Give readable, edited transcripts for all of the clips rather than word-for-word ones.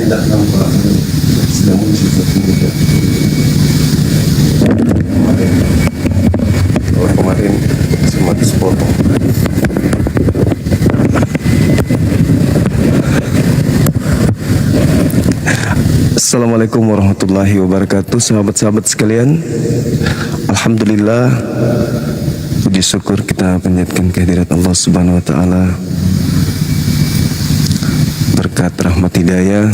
tidak nampak sedang mengisi satu juga kemarin sempat sepotong. Assalamualaikum warahmatullahi wabarakatuh, sahabat-sahabat sekalian. Alhamdulillah, puji syukur kita panjatkan kehadirat Allah Subhanahu wa taala, berkat rahmat hidayah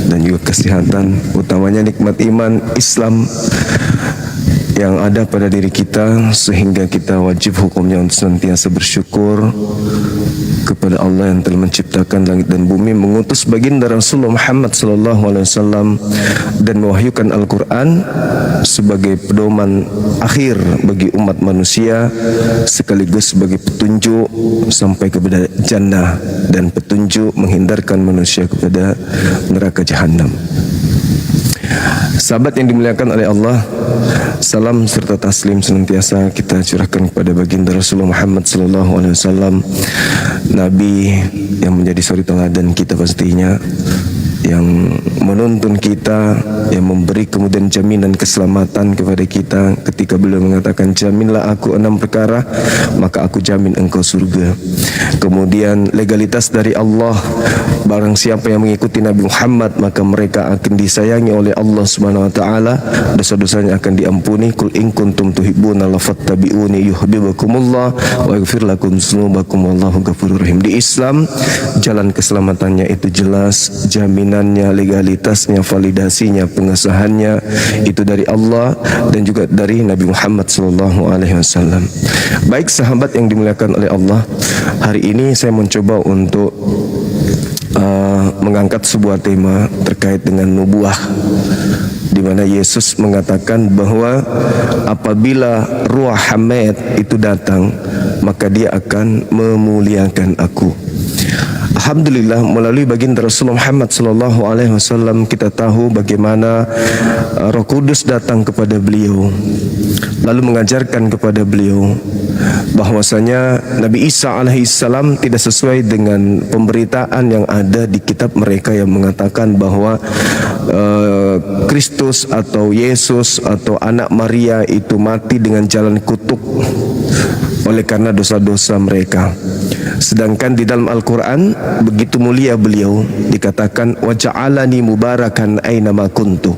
dan juga kesehatan, utamanya nikmat iman Islam yang ada pada diri kita, sehingga kita wajib hukumnya untuk senantiasa bersyukur kepada Allah yang telah menciptakan langit dan bumi, mengutus baginda Rasulullah Muhammad SAW dan mewahyukan Al-Quran sebagai pedoman akhir bagi umat manusia, sekaligus sebagai petunjuk sampai kepada jannah dan petunjuk menghindarkan manusia kepada neraka jahanam. Sahabat yang dimuliakan oleh Allah, salam serta taslim senantiasa kita curahkan kepada baginda Rasulullah Muhammad SAW, Nabi yang menjadi suri teladan kita pastinya, yang menuntun kita, yang memberi kemudian jaminan keselamatan kepada kita ketika beliau mengatakan, jaminlah aku 6 perkara maka aku jamin engkau surga. Kemudian legalitas dari Allah, barang siapa yang mengikuti Nabi Muhammad maka mereka akan disayangi oleh Allah Subhanahu wa taala, dosa-dosanya akan diampuni. Qul in kuntum tuhibbuna fattabi'uni yuhibbukumullah wa yaghfir lakum dzunubakum wallahu ghafurur rahim. Di Islam jalan keselamatannya itu jelas, jaminannya, legalitasnya, validasinya, pengesahannya itu dari Allah dan juga dari Nabi Muhammad SAW. Baik sahabat yang dimuliakan oleh Allah, hari ini saya mencoba untuk mengangkat sebuah tema terkait dengan nubuah, di mana Yesus mengatakan bahwa apabila Ruh Hamid itu datang maka dia akan memuliakan aku. Alhamdulillah, melalui baginda Rasulullah Muhammad SAW kita tahu bagaimana Roh Kudus datang kepada beliau, lalu mengajarkan kepada beliau bahwasanya Nabi Isa alaihissalam tidak sesuai dengan pemberitaan yang ada di kitab mereka yang mengatakan bahwa Kristus atau Yesus atau anak Maria itu mati dengan jalan kutuk oleh karena dosa-dosa mereka. Sedangkan di dalam Al-Quran begitu mulia beliau, dikatakan wa ja'alani mubarakan aina ma kuntu.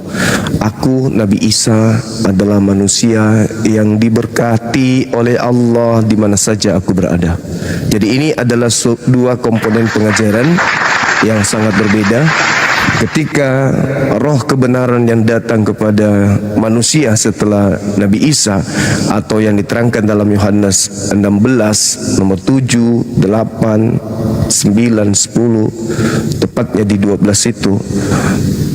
Aku Nabi Isa adalah manusia yang diberkati oleh Allah di mana saja aku berada. Jadi ini adalah dua komponen pengajaran yang sangat berbeda. Ketika roh kebenaran yang datang kepada manusia setelah Nabi Isa, atau yang diterangkan dalam Yohanes 16 nomor 7, 8, 9, 10, tepatnya di 12 itu,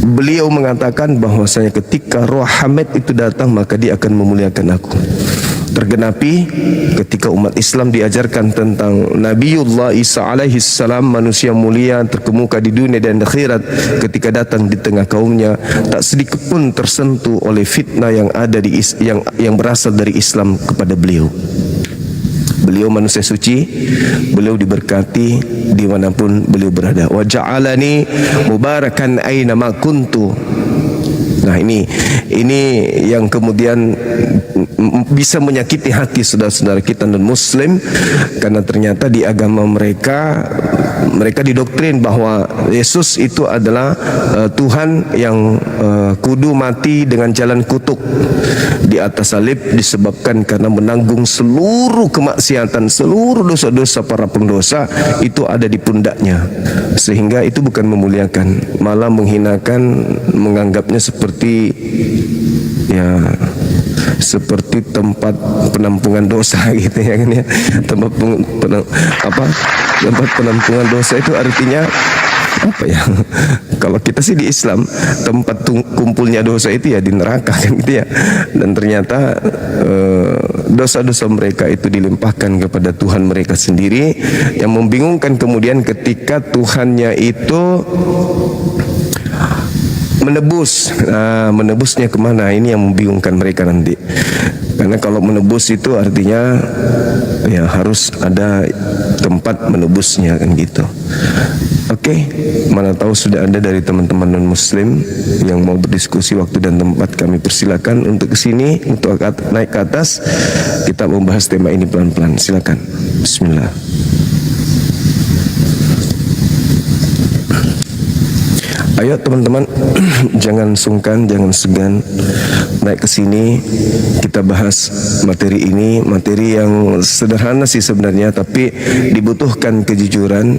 beliau mengatakan bahwasanya ketika Roh Hamid itu datang maka dia akan memuliakan aku. Tergenapi ketika umat Islam diajarkan tentang Nabiullah Isa alaihi salam, manusia mulia terkemuka di dunia dan akhirat, ketika datang di tengah kaumnya tak sedikit pun tersentuh oleh fitnah yang ada yang berasal dari Islam kepada beliau. Beliau manusia suci, beliau diberkati dimanapun beliau berada. Wa ja'alani mubarakan aina ma kuntu. Nah ini yang kemudian bisa menyakiti hati saudara-saudara kita non muslim, karena ternyata di agama mereka didoktrin bahwa Yesus itu adalah Tuhan yang kudu mati dengan jalan kutuk di atas salib, disebabkan karena menanggung seluruh kemaksiatan, seluruh dosa-dosa para pendosa itu ada di pundaknya, sehingga itu bukan memuliakan, malah menghinakan, menganggapnya seperti seperti tempat penampungan dosa gitu ya kan ya. Tempat penampungan dosa itu artinya apa ya? Kalau kita sih di Islam tempat kumpulnya dosa itu ya di neraka kan gitu ya. Dan ternyata dosa-dosa mereka itu dilimpahkan kepada Tuhan mereka sendiri. Yang membingungkan kemudian ketika Tuhannya itu menebus, menebusnya kemana? Ini yang membingungkan mereka nanti. Karena kalau menebus itu artinya ya harus ada tempat menebusnya kan gitu. Oke, mana tahu sudah ada dari teman-teman non-muslim yang mau berdiskusi, waktu dan tempat kami persilakan untuk kesini, untuk naik ke atas. Kita membahas tema ini pelan-pelan. Silakan. Bismillah. Ayo teman-teman, jangan sungkan, jangan segan naik ke sini. Kita bahas materi ini, materi yang sederhana sih sebenarnya, tapi dibutuhkan kejujuran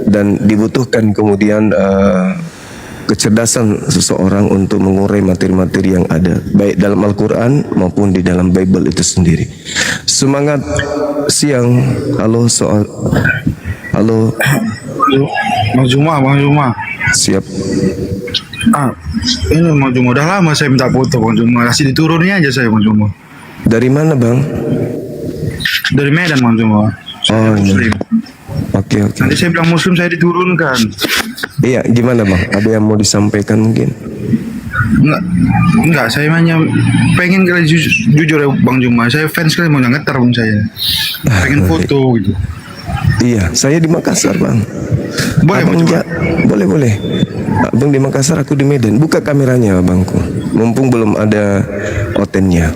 dan dibutuhkan kemudian kecerdasan seseorang untuk mengurai materi-materi yang ada, baik dalam Al-Quran maupun di dalam Bible itu sendiri. Semangat siang. Halo soal. Halo. Bang Juma. Siap. Ini Bang Juma, udah lama saya minta foto Bang Juma. Kasih diturunin aja saya Bang Juma. Dari mana bang? Dari Medan Bang Juma. Oh Muslim. Oke. Nanti saya bilang Muslim saya diturunkan. Iya, gimana bang? Ada yang mau disampaikan mungkin? Enggak, saya hanya pengen kali jujur ya Bang Juma. Saya fans kali mau ngetar Bang saya. Pengen foto gitu. Iya, saya di Makassar bang. Boleh Bang Juma? Boleh. Abang di Makassar, aku di Medan. Buka kameranya abangku, mumpung belum ada otennya.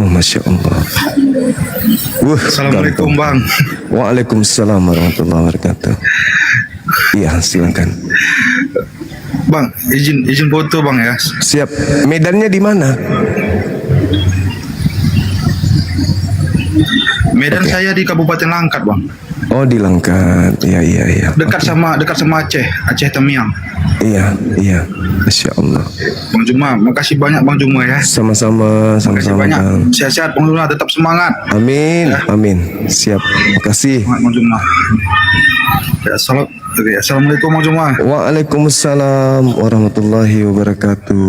Oh, Masya Allah. Assalamualaikum ganteng. Bang. Waalaikumsalam warahmatullahi wabarakatuh. Iya, silakan. Bang, izin foto Bang ya. Siap. Medannya di mana? Medan saya di Kabupaten Langkat Bang. Oh, di Langkat. Iya. Dekat sama Aceh Tamiang. Iya. Masya Allah. Bang Juma, makasih banyak Bang Juma ya. Sama-sama banyak. bang. Sehat-sehat Bang Juma, tetap semangat. Amin. Siap. Makasih. Semangat Bang Juma. Ya, Assalamualaikum Bang Juma. Waalaikumsalam warahmatullahi wabarakatuh.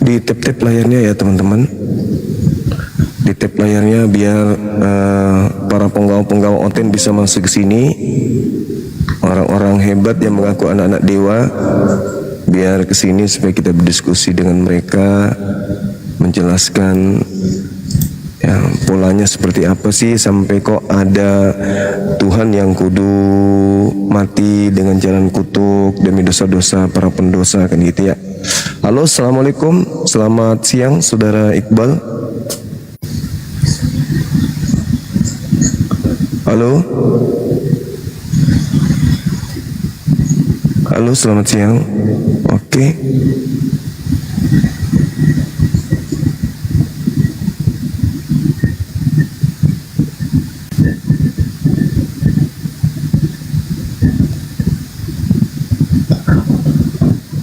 Di tap layarnya ya teman-teman. Di tap layarnya biar para penggawa-penggawa onten bisa masuk ke sini. Orang-orang hebat yang mengaku anak-anak dewa biar ke sini supaya kita berdiskusi dengan mereka, menjelaskan ya, polanya seperti apa sih sampai kok ada Tuhan yang kudu mati dengan jalan kutuk demi dosa-dosa para pendosa, kan gitu ya. Halo, assalamualaikum, selamat siang saudara Iqbal. Halo, selamat siang. Oke.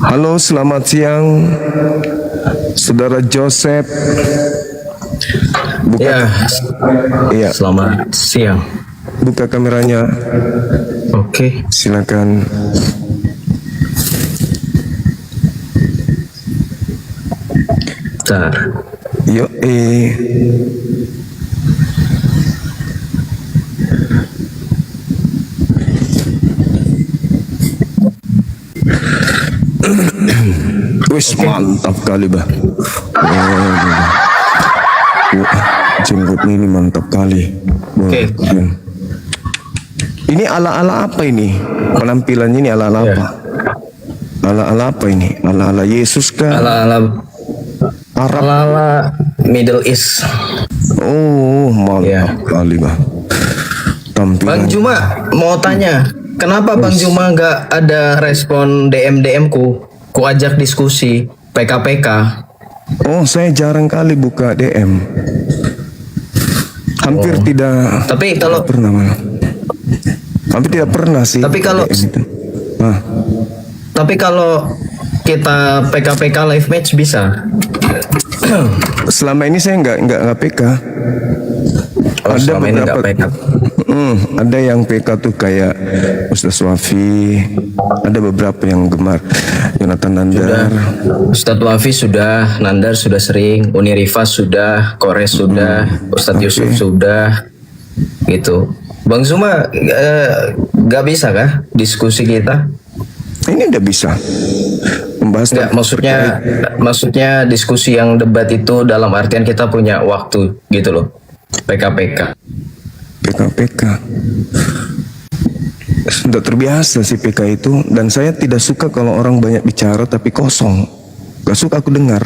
Halo, selamat siang, saudara Joseph. Iya. Selamat siang. Buka kameranya. Oke. Silakan. Bentar. Yuk. Wis mantap kali bah. Jenggot ini mantap kali. Oke. Ini ala-ala apa ini? Penampilannya ini ala-ala apa? Ala-ala apa ini? Ala-ala Yesus kah? Ala-ala Arab? ala-ala Middle East. Oh, mantap kali bah. Tampilan. Bang Juma mau tanya, kenapa Bang Juma nggak ada respon DM ku? Ku ajak diskusi PKPK. Oh, saya jarang kali buka DM. Hampir tidak. Tapi kalau pernah malah. Hampir tidak pernah sih. Tapi kalau DM itu. Nah. Tapi kalau kita PKPK live match bisa. Selama ini saya nggak PK. Oh, Ada selama ini nggak beberapa. PK. Ada yang PK tuh kayak Ustaz Wafi, ada beberapa yang gemar Jonathan Nandar. Ustadz Wafi sudah, Nandar sudah sering, Uni Rifas sudah, Kores sudah, Ustadz Yusuf sudah, gitu. Bang Zuma, nggak bisa kah diskusi kita? Ini udah bisa membahas Enggak, maksudnya diskusi yang debat itu dalam artian kita punya waktu gitu loh. PKPK. PK. Sudah terbiasa sih PK itu, dan saya tidak suka kalau orang banyak bicara tapi kosong. Gak suka aku dengar.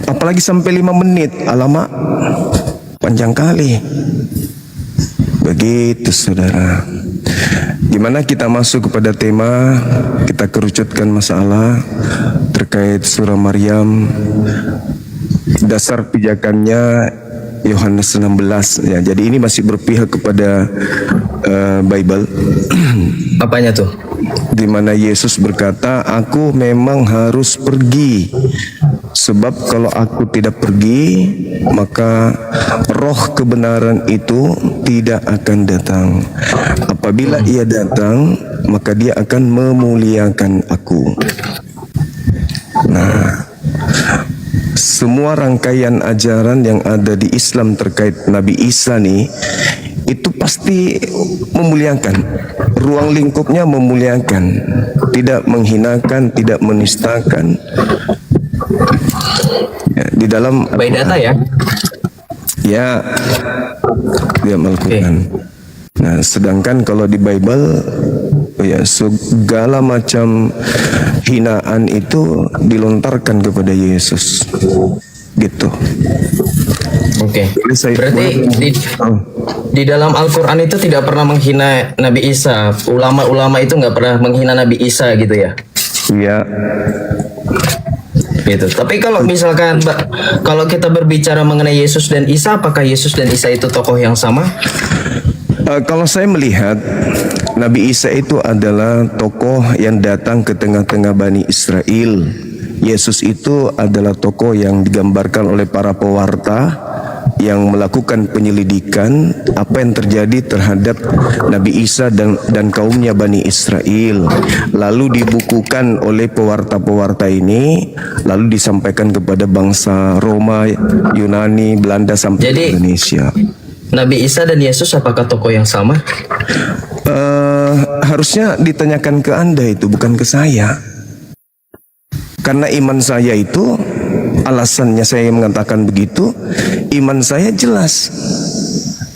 Apalagi sampai 5 menit, alamak, panjang kali. Begitu saudara. Gimana kita masuk kepada tema, kita kerucutkan masalah terkait surah Maryam. Dasar pijakannya Yohanes 16 ya. Jadi ini masih berpihak kepada Bible. Apanya tuh? Di mana Yesus berkata, aku memang harus pergi, sebab kalau aku tidak pergi maka roh kebenaran itu tidak akan datang. Apabila ia datang maka dia akan memuliakan aku. Nah, semua rangkaian ajaran yang ada di Islam terkait Nabi Isa nih, itu pasti memuliakan. Ruang lingkupnya memuliakan, tidak menghinakan, tidak menistakan. Ya, di dalam By data ya? ya dia melakukan. Nah, sedangkan kalau di Bible ya segala macam hinaan itu dilontarkan kepada Yesus. Gitu. Oke. Boleh saya Berarti di dalam Al-Quran itu tidak pernah menghina Nabi Isa. Ulama-ulama itu nggak pernah menghina Nabi Isa gitu ya? Iya. Gitu. Tapi kalau misalkan kalau kita berbicara mengenai Yesus dan Isa, apakah Yesus dan Isa itu tokoh yang sama? Kalau saya melihat Nabi Isa itu adalah tokoh yang datang ke tengah-tengah Bani Israel. Yesus itu adalah tokoh yang digambarkan oleh para pewarta yang melakukan penyelidikan apa yang terjadi terhadap Nabi Isa dan kaumnya Bani Israel. Lalu dibukukan oleh pewarta-pewarta ini, lalu disampaikan kepada bangsa Roma, Yunani, Belanda sampai Jadi, Indonesia. Nabi Isa dan Yesus apakah tokoh yang sama? Harusnya ditanyakan ke Anda itu, bukan ke saya. Karena iman saya itu, alasannya saya mengatakan begitu, iman saya jelas.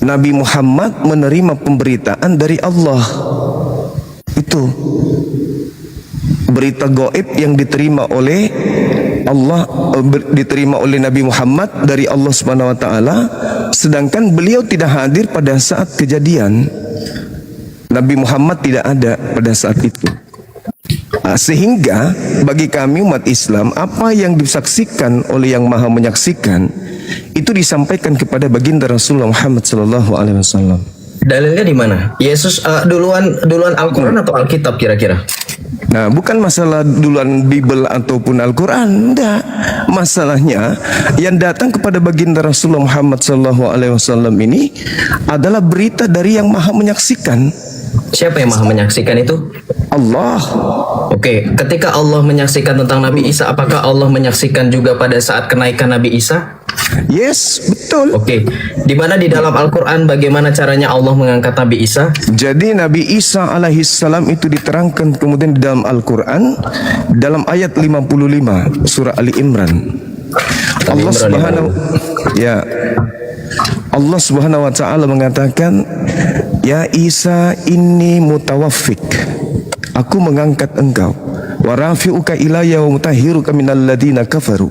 Nabi Muhammad menerima pemberitaan dari Allah. Itu berita gaib yang diterima oleh Allah, diterima oleh Nabi Muhammad dari Allah Subhanahu wa taala, sedangkan beliau tidak hadir pada saat kejadian. Nabi Muhammad tidak ada pada saat itu. Sehingga bagi kami umat Islam, apa yang disaksikan oleh Yang Maha Menyaksikan itu disampaikan kepada baginda Rasulullah Muhammad sallallahu alaihi wasallam. Dalilnya di mana? Yesus duluan Al-Quran atau Alkitab kira-kira? Nah, bukan masalah duluan Bible ataupun Al-Quran, enggak. Masalahnya yang datang kepada baginda Rasulullah Muhammad sallallahu alaihi wasallam ini adalah berita dari Yang Maha Menyaksikan. Siapa yang Maha Menyaksikan itu? Allah. Oke, ketika Allah menyaksikan tentang Nabi Isa, apakah Allah menyaksikan juga pada saat kenaikan Nabi Isa? Yes, betul. Oke, di mana di dalam Al-Quran bagaimana caranya Allah mengangkat Nabi Isa? Jadi Nabi Isa alaihissalam itu diterangkan kemudian di dalam Al-Quran dalam ayat 55 surah Ali Imran. Allah Subhanahu ya Allah Subhanahu wa taala mengatakan, ya Isa inni mutawaffik, aku mengangkat engkau, wa rafi'uka ilayya wa mutahhiruka minal ladina kafaru.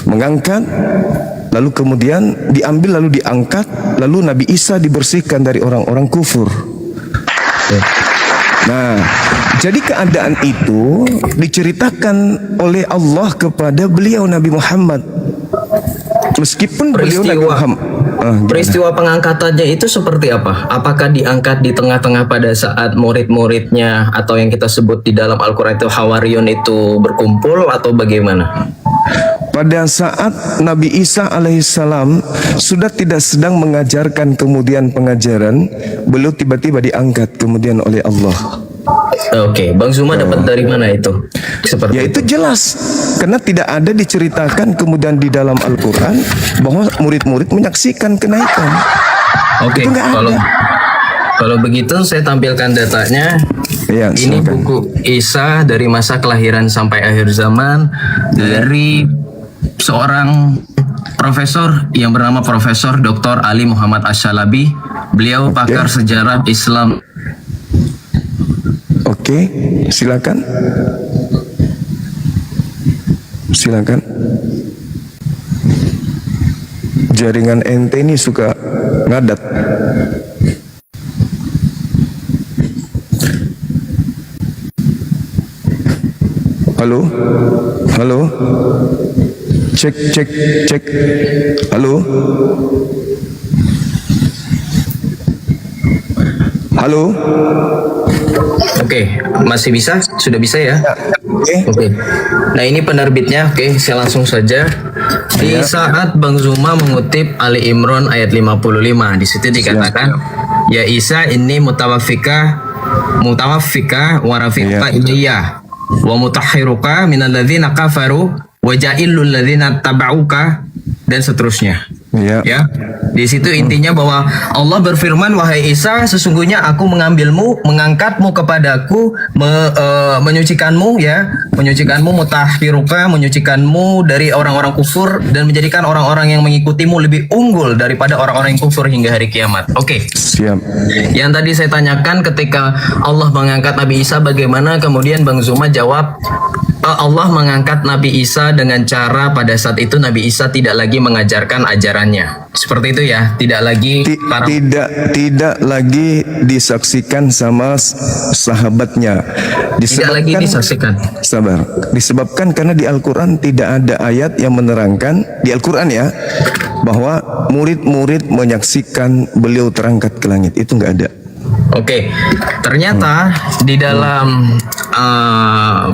Mengangkat, lalu kemudian diambil, lalu diangkat, lalu Nabi Isa dibersihkan dari orang-orang kufur. Nah, jadi keadaan itu diceritakan oleh Allah kepada beliau Nabi Muhammad. Meskipun beliau Nabi Muhammad, peristiwa pengangkatannya itu seperti apa? Apakah diangkat di tengah-tengah pada saat murid-muridnya atau yang kita sebut di dalam Al-Quran itu Hawariyun itu berkumpul atau bagaimana? Pada saat Nabi Isa alaihissalam sudah tidak sedang mengajarkan kemudian pengajaran, beliau tiba-tiba diangkat kemudian oleh Allah. Oke, Bang Zuma dapat dari mana itu? Seperti Ya itu jelas, karena tidak ada diceritakan kemudian di dalam Al-Quran bahwa murid-murid menyaksikan kenaikan. Oke, Itu nggak kalau ada. Kalau begitu saya tampilkan datanya. Ya, Ini silakan. buku Isa dari masa kelahiran sampai akhir zaman dari seorang profesor yang bernama Profesor Dr. Ali Muhammad Asy-Syalabi. Beliau pakar sejarah Islam. Oke, silakan. Silakan. Jaringan ente ini suka ngadat. Halo? Halo? Cek, cek, cek. Halo? Halo? Oke, masih bisa? Sudah bisa ya? Oke. Oke. Nah, ini penerbitnya. Oke, saya langsung saja. Di saat Bang Zuma mengutip Ali Imran ayat 55, di situ dikatakan, "Ya Isa ini mutawaffika wa rafiqa ilayya wa mutahhiruka minal ladzina kafaru wa ja'ilul ladzina tabauka," dan seterusnya. Ya. Ya, di situ intinya bahwa Allah berfirman, "Wahai Isa, sesungguhnya aku mengambilmu, mengangkatmu kepadaku, menyucikanmu, ya, menyucikanmu, mutahhiruka, menyucikanmu dari orang-orang kufur dan menjadikan orang-orang yang mengikutimu lebih unggul daripada orang-orang yang kufur hingga hari kiamat." Oke. Siap. Yang tadi saya tanyakan ketika Allah mengangkat Nabi Isa, bagaimana kemudian Bang Zuma jawab, Allah mengangkat Nabi Isa dengan cara pada saat itu Nabi Isa tidak lagi mengajarkan ajarannya. Seperti itu ya, tidak lagi para Tidak lagi disaksikan sama sahabatnya. tidak lagi disaksikan. Sabar. Disebabkan karena di Al-Quran tidak ada ayat yang menerangkan, di Al-Quran ya, bahwa murid-murid menyaksikan beliau terangkat ke langit. Itu nggak ada. Oke, ternyata di dalam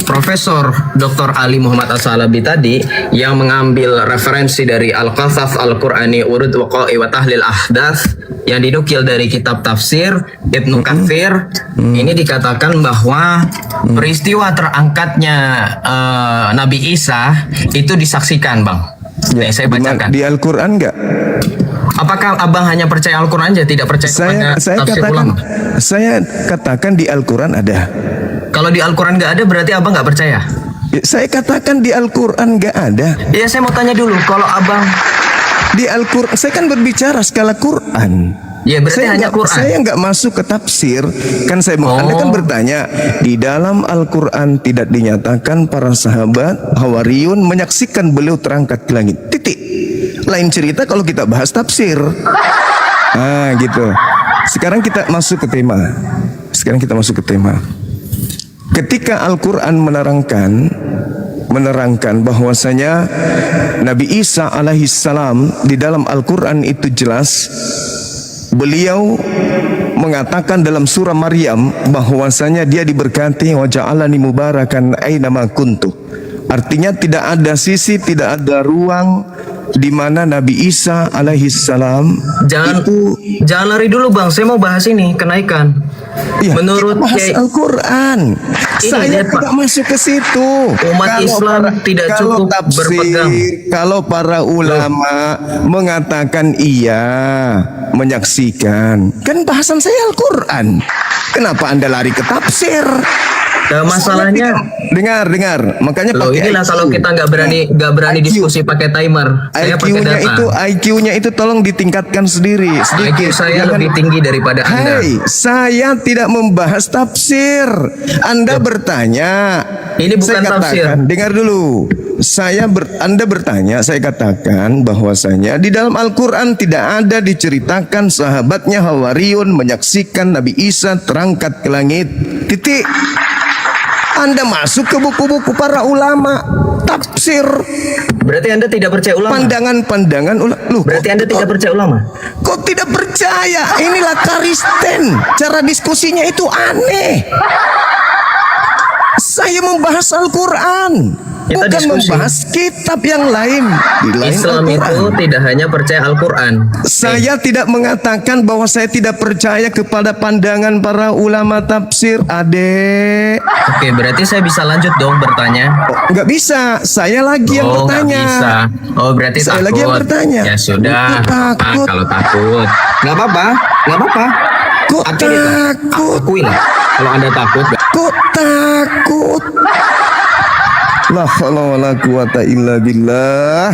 Profesor Dr. Ali Muhammad Asy-Syalabi tadi yang mengambil referensi dari Al-Qasas Al-Qur'ani Urud Waqa'i wa Tahlil Ahdath yang dinukil dari kitab tafsir Ibnu Katsir, ini dikatakan bahwa peristiwa terangkatnya Nabi Isa itu disaksikan, Bang. Nih, saya bacakan. Di Al-Quran nggak? Apakah abang hanya percaya Al-Quran aja, tidak percaya kepada tafsir ulama? Saya katakan di Al-Quran ada. Kalau di Al-Quran nggak ada, berarti abang nggak percaya? Ya, saya katakan di Al-Quran nggak ada. Iya, saya mau tanya dulu, kalau abang... Di Al-Quran, saya kan berbicara skala Quran. Ya, berarti hanya Quran. Saya nggak masuk ke tafsir. Kan saya mau, Anda kan bertanya, di dalam Al-Quran tidak dinyatakan para sahabat Hawariyun menyaksikan beliau terangkat ke langit. Titik. Lain cerita kalau kita bahas tafsir. Ah, gitu. Sekarang kita masuk ke tema. Ketika Al-Quran menerangkan bahwasanya Nabi Isa alaihissalam di dalam Al-Quran itu jelas, beliau mengatakan dalam surah Maryam bahwasanya dia diberkati wa ja'alani mubarakan ainama kuntu. Artinya tidak ada sisi, tidak ada ruang di mana Nabi Isa alaihissalam Jangan lari dulu, Bang. Saya mau bahas ini, kenaikan. ya, Menurut kita bahas Kiai- Al-Quran. Saya Pak. tidak masuk ke situ. Umat Islam tidak cukup berpegang. Kalau para ulama mengatakan iya, menyaksikan, kan bahasan saya Al-Quran. Kenapa Anda lari ke tafsir? Masalahnya, Dengar. Makanya loh, pakai inilah IQ. kalau kita nggak berani IQ. diskusi pakai timer. Saya pakai data. IQ-nya itu tolong ditingkatkan sedikit. IQ saya Jangan- lebih tinggi daripada Anda. Hai, saya tidak membahas tafsir. Anda bertanya. Ini bukan Saya tafsir. katakan, dengar dulu. Anda bertanya, saya katakan bahwasanya di dalam Al-Quran tidak ada diceritakan sahabatnya Hawariyun menyaksikan Nabi Isa terangkat ke langit. Titik. Anda masuk ke buku-buku para ulama tafsir, Berarti Anda tidak percaya ulama. pandangan ulama. Berarti Anda tidak percaya ulama. Kok tidak percaya? Inilah Karisten. Cara diskusinya itu aneh. Saya membahas Al-Quran, Kita bukan diskusi. membahas kitab yang lain. Di lain Islam itu Al-Quran. tidak hanya percaya Al-Quran. Saya tidak mengatakan bahwa saya tidak percaya kepada pandangan para ulama tafsir, adek. Oke, berarti saya bisa lanjut dong bertanya. Oh, nggak bisa. Saya lagi yang Oh, nggak bertanya. bisa. Oh, berarti Saya takut. lagi yang bertanya. Ya sudah. Bukan takut. Kalau takut, nggak apa-apa. Kok Akui itu. takut? Akui lah. Kalau Anda takut, Kok takut? La haula wala quwata illa billah.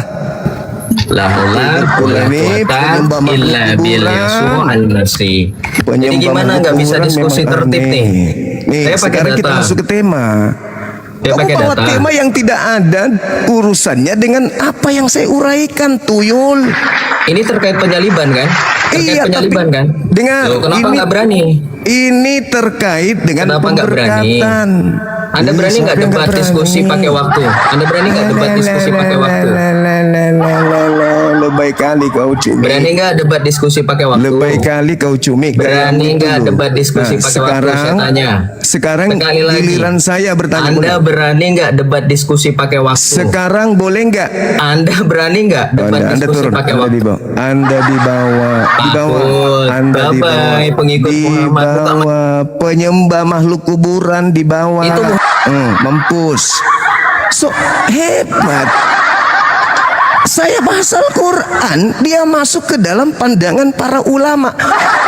la haula wala Ini quwata penyembah makhluk illa kuburan. billah Yeshu'al Masih. Jadi Penyembah gimana makhluk nggak bisa kuburan diskusi memang tertib aneh. nih? Nih, Saya pakai sekarang kita data. masuk ke tema. Saya Kamu pakai bawa data. tema yang tidak ada urusannya dengan apa yang saya uraikan, tuyul. Ini terkait penyaliban kan? Terkait Iya, penyaliban tapi kan? dengar, Loh, kenapa ini- nggak berani? Ini terkait dengan Kenapa nggak berani? pemberkatan. Anda berani nggak Siapa yang debat diskusi pakai waktu? Anda berani nggak debat diskusi pakai waktu? Lebay kali kau cumi. Berani nggak debat diskusi pakai waktu? Lebay kali kau cumi. Berani nggak Dulu. debat diskusi Nah, pakai waktu? Saya tanya. Sekarang Sekali lagi. giliran saya bertanya. Anda berani nggak debat diskusi pakai waktu? Sekarang boleh nggak? Anda berani nggak debat Anda diskusi turun, pakai Anda waktu? dibawa, Anda dibawa, Takut. Anda dibawa, Bye-bye, pengikut Muhammad. Bukan dibawa, penyembah makhluk kuburan dibawa, Itu mampus, so hebat. Saya bahas Al-Quran, dia masuk ke dalam pandangan para ulama.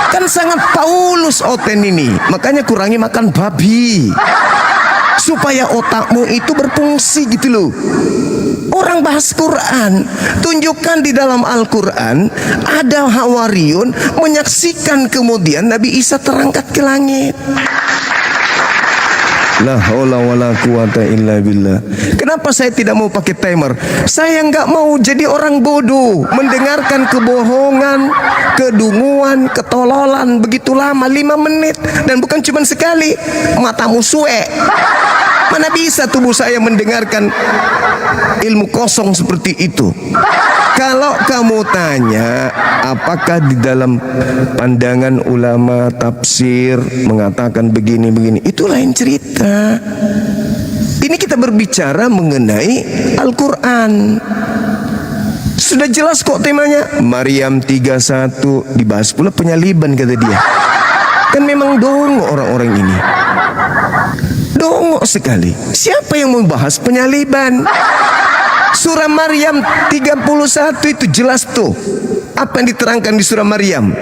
Kan sangat Paulus Oten ini. Makanya kurangi makan babi, supaya otakmu itu berfungsi gitu loh. Orang bahas Quran, tunjukkan di dalam Al-Quran ada Hawariyun menyaksikan kemudian Nabi Isa terangkat ke langit. La haula wala quwata illa billah. Kenapa saya tidak mau pakai timer? Saya nggak mau jadi orang bodoh mendengarkan kebohongan, kedunguan, ketololan begitu lama 5 menit dan bukan cuma sekali. Matamu suek. Mana bisa tubuh saya mendengarkan ilmu kosong seperti itu? Kalau kamu tanya apakah di dalam pandangan ulama tafsir mengatakan begini-begini, itu lain cerita. Ini kita berbicara mengenai Al-Quran. Sudah jelas kok temanya. Maryam 31 dibahas pula penyaliban kata dia. Kan memang dongo orang-orang ini. Dongo sekali. Siapa yang membahas penyaliban? Surah Maryam 31 itu jelas tuh. Apa yang diterangkan di surah Maryam?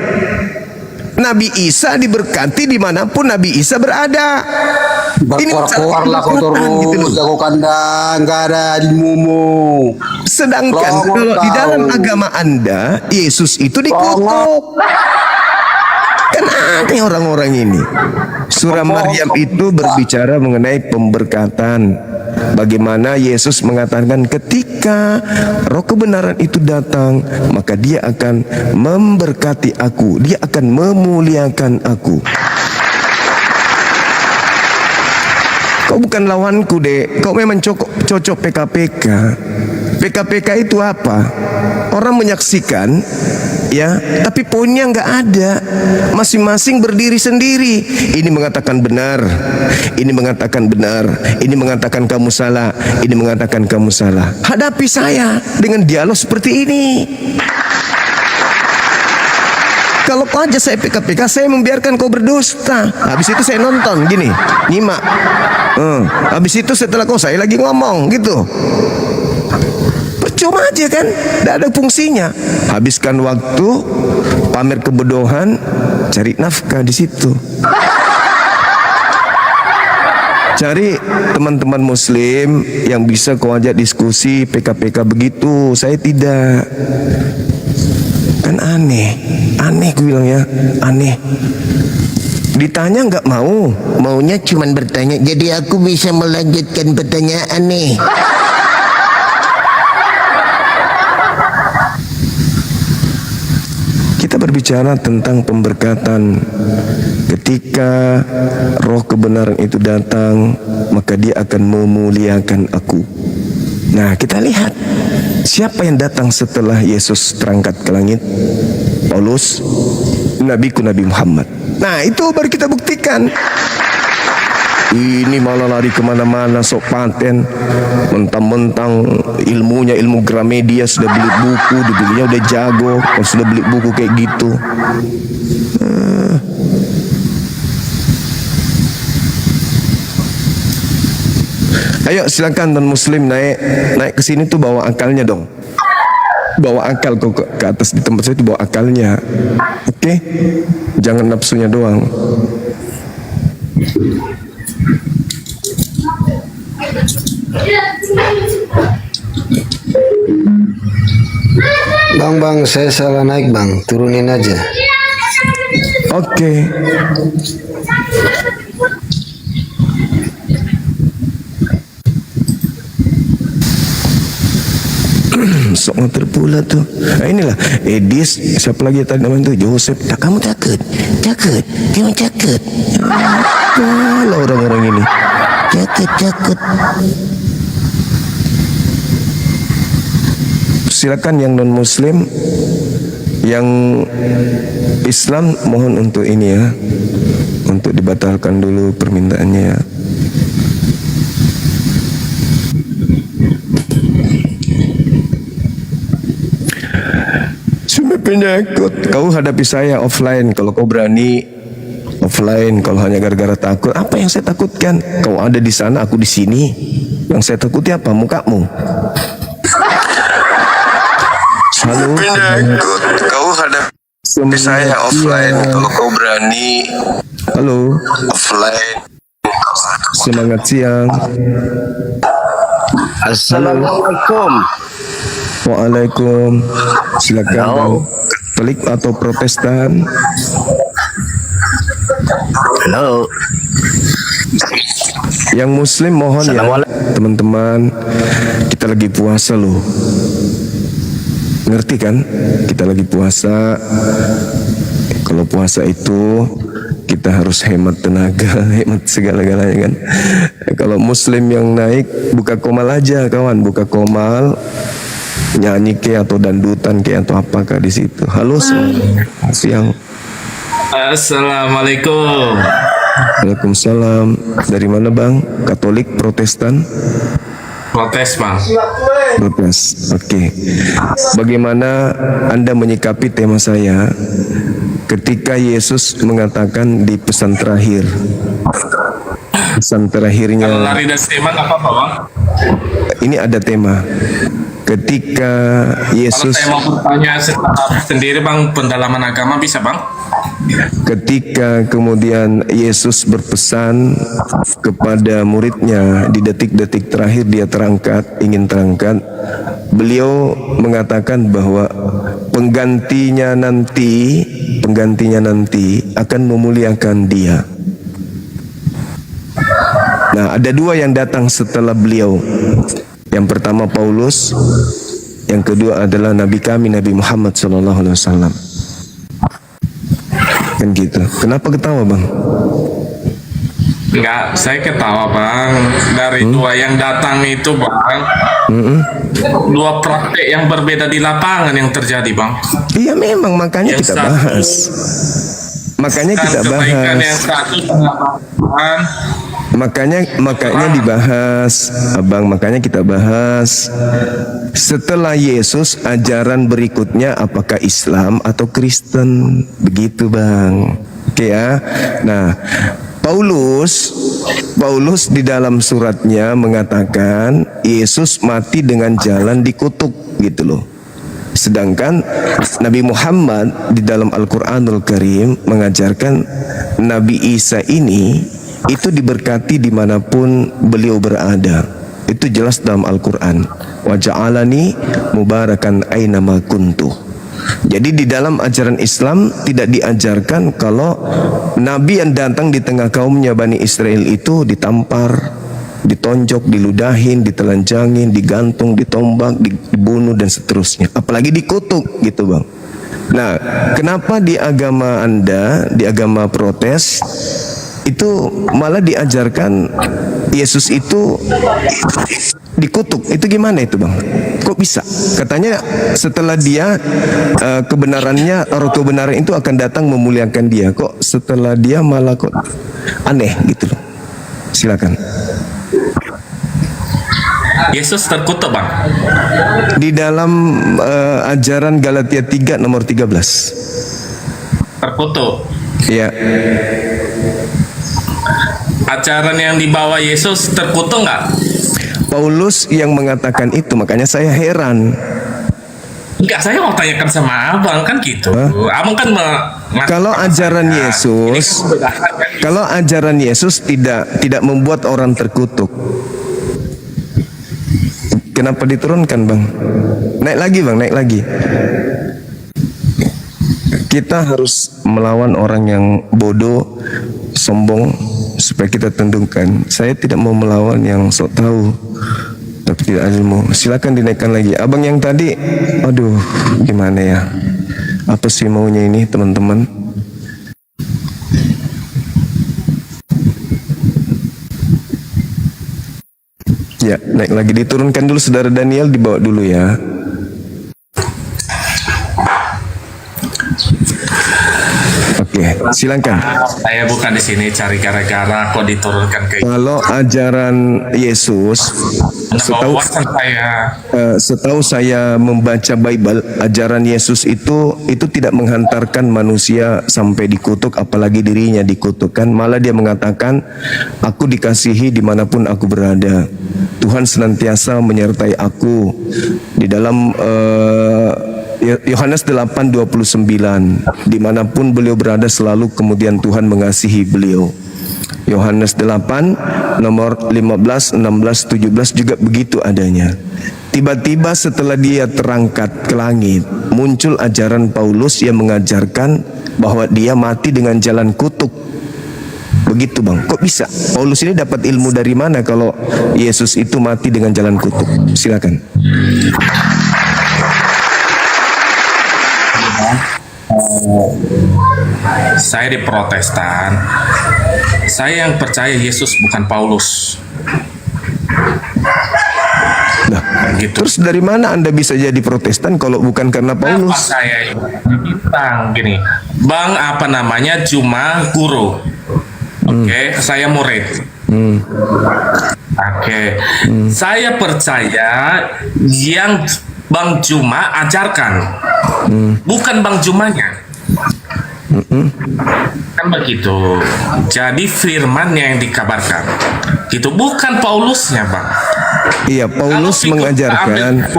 Nabi Isa diberkati dimanapun Nabi Isa berada. Berkuar-kuarlah kau Al-Quran gitu loh. terus, jago kandang, gak ada ilmumu. Sedangkan Longok kalau di kau. dalam agama Anda, Yesus itu dikutuk. Kan aneh orang-orang ini. Surah Maryam itu berbicara mengenai pemberkatan. Bagaimana Yesus mengatakan ketika roh kebenaran itu datang, maka dia akan memberkati aku, dia akan memuliakan aku. Kau bukan lawanku dek, kau memang cocok PKPK. PKPK itu apa? Orang menyaksikan, ya, tapi poinnya nggak ada. Masing-masing berdiri sendiri. Ini mengatakan benar, ini mengatakan benar, ini mengatakan kamu salah, ini mengatakan kamu salah. Hadapi saya dengan dialog seperti ini. Kalau kau aja saya PKPK, saya membiarkan kau berdusta. Habis itu saya nonton gini, nyimak. Habis itu setelah kau saya lagi ngomong gitu. Percuma aja kan, tidak ada fungsinya. Habiskan waktu pamer kebodohan, cari nafkah di situ. Cari teman-teman muslim yang bisa kau ajak diskusi PKPK begitu. Saya tidak. Kan aneh aku bilang ya, aneh. Ditanya nggak mau, maunya cuman bertanya. Jadi aku bisa melanjutkan pertanyaan nih. Kita berbicara tentang pemberkatan. Ketika roh kebenaran itu datang, maka dia akan memuliakan aku. Nah, kita lihat siapa yang datang setelah Yesus terangkat ke langit? Paulus, nabiku Nabi Muhammad. Nah, itu baru kita buktikan. Ini malah lari kemana-mana sok paten, mentang-mentang ilmunya ilmu Gramedia, sudah beli buku, dibelinya udah jago, kalau sudah beli buku kayak gitu. Ayo silakan non muslim naik ke sini tuh bawa akalnya dong. bawa akal kok ke atas. Di tempat saya itu bawa akalnya. Oke, jangan nafsunya doang. Bang, saya salah naik bang, turunin aja. Oke. Sok ngotor pula tuh. Nah, inilah Edis, siapa lagi tadi namanya tuh, Joseph. Tak, kamu takut, kamu takut. Kalau orang-orang ini takut. Silakan yang non Muslim, yang Islam mohon untuk ini ya, untuk dibatalkan dulu permintaannya ya. Sudah penyakit. Kau hadapi saya offline kalau kau berani, offline kalau hanya gara-gara takut. Apa yang saya takutkan? Kau ada di sana, aku di sini. Yang saya takuti apa? Mukamu. Halo. Penyakit. Kau hadapi saya offline kalau kau berani. Halo. Offline. Semangat siang. Assalamualaikum. Waalaikum. Silakan Bang. Katolik atau Protestan? Halo. Yang Muslim mohon ya teman-teman, kita lagi puasa loh. Ngerti kan? Kita lagi puasa. Kalau puasa itu kita harus hemat tenaga, hemat segala-galanya kan. Kalau Muslim yang naik, buka komal aja kawan, buka komal, nyanyi ke atau dandutan ke atau apakah di situ. Halo selamat siang. Assalamualaikum. Waalaikumsalam. Dari mana Bang? Katolik, Protestan? Protes bang. Protes. Oke. Bagaimana Anda menyikapi tema saya ketika Yesus mengatakan di pesan terakhir? Pesan terakhirnya. Kalau lari dari tema apa bang? Ini ada tema. Ketika Kalau Yesus, saya mau bertanya sendiri bang, pendalaman agama bisa bang? ketika kemudian Yesus berpesan kepada muridnya di detik-detik terakhir dia ingin terangkat, beliau mengatakan bahwa penggantinya nanti akan memuliakan dia. Nah, ada dua yang datang setelah beliau. Yang pertama Paulus, yang kedua adalah Nabi kami Nabi Muhammad SAW. Kan gitu. Kenapa ketawa Bang? Enggak, saya ketawa bang. Dari dua yang datang itu bang, dua praktek yang berbeda di lapangan yang terjadi bang. Iya memang, makanya Yang kita satu, bahas. Makanya kita kebaikan yang bahas. satu bang. Makanya dibahas, Abang. Makanya kita bahas. Setelah Yesus, ajaran berikutnya apakah Islam atau Kristen? Begitu Bang. Oke ya. Nah, Paulus di dalam suratnya mengatakan Yesus mati dengan jalan dikutuk gitu loh. Sedangkan Nabi Muhammad di dalam Al-Quranul Karim mengajarkan Nabi Isa ini itu diberkati dimanapun beliau berada. Itu jelas dalam Al-Quran. Wa ja'alani mubarakan aynama kuntu. Jadi di dalam ajaran Islam tidak diajarkan kalau Nabi yang datang di tengah kaumnya Bani Israel itu ditampar, ditonjok, diludahin, ditelanjangin, digantung, ditombak, dibunuh dan seterusnya. Apalagi dikutuk gitu Bang. Nah, kenapa di agama Anda, di agama Protes itu malah diajarkan Yesus itu dikutuk? Itu gimana itu Bang? Kok bisa? Katanya setelah dia kebenarannya, roh kebenaran itu akan datang memuliakan dia. Kok setelah dia malah kok aneh gitu loh. Silakan. Yesus terkutuk bang. Di dalam ajaran Galatia 3 nomor 13. Terkutuk. Ya. Ajaran yang dibawa Yesus terkutuk nggak? Paulus yang mengatakan itu, makanya saya heran. Enggak, saya mau tanyakan sama abang kan gitu. Abang kan Kalau ajaran Yesus, kalau ajaran Yesus tidak membuat orang terkutuk, kenapa diturunkan, Bang? Naik lagi, Bang, naik lagi. Kita harus melawan orang yang bodoh, sombong, supaya kita tundukkan. Saya tidak mau melawan yang sok tahu tapi tidak ilmu. Silakan dinaikkan lagi. Abang yang tadi, aduh, gimana ya? Apa sih maunya ini, teman-teman? Ya, naik lagi. Diturunkan dulu, Saudara Daniel, dibawa dulu ya. Oke, silakan. Saya bukan di sini cari gara-gara kok diturunkan ke Kalau ajaran Yesus, setahu saya membaca Bible, ajaran Yesus itu tidak menghantarkan manusia sampai dikutuk, apalagi dirinya dikutukkan. Malah dia mengatakan, aku dikasihi dimanapun aku berada. Tuhan senantiasa menyertai aku. Di dalam Yohanes 8:29, dimanapun beliau berada selalu kemudian Tuhan mengasihi beliau. Yohanes 8 nomor 15, 16, 17 juga begitu adanya. Tiba-tiba setelah dia terangkat ke langit, muncul ajaran Paulus yang mengajarkan bahwa dia mati dengan jalan kutuk. Begitu, Bang. Kok bisa? Paulus ini dapat ilmu dari mana kalau Yesus itu mati dengan jalan kutuk? Silakan. Saya di Protestan. Saya yang percaya Yesus bukan Paulus. Nah, Gitu. terus dari mana Anda bisa jadi Protestan kalau bukan karena Paulus? Kenapa saya bilang gini, Bang, apa namanya, cuma guru. Oke, saya murid. Oke, saya percaya yang Bang Juma ajarkan, bukan Bang Jumanya. Kan begitu. Jadi firmannya yang dikabarkan, gitu, bukan Paulusnya, Bang. Iya, Paulus mengajarkan.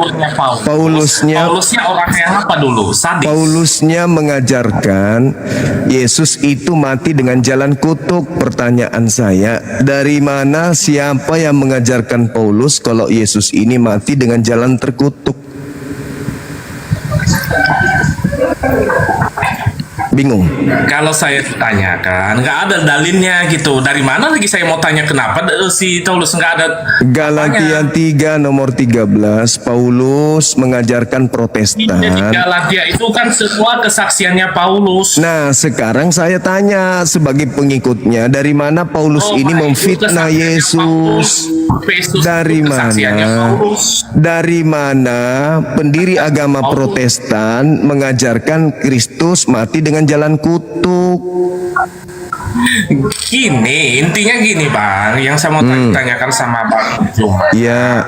Paulusnya orang yang apa dulu? Sadis. Paulusnya mengajarkan Yesus itu mati dengan jalan kutuk. Pertanyaan saya, dari mana, siapa yang mengajarkan Paulus kalau Yesus ini mati dengan jalan terkutuk? Bingung. Kalau saya tanyakan, nggak ada dalilnya gitu. Dari mana lagi saya mau tanya kenapa si Paulus nggak ada? Galatia 3 nomor 13, Paulus mengajarkan Protestan. Jadi Galatia itu kan semua kesaksiannya Paulus. Nah, sekarang saya tanya sebagai pengikutnya, dari mana Paulus ini memfitnah Yesus? Dari mana? Dari mana pendiri agama Protestan mengajarkan Kristus mati dengan jalan kutuk? Gini, intinya gini, Bang, yang saya mau tanyakan sama Bang Juma. Ya,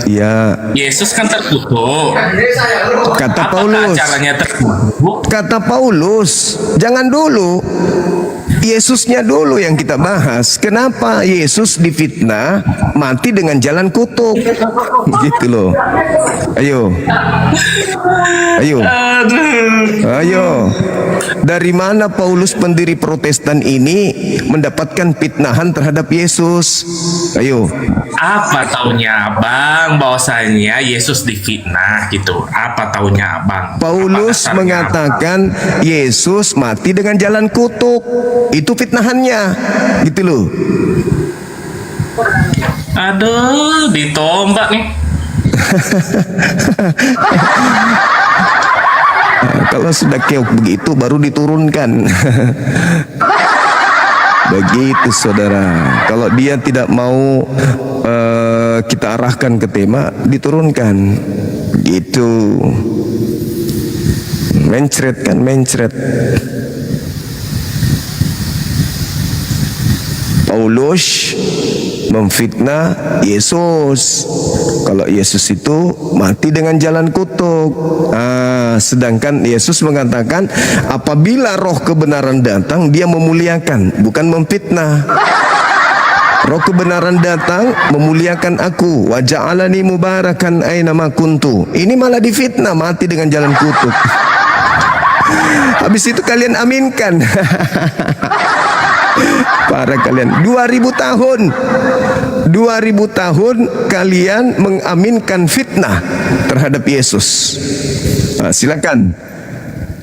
ya. Yesus kan terkutuk. Kata Apakah Paulus. caranya terkutuk? Kata Paulus, jangan dulu. Yesusnya dulu yang kita bahas. Kenapa Yesus difitnah mati dengan jalan kutuk? Gitu loh. Ayo. Ayo. Ayo. Dari mana Paulus pendiri Protestan ini mendapatkan fitnahan terhadap Yesus? Ayo. Apa taunya Abang bahwasanya Yesus difitnah gitu? Apa taunya Abang? Paulus Apa dasarnya, mengatakan Yesus mati dengan jalan kutuk. Itu fitnahannya. Gitu loh. Aduh, ditombak nih. Kalau sudah keok begitu baru diturunkan. Begitu, saudara. Kalau dia tidak mau kita arahkan ke tema, diturunkan. Gitu. Mencret kan, mencret. Paulus memfitnah Yesus. Kalau Yesus itu mati dengan jalan kutuk. Sedangkan Yesus mengatakan apabila roh kebenaran datang, dia memuliakan, bukan memfitnah. roh kebenaran datang memuliakan aku. Wa ja'alani mubarakan aina ma kuntu. Ini malah difitnah, mati dengan jalan kutuk. Habis itu kalian aminkan. Para kalian 2000 tahun 2000 tahun kalian mengaminkan fitnah terhadap Yesus. Silakan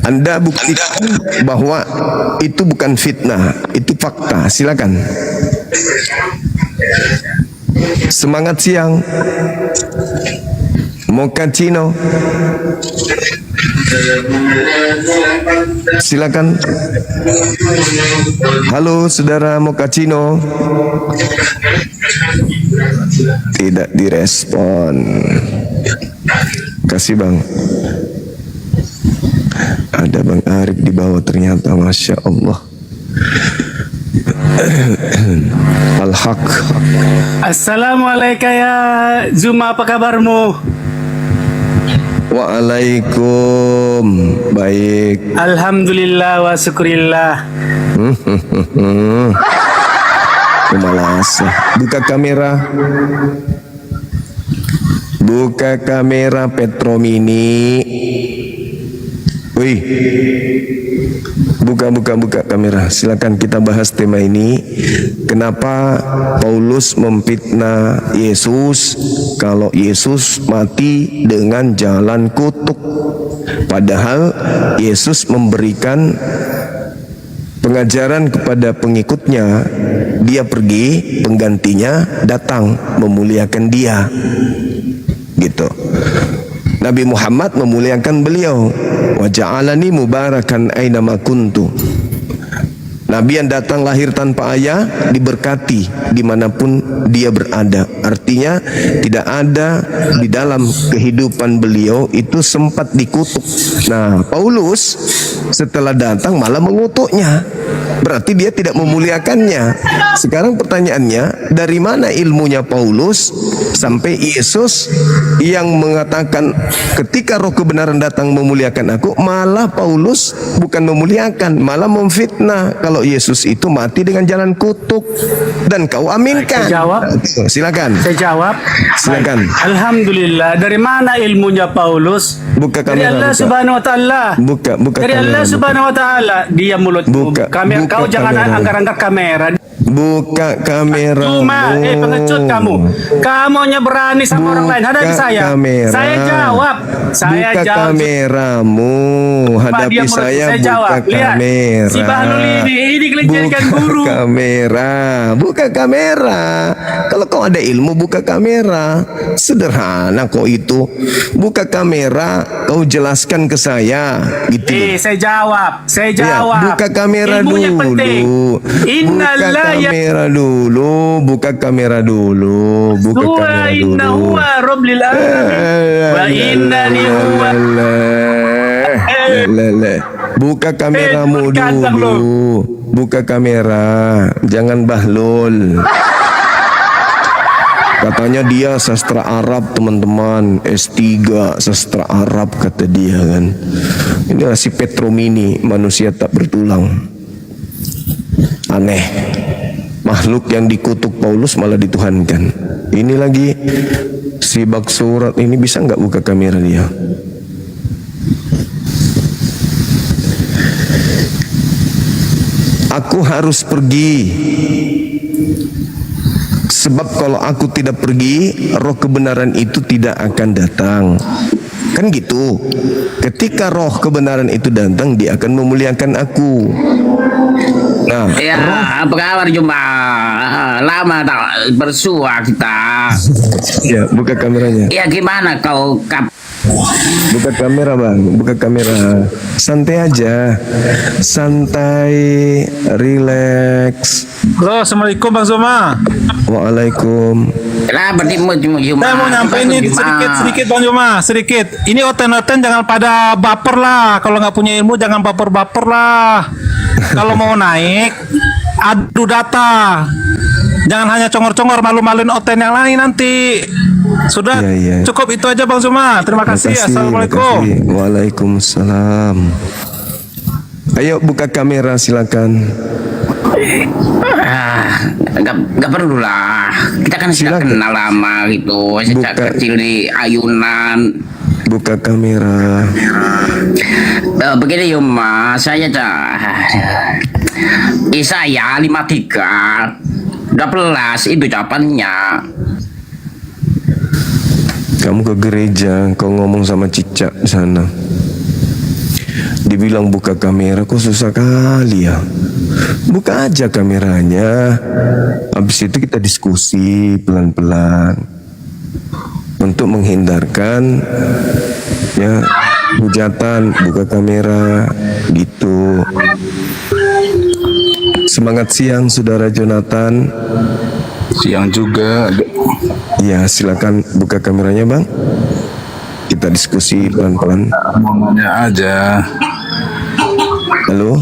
Anda buktikan bahwa itu bukan fitnah, itu fakta. Silakan. Semangat siang. Mochaccino. Silakan. Halo saudara Mochaccino. Tidak direspon. Kasih bang. Ada Bang Arif di bawah ternyata, Masya Allah. Al-Haq. Assalamualaikum ya Zuma, apa kabarmu? Waalaikum. Baik. Alhamdulillah wa syukurillah. Kemalasan. Buka kamera. Buka kamera Petromini. Wih. Buka kamera. Silakan kita bahas tema ini. Kenapa Paulus memfitnah Yesus kalau Yesus mati dengan jalan kutuk? Padahal Yesus memberikan pengajaran kepada pengikutnya. Dia pergi, penggantinya datang memuliakan dia. Gitu. Nabi Muhammad memuliakan beliau. Wa ja'alani mubarakan aina ma kuntu. Nabi yang datang lahir tanpa ayah diberkati dimanapun dia berada. Artinya tidak ada di dalam kehidupan beliau itu sempat dikutuk. Nah, Paulus setelah datang malah mengutuknya. Berarti dia tidak memuliakannya. Sekarang pertanyaannya, dari mana ilmunya Paulus sampai Yesus yang mengatakan ketika roh kebenaran datang memuliakan aku, malah Paulus bukan memuliakan, malah memfitnah kalau Yesus itu mati dengan jalan kutuk dan kau aminkan. Saya jawab. Silakan. Saya jawab. Silakan. Alhamdulillah. Dari mana ilmunya Paulus? Buka Dari kamera. Allah Buka. Subhanahu wa taala. Buka Dari kamera. Allah Subhanahu wa taala. Dia mulutmu. Buka. Kamera, Buka kau jangan kamera. angkat-angkat kamera. Buka kamera. Cuma, pengecut kamu. Kamu hanya berani sama orang lain. Hadapi saya. Kamera. Saya jawab. Saya buka jawab. kameramu. Hadapi Dia mulut, saya. saya jawab. Buka Lihat, kamera. si Bahlul ini kelenjarkan Buka guru. kamera. Buka kamera. Kalau kau ada ilmu, buka kamera. Sederhana kok itu. Buka kamera. Kau jelaskan ke saya. Gitu. Saya jawab. Saya Ya, jawab. buka kamera Ilmunya dulu. penting. Buka Innallah ya kamera dulu. Buka kamera dulu. Buka huwa kamera inna dulu. huwa rabbil alamin wa innani huwa Buka kameramu kandang dulu. Buka kamera. Jangan Bahlul. Katanya dia sastra Arab, teman-teman. S3 sastra Arab kata dia kan. Ini si Petromini, manusia tak bertulang. Aneh. Makhluk yang dikutuk Paulus malah dituhankan. Ini lagi si bak surat ini, bisa nggak buka kamera dia? Aku harus pergi. Sebab kalau aku tidak pergi, roh kebenaran itu tidak akan datang. Kan gitu. Ketika roh kebenaran itu datang, dia akan memuliakan aku. Nah, Ya, apa kabar Jumpa? Lama tak bersua kita. ya buka kameranya. Ya gimana kau Buka kamera bang, buka kamera. Santai aja, santai, relax. Halo, assalamualaikum Bang Zuma. Waalaikum. lah bertemu Jumpa? Saya mau nyampein ini sedikit Bang Zuma, sedikit. Ini oten-oten jangan pada baper lah. Kalau nggak punya ilmu jangan baper-baper lah. Kalau mau naik, adu data. Jangan hanya congor-congor malu-maluin oten yang lain nanti. Sudah, Iya. cukup itu aja Bang Zuma. Terima kasih. Assalamualaikum. Makasih. Waalaikumsalam. Ayo buka kamera silakan. Nggak perlu lah. Kita kan sudah Silakan. kenal lama gitu. Sejak Buka. kecil di ayunan. Buka kamera. Begini Yuma, saya Isaya 53 itu jawabannya. Kamu ke gereja, kau ngomong sama Cicak di sana. Dibilang buka kamera, kok susah kali ya. Buka aja kameranya. Habis itu kita diskusi pelan-pelan untuk menghindarkan ya hujatan. Buka kamera gitu. Semangat siang saudara Jonathan. Siang juga. Ya silakan buka kameranya bang. Kita diskusi pelan-pelan. Mau nanya aja. Halo.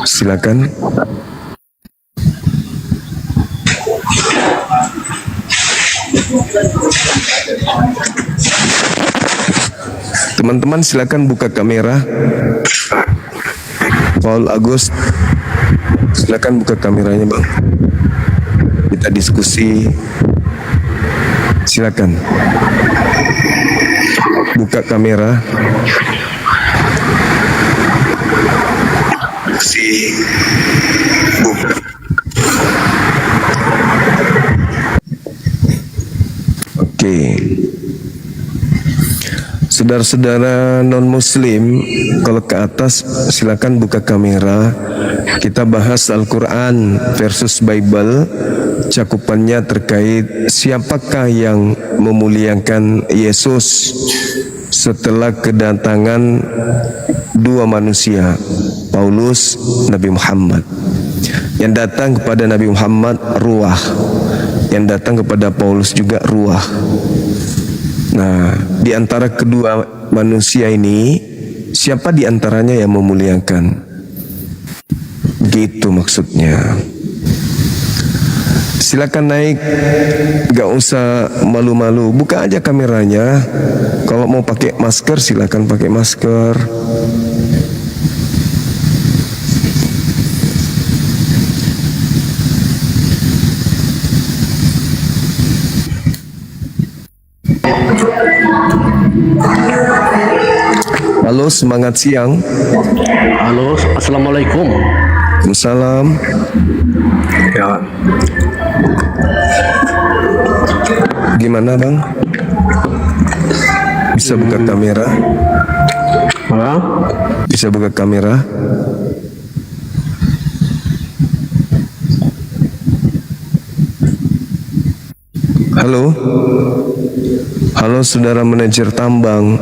Silakan. Teman-teman silakan buka kamera. Paul Agus, silakan buka kameranya bang. Kita diskusi. Silakan. Buka kamera. Buka. Oke. Saudara-saudara non-muslim, kalau ke atas silakan buka kamera. Kita bahas Al-Quran versus Bible. Cakupannya terkait siapakah yang memuliakan Yesus setelah kedatangan dua manusia, Paulus, Nabi Muhammad. Yang datang kepada Nabi Muhammad ruah, yang datang kepada Paulus juga ruah. Nah, di antara kedua manusia ini, siapa di antaranya yang memuliakan? Gitu maksudnya. Silakan naik, gak usah malu-malu, buka aja kameranya. Kalau mau pakai masker, silakan pakai masker. Halo, semangat siang. Halo, assalamualaikum. Waalaikumsalam. Ya, Gimana bang? Bisa buka kamera? Bisa buka kamera? Halo? Halo saudara manajer tambang.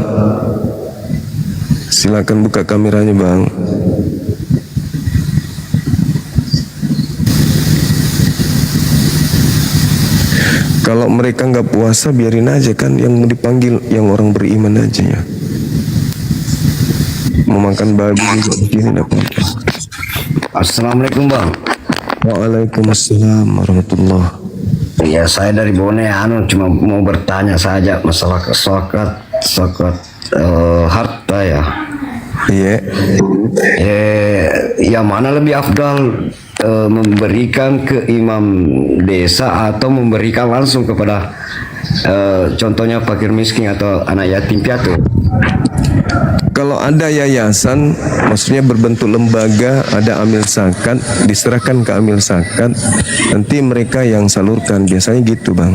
Silakan buka kameranya bang. Kalau mereka nggak puasa biarin aja kan, yang mau dipanggil yang orang beriman aja ya. Mau makan babi juga begini enggak apa-apa. Assalamualaikum bang. Waalaikumsalam warahmatullah. Ya saya dari Bone cuma mau bertanya saja masalah harta ya. Iya. Yang mana lebih afdal, memberikan ke imam desa atau memberikan langsung kepada contohnya fakir miskin atau anak yatim piatu? Kalau ada yayasan, maksudnya berbentuk lembaga, ada amil zakat, diserahkan ke amil zakat, nanti mereka yang salurkan, biasanya gitu bang.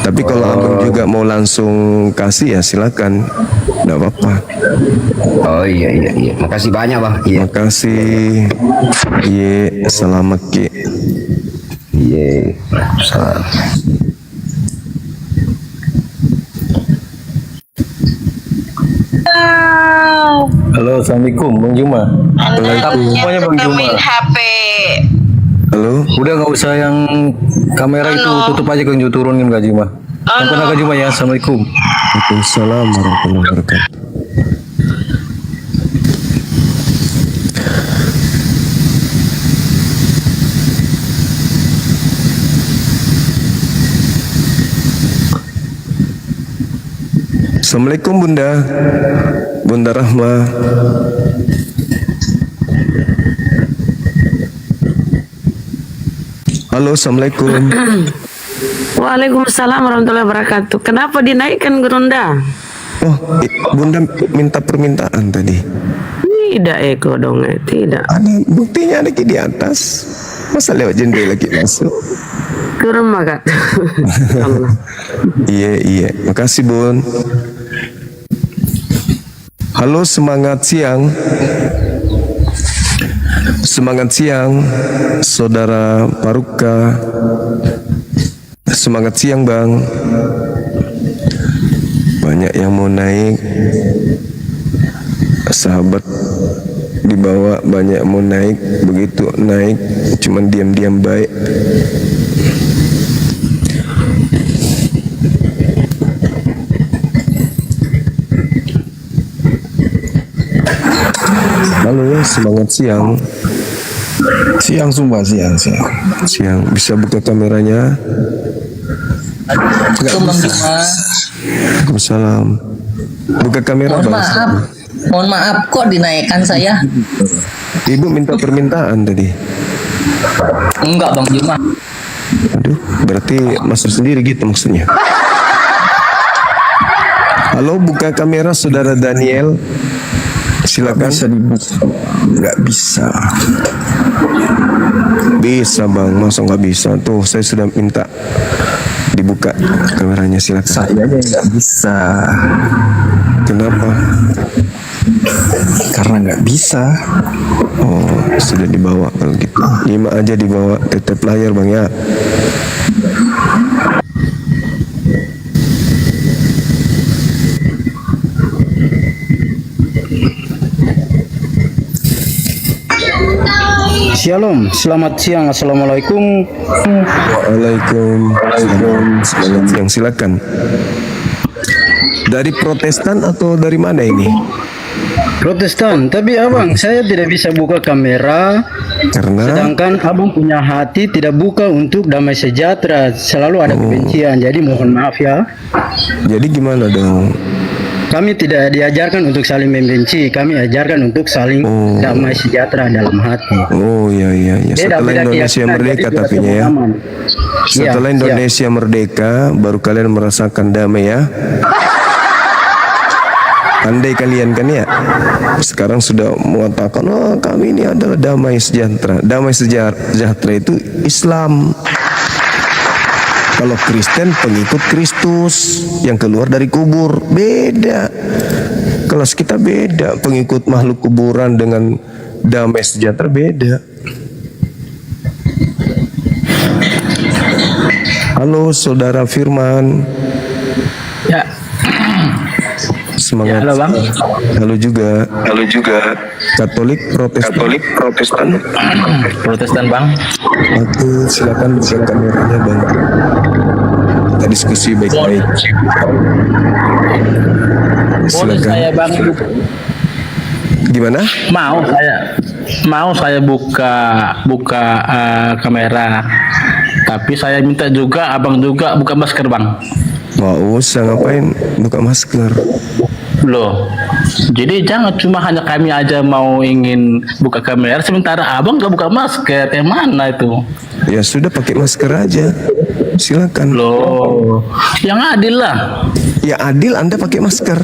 Tapi kalau abang juga mau langsung kasih ya silakan, nggak apa-apa. Oh iya. Makasih banyak bang. Iya. Makasih. Iya, selamat ki. Iya. Salam. Halo, assalamualaikum, Bang Juma. Semuanya Bang Juma. HP. Halo. Udah nggak usah yang kamera itu tutup aja, Kang Ju, turunin Kang Juma. Sampai Kang Juma ya, assalamualaikum. Waalaikumsalam warahmatullahi wabarakatuh. Assalamualaikum Bunda. Bunda Rahma. Halo, assalamualaikum. Waalaikumsalam warahmatullahi wabarakatuh. Kenapa dinaikkan Gerunda? Oh, Bunda minta permintaan tadi. Tidak Eko dong, tidak. Ada buktinya, ada di atas. Masa lewat jendela lagi masuk? Kurang magat. Iya. Makasih Bun. Halo, semangat siang. Semangat siang, Saudara Paruka. Semangat siang Bang. Banyak yang mau naik. Sahabat dibawa banyak mau naik. Begitu naik cuman diam-diam baik. Halo, semangat siang. Siang sumpah siang. Siang, bisa buka kameranya? Waalaikumsalam. Buka kamera Bang. Mohon maaf kok dinaikkan saya. Ibu minta permintaan tadi. Enggak Bang Juma. Aduh, berarti masuk sendiri gitu maksudnya. Halo, buka kamera Saudara Daniel. Silakan. Bisa dibuka. Nggak bisa. Bisa Bang, masa nggak bisa? Tuh, saya sudah minta dibuka kameranya, silakan. Saya aja nggak bisa. Kenapa? Karena nggak bisa. Oh, sudah dibawa kalau gitu. 5 aja dibawa, tetap layar Bang ya. Shalom, selamat siang, assalamualaikum. Waalaikumsalam. Selamat siang, silakan. Dari Protestan atau dari mana ini? Protestan, tapi abang saya tidak bisa buka kamera. Karena Sedangkan abang punya hati tidak buka untuk damai sejahtera, selalu ada kebencian. Jadi mohon maaf ya. jadi gimana dong? Kami tidak diajarkan untuk saling membenci, kami ajarkan untuk saling damai sejahtera dalam hati. Oh iya. Setelah Beda-beda Indonesia keyakinan, merdeka jadi biar tapinya ya. semua aman. Setelah Iya, Indonesia merdeka, baru kalian merasakan damai ya. Andai kalian kan ya, sekarang sudah mengatakan, oh kami ini adalah damai sejahtera. Damai sejahtera itu Islam. Kalau Kristen pengikut Kristus yang keluar dari kubur, beda. Kelas kita beda, pengikut makhluk kuburan dengan damai sejahtera beda. Halo Saudara Firman. Ya. Semangat. Ya, halo Bang. Halo juga. Katolik, Protestan. Protestan Bang. Oke, silakan buka kameranya Bang. Kita diskusi baik-baik. Boleh saya Bang? Gimana? Mau saya buka kamera. Tapi saya minta juga abang juga buka masker Bang. Nggak usah, ngapain buka masker? Loh, jadi jangan cuma hanya kami aja mau ingin buka kamera, sementara abang nggak buka masker, yang mana itu? Ya sudah, pakai masker aja. Silakan. Loh, yang adil lah. Ya adil, Anda pakai masker.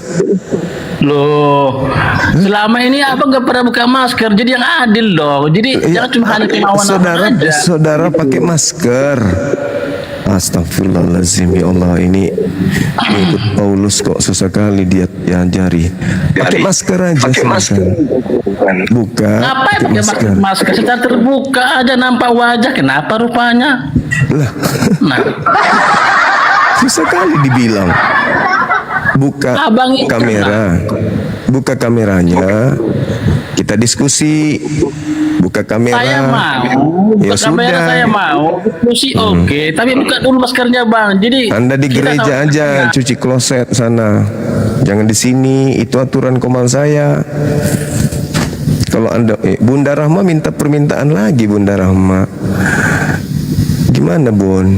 Loh, selama ini abang nggak pernah buka masker, jadi yang adil loh. Jadi jangan cuma hanya kemauan abang aja. Saudara pakai masker. Astagfirullahaladzim, ya Allah, ini ikut Paulus kok susah kali dia diajari. Pakai masker aja. Pakai masker. Buka. Ngapain pakai masker? Secara terbuka aja nampak wajah. Kenapa rupanya? Lah. Nah, susah kali dibilang. Buka Abang itu kamera. Buka kameranya. Kita diskusi. Buka kamera. saya mau. Ya Buka kamera sudah. saya mau. Diskusi oke. Tapi buka dulu maskernya Bang. Jadi Anda di kita gereja tahu- aja, cuci kloset sana. Jangan di sini, itu aturan komal saya. Kalau Anda Bunda Rahma minta permintaan lagi, Bunda Rahma. Gimana, Bun?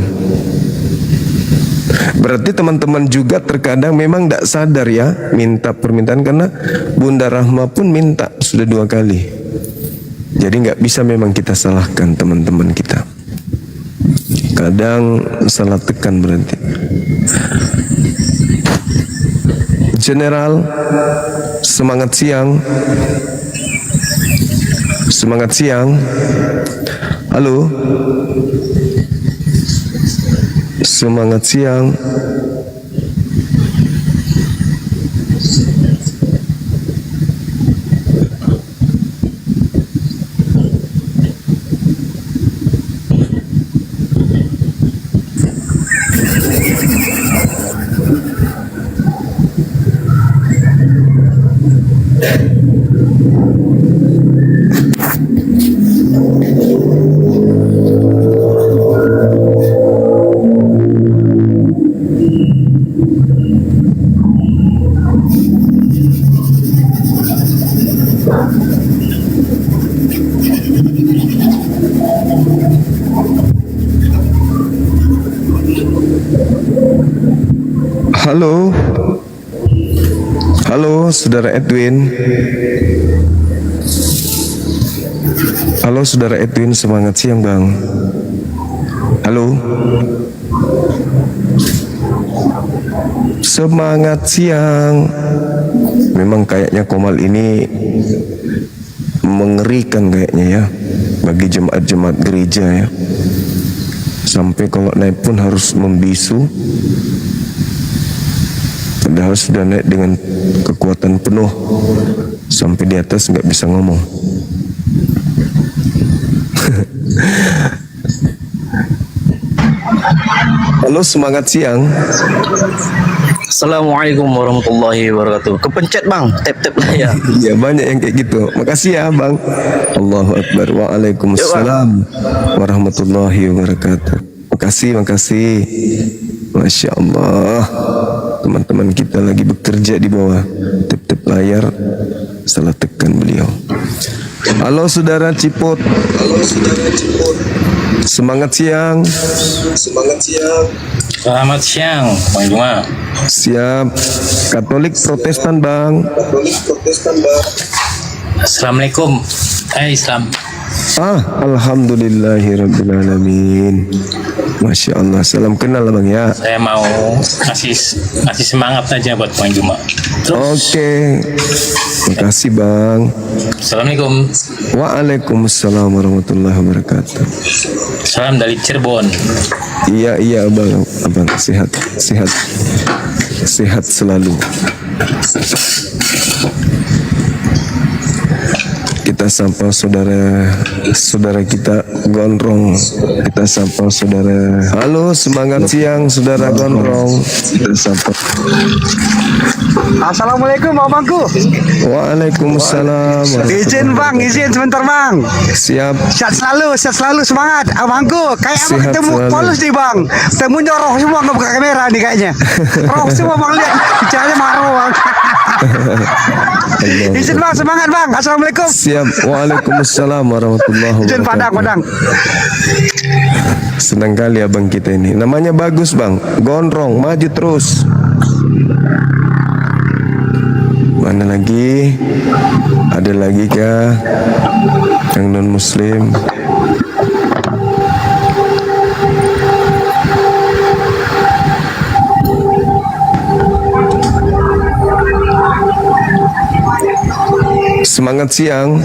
Berarti teman-teman juga terkadang memang tidak sadar ya minta permintaan, karena Bunda Rahma pun minta sudah 2 kali. Jadi nggak bisa memang kita salahkan teman-teman kita. Kadang salah tekan berarti. General, semangat siang. Semangat siang. Halo. Semangat siang. Halo. Halo, Saudara Edwin. Halo, Saudara Edwin, semangat siang, Bang. Halo. Semangat siang. Memang kayaknya Komal ini mengerikan kayaknya ya bagi jemaat-jemaat gereja ya. Sampai kalau naik pun harus membisu. Padahal sudah naik dengan kekuatan penuh sampai di atas nggak bisa ngomong. Halo, semangat siang. Assalamualaikum warahmatullahi wabarakatuh. Kepencet bang, tap ya. Ya banyak yang kayak gitu. Makasih ya bang. Allahu Akbar. Waalaikumsalam warahmatullahi wabarakatuh. Makasih. Masya Allah. Teman-teman kita lagi bekerja di bawah. Tip layar. Salah tekan beliau. Halo Saudara Ciput. Semangat siang. Selamat siang, Bang Juma. Siap. Katolik Protestan bang. Assalamualaikum. Islam. Alhamdulillahirrabbilalamin. Masya Allah. Salam kenal bang ya. Saya mau ngasih semangat aja buat Bang Juma. Oke. Makasih bang. Assalamualaikum. Waalaikumsalam warahmatullahi wabarakatuh. Salam dari Cirebon. Iya abang sehat selalu. Kita sapa saudara kita Gondrong. Kita sapa saudara. Halo, semangat siang saudara Gondrong. Kita sapa. Assalamualaikum abangku. Waalaikumsalam. Izin sebentar bang. Siap. Sehat selalu semangat abangku. Kayak abang ketemu Paulus nih bang. Temunya roh semua nggak buka kamera nih kayaknya. Roh semua bang, lihat bicaranya marah bang. Izin bang, semangat bang. Assalamualaikum. Siap. Waalaikumsalam warahmatullahi wabarakatuh. Izin padang. Senang kali abang kita ini. Namanya bagus bang. Gondrong, maju terus. Mana lagi? Ada lagi kah yang non muslim? Semangat siang.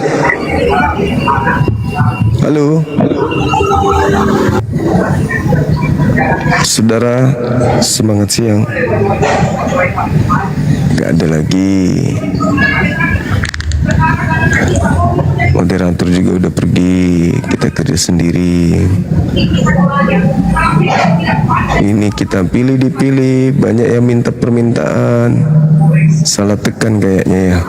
Halo. Saudara, semangat siang. Gak ada lagi. Moderator juga udah pergi. Kita kerja sendiri. Ini kita pilih dipilih. Banyak yang minta permintaan. Salah tekan kayaknya ya.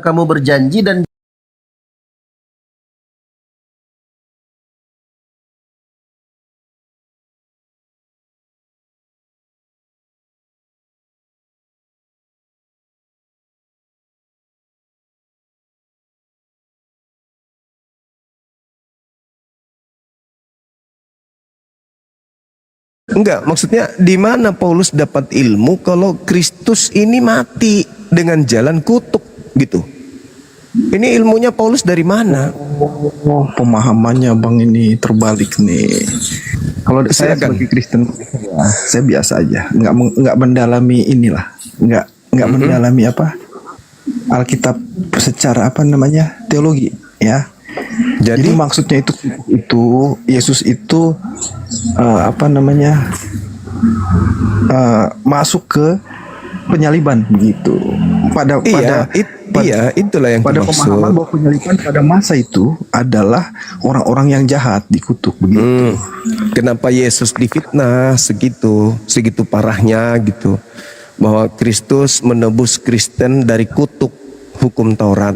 kamu berjanji dan Enggak, maksudnya di mana Paulus dapat ilmu kalau Kristus ini mati dengan jalan kutuk gitu. Ini ilmunya Paulus dari mana? Oh, pemahamannya bang ini terbalik nih. Kalau saya sebagai Kristen, ya, saya biasa aja, nggak mendalami inilah, nggak mendalami apa Alkitab secara apa namanya teologi, ya. Jadi maksudnya itu Yesus itu apa namanya masuk ke penyaliban begitu. Itulah yang pada dimaksud. pemahaman bahwa penyaliban pada masa itu adalah orang-orang yang jahat dikutuk begitu. Kenapa Yesus difitnah segitu parahnya gitu, bahwa Kristus menebus Kristen dari kutuk hukum Taurat.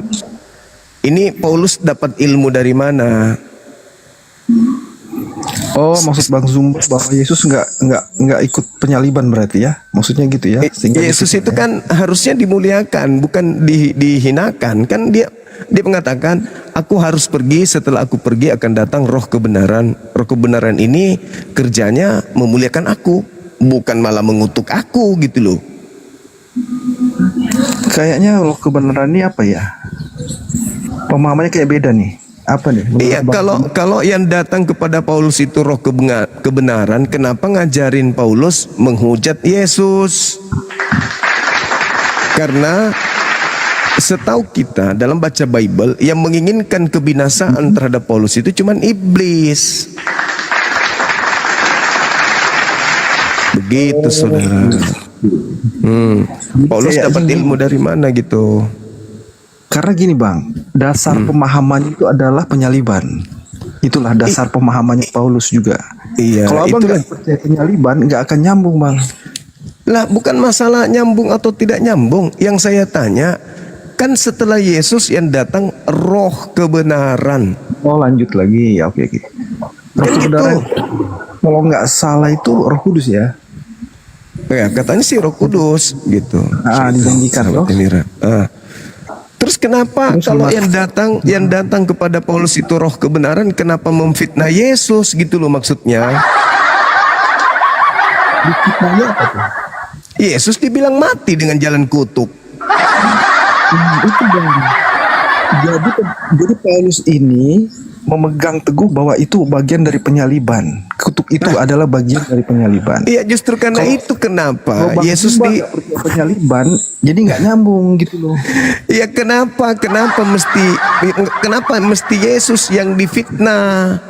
Ini Paulus dapat ilmu dari mana? Oh, maksud Bang Zumba bahwa Yesus nggak ikut penyaliban berarti ya? Maksudnya gitu ya? Sehingga Yesus itu kan harusnya dimuliakan, bukan dihinakan. Kan dia mengatakan, aku harus pergi, setelah aku pergi akan datang roh kebenaran. Roh kebenaran ini kerjanya memuliakan aku, bukan malah mengutuk aku gitu loh. Kayaknya roh kebenaran ini apa ya? Pemahamannya kayak beda nih. Apa nih? Iya, kalau yang datang kepada Paulus itu roh kebenaran, kenapa ngajarin Paulus menghujat Yesus? Karena setahu kita dalam baca Bible, yang menginginkan kebinasaan terhadap Paulus itu cuman iblis. Begitu saudara. Paulus dapat ilmu dari mana gitu? Karena gini bang, dasar pemahaman itu adalah penyaliban. Itulah dasar pemahamannya Paulus juga. Iya. Kalau abang nggak percaya penyaliban, nggak akan nyambung bang. Lah, bukan masalah nyambung atau tidak nyambung. Yang saya tanya, kan setelah Yesus yang datang roh kebenaran. Oh, lanjut lagi, ya oke. Roh kebenaran. Kalau nggak salah itu Roh Kudus ya. Ya, katanya sih Roh Kudus gitu. Dijanjikan loh. Terus kenapa kalau yang datang kepada Paulus itu roh kebenaran, kenapa memfitnah Yesus gitu loh maksudnya? Difitnahnya apa tuh? Yesus dibilang mati dengan jalan kutuk. Itu bang. Jadi Paulus ini memegang teguh bahwa itu bagian dari penyaliban. Kutuk itu adalah bagian dari penyaliban. Iya, justru karena itu kenapa Yesus penyaliban, jadi nggak nyambung gitu loh. Iya, kenapa mesti Yesus yang difitnah?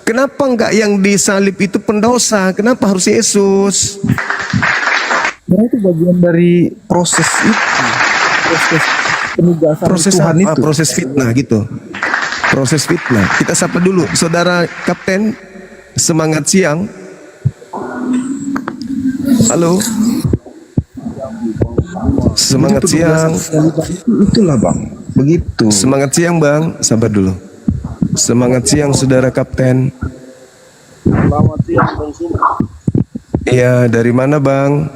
Kenapa enggak yang disalib itu pendosa? Kenapa harus Yesus? Nah, itu bagian dari proses itu. Proses penugasan Tuhan itu. Proses fitnah gitu. Proses fitnah. Kita sapa dulu Saudara Kapten. Semangat siang. Halo. Semangat siang. Itulah bang. Begitu. Semangat siang bang. Sabar dulu. Semangat siang Saudara Kapten. Selamat siang Bang Sum. Iya, dari mana bang?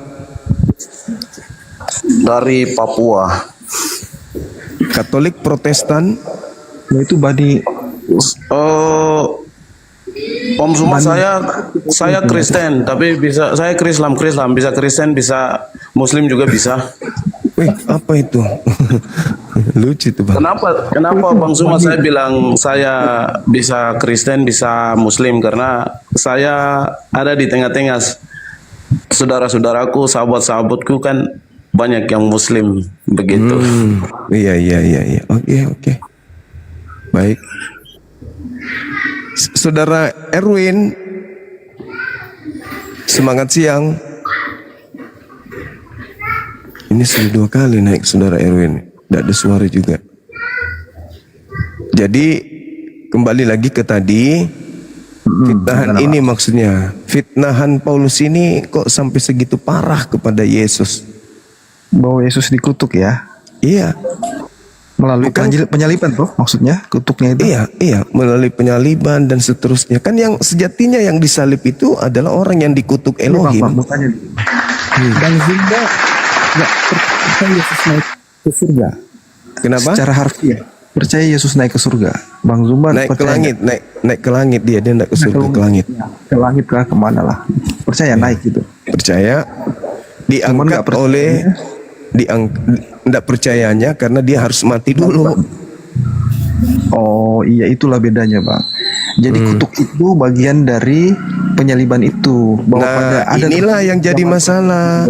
Dari Papua. Katolik Protestan? Nah, itu Bani. Om Suma, saya Kristen, tapi saya Islam, bisa Kristen, bisa Muslim juga bisa. Wih, apa itu? Lucu tuh bang. Kenapa Bang Suma saya bilang saya bisa Kristen, bisa Muslim, karena saya ada di tengah-tengah saudara-saudaraku, sahabat-sahabatku kan banyak yang Muslim begitu. Iya. Oke. Baik. Saudara Erwin, semangat siang. Ini sudah 2 kali naik Saudara Erwin, tidak ada suara juga. Jadi kembali lagi ke tadi, fitnahan ini maksudnya, fitnahan Paulus ini kok sampai segitu parah kepada Yesus? Bahwa Yesus dikutuk ya? Iya. Melalui penyaliban toh maksudnya kutuknya itu. Iya, melalui penyaliban dan seterusnya. Kan yang sejatinya yang disalib itu adalah orang yang dikutuk Elohim. Bang, bertanya dulu. Bang Zumba nggak percaya Yesus naik ke surga. Kenapa? Secara harfiah percaya Yesus naik ke surga. Bang Zumba naik ke percaya langit, naik ke langit dia naik ke surga, ke langit. Ke langit kah kemana lah? Percaya naik gitu. Percaya diangkat oleh tidak percayanya karena dia harus mati dulu. Oh iya, itulah bedanya Bang. Jadi kutuk itu bagian dari penyaliban itu. Bahwa inilah yang jadi masalah.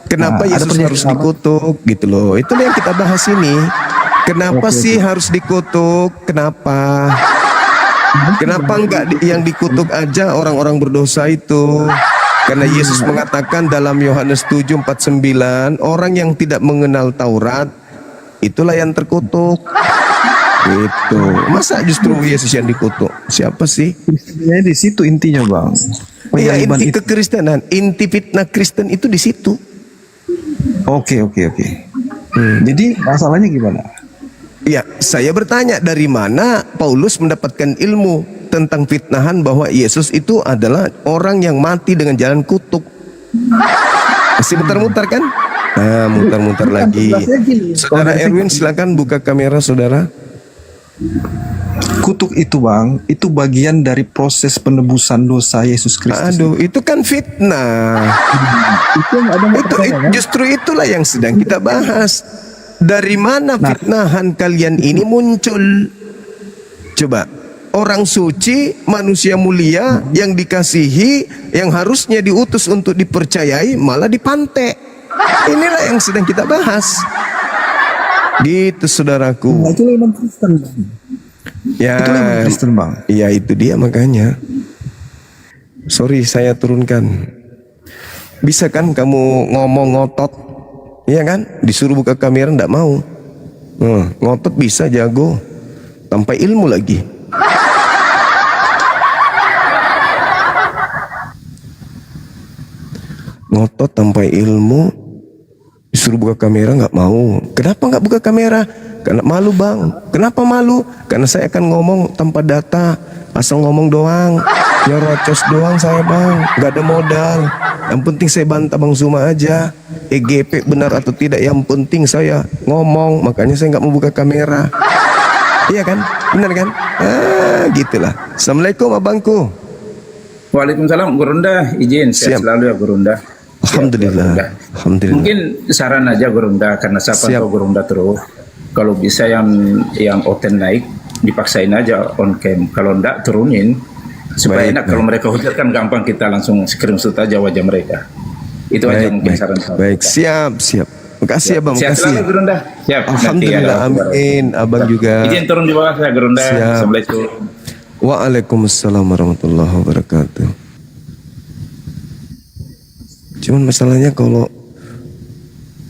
Kenapa Yesus harus dikutuk gitu loh. Itulah yang kita bahas ini. Kenapa sih harus dikutuk? Kenapa? Kenapa enggak yang dikutuk aja orang-orang berdosa itu? Karena Yesus mengatakan dalam Yohanes 7:49, orang yang tidak mengenal Taurat itulah yang terkutuk. Gitu. Masa justru Yesus yang dikutuk? Siapa sih? Kristennya di situ intinya Bang. Iya, inti kekristenan, inti fitnah Kristen itu di situ. Oke. Jadi masalahnya gimana? Ya, saya bertanya dari mana Paulus mendapatkan ilmu tentang fitnahan bahwa Yesus itu adalah orang yang mati dengan jalan kutuk. Masih muter-muter kan? Nah, muter-muter lagi. Saudara Erwin, silakan buka kamera saudara. Kutuk itu Bang, itu bagian dari proses penebusan dosa Yesus Kristus. Aduh, itu kan fitnah. Justru itulah yang sedang kita bahas. Dari mana fitnahan kalian ini muncul? Coba, orang suci, manusia mulia yang dikasihi, yang harusnya diutus untuk dipercayai, malah dipantek. Inilah yang sedang kita bahas. Gitu saudaraku. Itu iman Kristen. Ya, itu iman Kristen Bang. Iya itu dia makanya. Sorry saya turunkan. Bisa kan kamu ngomong ngotot? Iya kan? Disuruh buka kamera ndak mau. Ngotot bisa jago. Tanpa ilmu lagi. Ngotot tanpa ilmu, disuruh buka kamera nggak mau. Kenapa nggak buka kamera? Karena malu Bang. Kenapa malu? Karena saya akan ngomong tanpa data, asal ngomong doang, nyerocos doang saya Bang. Nggak ada modal. Yang penting saya bantah Bang Zuma aja. EGP benar atau tidak, yang penting saya ngomong. Makanya saya nggak mau buka kamera. Iya kan? Benar kan? Gitulah. Assalamualaikum abangku. Waalaikumsalam Gurunda, izin sehat selalu ya Gurunda. Alhamdulillah. Alhamdulillah. Mungkin saran aja Gurunda, karena saya pantau Gurunda terus. Kalau bisa yang oten naik dipaksain aja on cam. Kalau enggak turunin supaya enak. Kalau mereka hujat kan gampang, kita langsung screenshot aja wajah mereka. Itu aja mungkin saran saya. Baik, siap. Makasih ya Bang. Sehat selalu Gurunda. Siap. Alhamdulillah, amin. Abang juga. Izin turun di bawah saya Gurunda. Assalamualaikum. Waalaikumsalam warahmatullahi wabarakatuh. Cuman masalahnya kalau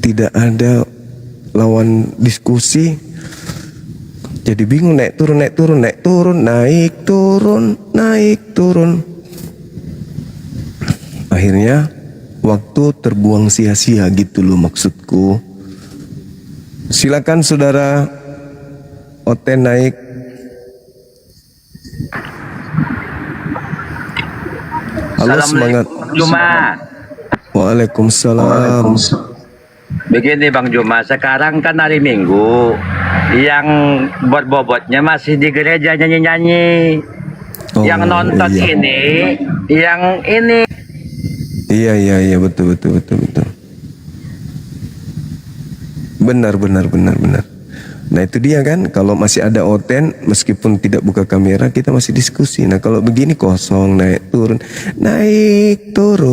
tidak ada lawan diskusi, jadi bingung, naik turun. Akhirnya waktu terbuang sia-sia gitu loh maksudku. Silakan saudara Oten naik. Halo, semangat. Juma. Waalaikumsalam. Begini Bang Juma, sekarang kan hari Minggu, yang buat bobotnya masih di gereja nyanyi-nyanyi. Yang nonton ini, yang ini. Iya, betul. Benar. Nah itu dia kan, kalau masih ada Oten, meskipun tidak buka kamera, kita masih diskusi. Nah kalau begini kosong, naik turun.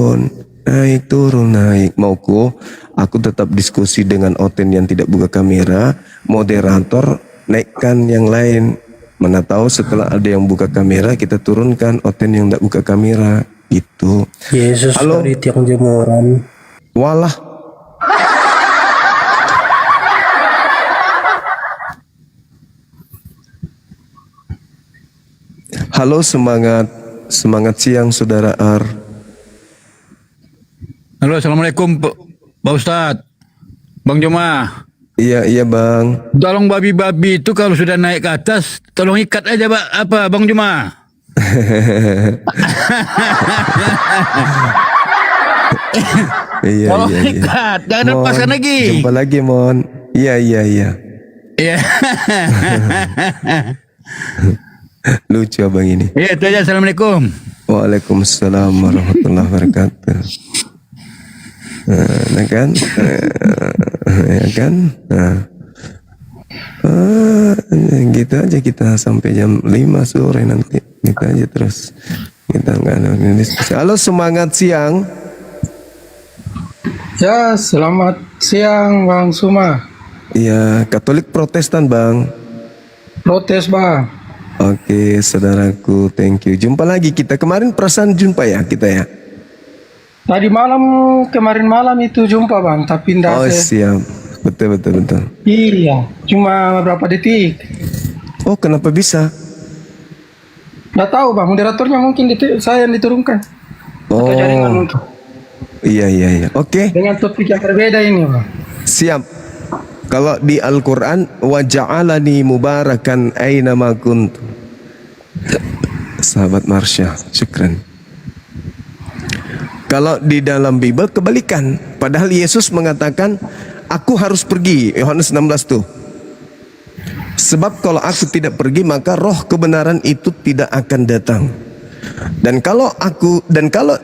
Mauku, aku tetap diskusi dengan Oten yang tidak buka kamera, moderator naikkan yang lain. Mana tahu setelah ada yang buka kamera, kita turunkan Oten yang tidak buka kamera. Gitu. Yesus dari tiang jemuran. Walah. Halo, semangat siang saudara Ar. Halo, assalamualaikum Pak Ustadz, Bang Juma. Iya bang. Tolong babi-babi itu kalau sudah naik ke atas, tolong ikat aja Bang Juma. Iya. Ikat, jangan lepaskan lagi. Jumpa lagi Mon. Iya. Iya. Lucu abang ini. Iya itu aja. Assalamualaikum. Waalaikumsalam warahmatullahi wabarakatuh. Nah kan, ya kan. Gitu aja kita sampai jam 5 sore nanti. Gitu aja terus. Kita nggak ada diskusi. Halo, semangat siang. Ya, selamat siang Bang Suma. Iya, Katolik Protestan Bang. Protes Bang. Oke, saudaraku, thank you. Jumpa lagi kita. Kemarin perasaan jumpa ya kita ya. Tadi kemarin malam itu jumpa Bang, tapi enggak. Oh siap, betul. Iya, cuma berapa detik. Oh kenapa bisa? Nggak tahu Bang, moderatornya mungkin saya yang diturunkan. Oh. Atau jaringan untuk. Iya. Oke. Dengan topik yang berbeda ini Bang. Siap. Kalau di Al-Quran, wa ja'alani mubarakan aina ma kuntu. Sahabat Marsha, syukran. Kalau di dalam Bible kebalikan. Padahal Yesus mengatakan, aku harus pergi. Yohanes 16 tuh. Sebab kalau aku tidak pergi, maka roh kebenaran itu tidak akan datang. Dan kalau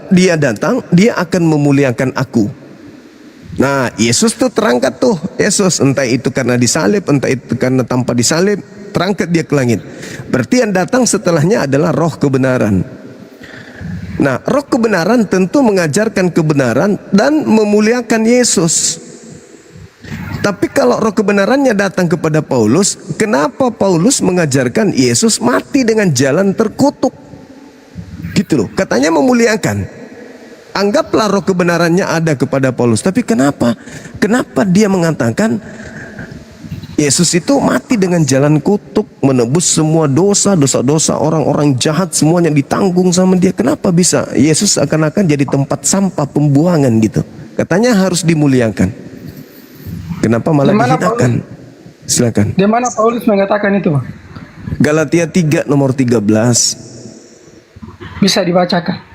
dia datang, dia akan memuliakan aku. Nah, Yesus tuh terangkat tuh. Yesus, entah itu karena disalib, entah itu karena tanpa disalib, terangkat dia ke langit. Berarti yang datang setelahnya adalah roh kebenaran. Nah, roh kebenaran tentu mengajarkan kebenaran dan memuliakan Yesus. Tapi kalau roh kebenarannya datang kepada Paulus, kenapa Paulus mengajarkan Yesus mati dengan jalan terkutuk? Gitu loh, katanya memuliakan. Anggaplah roh kebenarannya ada kepada Paulus, tapi kenapa dia mengatakan Yesus itu mati dengan jalan kutuk, menebus semua dosa orang-orang jahat, semuanya ditanggung sama dia. Kenapa bisa Yesus akan jadi tempat sampah pembuangan gitu? Katanya harus dimuliakan. Kenapa malah dihinakan? Silakan. Di mana Paulus mengatakan itu Bang? Galatia 3 nomor 13. Bisa dibacakan.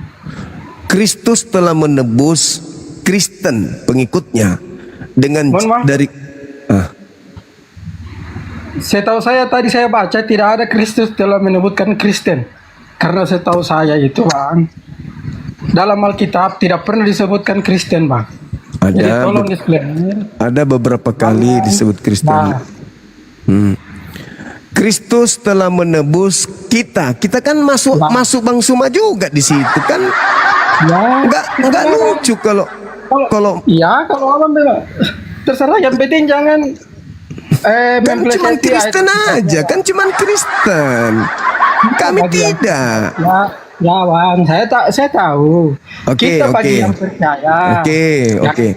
Kristus telah menebus Kristen pengikutnya dengan dari Setahu saya tadi saya baca tidak ada Kristus telah menyebutkan Kristen. Karena setahu saya itu Bang, dalam Alkitab tidak pernah disebutkan Kristen Bang. Jadi tolong ada beberapa kali disebut Kristen. Kristus telah menebus kita. Kita kan masuk Bang Suma juga di situ kan. Enggak lucu kalau iya kalau abang bilang terserah, yang penting jangan kan cuma Kristen aja, kan cuma Kristen. Kami tidak. Ya Bang, saya tahu. Kita bagi yang percaya. Oke.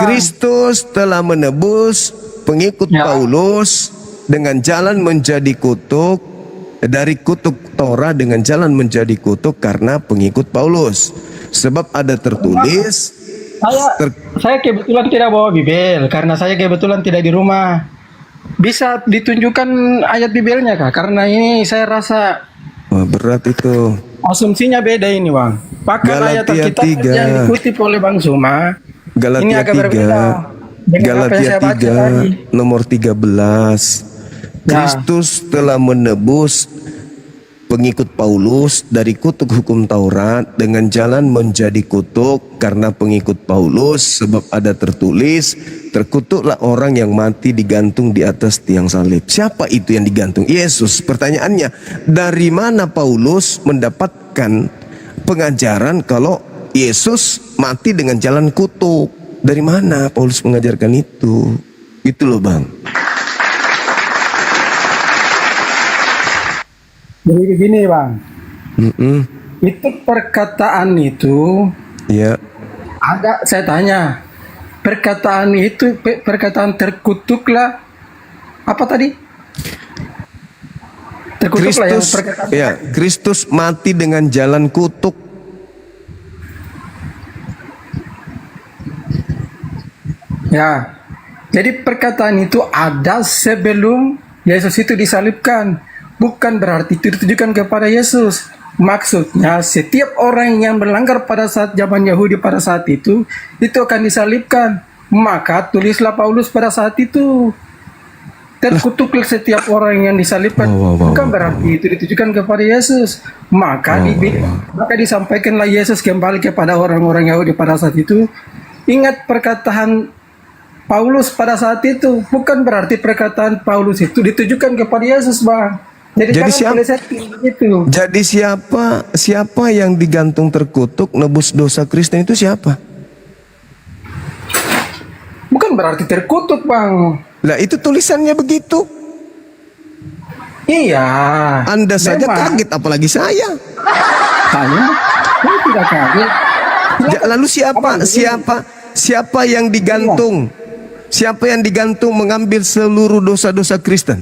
Kristus telah menebus pengikut Paulus dengan jalan menjadi kutuk, dari kutuk Torah dengan jalan menjadi kutuk karena pengikut Paulus. Sebab ada tertulis. Saya kebetulan tidak bawa Bibel karena saya kebetulan tidak di rumah. Bisa ditunjukkan ayat Bibelnya Kak? Karena ini saya rasa berat itu. Asumsinya beda ini Bang. Pakai ayat Alkitab yang dikutip oleh Bang Suma. Ini agak berbeda. Galatia 3 nomor 13. Kristus telah menebus pengikut Paulus dari kutuk hukum Taurat dengan jalan menjadi kutuk karena pengikut Paulus, sebab ada tertulis, terkutuklah orang yang mati digantung di atas tiang salib. Siapa itu yang digantung? Yesus. Pertanyaannya, dari mana Paulus mendapatkan pengajaran kalau Yesus mati dengan jalan kutuk? Dari mana Paulus mengajarkan itu? Itu loh Bang. Jadi begini Bang, itu perkataan itu, ada saya tanya, perkataan itu perkataan terkutuklah apa tadi? Terkutuklah yang perkataan. Ya, Kristus mati dengan jalan kutuk. Ya, Jadi perkataan itu ada sebelum Yesus itu disalibkan. Bukan berarti itu ditujukan kepada Yesus. Maksudnya setiap orang yang melanggar pada saat zaman Yahudi pada saat itu akan disalibkan. Maka tulislah Paulus pada saat itu. Terkutuklah setiap orang yang disalibkan. Bukan berarti itu ditujukan kepada Yesus. Maka disampaikanlah Yesus kembali kepada orang-orang Yahudi pada saat itu. Ingat perkataan Paulus pada saat itu, bukan berarti perkataan Paulus itu ditujukan kepada Yesus, Bang. Jadi siapa yang digantung terkutuk nebus dosa Kristen itu siapa? Bukan berarti terkutuk, Bang. Lah itu tulisannya begitu. Iya. Anda saja kaget, apalagi saya. Saya tidak kaget. Lalu siapa yang digantung? Siapa yang digantung mengambil seluruh dosa-dosa Kristen?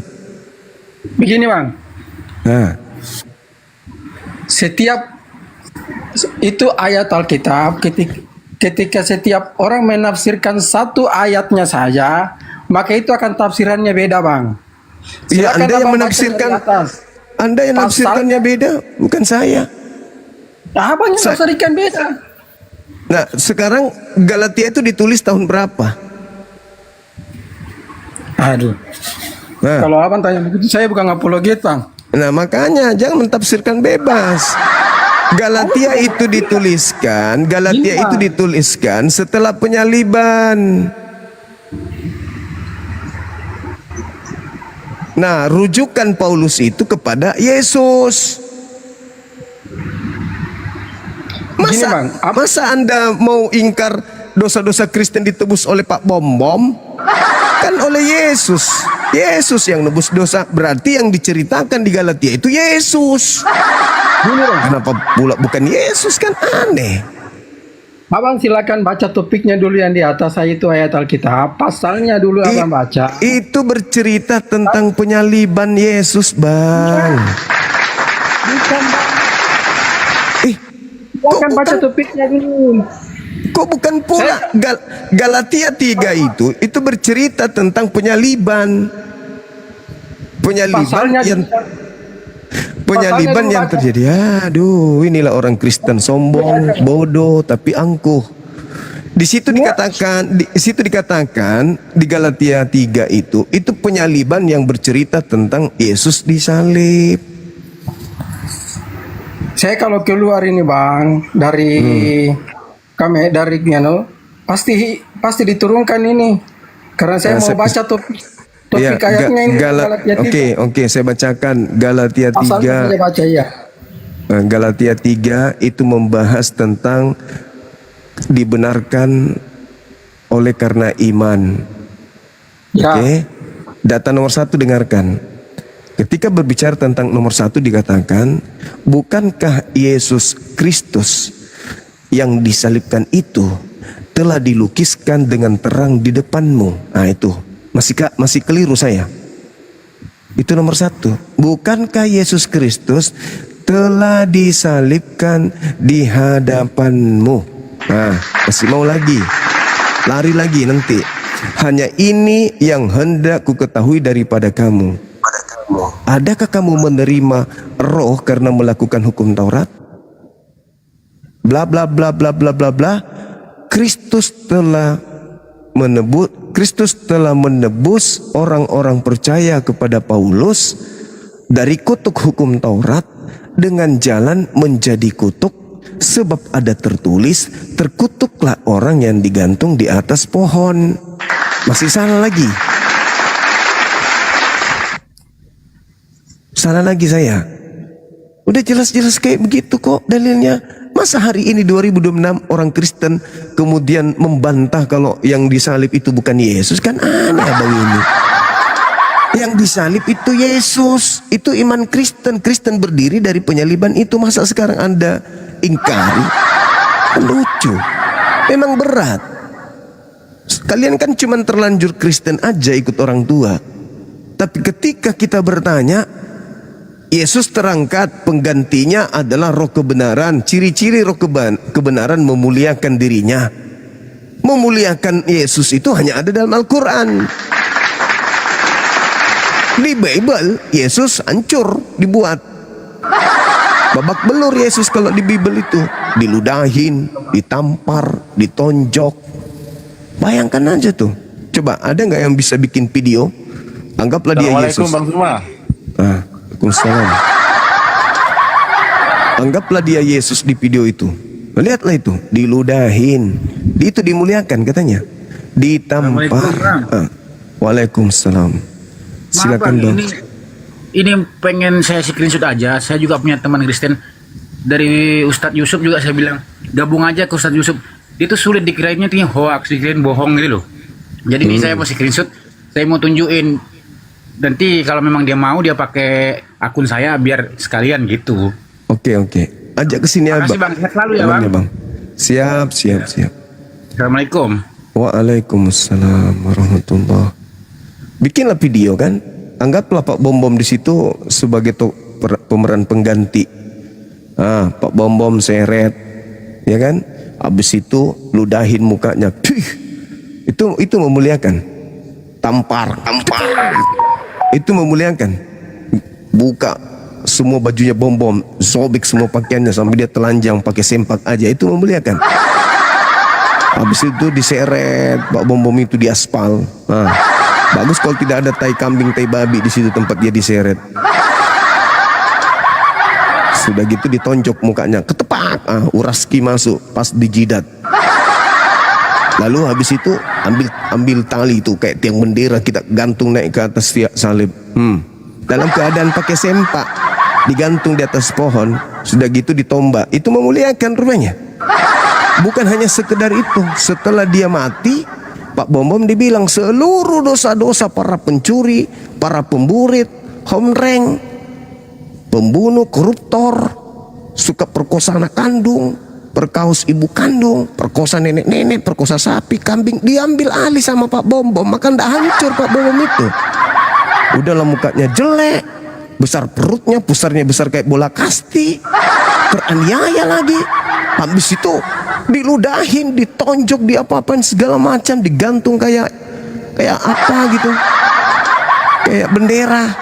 Begini, Bang. Setiap itu ayat Alkitab, ketika setiap orang menafsirkan satu ayatnya saja, maka itu akan tafsirannya beda, Bang. Ya, Anda yang menafsirkan, Anda yang menafsirkannya beda, bukan saya. Abang yang menafsirkan beda. Nah, sekarang Galatia itu ditulis tahun berapa? Aduh. Kalau abang tanya begitu, saya bukan apologet, Bang. Nah, makanya jangan mentafsirkan bebas. Galatia itu dituliskan setelah penyaliban. Nah, rujukan Paulus itu kepada Yesus. Masa Anda mau ingkar dosa-dosa Kristen ditebus oleh Pak Bom-Bom? Kan oleh Yesus. Yesus yang nebus dosa. Berarti yang diceritakan di Galatia itu Yesus. Kenapa pula bukan Yesus, kan aneh. Abang silakan baca topiknya dulu yang di atas, saya itu ayat Alkitab. Pasalnya dulu abang baca. Itu bercerita tentang penyaliban Yesus, Bang. Bukan, Bang. Silakan baca topiknya dulu. Kok bukan pula Galatia 3 itu bercerita tentang penyaliban. Penyaliban yang terjadi. Aduh, inilah orang Kristen sombong, bodoh tapi angkuh. Di situ dikatakan di Galatia 3 itu penyaliban yang bercerita tentang Yesus disalib. Saya kalau keluar ini, Bang, dari dari pasti diturunkan ini karena saya mau baca topik ayatnya ini. Oke, saya bacakan Galatia 3. Galatia 3 itu membahas tentang dibenarkan oleh karena iman. Oke. Data nomor 1 dengarkan. Ketika berbicara tentang nomor 1 dikatakan, bukankah Yesus Kristus yang disalibkan itu telah dilukiskan dengan terang di depanmu? Nah itu masih keliru saya. Itu nomor 1. Bukankah Yesus Kristus telah disalibkan di hadapanmu? Nah, masih mau lagi, lari lagi nanti. Hanya ini yang hendak ku ketahui daripada kamu. Adakah kamu menerima roh karena melakukan hukum Taurat? Bla bla bla bla bla bla bla. Kristus telah menebus orang-orang percaya kepada Paulus dari kutuk hukum Taurat dengan jalan menjadi kutuk, sebab ada tertulis, terkutuklah orang yang digantung di atas pohon. Masih salah lagi. Salah lagi saya. Udah jelas-jelas kayak begitu kok dalilnya. Masa hari ini 2026 orang Kristen kemudian membantah kalau yang disalib itu bukan Yesus? Kan aneh abang ini. Yang disalib itu Yesus. Itu iman Kristen. Kristen berdiri dari penyaliban itu. Masa sekarang Anda ingkari? Lucu. Memang berat. Kalian kan cuma terlanjur Kristen aja ikut orang tua. Tapi ketika kita bertanya, Yesus terangkat, penggantinya adalah roh kebenaran. Ciri-ciri roh kebenaran memuliakan dirinya. Memuliakan Yesus itu hanya ada dalam Al-Quran. Di Bible Yesus hancur dibuat. Babak belur Yesus kalau di Bible itu. Diludahin, ditampar, ditonjok. Bayangkan aja tuh. Coba ada nggak yang bisa bikin video? Anggaplah dia Yesus. Bang Zuma. Waalaikumsalam. Anggaplah dia Yesus di video itu. Lihatlah itu, diludahin. Itu dimuliakan katanya. Ditampar. Waalaikumsalam. Silakan Bang. Ini pengen saya screenshot aja. Saya juga punya teman Kristen dari Ustadz Yusuf juga, saya bilang gabung aja ke Ustadz Yusuf. Itu sulit dikirainnya itu hoax, dikirain bohong gitu loh. Jadi ini saya mau screenshot, saya mau tunjukin. Nanti kalau memang dia mau dia pakai akun saya biar sekalian gitu. Oke. Ajak ke sini Makasih Bang, sehat selalu ya Bang. Siap. Assalamualaikum. Waalaikumsalam warahmatullah. Bikinlah video kan. Anggaplah Pak Bom Bom di situ sebagai pemeran pengganti. Pak Bom Bom seret, ya kan? Habis itu ludahin mukanya. Itu memuliakan. Tampar. Itu memuliakan. Buka semua bajunya Bom Bom, sobek semua pakaiannya sampai dia telanjang pakai sempak aja, itu memuliakan. Habis itu diseret Pak Bom Bom itu di aspal. Bagus kalau tidak ada tai kambing, tai babi di situ tempat dia diseret. Sudah gitu ditonjok mukanya, ketepak, uraski masuk pas di jidat. Lalu habis itu ambil tali itu kayak tiang bendera kita gantung naik ke atas tiang salib. Dalam keadaan pakai sempak, digantung di atas pohon. Sudah gitu ditombak. Itu memuliakan rupanya. Bukan hanya sekedar itu. Setelah dia mati, Pak Bom Bom dibilang seluruh dosa-dosa para pencuri, para pemburit, homreng, pembunuh, koruptor, suka perkosa anak kandung, perkaus ibu kandung, perkosa nenek-nenek, perkosa sapi, kambing, diambil alih sama Pak Bom Bom. Maka ndak hancur Pak Bom Bom itu. Udahlah mukanya jelek, besar perutnya, pusarnya besar kayak bola kasti, teraniaya lagi. Habis itu diludahin, ditonjok, diapa-apain segala macam, digantung kayak apa gitu, kayak bendera.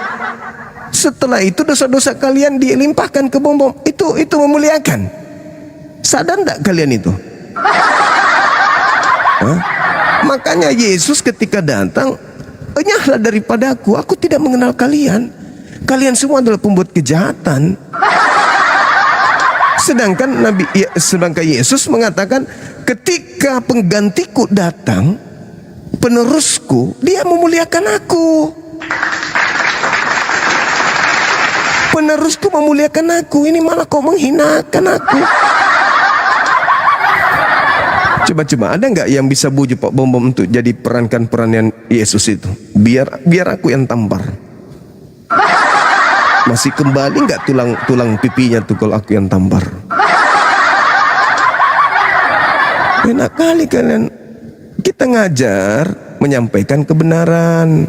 Setelah itu dosa-dosa kalian dilimpahkan ke Bom Bom. Itu memuliakan. Sadar enggak kalian itu? Makanya Yesus ketika datang, enyahlah daripadaku, aku tidak mengenal kalian. Kalian semua adalah pembuat kejahatan. Sedangkan Yesus mengatakan, ketika penggantiku datang, penerusku, dia memuliakan aku. Penerusku memuliakan aku, ini malah kau menghinakan aku. Coba ada nggak yang bisa bujuk Pak Bom Bom untuk jadi perankan peranan Yesus itu? Biar aku yang tampar. Masih kembali nggak tulang pipinya tuh kalau aku yang tampar? Enak kali kalian. Kita ngajar, menyampaikan kebenaran.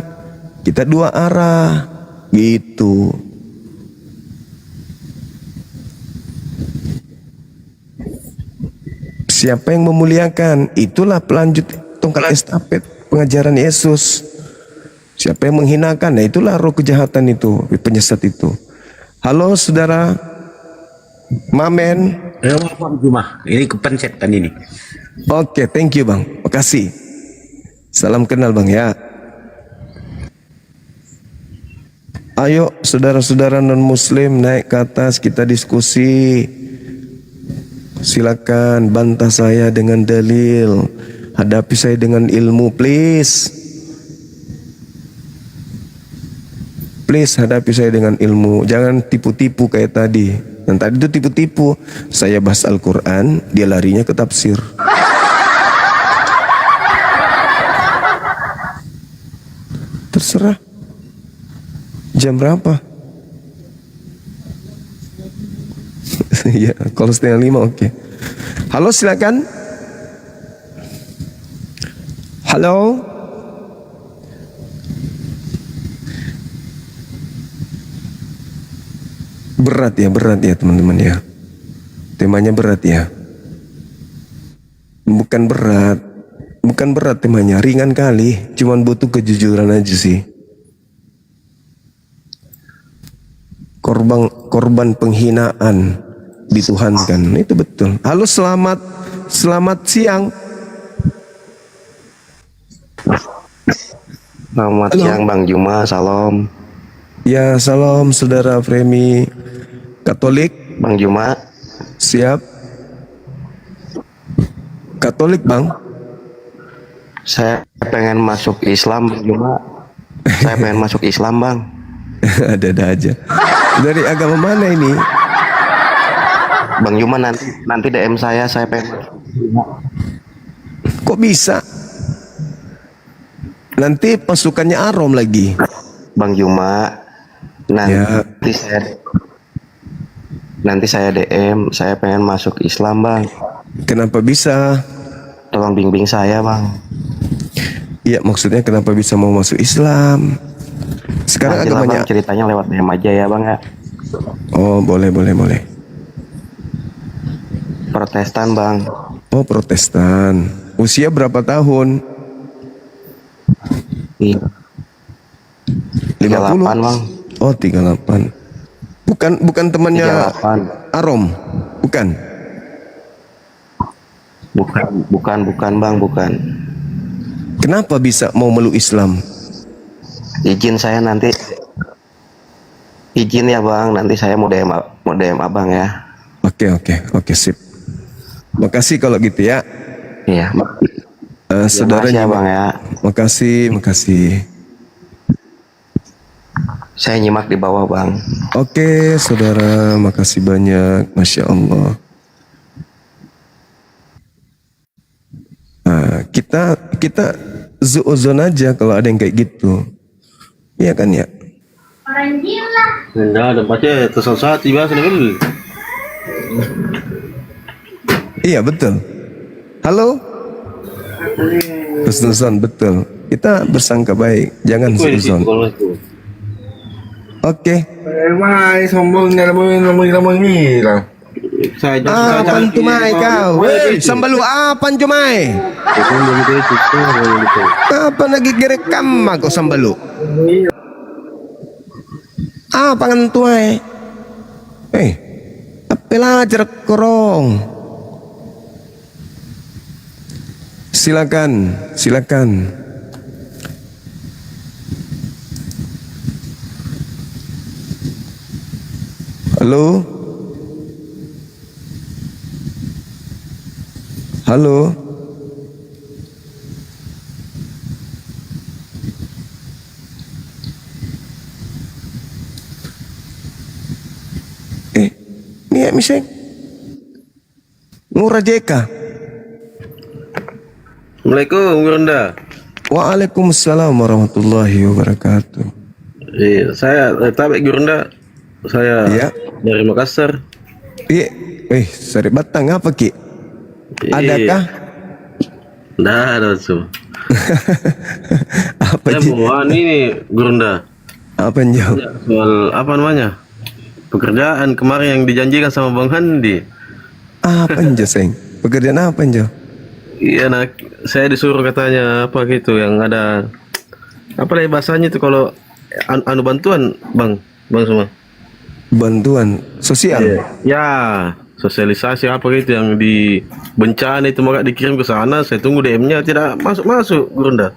Kita dua arah, gitu. Siapa yang memuliakan, itulah pelanjut tongkat estafet pengajaran Yesus. Siapa yang menghinakan, itulah roh kejahatan itu, penyesat itu. Halo saudara, Mamen. Bang Juma, ini kepencet kan ini. Oke, thank you Bang, makasih. Salam kenal Bang ya. Ayo saudara-saudara non muslim naik ke atas, kita diskusi. Silakan bantah saya dengan dalil, hadapi saya dengan ilmu, please. Please hadapi saya dengan ilmu. Jangan tipu-tipu kayak tadi. Yang tadi itu tipu-tipu. Saya bahas Al-Quran, dia larinya ke tafsir. Terserah. Jam berapa? Ya, kalau 4:30 oke. Halo silakan. Halo. Berat ya teman-teman ya. Temanya berat ya. Bukan berat, bukan berat temanya, ringan kali. Cuman butuh kejujuran aja sih. Korban penghinaan dituhankan, itu betul. Halo, selamat siang. Selamat siang Bang Juma, salam. Ya, salam saudara Fremi. Katolik Bang Juma. Siap. Katolik Bang. Saya pengen masuk Islam Bang Juma. Saya pengen masuk Islam Bang. Ada aja. Dari agama mana ini? Bang Juma, nanti DM saya pengen. Kok bisa? Nanti pasukannya Arom lagi. Bang Juma, nanti saya DM, saya pengen masuk Islam Bang. Kenapa bisa? Tolong bimbing saya Bang. Iya, maksudnya kenapa bisa mau masuk Islam? Sekarang Nanti agamanya Bang, ceritanya lewat DM aja ya Bang ya. Oh, boleh. Protestan Bang. Oh, Protestan. Usia berapa tahun? 50 Bang. Oh, 38. Bukan temannya 38. Arom. Bukan. Bukan Bang, bukan. Kenapa bisa mau meluk Islam? Izin saya nanti. Izin ya Bang, nanti saya mau DM Abang ya. Oke, sip. Makasih kalau gitu ya. Iya. Saudaranya makasih ya Bang ya. Makasih. Saya nyimak di bawah Bang. Oke, saudara, makasih banyak. Masya Allah. Nah, kita zuuzon aja kalau ada yang kayak gitu. Iya kan ya? Enggak, tempatnya tersesat tiba sini. Iya, betul. Halo? Husnuzon, betul. Kita bersangka baik, jangan husnuzon. Oke. Mai sombongnya ngomong hilang. Apaan tu mai kau? Weh, sambalu apaan tu mai? Apa lagi gerekam kau sambalu? Apaan tu mai? Apalah jarak korong. Silakan. Halo. Ni ya miseng. Ngurah Jeka. Assalamualaikum Gurunda. Waalaikumsalam warahmatullahi wabarakatuh. Saya Tabek Gurunda. Saya dari Makassar. Iya. Sari Batang apa Ki? Adakah? Nggak ada tuh. Apa saya bawa ini Gurunda. Apa jauh? Soal apa namanya? Pekerjaan kemarin yang dijanjikan sama Bang Handi. Apa jauh Seng? Pekerjaan apa jauh? Iya, saya disuruh katanya apa gitu yang ada apa lah bahasanya itu kalau anu bantuan bang semua. Bantuan sosial. Ya, sosialisasi apa gitu yang di bencana itu maka dikirim ke sana. Saya tunggu DM-nya tidak masuk Gurunda.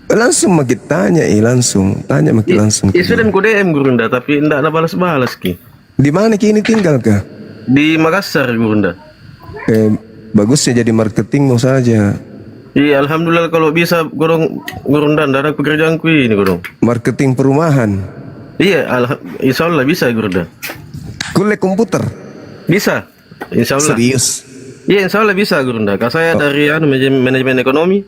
Langsung makin tanya langsung langsung. Sudah ku DM Gurunda tapi tidak ada balas Ki. Di mana Ki ini tinggal kah? Di Makassar Gurunda. Bagusnya jadi marketing mau saja. Iya, alhamdulillah kalau bisa Gurunda ada pekerjaanku ini Gurung. Marketing perumahan. Iya, insya Allah bisa Gurunda. Kuliah komputer. Bisa, insya Allah. Serius? Iya, insya Allah bisa Gurunda. Kalau saya dari manajemen ekonomi.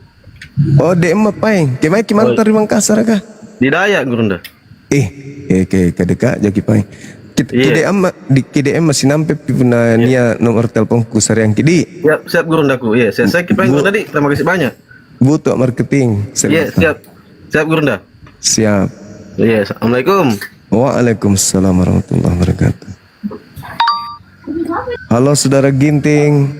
Oh, DM apa yang? Gimana dari Makassar kah? Di Dayak Gurunda. Dekat jadi pai. KDM masih nampak punya nia nomor teleponku sariang kidi. Ya, siap Gurundaku. Iya, saya kipai tadi. Terima kasih banyak. Butuh marketing. Iya, siap Gurunda. Siap. Iya, assalamualaikum. Waalaikumsalam warahmatullahi wabarakatuh. Halo saudara Ginting.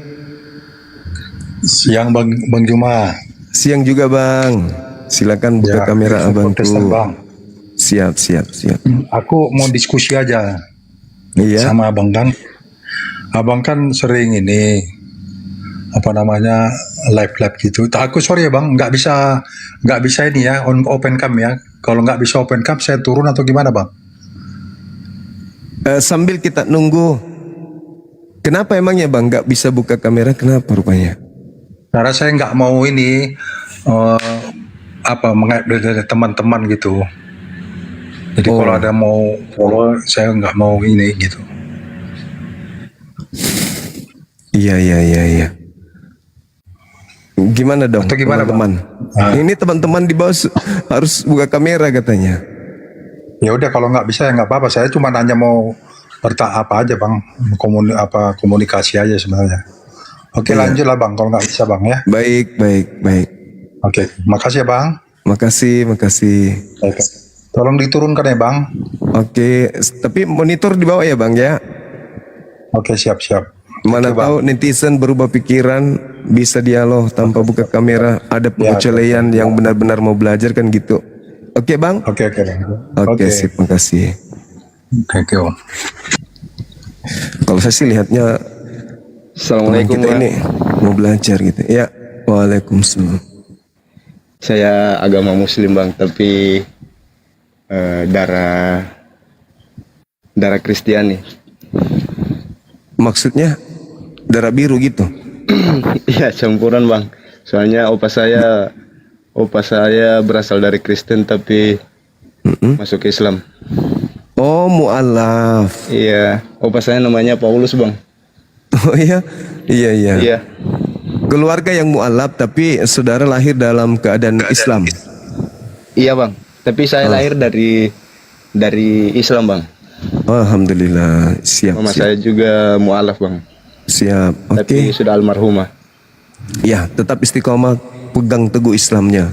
Siang Bang Juma. Siang juga Bang. Silakan buka kamera abangku. Siap. Aku mau diskusi aja. Iya. Sama abang kan. Abang kan sering ini apa namanya live gitu. Aku sorry ya Bang, nggak bisa ini ya open cam ya. Kalau nggak bisa open cam saya turun atau gimana Bang? Sambil kita nunggu. Kenapa emangnya Bang nggak bisa buka kamera? Kenapa rupanya? Karena saya nggak mau ini mengupdate dari teman-teman gitu. Jadi kalau ada mau follow, saya nggak mau ini gitu. Iya. Gimana dong? Atau gimana teman-teman? Ini teman-teman di bawah harus buka kamera katanya. Ya udah kalau nggak bisa ya nggak apa-apa. Saya cuma nanya mau apa aja Bang, komunikasi aja sebenarnya. Oke, lanjut lah Bang, kalau nggak bisa Bang ya. Baik. Oke, makasih ya Bang. Makasih. Oke. Tolong diturunkan ya Bang. Oke, tapi monitor di bawah ya Bang ya. Oke, siap. Mana tahu netizen berubah pikiran, bisa dialog tanpa buka kamera. Ada pengecualian yang benar-benar mau belajar kan gitu. Oke Bang? Oke. Oke, sip, makasih. Oke. Kalau saya sih lihatnya Assalamualaikum kita ini mau belajar gitu. Ya, waalaikumsalam. Saya agama Muslim Bang, tapi darah Kristiani. Maksudnya darah biru gitu? Iya, campuran Bang. Soalnya opa saya berasal dari Kristen tapi masuk Islam. Oh, mu'alaf. Iya, opa saya namanya Paulus Bang. Oh iya. Iya. Keluarga yang mu'alaf tapi saudara lahir dalam keadaan Islam. Iya Bang, tapi saya lahir dari Islam Bang. Alhamdulillah, siap. Mama saya juga mu'alaf Bang. Siap, oke. Tapi sudah almarhumah. Ya, tetap istiqomah, pegang teguh Islamnya.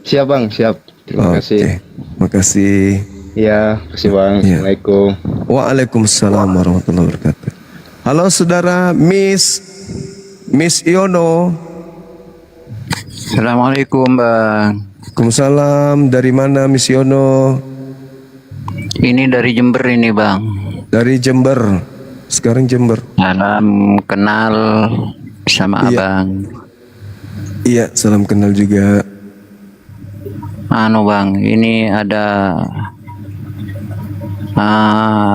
Siap Bang, siap. Terima kasih. Makasih. Ya, kasih Bang. Assalamualaikum. Waalaikumsalam warahmatullahi wabarakatuh. Halo saudara Miss Iono. Assalamualaikum Bang. Waalaikumsalam. Dari mana Miss Iono? Ini dari Jember ini Bang. Dari Jember. Sekarang Jember. Salam kenal sama Abang. Iya, salam kenal juga. Bang, ini ada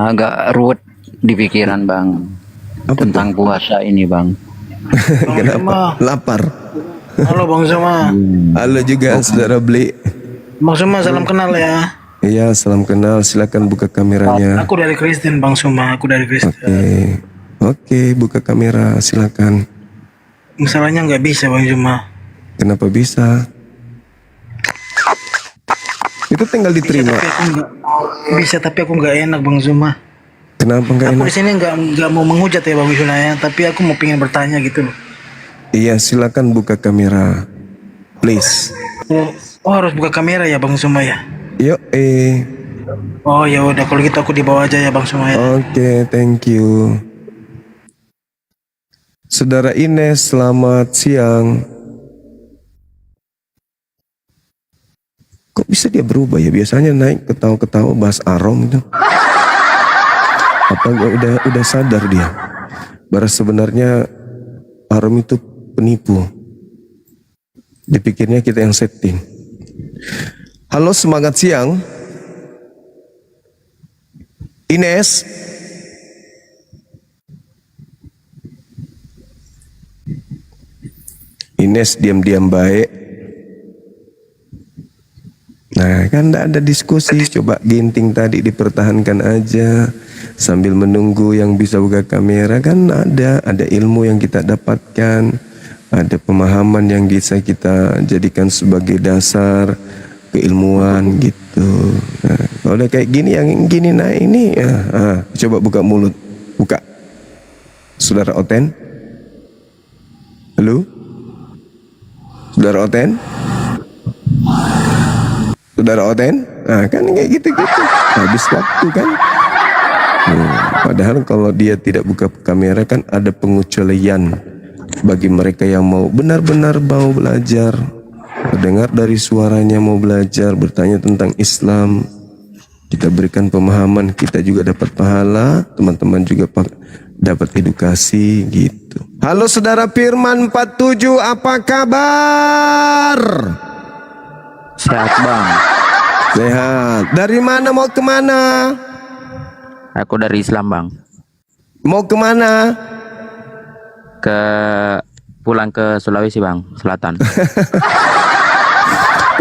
agak ruwet di pikiran Bang. Tentang puasa ini Bang. Kenapa? Lapar. Halo Bang Suma. Halo juga saudara Beli. Bang Suma, salam kenal ya. Iya, salam kenal. Silakan buka kameranya. Aku dari Kristen Bang Suma, aku dari Kristen. Oke, buka kamera, silakan. Masalahnya nggak bisa Bang Suma. Kenapa bisa? Itu tinggal diterima. Bisa tapi aku nggak enak Bang Suma. Kenapa nggak Aku enak? di sini nggak mau menghujat ya Bang Suma ya, tapi aku mau pengen bertanya gitu loh. Iya, silakan buka kamera, please. Oh harus buka kamera ya Bang Suma ya. Yuk, Oh ya udah kalau gitu aku dibawa aja ya Bang Suma ya. Oke, thank you. Saudara Ines, selamat siang. Kok bisa dia berubah ya? Biasanya naik ketawa-ketawa bahas arom gitu. Apa udah sadar dia? Bahwa sebenarnya arom itu penipu. Dipikirnya kita yang setting. Halo, semangat siang. Ines. Ines diam-diam baik. Nah, kan tidak ada diskusi. Coba ginting tadi dipertahankan aja sambil menunggu yang bisa buka kamera. Kan ada ilmu yang kita dapatkan, ada pemahaman yang bisa kita jadikan sebagai dasar keilmuan gitu. Nah, kalau udah kayak gini, yang gini nah ini, coba buka mulut, buka. Saudara Oten, halo, Saudara Oten. Saudara Oten, nah kan kayak gitu-gitu, habis waktu kan. Padahal kalau dia tidak buka kamera kan ada pengecualian bagi mereka yang mau benar-benar mau belajar, Dengar dari suaranya mau belajar, bertanya tentang Islam, kita berikan pemahaman, kita juga dapat pahala, teman-teman juga dapat edukasi gitu. Halo saudara Firman 47, apa kabar? Sehat bang. Sehat. Dari mana mau kemana? Aku dari Islam bang. Mau kemana? Pulang ke Sulawesi bang, Selatan.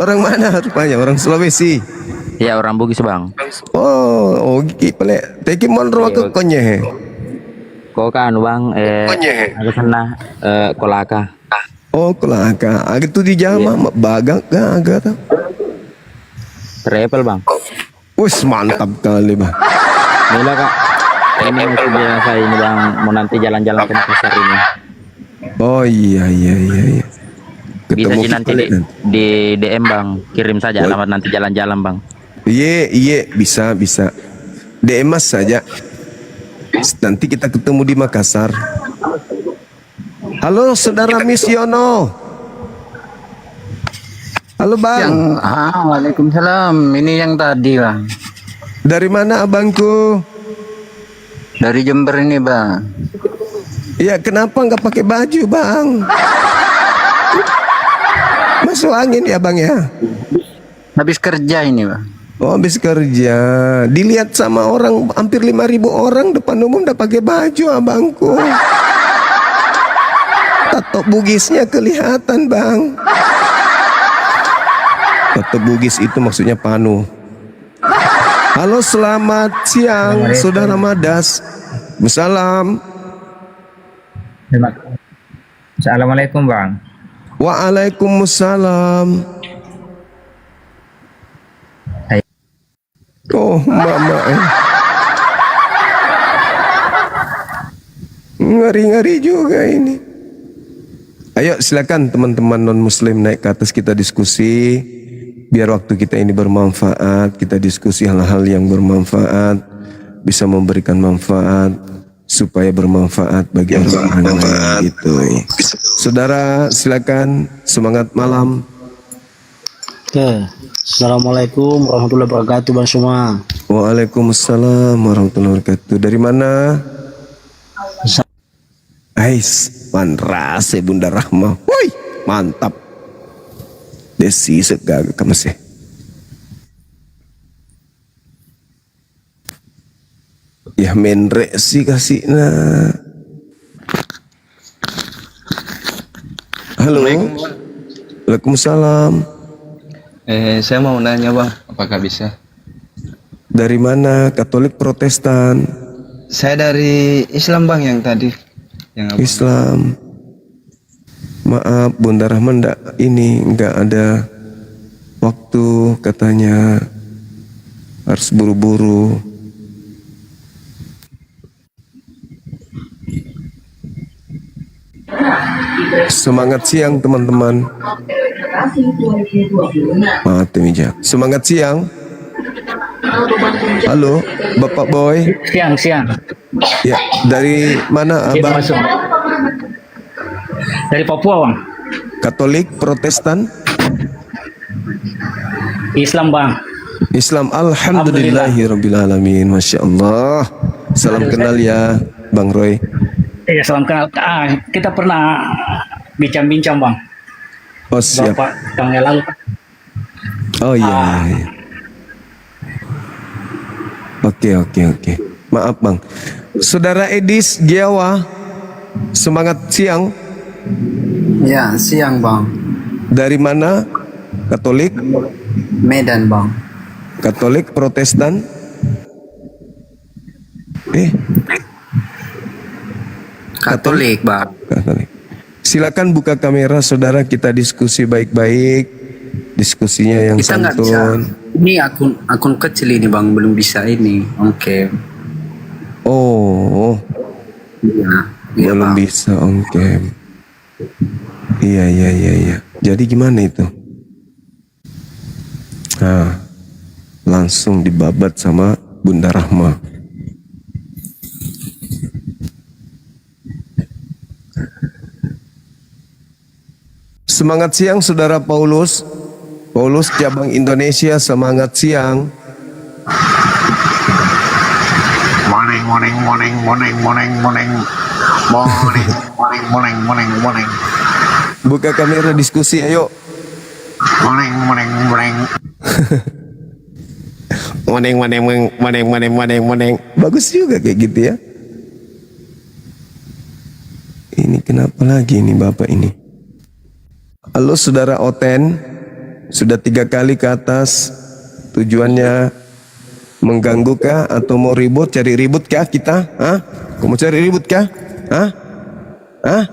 Orang mana rupanya? Orang Sulawesi. Iya orang Bugis bang. Oh, gigi pelek. Teki mon rumah ke konye. Kau kan bang, ada sana Kolaka. Oh, Kolaka. Agak tu di Jama, bagak kan agak tu. Travel bang. Wis mantap kali bang. Bila kak, ini masih saya ini bang, mau nanti jalan-jalan ke Makassar ini. Oh iya. Bisa sih nanti di DM bang, kirim saja alamat nanti jalan-jalan bang. Iya, bisa. DM mas saja. Nanti kita ketemu di Makassar. Halo saudara Misiono. Halo bang. Waalaikumsalam. Ini yang tadi bang. Dari mana abangku? Dari Jember ini bang. Iya, kenapa nggak pakai baju bang? Masuk angin ya bang ya? Habis kerja ini bang. Oh, habis kerja. Dilihat sama orang hampir 5.000 orang depan umum udah pakai baju abangku. Tato Bugisnya kelihatan bang. Tato Bugis itu maksudnya panu. Halo selamat siang saudara Madas. Salam. Assalamualaikum bang. Waalaikumsalam. Oh mama ngeri-ngeri juga ini. Ayo silakan teman-teman non muslim naik ke atas, kita diskusi. Biar waktu kita ini bermanfaat, kita diskusi hal-hal yang bermanfaat, bisa memberikan manfaat, supaya bermanfaat bagi orang lain gitu. Saudara silakan, semangat malam. Oke. Assalamualaikum warahmatullahi wabarakatuh bang semua. Waalaikumsalam warahmatullahi wabarakatuh. Dari mana? Ais, Manrase Bunda Rahma. Woi, mantap. Desi segala kamasih. Ya menre sih kasih nah. Halo. Waalaikumsalam. Saya mau nanya bang, apakah bisa? Dari mana? Katolik Protestan? Saya dari Islam bang yang tadi. Islam. Maaf Bunda Rahman nggak ada waktu, katanya harus buru-buru. Semangat siang teman-teman. Semangat siang. Halo Bapak Boy. Siang. Ya, dari mana abang? Dari Papua bang. Katolik, Protestan? Islam bang. Islam. Alhamdulillahirrabbilalamin. Masya Allah. Salam kenal ya Bang Roy. Iya salam kenal. Kita pernah bincang-bincang bang. Oh siap. Bapak tahun yang lalu. Oh iya. Oke. Maaf bang. Saudara Edis Giawa, semangat siang. Ya, siang bang. Dari mana? Katolik? Medan bang. Katolik, Protestan? Katolik bang. Katolik. Silakan buka kamera saudara, kita diskusi baik-baik. Diskusinya yang Kita nggak bisa. santun. Ini akun kecil ini bang, belum bisa ini. Oke. Oh. Belum bisa on cam. Iya. Jadi gimana itu? Nah, langsung dibabat sama Bunda Rahma. Semangat siang saudara Paulus. Paulus cabang Indonesia, semangat siang. Morning, morning, morning, morning, morning, morning, morning, morning, morning, morning, morning. Buka kamera diskusi, ayo. Morning, morning, morning. Morning, morning, morning, morning, morning, morning. Bagus juga kayak gitu ya. Ini kenapa lagi ini Bapak ini? Halo saudara Oten, sudah 3 kali ke atas. Tujuannya mengganggu kah atau mau ribut? Cari ribut kah kita? Hah? Kamu cari ribut kah? Hah? Hah?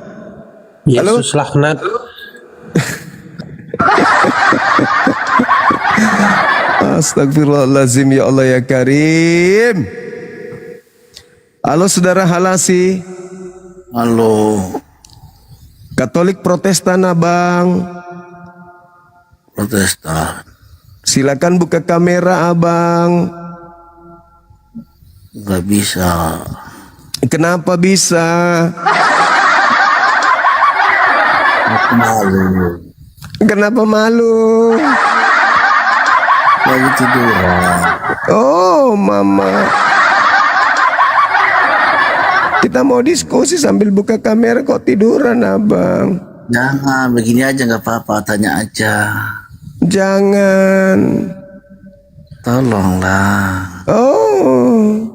Halo? Yesus laknat. Astagfirullahaladzim, ya Allah ya Karim. Halo saudara Halasi. Halo. Katolik Protestan abang. Protestan. Silakan buka kamera abang. Gak bisa. Kenapa bisa? Aku malu. Kenapa malu? Lagi tiduran. Oh mama. Kita mau diskusi sambil buka kamera kok tiduran abang. Jangan, begini aja nggak apa-apa, tanya aja. Jangan. Tolonglah. Oh.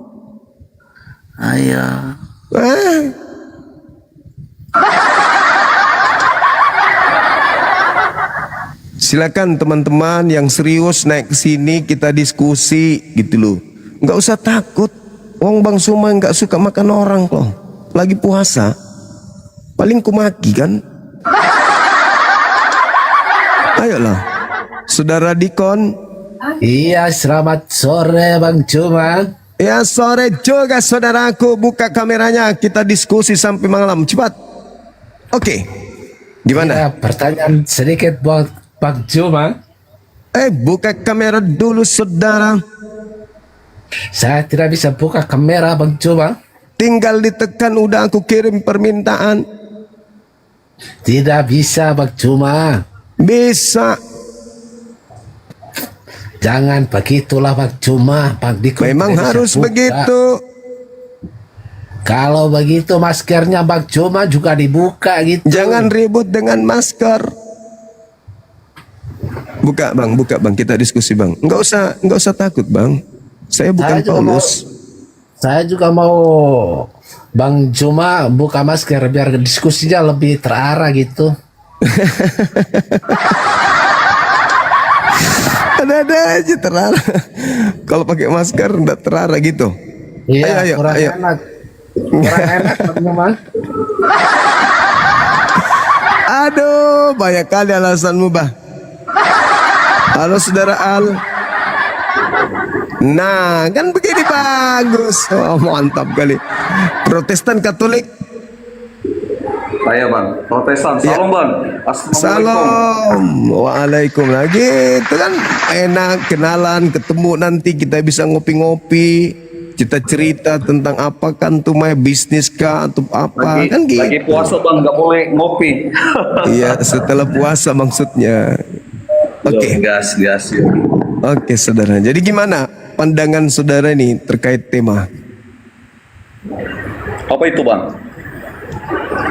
Ayo. Silakan teman-teman yang serius naik ke sini kita diskusi gitu loh. Nggak usah takut. Wong Bang Suma nggak suka makan orang kok. Lagi puasa. Paling kumaki kan. Ayolah. Saudara Dikon. Iya, selamat sore Bang Juma. Ya sore juga saudaraku. Buka kameranya, kita diskusi sampai malam. Cepat. Oke. Gimana? Ya, pertanyaan sedikit buat Bang Juma. Buka kamera dulu saudara. Saya tidak bisa buka kamera Bang Juma. Tinggal ditekan udah aku kirim permintaan. Tidak bisa Bang Juma. Bisa. Jangan begitulah Bang Juma. Bang Dikon memang harus begitu. Kalau begitu maskernya Bang Juma juga dibuka gitu. Jangan ribut dengan masker. Buka bang, kita diskusi bang. Nggak usah takut bang. Saya bukan Paulus. Saya juga mau Bang Juma buka masker biar diskusinya lebih terarah gitu. Ada aja terarah. Kalau pakai masker enggak terarah gitu. Iya, ayo, kurang ayo. enak. Kurang enak Bang Juma. Aduh, banyak kali alasanmu bah. Halo saudara Al. Nah, kan begini bagus. Oh, mantap kali. Protestan Katolik. Saya bang, Protestan. Salam bang. Salam. Waalaikum lagi. Itu kan enak kenalan, ketemu nanti kita bisa ngopi-ngopi. Kita cerita tentang apa kan tuh bisnis kah atau apa kan gitu. Lagi puasa bang, nggak boleh ngopi. Iya, setelah puasa maksudnya. Oke. Gas. Oke, saudara. Jadi gimana pandangan saudara ini terkait tema? Apa itu bang?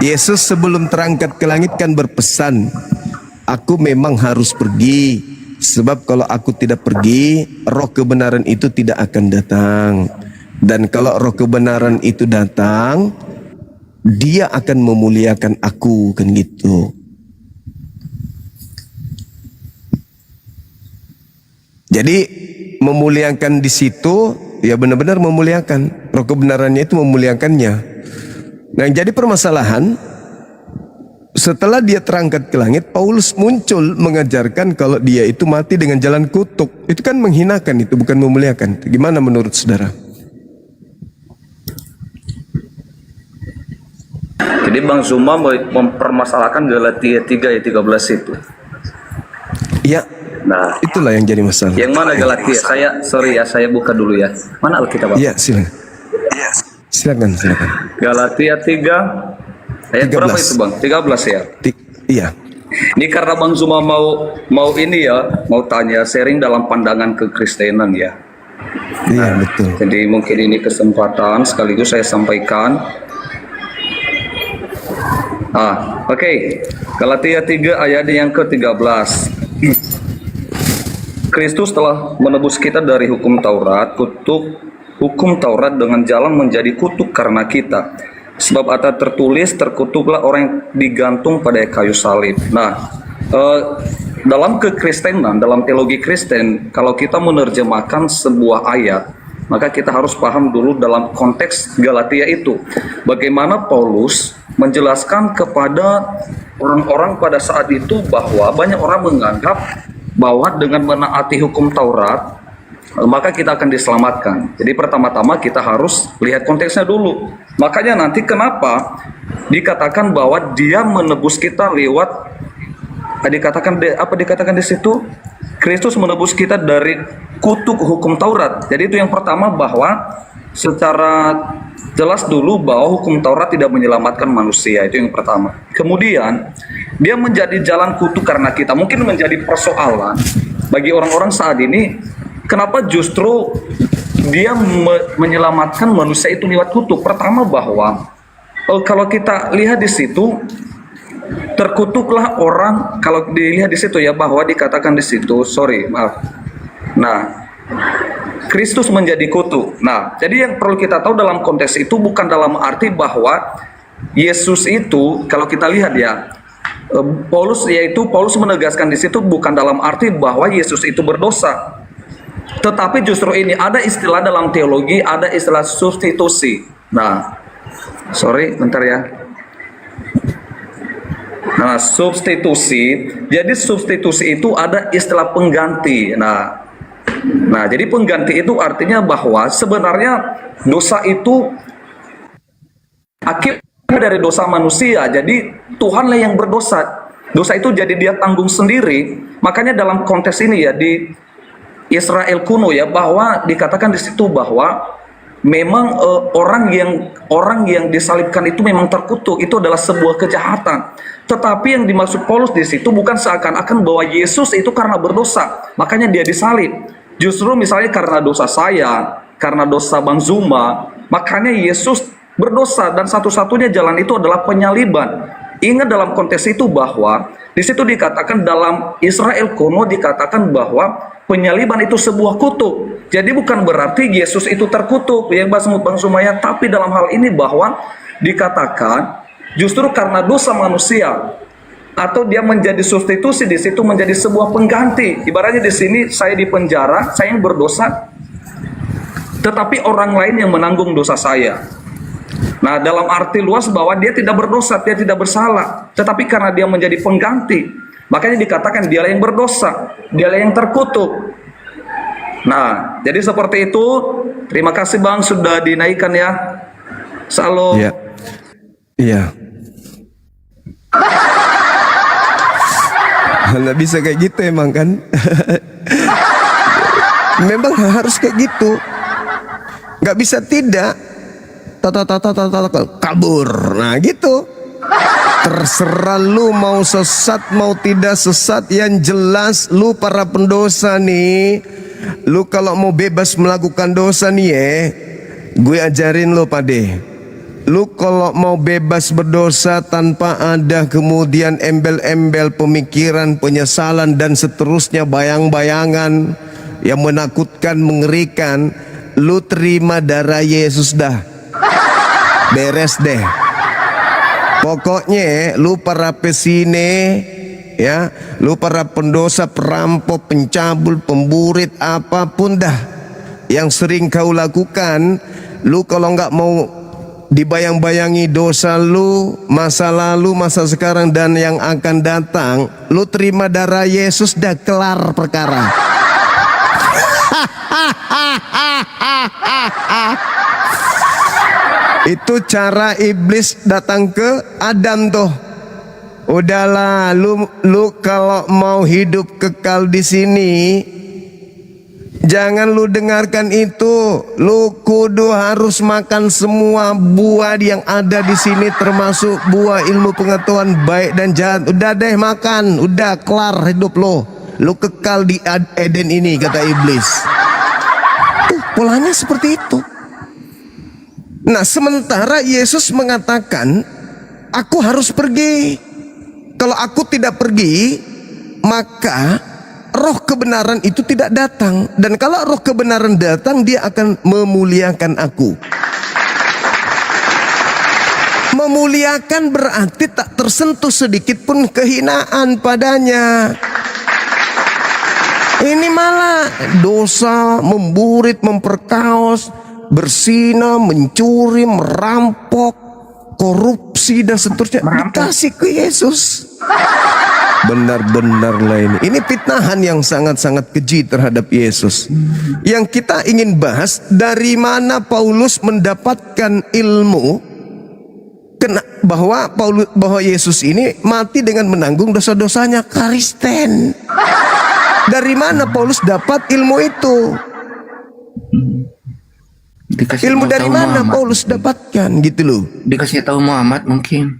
Yesus sebelum terangkat ke langit kan berpesan, aku memang harus pergi. Sebab kalau aku tidak pergi, roh kebenaran itu tidak akan datang. Dan kalau roh kebenaran itu datang, dia akan memuliakan aku, kan gitu. Jadi memuliakan di situ ya benar-benar memuliakan. Roh kebenarannya itu memuliakannya. Nah, jadi permasalahan setelah dia terangkat ke langit, Paulus muncul mengajarkan kalau dia itu mati dengan jalan kutuk. Itu kan menghinakan, itu bukan memuliakan. Gimana menurut saudara? Jadi Bang Zuma mempermasalahkan Galatia 3 ayat 13 itu. Iya. Nah, itulah yang jadi masalah. Yang mana Galatia? Saya buka dulu ya. Mana Alkitab? Iya, silakan. Silakan. Galatia 3 ayat 13. Berapa itu Bang? 13 ya? Iya. Ini karena Bang Zuma mau ini ya, mau tanya sharing dalam pandangan kekristenan ya. Iya, betul. Jadi mungkin ini kesempatan sekaligus saya sampaikan. Oke. Galatia 3 ayat yang ke-13. Kristus telah menebus kita dari hukum Taurat, kutuk hukum Taurat dengan jalan menjadi kutuk karena kita. Sebab ada tertulis, terkutuklah orang yang digantung pada kayu salib. Nah, dalam kekristenan, dalam teologi Kristen, kalau kita menerjemahkan sebuah ayat, maka kita harus paham dulu dalam konteks Galatia itu. Bagaimana Paulus menjelaskan kepada orang-orang pada saat itu bahwa banyak orang menganggap bahwa dengan menaati hukum Taurat, maka kita akan diselamatkan. Jadi pertama-tama kita harus lihat konteksnya dulu. Makanya nanti kenapa dikatakan bahwa dia menebus kita lewat, dikatakan di situ, Kristus menebus kita dari kutuk hukum Taurat. Jadi itu yang pertama, bahwa secara jelas dulu bahwa hukum Taurat tidak menyelamatkan manusia. Itu yang pertama. Kemudian dia menjadi jalan kutuk karena kita. Mungkin menjadi persoalan bagi orang-orang saat ini, kenapa justru dia menyelamatkan manusia itu lewat kutuk. Pertama bahwa kalau kita lihat di situ, terkutuklah orang, kalau dilihat di situ ya, bahwa dikatakan di situ, Nah, Kristus menjadi kutuk. Nah, jadi yang perlu kita tahu dalam konteks itu bukan dalam arti bahwa Yesus itu, kalau kita lihat ya, Paulus menegaskan di situ bukan dalam arti bahwa Yesus itu berdosa. Tetapi justru ini ada istilah dalam teologi, ada istilah substitusi. Nah, bentar ya. Nah, substitusi. Jadi substitusi itu ada istilah pengganti. Nah, jadi pengganti itu artinya bahwa sebenarnya dosa itu akibat dari dosa manusia. Jadi Tuhanlah yang berdosa. Dosa itu jadi dia tanggung sendiri. Makanya dalam konteks ini ya, di Israel kuno ya, bahwa dikatakan di situ bahwa memang orang yang disalibkan itu memang terkutuk. Itu adalah sebuah kejahatan. Tetapi yang dimaksud Paulus di situ bukan seakan-akan bahwa Yesus itu karena berdosa, makanya dia disalib. Justru misalnya karena dosa saya, karena dosa Bang Zuma, makanya Yesus berdosa, dan satu-satunya jalan itu adalah penyaliban. Ingat dalam konteks itu bahwa di situ dikatakan dalam Israel kuno dikatakan bahwa penyaliban itu sebuah kutuk. Jadi bukan berarti Yesus itu terkutuk ya Bang Sumaya, tapi dalam hal ini bahwa dikatakan justru karena dosa manusia, atau dia menjadi substitusi di situ, menjadi sebuah pengganti. Ibaratnya di sini saya di penjara, saya yang berdosa, tetapi orang lain yang menanggung dosa saya. Nah, dalam arti luas bahwa dia tidak berdosa, dia tidak bersalah, tetapi karena dia menjadi pengganti, makanya dikatakan dialah yang berdosa, dialah yang terkutuk. Nah, jadi seperti itu. Terima kasih Bang sudah dinaikkan ya. Salam. Iya. Nggak bisa kayak gitu emang kan. Memang harus kayak gitu. Nggak bisa tidak. Kabur. Nah gitu. Terserah lu mau sesat mau tidak sesat, yang jelas lu para pendosa nih. Lu kalau mau bebas melakukan dosa nih gue ajarin lu pade. Lu kalau mau bebas berdosa tanpa ada kemudian embel-embel pemikiran, penyesalan dan seterusnya, bayang-bayangan yang menakutkan, mengerikan, lu terima darah Yesus dah. Beres deh. Pokoknya lu para pesine ya, lu para pendosa, perampok, pencabul, pemburit, apapun dah yang sering kau lakukan, lu kalau nggak mau dibayang-bayangi dosa lu, masa lalu, masa sekarang dan yang akan datang, lu terima darah Yesus, dah kelar perkara. Itu cara iblis datang ke Adam tuh. Udahlah, lu kalau mau hidup kekal di sini, Jangan lu dengarkan itu. Lu kudu harus makan semua buah yang ada di sini, termasuk buah ilmu pengetahuan baik dan jahat. Udah deh makan, udah kelar hidup lo. Lu kekal di Eden ini, kata iblis. Polanya seperti itu. Nah, sementara Yesus mengatakan, aku harus pergi. Kalau aku tidak pergi, maka roh kebenaran itu tidak datang. Dan kalau roh kebenaran datang, dia akan memuliakan aku. Memuliakan berarti tak tersentuh sedikit pun kehinaan padanya. Ini malah dosa, memburit, memperkaos, berzina, mencuri, merampok, korupsi dan seterusnya dikasih ke Yesus. Benar-benar lah ini fitnahan yang sangat-sangat keji terhadap Yesus. Yang kita ingin bahas, dari mana Paulus mendapatkan ilmu bahwa Yesus ini mati dengan menanggung dosa-dosanya Kristen. Dari mana Paulus dapat ilmu itu? Ilmu dari mana Paulus dapatkan gitu loh? Dikasih tahu Muhammad mungkin.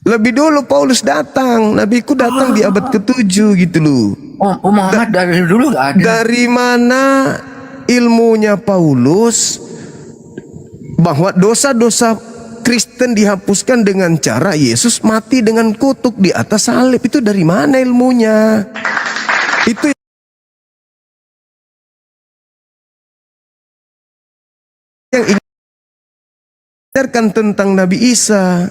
Lebih dulu Paulus datang, nabiku datang di abad ke-7 gitu loh. Oh Muhammad dari dulu gak ada. Dari mana ilmunya Paulus bahwa dosa-dosa Kristen dihapuskan dengan cara Yesus mati dengan kutuk di atas salib? Itu dari mana ilmunya? Itu yang ajarkan tentang Nabi Isa.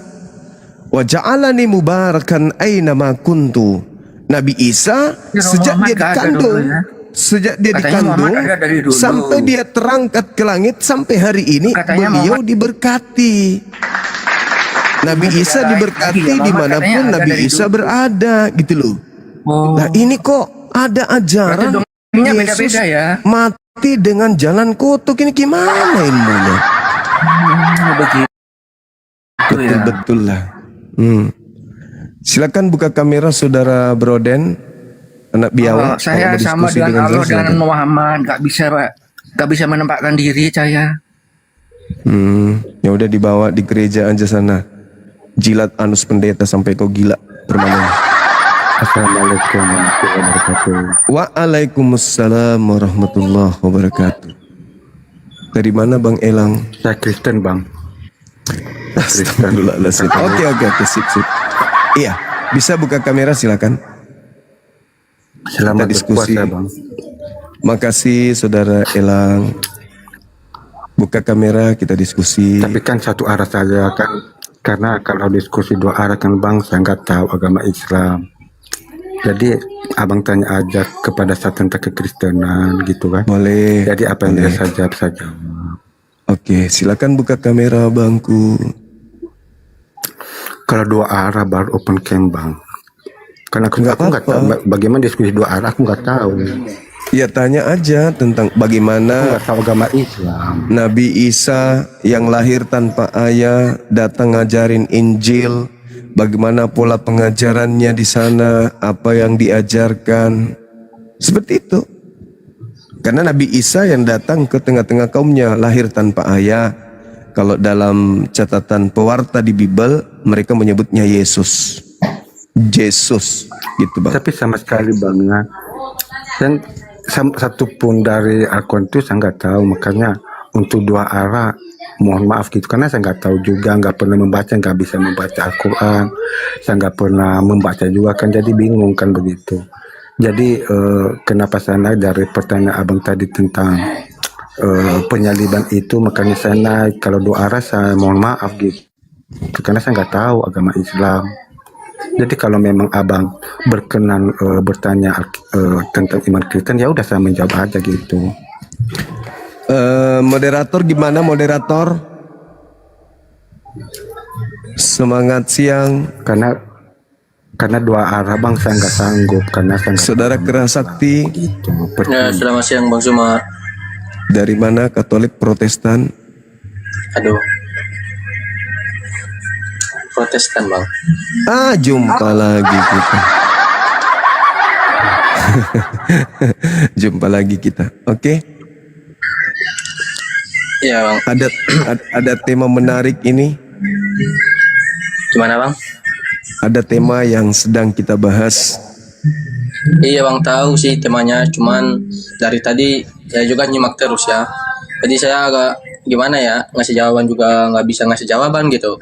Wa ja'alani mubarakan aina ma kuntu. Nabi Isa sejak dia dikandung, sampai dia terangkat ke langit sampai hari ini, beliau diberkati. Nabi Isa diberkati dimanapun Nabi Isa berada gitu loh. Nah ini kok ada ajaran Yesus mati dengan jalan kutuk, ini gimana ilmunya? Betul-betul lah. Silakan buka kamera saudara Broden, anak biawak. Saya sama dengan Allah dan Muhammad, gak bisa menempatkan diri saya. Ya udah dibawa di gereja aja sana, jilat anus pendeta sampai kau gila permanen. Assalamualaikum warahmatullahi wabarakatuh. Waalaikumsalam warahmatullahi wabarakatuh. Dari mana Bang Elang? Saya Kristen Bang. Astagfirullahaladzim. Oke, sip. Iya, bisa buka kamera silakan. Selamat kita diskusi. Berpuasa, Bang. Makasih saudara Elang. Buka kamera, kita diskusi. Tapi kan satu arah saja kan, karena kalau diskusi dua arah kan Bang, saya nggak tahu agama Islam. Jadi abang tanya aja kepada saya tentang kekristenan gitu kan. Boleh. Jadi apa yang dia saja. Oke, silakan buka kamera bangku. Kalau dua arah baru open cam Bang. Karena aku nggak tahu bagaimana diskusi dua arah, aku nggak tahu. Ya tanya aja tentang bagaimana agama Islam. Nabi Isa yang lahir tanpa ayah datang ngajarin Injil, bagaimana pola pengajarannya di sana, apa yang diajarkan, seperti itu. Karena Nabi Isa yang datang ke tengah-tengah kaumnya lahir tanpa ayah. Kalau dalam catatan pewarta di Bible mereka menyebutnya Yesus, gitu Bang. Tapi sama sekali Bang ya, dan satu pun dari Al-Quran itu saya nggak tahu, makanya untuk dua arah mohon maaf gitu, karena saya nggak tahu juga, nggak pernah membaca, nggak bisa membaca Al-Quran, saya nggak pernah membaca juga kan, jadi bingung kan begitu. Jadi kenapa saya naik dari pertanyaan abang tadi tentang penyaliban itu, makanya saya naik. Kalau dua arah saya mohon maaf gitu, karena saya nggak tahu agama Islam. Jadi kalau memang abang berkenan bertanya tentang iman Kristen, ya udah saya menjawab aja gitu. Moderator gimana moderator? Semangat siang. Karena dua arah Bang saya nggak sanggup, karena saya Saudara Kerasakti gitu. Ya, selamat siang Bang Suma. Dari mana? Katolik, Protestan? Aduh, Protestan Bang. Jumpa lagi kita. Jumpa lagi kita. Oke. Iya bang. Ada tema menarik ini. Gimana bang? Ada tema yang sedang kita bahas. Iya bang, tahu sih temanya, cuman dari tadi saya juga nyimak terus ya. Jadi saya agak gimana ya, ngasih jawaban juga nggak bisa ngasih jawaban gitu.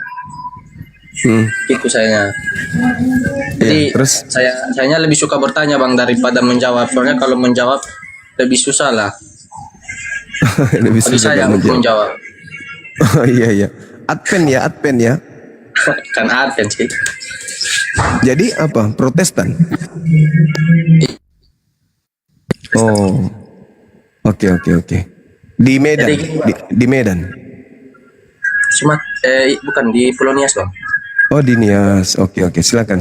Gitu sayanya. Jadi terus sayanya lebih suka bertanya bang daripada menjawab. Soalnya kalau menjawab lebih susah lah. Lebih Bagi susah saya untuk menjawab. Oh iya. Advent ya. Kan Advent sih. Jadi apa? Protestan? Oh. Oke. Di Medan. Jadi gini, Bang. Di Medan. Cuma bukan di Pulau Nias bang. Oh di Nias. Oke. Silakan.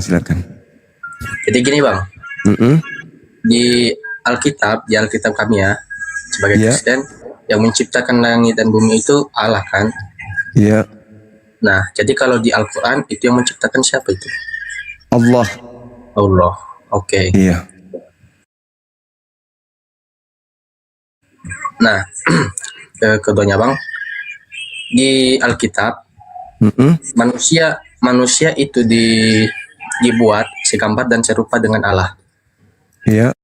Jadi gini bang. Di Alkitab kami ya, sebagai Kristen, yang menciptakan langit dan bumi itu Allah kan? Iya. Nah, jadi kalau di Al-Quran itu yang menciptakan siapa itu? Allah. Oke. Iya. Nah, keduanya bang, di Alkitab manusia itu dibuat segambar dan serupa dengan Allah. Iya.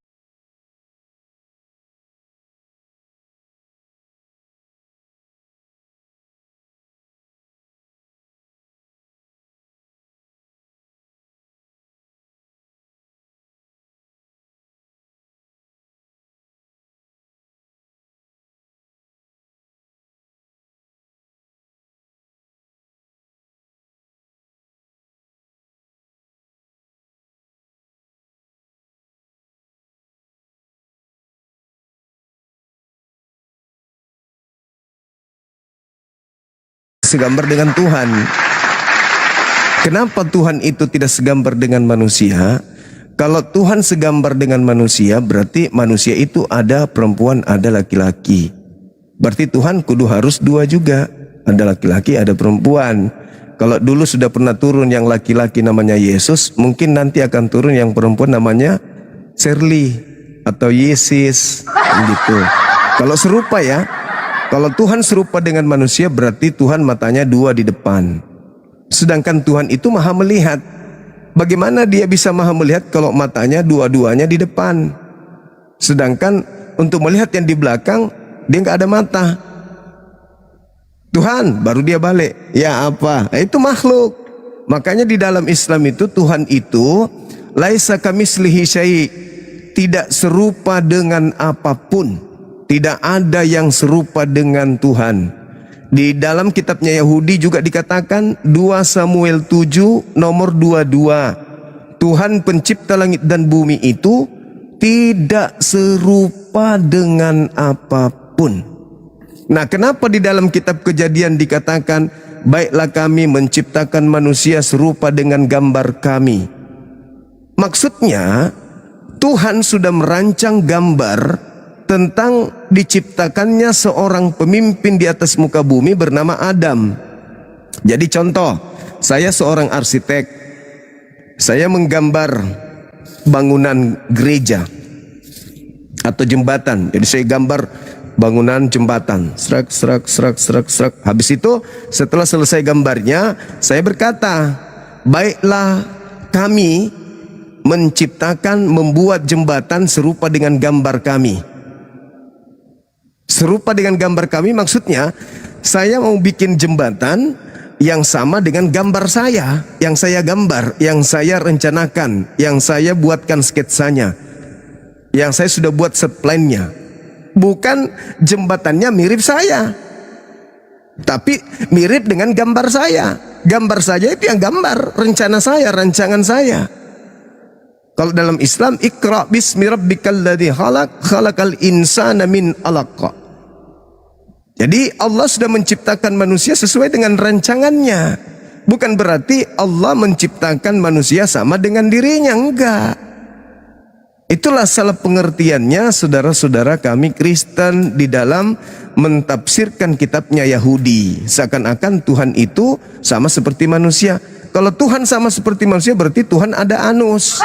Segambar dengan Tuhan. Kenapa Tuhan itu tidak segambar dengan manusia? Kalau Tuhan segambar dengan manusia, berarti manusia itu ada perempuan, ada laki-laki. Berarti Tuhan kudu harus dua juga. Ada laki-laki, ada perempuan. Kalau dulu sudah pernah turun yang laki-laki namanya Yesus, mungkin nanti akan turun yang perempuan namanya Shirley atau Yesus gitu. Kalau serupa ya. Kalau Tuhan serupa dengan manusia, berarti Tuhan matanya dua di depan. Sedangkan Tuhan itu maha melihat. Bagaimana dia bisa maha melihat kalau matanya dua-duanya di depan? Sedangkan untuk melihat yang di belakang, dia nggak ada mata. Tuhan, baru dia balik. Ya apa? Itu makhluk. Makanya di dalam Islam itu Tuhan itu laisa kamitslihi syai', tidak serupa dengan apapun. Tidak ada yang serupa dengan Tuhan. Di dalam kitabnya Yahudi juga dikatakan 2 Samuel 7 nomor 22. Tuhan pencipta langit dan bumi itu tidak serupa dengan apapun. Nah, kenapa di dalam kitab Kejadian dikatakan baiklah kami menciptakan manusia serupa dengan gambar kami? Maksudnya Tuhan sudah merancang gambar tentang diciptakannya seorang pemimpin di atas muka bumi bernama Adam. Jadi contoh, saya seorang arsitek. Saya menggambar bangunan gereja atau jembatan. Jadi saya gambar bangunan jembatan. Serak. Habis itu setelah selesai gambarnya, saya berkata, baiklah kami membuat jembatan serupa dengan gambar kami. Serupa dengan gambar kami maksudnya saya mau bikin jembatan yang sama dengan gambar saya, yang saya gambar, yang saya rencanakan, yang saya buatkan sketsanya, yang saya sudah buat set plan-nya. Bukan jembatannya mirip saya, tapi mirip dengan gambar saya. Gambar saya itu yang gambar, rencana saya, rancangan saya. Kalau dalam Islam, Iqra bismi rabbikal ladzi khalaq, khalaqal insana min 'alaq. Jadi Allah sudah menciptakan manusia sesuai dengan rancangannya. Bukan berarti Allah menciptakan manusia sama dengan dirinya, enggak. Itulah salah pengertiannya saudara-saudara kami Kristen di dalam mentafsirkan kitabnya Yahudi. Seakan-akan Tuhan itu sama seperti manusia. Kalau Tuhan sama seperti manusia berarti Tuhan ada anus.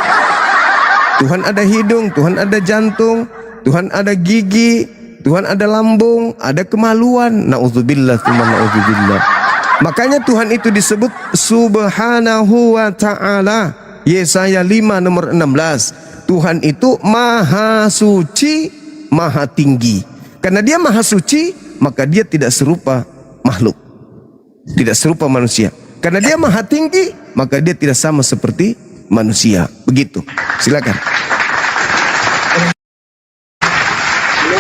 Tuhan ada hidung, Tuhan ada jantung, Tuhan ada gigi, Tuhan ada lambung, ada kemaluan. Nauzubillah, tsumma nauzubillah. Makanya Tuhan itu disebut Subhanahu wa ta'ala. Yesaya 5 nomor 16. Tuhan itu maha suci, maha tinggi. Karena dia maha suci, maka dia tidak serupa makhluk, tidak serupa manusia. Karena dia maha tinggi, maka dia tidak sama seperti manusia. Begitu. Silakan.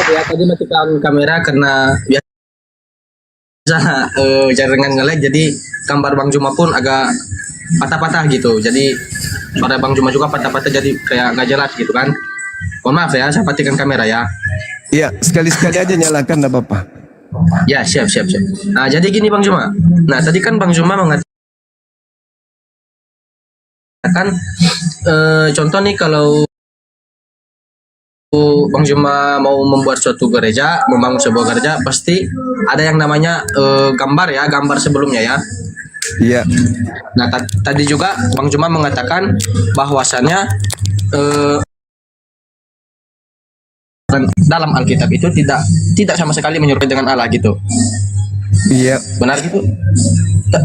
Ya, tadi matikan kamera karena biasa jaringan nge-lag, jadi gambar Bang Juma pun agak patah-patah gitu. Jadi suara Bang Juma juga patah-patah, jadi kayak nggak jelas gitu kan. Mohon maaf ya, saya matikan kamera ya. Iya, sekali-sekali aja nyalakan, enggak apa-apa. Ya, siap. Nah, jadi gini Bang Juma. Nah, tadi kan Bang Juma mengatakan contoh nih, kalau Bang Juma mau membuat suatu gereja, membangun sebuah gereja, pasti ada yang namanya gambar ya, gambar sebelumnya ya. Iya. Nah, tadi juga Bang Juma mengatakan bahwasannya dalam Alkitab itu tidak sama sekali menyerupai dengan Allah gitu. Iya. Benar gitu.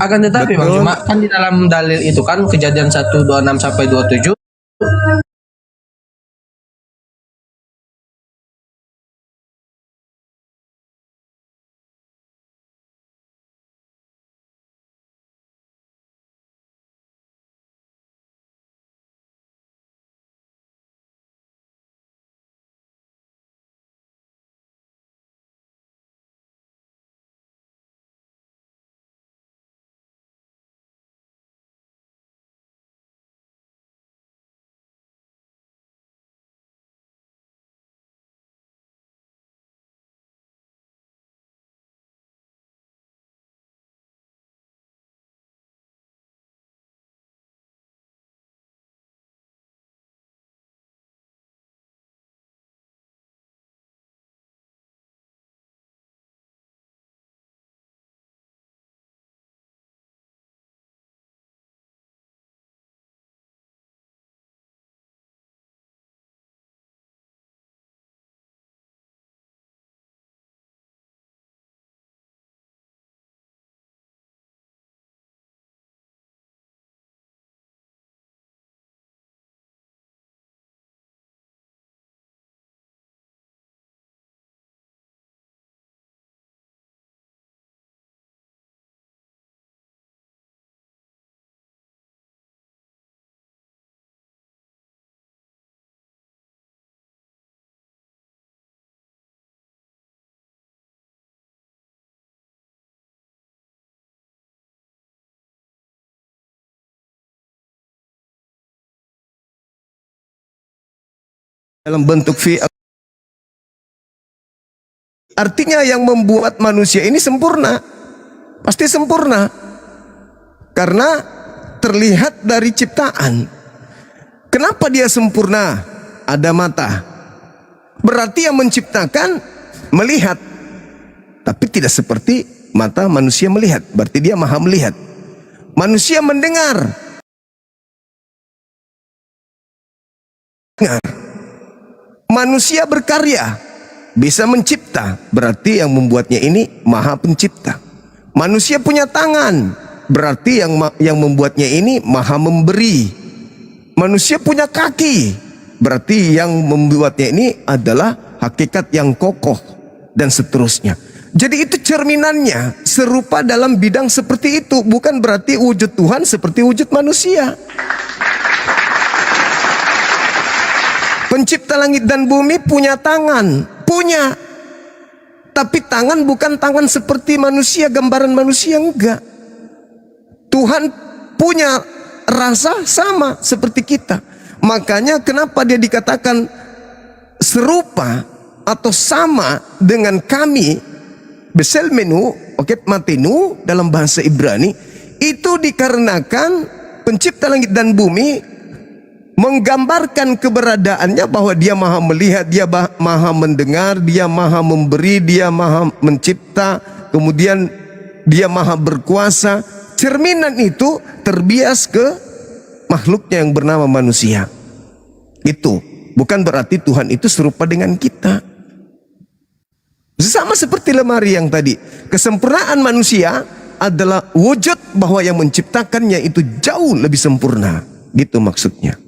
Akan tetapi Bang Juma, kan di dalam dalil itu kan Kejadian 1:26 sampai 27 dalam bentuk artinya yang membuat manusia ini sempurna, pasti sempurna, karena terlihat dari ciptaan. Kenapa dia sempurna? Ada mata, berarti yang menciptakan melihat, tapi tidak seperti mata manusia melihat, berarti dia maha melihat. Manusia mendengar, manusia berkarya, bisa mencipta, berarti yang membuatnya ini maha pencipta. Manusia punya tangan, berarti yang membuatnya ini maha memberi. Manusia punya kaki, berarti yang membuatnya ini adalah hakikat yang kokoh, dan seterusnya. Jadi itu cerminannya serupa dalam bidang seperti itu, bukan berarti wujud Tuhan seperti wujud manusia. Pencipta langit dan bumi punya tangan, punya. Tapi tangan bukan tangan seperti manusia, gambaran manusia, enggak. Tuhan punya rasa sama seperti kita. Makanya kenapa dia dikatakan serupa atau sama dengan kami, besel menu, oket matenu dalam bahasa Ibrani, itu dikarenakan pencipta langit dan bumi menggambarkan keberadaannya bahwa dia maha melihat, dia maha mendengar, dia maha memberi, dia maha mencipta, kemudian dia maha berkuasa. Cerminan itu terbias ke makhluknya yang bernama manusia. Itu bukan berarti Tuhan itu serupa dengan kita. Sama seperti lemari yang tadi. Kesempurnaan manusia adalah wujud bahwa yang menciptakannya itu jauh lebih sempurna. Gitu maksudnya.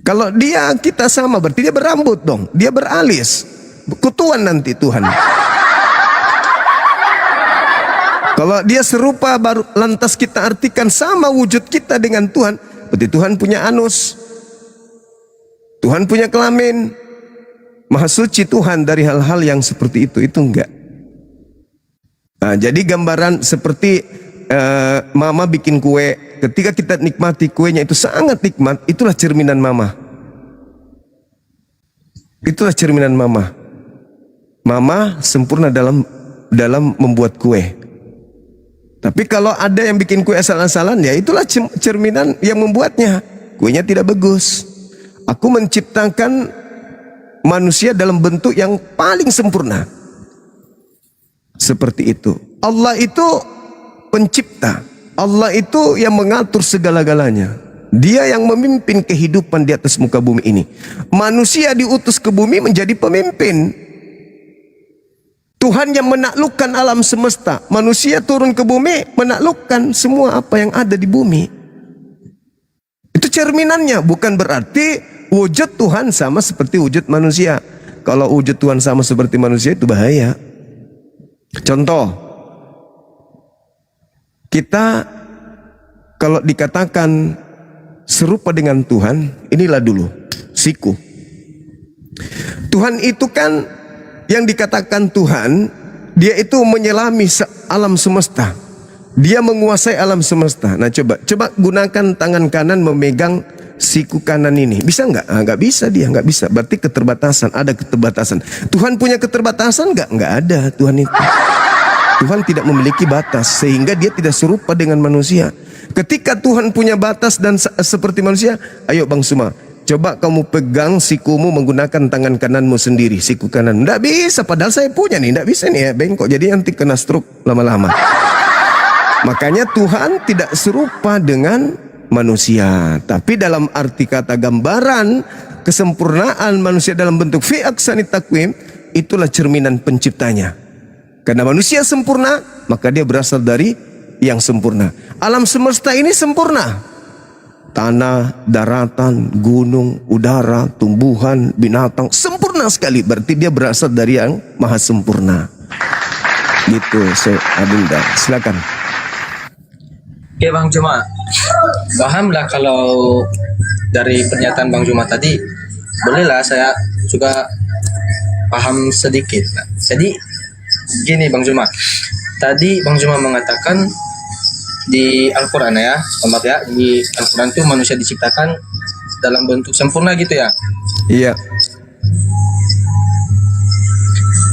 Kalau kita sama, berarti dia berambut dong. Dia beralis. Kutuan nanti Tuhan. Kalau dia serupa, baru lantas kita artikan sama wujud kita dengan Tuhan. Berarti Tuhan punya anus. Tuhan punya kelamin. Maha suci Tuhan dari hal-hal yang seperti itu. Itu enggak. Nah, jadi gambaran seperti mama bikin kue. Ketika kita nikmati kuenya itu sangat nikmat. Itulah cerminan mama. Itulah cerminan mama. Mama sempurna dalam membuat kue. Tapi kalau ada yang bikin kue asal-asalan, ya itulah cerminan yang membuatnya. Kuenya tidak bagus. Aku menciptakan manusia dalam bentuk yang paling sempurna. Seperti itu. Allah itu pencipta. Allah itu yang mengatur segala-galanya. Dia yang memimpin kehidupan di atas muka bumi ini. Manusia diutus ke bumi menjadi pemimpin. Tuhan yang menaklukkan alam semesta. Manusia turun ke bumi menaklukkan semua apa yang ada di bumi. Itu cerminannya. Bukan berarti wujud Tuhan sama seperti wujud manusia. Kalau wujud Tuhan sama seperti manusia itu bahaya. Contoh, kita kalau dikatakan serupa dengan Tuhan, inilah dulu siku. Tuhan itu kan yang dikatakan Tuhan, dia itu menyelami alam semesta. Dia menguasai alam semesta. Nah coba gunakan tangan kanan memegang siku kanan ini. Bisa nggak? Nggak bisa dia, nggak bisa. Berarti keterbatasan, ada keterbatasan. Tuhan punya keterbatasan nggak? Nggak ada Tuhan itu. Tuhan tidak memiliki batas sehingga dia tidak serupa dengan manusia. Ketika Tuhan punya batas dan seperti manusia, ayo Bang Suma, coba kamu pegang sikumu menggunakan tangan kananmu sendiri, siku kanan. Nggak bisa, padahal saya punya nih, nggak bisa nih ya, bengkok. Jadi nanti kena stroke lama-lama. Makanya Tuhan tidak serupa dengan manusia. Tapi dalam arti kata gambaran kesempurnaan manusia dalam bentuk fi aksani takwim, itulah cerminan penciptanya. Karena manusia sempurna, maka dia berasal dari yang sempurna. Alam semesta ini sempurna. Tanah, daratan, gunung, udara, tumbuhan, binatang, sempurna sekali. Berarti dia berasal dari yang maha sempurna. Gitu, Adinda. Silakan. Oke Bang Juma, pahamlah kalau dari pernyataan Bang Juma tadi, bolehlah saya juga paham sedikit. Jadi gini Bang Juma, tadi Bang Juma mengatakan di Al-Quran ya, maaf ya, di Al-Quran itu manusia diciptakan dalam bentuk sempurna gitu ya? Iya.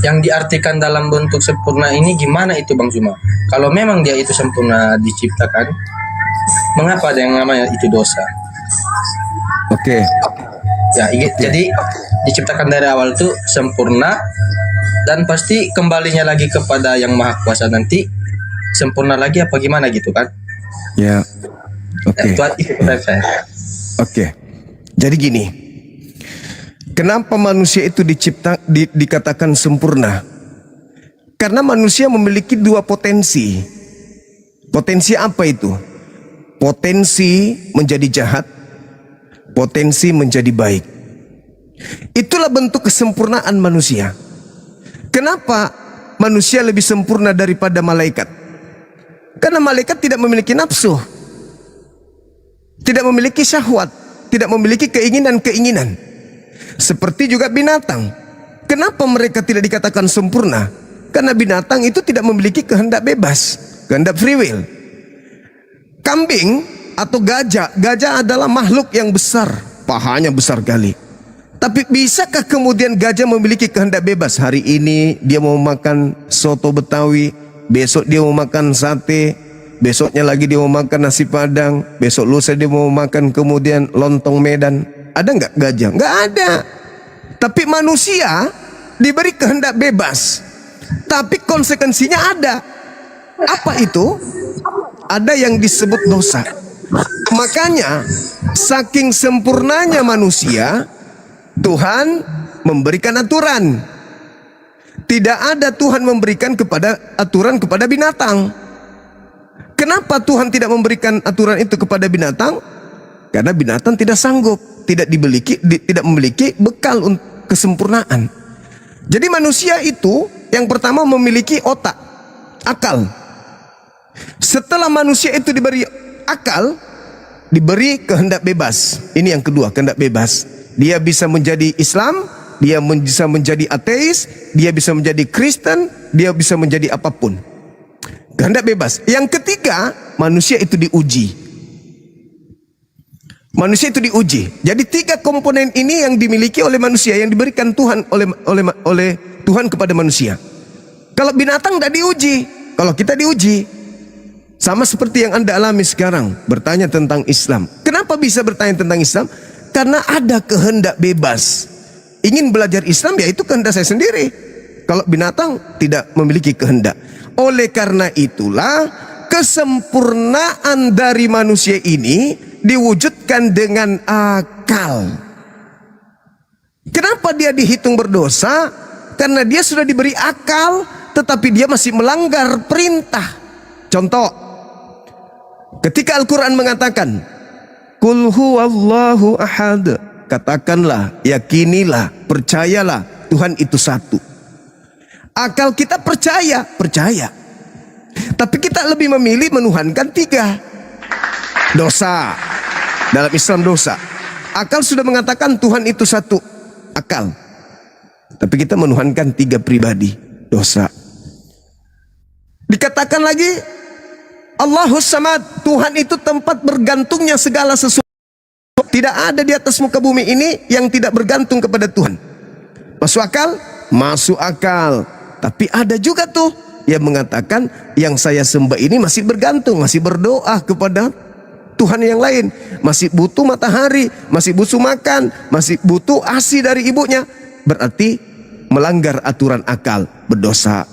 Yang diartikan dalam bentuk sempurna ini gimana itu Bang Juma? Kalau memang dia itu sempurna diciptakan, mengapa ada yang namanya itu dosa? Oke. Ya, jadi diciptakan dari awal itu sempurna dan pasti kembalinya lagi kepada yang maha kuasa nanti sempurna lagi apa gimana gitu kan? Ya. Oke. Itu saya. Oke. Jadi gini. Kenapa manusia itu dikatakan sempurna? Karena manusia memiliki dua potensi. Potensi apa itu? Potensi menjadi jahat, potensi menjadi baik. Itulah bentuk kesempurnaan manusia. Kenapa manusia lebih sempurna daripada malaikat? Karena malaikat tidak memiliki nafsu, tidak memiliki syahwat, tidak memiliki keinginan-keinginan. Seperti juga binatang. Kenapa mereka tidak dikatakan sempurna? Karena binatang itu tidak memiliki kehendak bebas, kehendak free will. Kambing atau gajah adalah makhluk yang besar, pahanya besar kali. Tapi bisakah kemudian gajah memiliki kehendak bebas? Hari ini dia mau makan soto Betawi, besok dia mau makan sate, besoknya lagi dia mau makan nasi padang, besok lusa dia mau makan kemudian lontong Medan. Ada nggak gajah? Nggak ada. Tapi manusia diberi kehendak bebas. Tapi konsekuensinya ada. Apa itu? Ada yang disebut dosa. Makanya saking sempurnanya manusia, Tuhan memberikan aturan. Tidak ada Tuhan memberikan aturan kepada binatang. Kenapa Tuhan tidak memberikan aturan itu kepada binatang? Karena binatang tidak sanggup, tidak memiliki bekal untuk kesempurnaan. Jadi manusia itu yang pertama memiliki otak, akal. Setelah manusia itu diberi akal, diberi kehendak bebas. Ini yang kedua, kehendak bebas. Dia bisa menjadi Islam, dia bisa menjadi ateis, dia bisa menjadi Kristen, dia bisa menjadi apapun. Kehendak bebas. Yang ketiga, manusia itu diuji. Manusia itu diuji. Jadi 3 komponen ini yang dimiliki oleh manusia, yang diberikan Tuhan oleh Tuhan kepada manusia. Kalau binatang tidak diuji, kalau kita diuji. Sama seperti yang Anda alami sekarang, bertanya tentang Islam. Kenapa bisa bertanya tentang Islam? Karena ada kehendak bebas. Ingin belajar Islam, ya itu kehendak saya sendiri. Kalau binatang tidak memiliki kehendak. Oleh karena itulah kesempurnaan dari manusia ini diwujudkan dengan akal. Kenapa dia dihitung berdosa? Karena dia sudah diberi akal, tetapi dia masih melanggar perintah. Contoh, ketika Al-Quran mengatakan Qul huwallahu ahad, katakanlah, yakinilah, percayalah Tuhan itu satu. Akal kita percaya. Tapi kita lebih memilih menuhankan 3. Dosa. Dalam Islam dosa. Akal sudah mengatakan Tuhan itu satu. Akal. Tapi kita menuhankan 3 pribadi. Dosa. Dikatakan lagi Allahus Samad, Tuhan itu tempat bergantungnya segala sesuatu. Tidak ada di atas muka bumi ini yang tidak bergantung kepada Tuhan. Masuk akal? Masuk akal. Tapi ada juga tuh yang mengatakan yang saya sembah ini masih bergantung, masih berdoa kepada Tuhan yang lain, masih butuh matahari, masih butuh makan, masih butuh ASI dari ibunya. Berarti melanggar aturan akal, berdosa.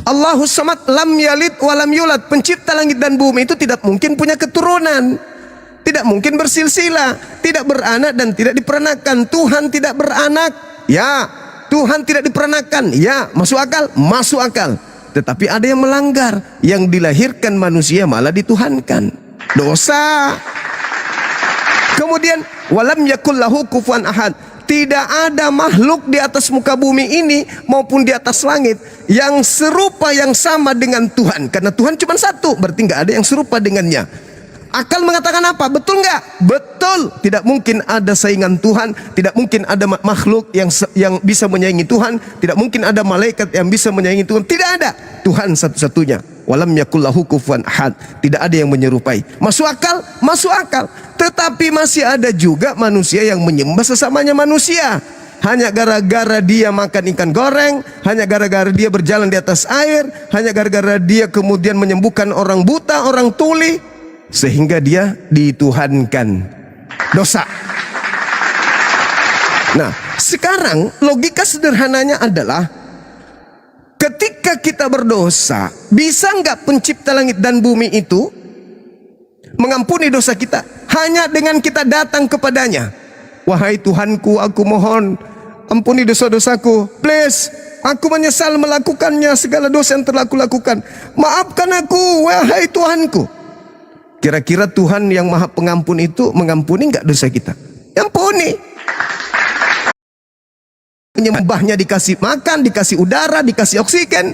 Allahus Samad, lam yalid walam yulad, pencipta langit dan bumi itu tidak mungkin punya keturunan, tidak mungkin bersilsilah, tidak beranak dan tidak diperanakan. Tuhan tidak beranak, ya. Tuhan tidak diperanakan, ya. Masuk akal? Masuk akal. Tetapi ada yang melanggar, yang dilahirkan manusia malah dituhankan. Dosa. Kemudian walam yakul lahu kufuwan ahad. Tidak ada makhluk di atas muka bumi ini maupun di atas langit yang serupa, yang sama dengan Tuhan. Karena Tuhan cuma satu, berarti nggak ada yang serupa dengannya. Akal mengatakan apa? Betul nggak? Betul. Tidak mungkin ada saingan Tuhan. Tidak mungkin ada makhluk yang bisa menyaingi Tuhan. Tidak mungkin ada malaikat yang bisa menyaingi Tuhan. Tidak ada. Tuhan satu-satunya. Walam yakul lahu kufuwan ahad. Tidak ada yang menyerupai. Masuk akal? Masuk akal. Tetapi masih ada juga manusia yang menyembah sesamanya manusia. Hanya gara-gara dia makan ikan goreng, hanya gara-gara dia berjalan di atas air, hanya gara-gara dia kemudian menyembuhkan orang buta, orang tuli, sehingga dia dituhankan. Dosa. Nah, sekarang logika sederhananya adalah ketika kita berdosa, bisa nggak pencipta langit dan bumi itu mengampuni dosa kita hanya dengan kita datang kepadanya? Wahai Tuhanku, aku mohon ampuni dosa-dosaku, please, aku menyesal melakukannya, segala dosa yang telah aku lakukan, maafkan aku wahai Tuhanku. Kira-kira Tuhan yang Maha Pengampun itu mengampuni nggak dosa kita? Ampuni. Penyembahnya dikasih makan, dikasih udara, dikasih oksigen.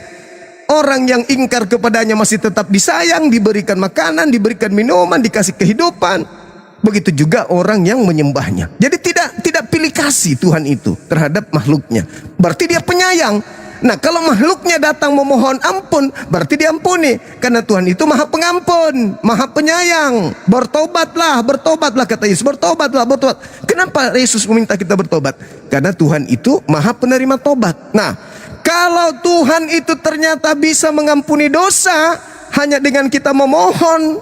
Orang yang ingkar kepadanya masih tetap disayang, diberikan makanan, diberikan minuman, dikasih kehidupan. Begitu juga orang yang menyembahnya. Jadi tidak pilih kasih Tuhan itu terhadap makhluknya. Berarti dia penyayang. Nah, kalau makhluknya datang memohon ampun, berarti diampuni. Karena Tuhan itu Maha Pengampun, Maha Penyayang. Bertobatlah kata Yesus. Bertobatlah. Kenapa Yesus meminta kita bertobat? Karena Tuhan itu Maha Penerima tobat. Nah, kalau Tuhan itu ternyata bisa mengampuni dosa hanya dengan kita memohon,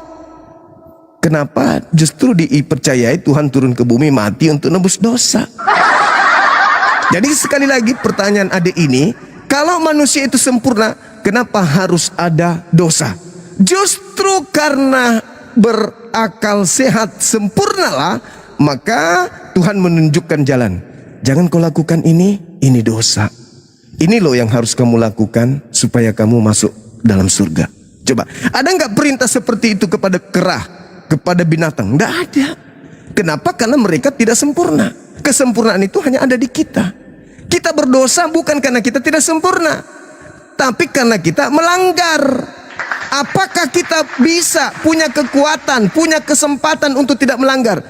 kenapa justru dipercayai Tuhan turun ke bumi mati untuk nebus dosa? Jadi sekali lagi pertanyaan adik ini, kalau manusia itu sempurna, kenapa harus ada dosa? Justru karena berakal sehat sempurnalah, maka Tuhan menunjukkan jalan. Jangan kau lakukan ini dosa. Ini loh yang harus kamu lakukan supaya kamu masuk dalam surga. Coba, ada nggak perintah seperti itu kepada kera, kepada binatang? Nggak ada. Kenapa? Karena mereka tidak sempurna. Kesempurnaan itu hanya ada di kita. Kita berdosa bukan karena kita tidak sempurna, tapi karena kita melanggar. Apakah kita bisa punya kekuatan, punya kesempatan untuk tidak melanggar?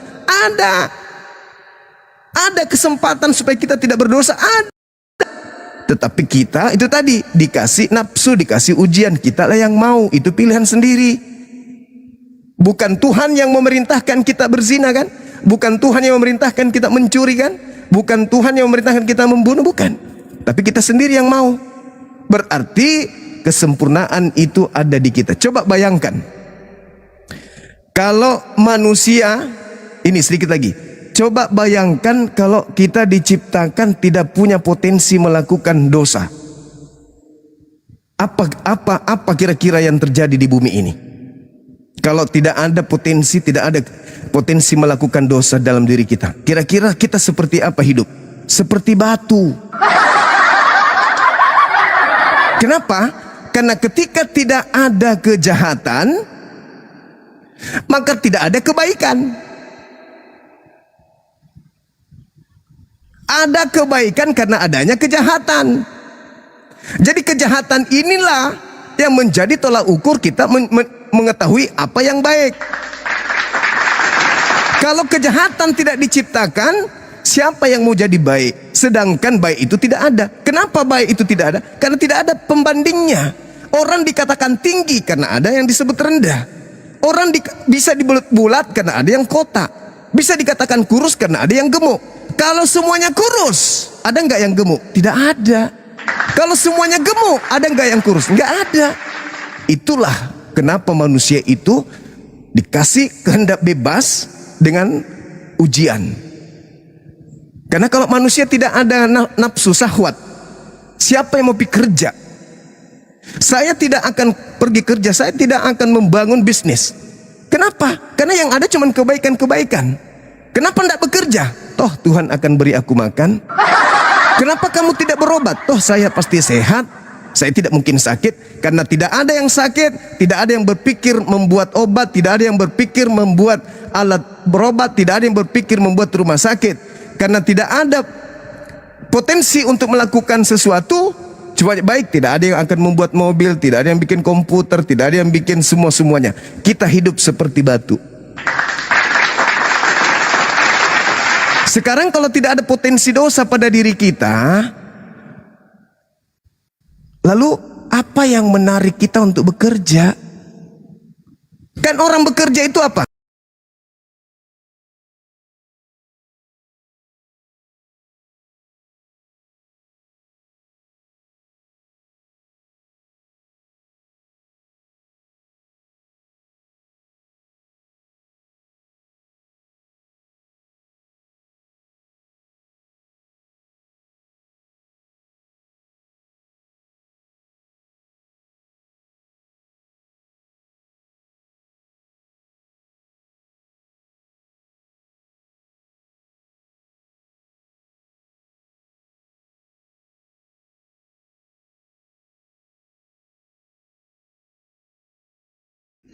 Ada kesempatan supaya kita tidak berdosa, ada. Tetapi kita itu tadi dikasih nafsu, dikasih ujian, kita lah yang mau, itu pilihan sendiri. Bukan Tuhan yang memerintahkan kita berzina kan? Bukan Tuhan yang memerintahkan kita mencuri kan? Bukan Tuhan yang memerintahkan kita membunuh, bukan. Tapi kita sendiri yang mau. Berarti kesempurnaan itu ada di kita. Coba bayangkan, kalau manusia, ini sedikit lagi, coba bayangkan kalau kita diciptakan tidak punya potensi melakukan dosa. Apa kira-kira yang terjadi di bumi ini? Kalau tidak ada potensi melakukan dosa dalam diri kita, kira-kira kita seperti apa hidup? Seperti batu. Kenapa? Karena ketika tidak ada kejahatan, maka tidak ada kebaikan. Ada kebaikan karena adanya kejahatan. Jadi kejahatan inilah yang menjadi tolak ukur kita mengetahui apa yang baik. Kalau kejahatan tidak diciptakan, siapa yang mau jadi baik? Sedangkan baik itu tidak ada. Kenapa baik itu tidak ada? Karena tidak ada pembandingnya. Orang dikatakan tinggi karena ada yang disebut rendah. Orang bisa dibulat-bulat karena ada yang kotak. Bisa dikatakan kurus karena ada yang gemuk. Kalau semuanya kurus, ada nggak yang gemuk? Tidak ada. Kalau semuanya gemuk, ada nggak yang kurus? Nggak ada. Itulah kenapa manusia itu dikasih kehendak bebas dengan ujian. Karena kalau manusia tidak ada nafsu syahwat, siapa yang mau pergi kerja? Saya tidak akan pergi kerja, saya tidak akan membangun bisnis. Kenapa? Karena yang ada cuma kebaikan-kebaikan. Kenapa tidak bekerja? Toh Tuhan akan beri aku makan. Kenapa kamu tidak berobat? Toh saya pasti sehat. Saya tidak mungkin sakit. Karena tidak ada yang sakit, tidak ada yang berpikir membuat obat, tidak ada yang berpikir membuat alat berobat, tidak ada yang berpikir membuat rumah sakit. Karena tidak ada potensi untuk melakukan sesuatu, cuma baik, tidak ada yang akan membuat mobil, tidak ada yang bikin komputer, tidak ada yang bikin semuanya. Kita hidup seperti batu. Sekarang kalau tidak ada potensi dosa pada diri kita, lalu apa yang menarik kita untuk bekerja? Kan orang bekerja itu apa?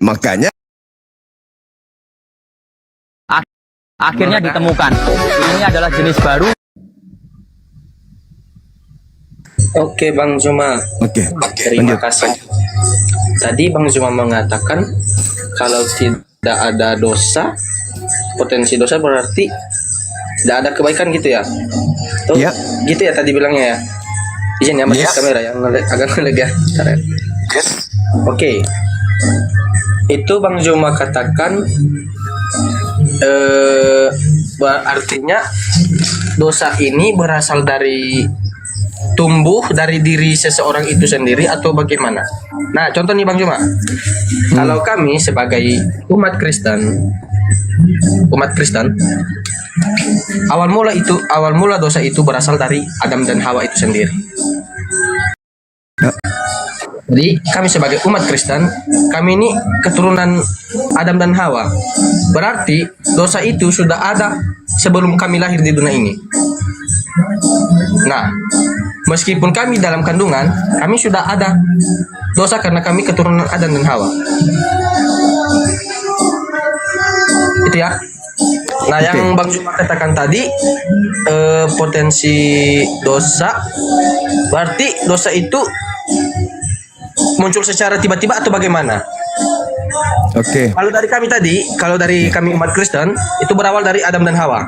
Makanya akhirnya ditemukan ini adalah jenis baru. Oke Bang Zuma. Oke. Terima kasih. Tadi Bang Zuma mengatakan kalau tidak ada dosa, potensi dosa berarti tidak ada kebaikan gitu ya? Tuh, gitu ya tadi bilangnya ya. Izin ya Mas kamera yang agak ngelag ya. Oke. Itu Bang Zuma katakan artinya dosa ini berasal dari tumbuh dari diri seseorang itu sendiri atau bagaimana? Nah contoh nih Bang Zuma, kalau kami sebagai umat Kristen, awal mula dosa itu berasal dari Adam dan Hawa itu sendiri. Jadi kami sebagai umat Kristen, kami ini keturunan Adam dan Hawa. Berarti dosa itu sudah ada sebelum kami lahir di dunia ini. Nah, meskipun kami dalam kandungan, kami sudah ada dosa karena kami keturunan Adam dan Hawa. Itu ya. Nah, yang Bang Juma katakan tadi, potensi dosa, berarti dosa itu muncul secara tiba-tiba atau bagaimana? Oke. Kalau dari kami tadi, kalau dari kami umat Kristen, itu berawal dari Adam dan Hawa.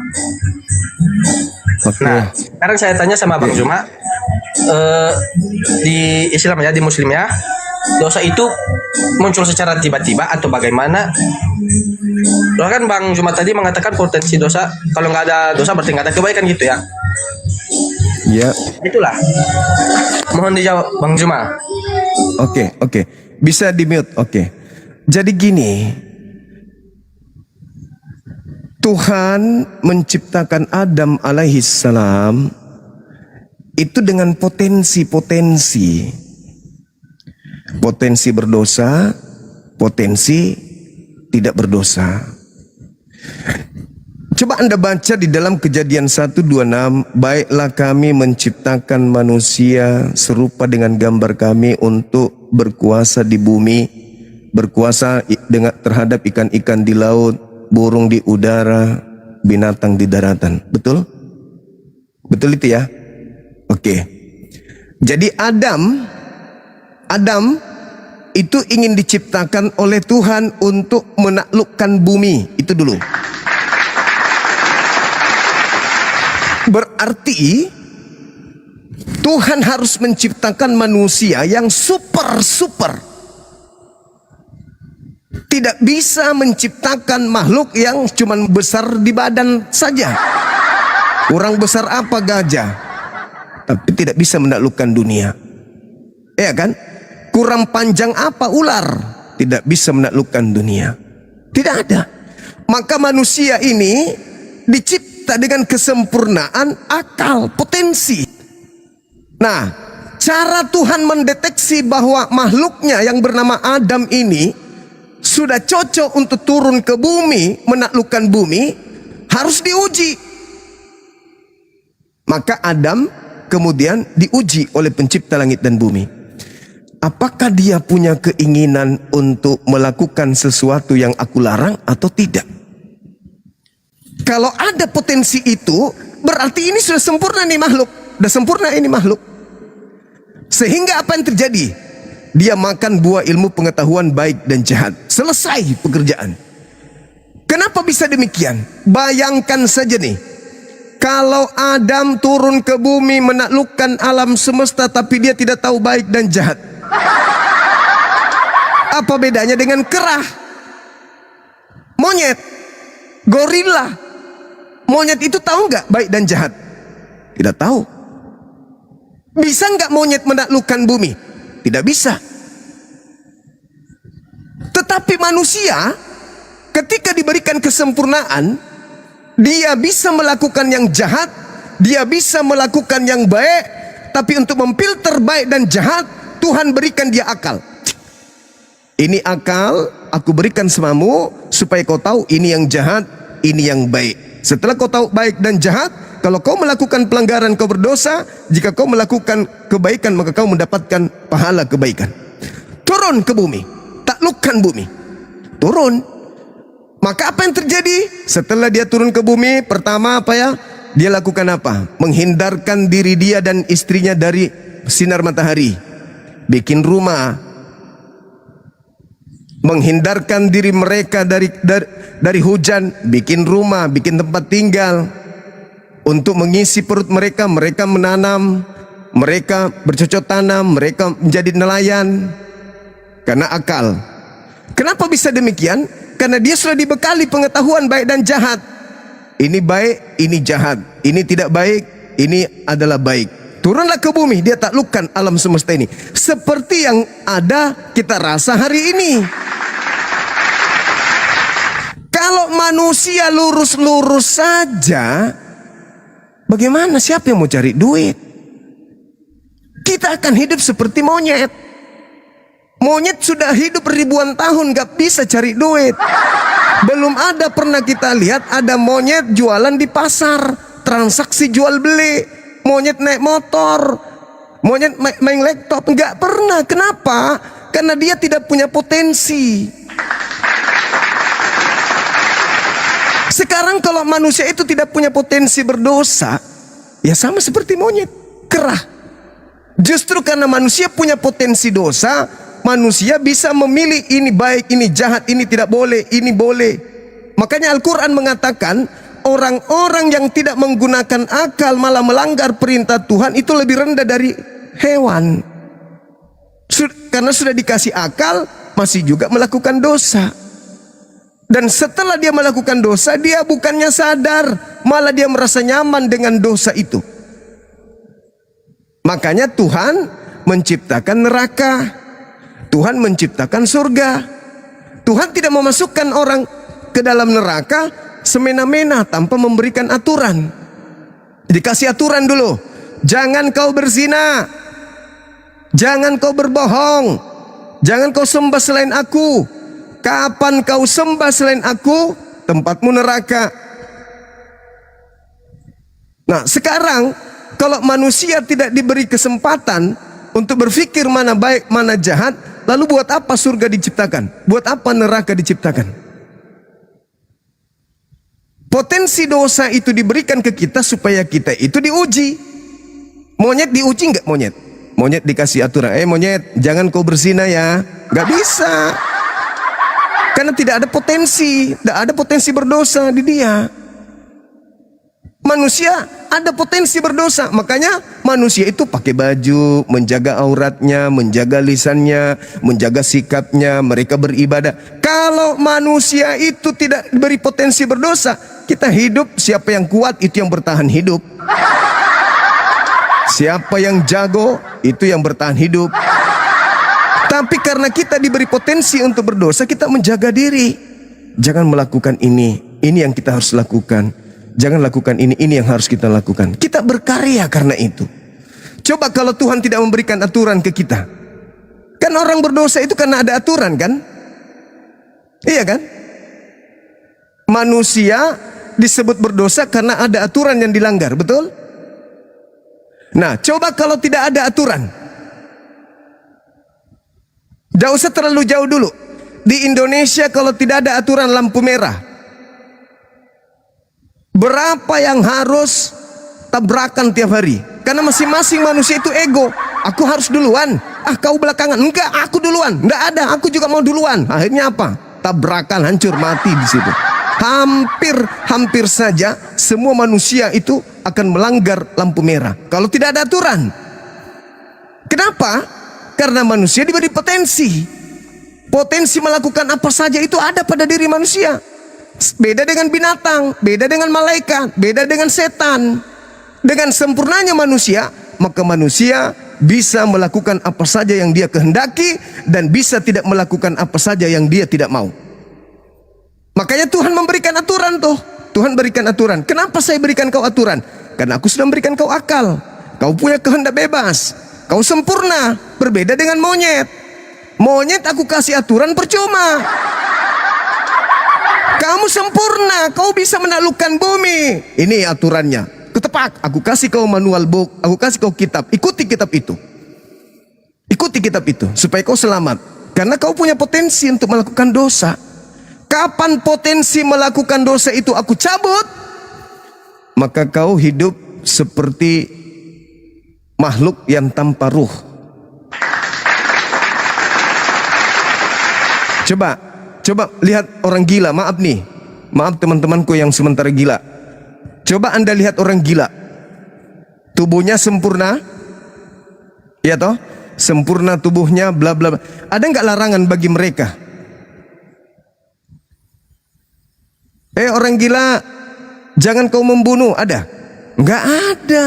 Nah, sekarang saya tanya sama Bang Juma, di Islam ya, di Muslim ya, dosa itu muncul secara tiba-tiba atau bagaimana? Loh kan Bang Juma tadi mengatakan potensi dosa, kalau nggak ada dosa berarti nggak ada kebaikan gitu ya? Ya. Itulah. Mohon dijawab Bang Juma. Oke. Bisa di mute. Oke. Jadi gini, Tuhan menciptakan Adam alaihissalam itu dengan potensi berdosa, potensi tidak berdosa. Coba Anda baca di dalam Kejadian 1:26, baiklah kami menciptakan manusia serupa dengan gambar kami untuk berkuasa di bumi, berkuasa terhadap ikan-ikan di laut, burung di udara, binatang di daratan. Betul? Betul itu ya? Oke. Jadi Adam itu ingin diciptakan oleh Tuhan untuk menaklukkan bumi. Itu dulu. Berarti Tuhan harus menciptakan manusia yang super. Tidak bisa menciptakan makhluk yang cuman besar di badan saja. Kurang besar apa gajah, tapi tidak bisa menaklukkan dunia. Ya kan? Kurang panjang apa ular, tidak bisa menaklukkan dunia. Tidak ada. Maka manusia ini dicipta dengan kesempurnaan akal, potensi. Nah, cara Tuhan mendeteksi bahwa makhluknya yang bernama Adam ini sudah cocok untuk turun ke bumi, menaklukkan bumi, harus diuji. Maka Adam kemudian diuji oleh pencipta langit dan bumi. Apakah dia punya keinginan untuk melakukan sesuatu yang aku larang atau tidak? Kalau ada potensi itu, berarti ini sudah sempurna nih makhluk. Sudah sempurna ini makhluk. Sehingga apa yang terjadi? Dia makan buah ilmu pengetahuan baik dan jahat. Selesai pekerjaan. Kenapa bisa demikian? Bayangkan saja nih. Kalau Adam turun ke bumi menaklukkan alam semesta tapi dia tidak tahu baik dan jahat. Apa bedanya dengan kera? Monyet, gorila. Monyet itu tahu nggak baik dan jahat? Tidak tahu. Bisa nggak monyet menaklukkan bumi? Tidak bisa. Tetapi manusia ketika diberikan kesempurnaan, dia bisa melakukan yang jahat, dia bisa melakukan yang baik, tapi untuk memfilter baik dan jahat, Tuhan berikan dia akal. Ini akal aku berikan semamu supaya kau tahu ini yang jahat, ini yang baik. Setelah kau tahu baik dan jahat, kalau kau melakukan pelanggaran kau berdosa, jika kau melakukan kebaikan maka kau mendapatkan pahala kebaikan. Turun ke bumi, taklukkan bumi. Turun. Maka apa yang terjadi? Setelah dia turun ke bumi, pertama apa ya? Dia lakukan apa? Menghindarkan diri dia dan istrinya dari sinar matahari. Bikin rumah. Menghindarkan diri mereka dari hujan, bikin rumah, bikin tempat tinggal. Untuk mengisi perut mereka, mereka menanam, mereka bercocok tanam, mereka menjadi nelayan. Karena akal. Kenapa bisa demikian? Karena dia sudah dibekali pengetahuan baik dan jahat. Ini baik, ini jahat. Ini tidak baik, ini adalah baik. Turunlah ke bumi, dia taklukkan alam semesta ini. Seperti yang ada kita rasa hari ini. Kalau manusia lurus-lurus saja, bagaimana? Siapa yang mau cari duit? Kita akan hidup seperti monyet. Monyet sudah hidup ribuan tahun gak bisa cari duit. Belum ada pernah kita lihat ada monyet jualan di pasar, transaksi jual beli. Monyet naik motor, monyet main laptop, nggak pernah. Kenapa? Karena dia tidak punya potensi. Sekarang kalau manusia itu tidak punya potensi berdosa, ya sama seperti monyet, kerah. Justru karena manusia punya potensi dosa, manusia bisa memilih ini baik, ini jahat, ini tidak boleh, ini boleh. Makanya Al-Quran mengatakan orang-orang yang tidak menggunakan akal malah melanggar perintah Tuhan itu lebih rendah dari hewan. Karena sudah dikasih akal masih juga melakukan dosa. Dan setelah dia melakukan dosa, dia bukannya sadar, malah dia merasa nyaman dengan dosa itu. Makanya Tuhan menciptakan neraka, Tuhan menciptakan surga. Tuhan tidak memasukkan orang ke dalam neraka semena-mena tanpa memberikan aturan. Dikasih aturan dulu. Jangan kau berzina, jangan kau berbohong, jangan kau sembah selain aku. Kapan kau sembah selain aku, tempatmu neraka. Nah sekarang kalau manusia tidak diberi kesempatan untuk berpikir mana baik mana jahat, lalu buat apa surga diciptakan? Buat apa neraka diciptakan? Potensi dosa itu diberikan ke kita supaya kita itu diuji. Monyet diuji nggak monyet? Monyet dikasih aturan, monyet jangan kau berzina ya. Nggak bisa. Karena tidak ada potensi berdosa di dia. Manusia ada potensi berdosa, makanya manusia itu pakai baju, menjaga auratnya, menjaga lisannya, menjaga sikapnya, mereka beribadah. Kalau manusia itu tidak diberi potensi berdosa, kita hidup, siapa yang kuat itu yang bertahan hidup. Siapa yang jago itu yang bertahan hidup. Tapi karena kita diberi potensi untuk berdosa, kita menjaga diri. Jangan melakukan ini yang kita harus lakukan. Jangan lakukan ini yang harus kita lakukan. Kita berkarya karena itu. Coba kalau Tuhan tidak memberikan aturan ke kita. Kan orang berdosa itu karena ada aturan kan? Iya kan? Manusia disebut berdosa karena ada aturan yang dilanggar, betul? Nah, coba kalau tidak ada aturan. Tidak usah terlalu jauh dulu. Di Indonesia kalau tidak ada aturan lampu merah, berapa yang harus tabrakan tiap hari? Karena masing-masing manusia itu ego. Aku harus duluan. Kau belakangan. Enggak, aku duluan. Enggak ada, aku juga mau duluan. Akhirnya apa? Tabrakan, hancur, mati di situ. Hampir saja semua manusia itu akan melanggar lampu merah kalau tidak ada aturan. Kenapa? Karena manusia diberi potensi. Potensi melakukan apa saja itu ada pada diri manusia. Beda dengan binatang, beda dengan malaikat, beda dengan setan. Dengan sempurnanya manusia, maka manusia bisa melakukan apa saja yang dia kehendaki dan bisa tidak melakukan apa saja yang dia tidak mau. Makanya Tuhan memberikan aturan tuh. Tuhan berikan aturan. Kenapa saya berikan kau aturan? Karena aku sudah memberikan kau akal. Kau punya kehendak bebas. Kau sempurna, berbeda dengan monyet. Monyet aku kasih aturan percuma. Kamu sempurna, kau bisa menaklukkan bumi. Ini aturannya. Ketepak, aku kasih kau manual book, aku kasih kau kitab. Ikuti kitab itu. Ikuti kitab itu supaya kau selamat. Karena kau punya potensi untuk melakukan dosa. Kapan potensi melakukan dosa itu aku cabut, maka kau hidup seperti makhluk yang tanpa ruh. Coba lihat orang gila. Maaf teman-temanku yang sementara gila. Coba Anda lihat orang gila. Tubuhnya sempurna, ya toh? Sempurna tubuhnya, bla bla. Ada nggak larangan bagi mereka? Orang gila, jangan kau membunuh. Ada? Nggak ada.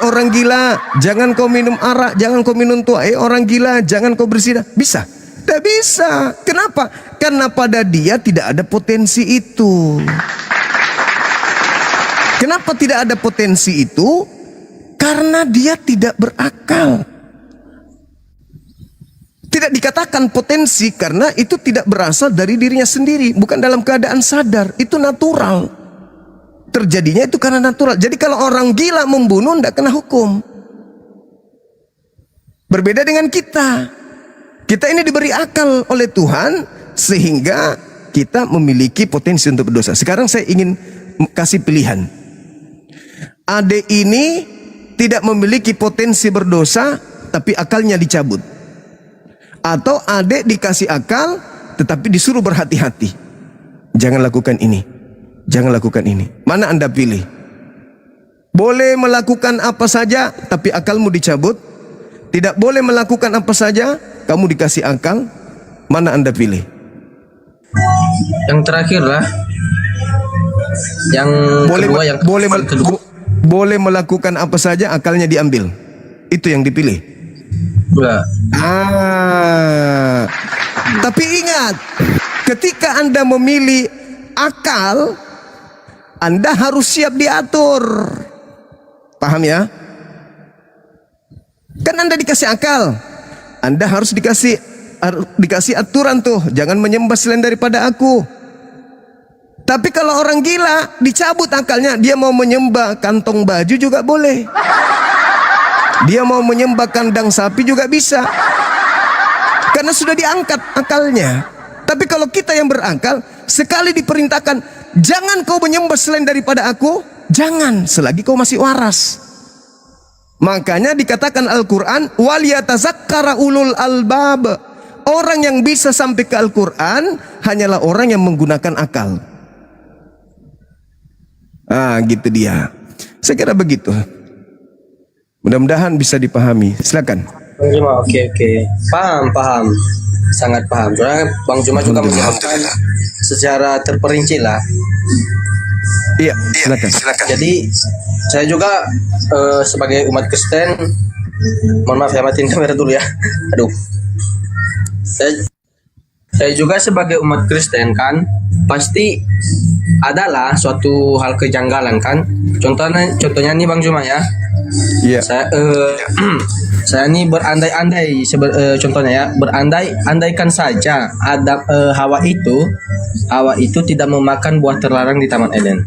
Orang gila, jangan kau minum arak, jangan kau minum tua. Orang gila, jangan kau berzina. Bisa? Tidak bisa. Kenapa? Karena pada dia tidak ada potensi itu. Kenapa tidak ada potensi itu? Karena dia tidak berakal. Tidak dikatakan potensi karena itu tidak berasal dari dirinya sendiri, bukan dalam keadaan sadar, itu natural. Terjadinya itu karena natural. Jadi kalau orang gila membunuh tidak kena hukum. Berbeda dengan kita. Kita ini diberi akal oleh Tuhan sehingga kita memiliki potensi untuk berdosa. Sekarang saya ingin kasih pilihan. Ade ini tidak memiliki potensi berdosa tapi akalnya dicabut. Atau adik dikasih akal tetapi disuruh berhati-hati. Jangan lakukan ini. Jangan lakukan ini. Mana Anda pilih? Boleh melakukan apa saja tapi akalmu dicabut. Tidak boleh melakukan apa saja, kamu dikasih akal. Mana Anda pilih? Yang terakhir lah. Yang kedua, boleh melakukan apa saja, akalnya diambil. Itu yang dipilih. Enggak. Tapi ingat, ketika Anda memilih akal, Anda harus siap diatur. Paham ya? Kan Anda dikasih akal, Anda harus dikasih aturan tuh, jangan menyembah selain daripada aku. Tapi kalau orang gila dicabut akalnya, dia mau menyembah kantong baju juga boleh. Dia mau menyembah kandang sapi juga bisa. Karena sudah diangkat akalnya. Tapi kalau kita yang berakal, sekali diperintahkan, jangan kau menyembah selain daripada aku, jangan selagi kau masih waras. Makanya dikatakan Al-Quran, waliyatazakkara ulul albab. Orang yang bisa sampai ke Al-Quran hanyalah orang yang menggunakan akal. Gitu dia. Saya kira begitu. Mudah-mudahan bisa dipahami. Silakan. Oke. Paham. Sangat paham. Soalnya Bang Juma juga menjelaskan secara terperinci lah. Iya, silakan. Jadi saya juga sebagai umat Kristen, mohon maaf ya, matiin kamera dulu ya. Aduh. Saya juga sebagai umat Kristen kan pasti adalah suatu hal kejanggalan kan. Contohnya nih Bang Juma ya. Iya. Saya ini berandai-andai contohnya ya, berandai-andaikan saja ada Hawa itu tidak memakan buah terlarang di Taman Eden.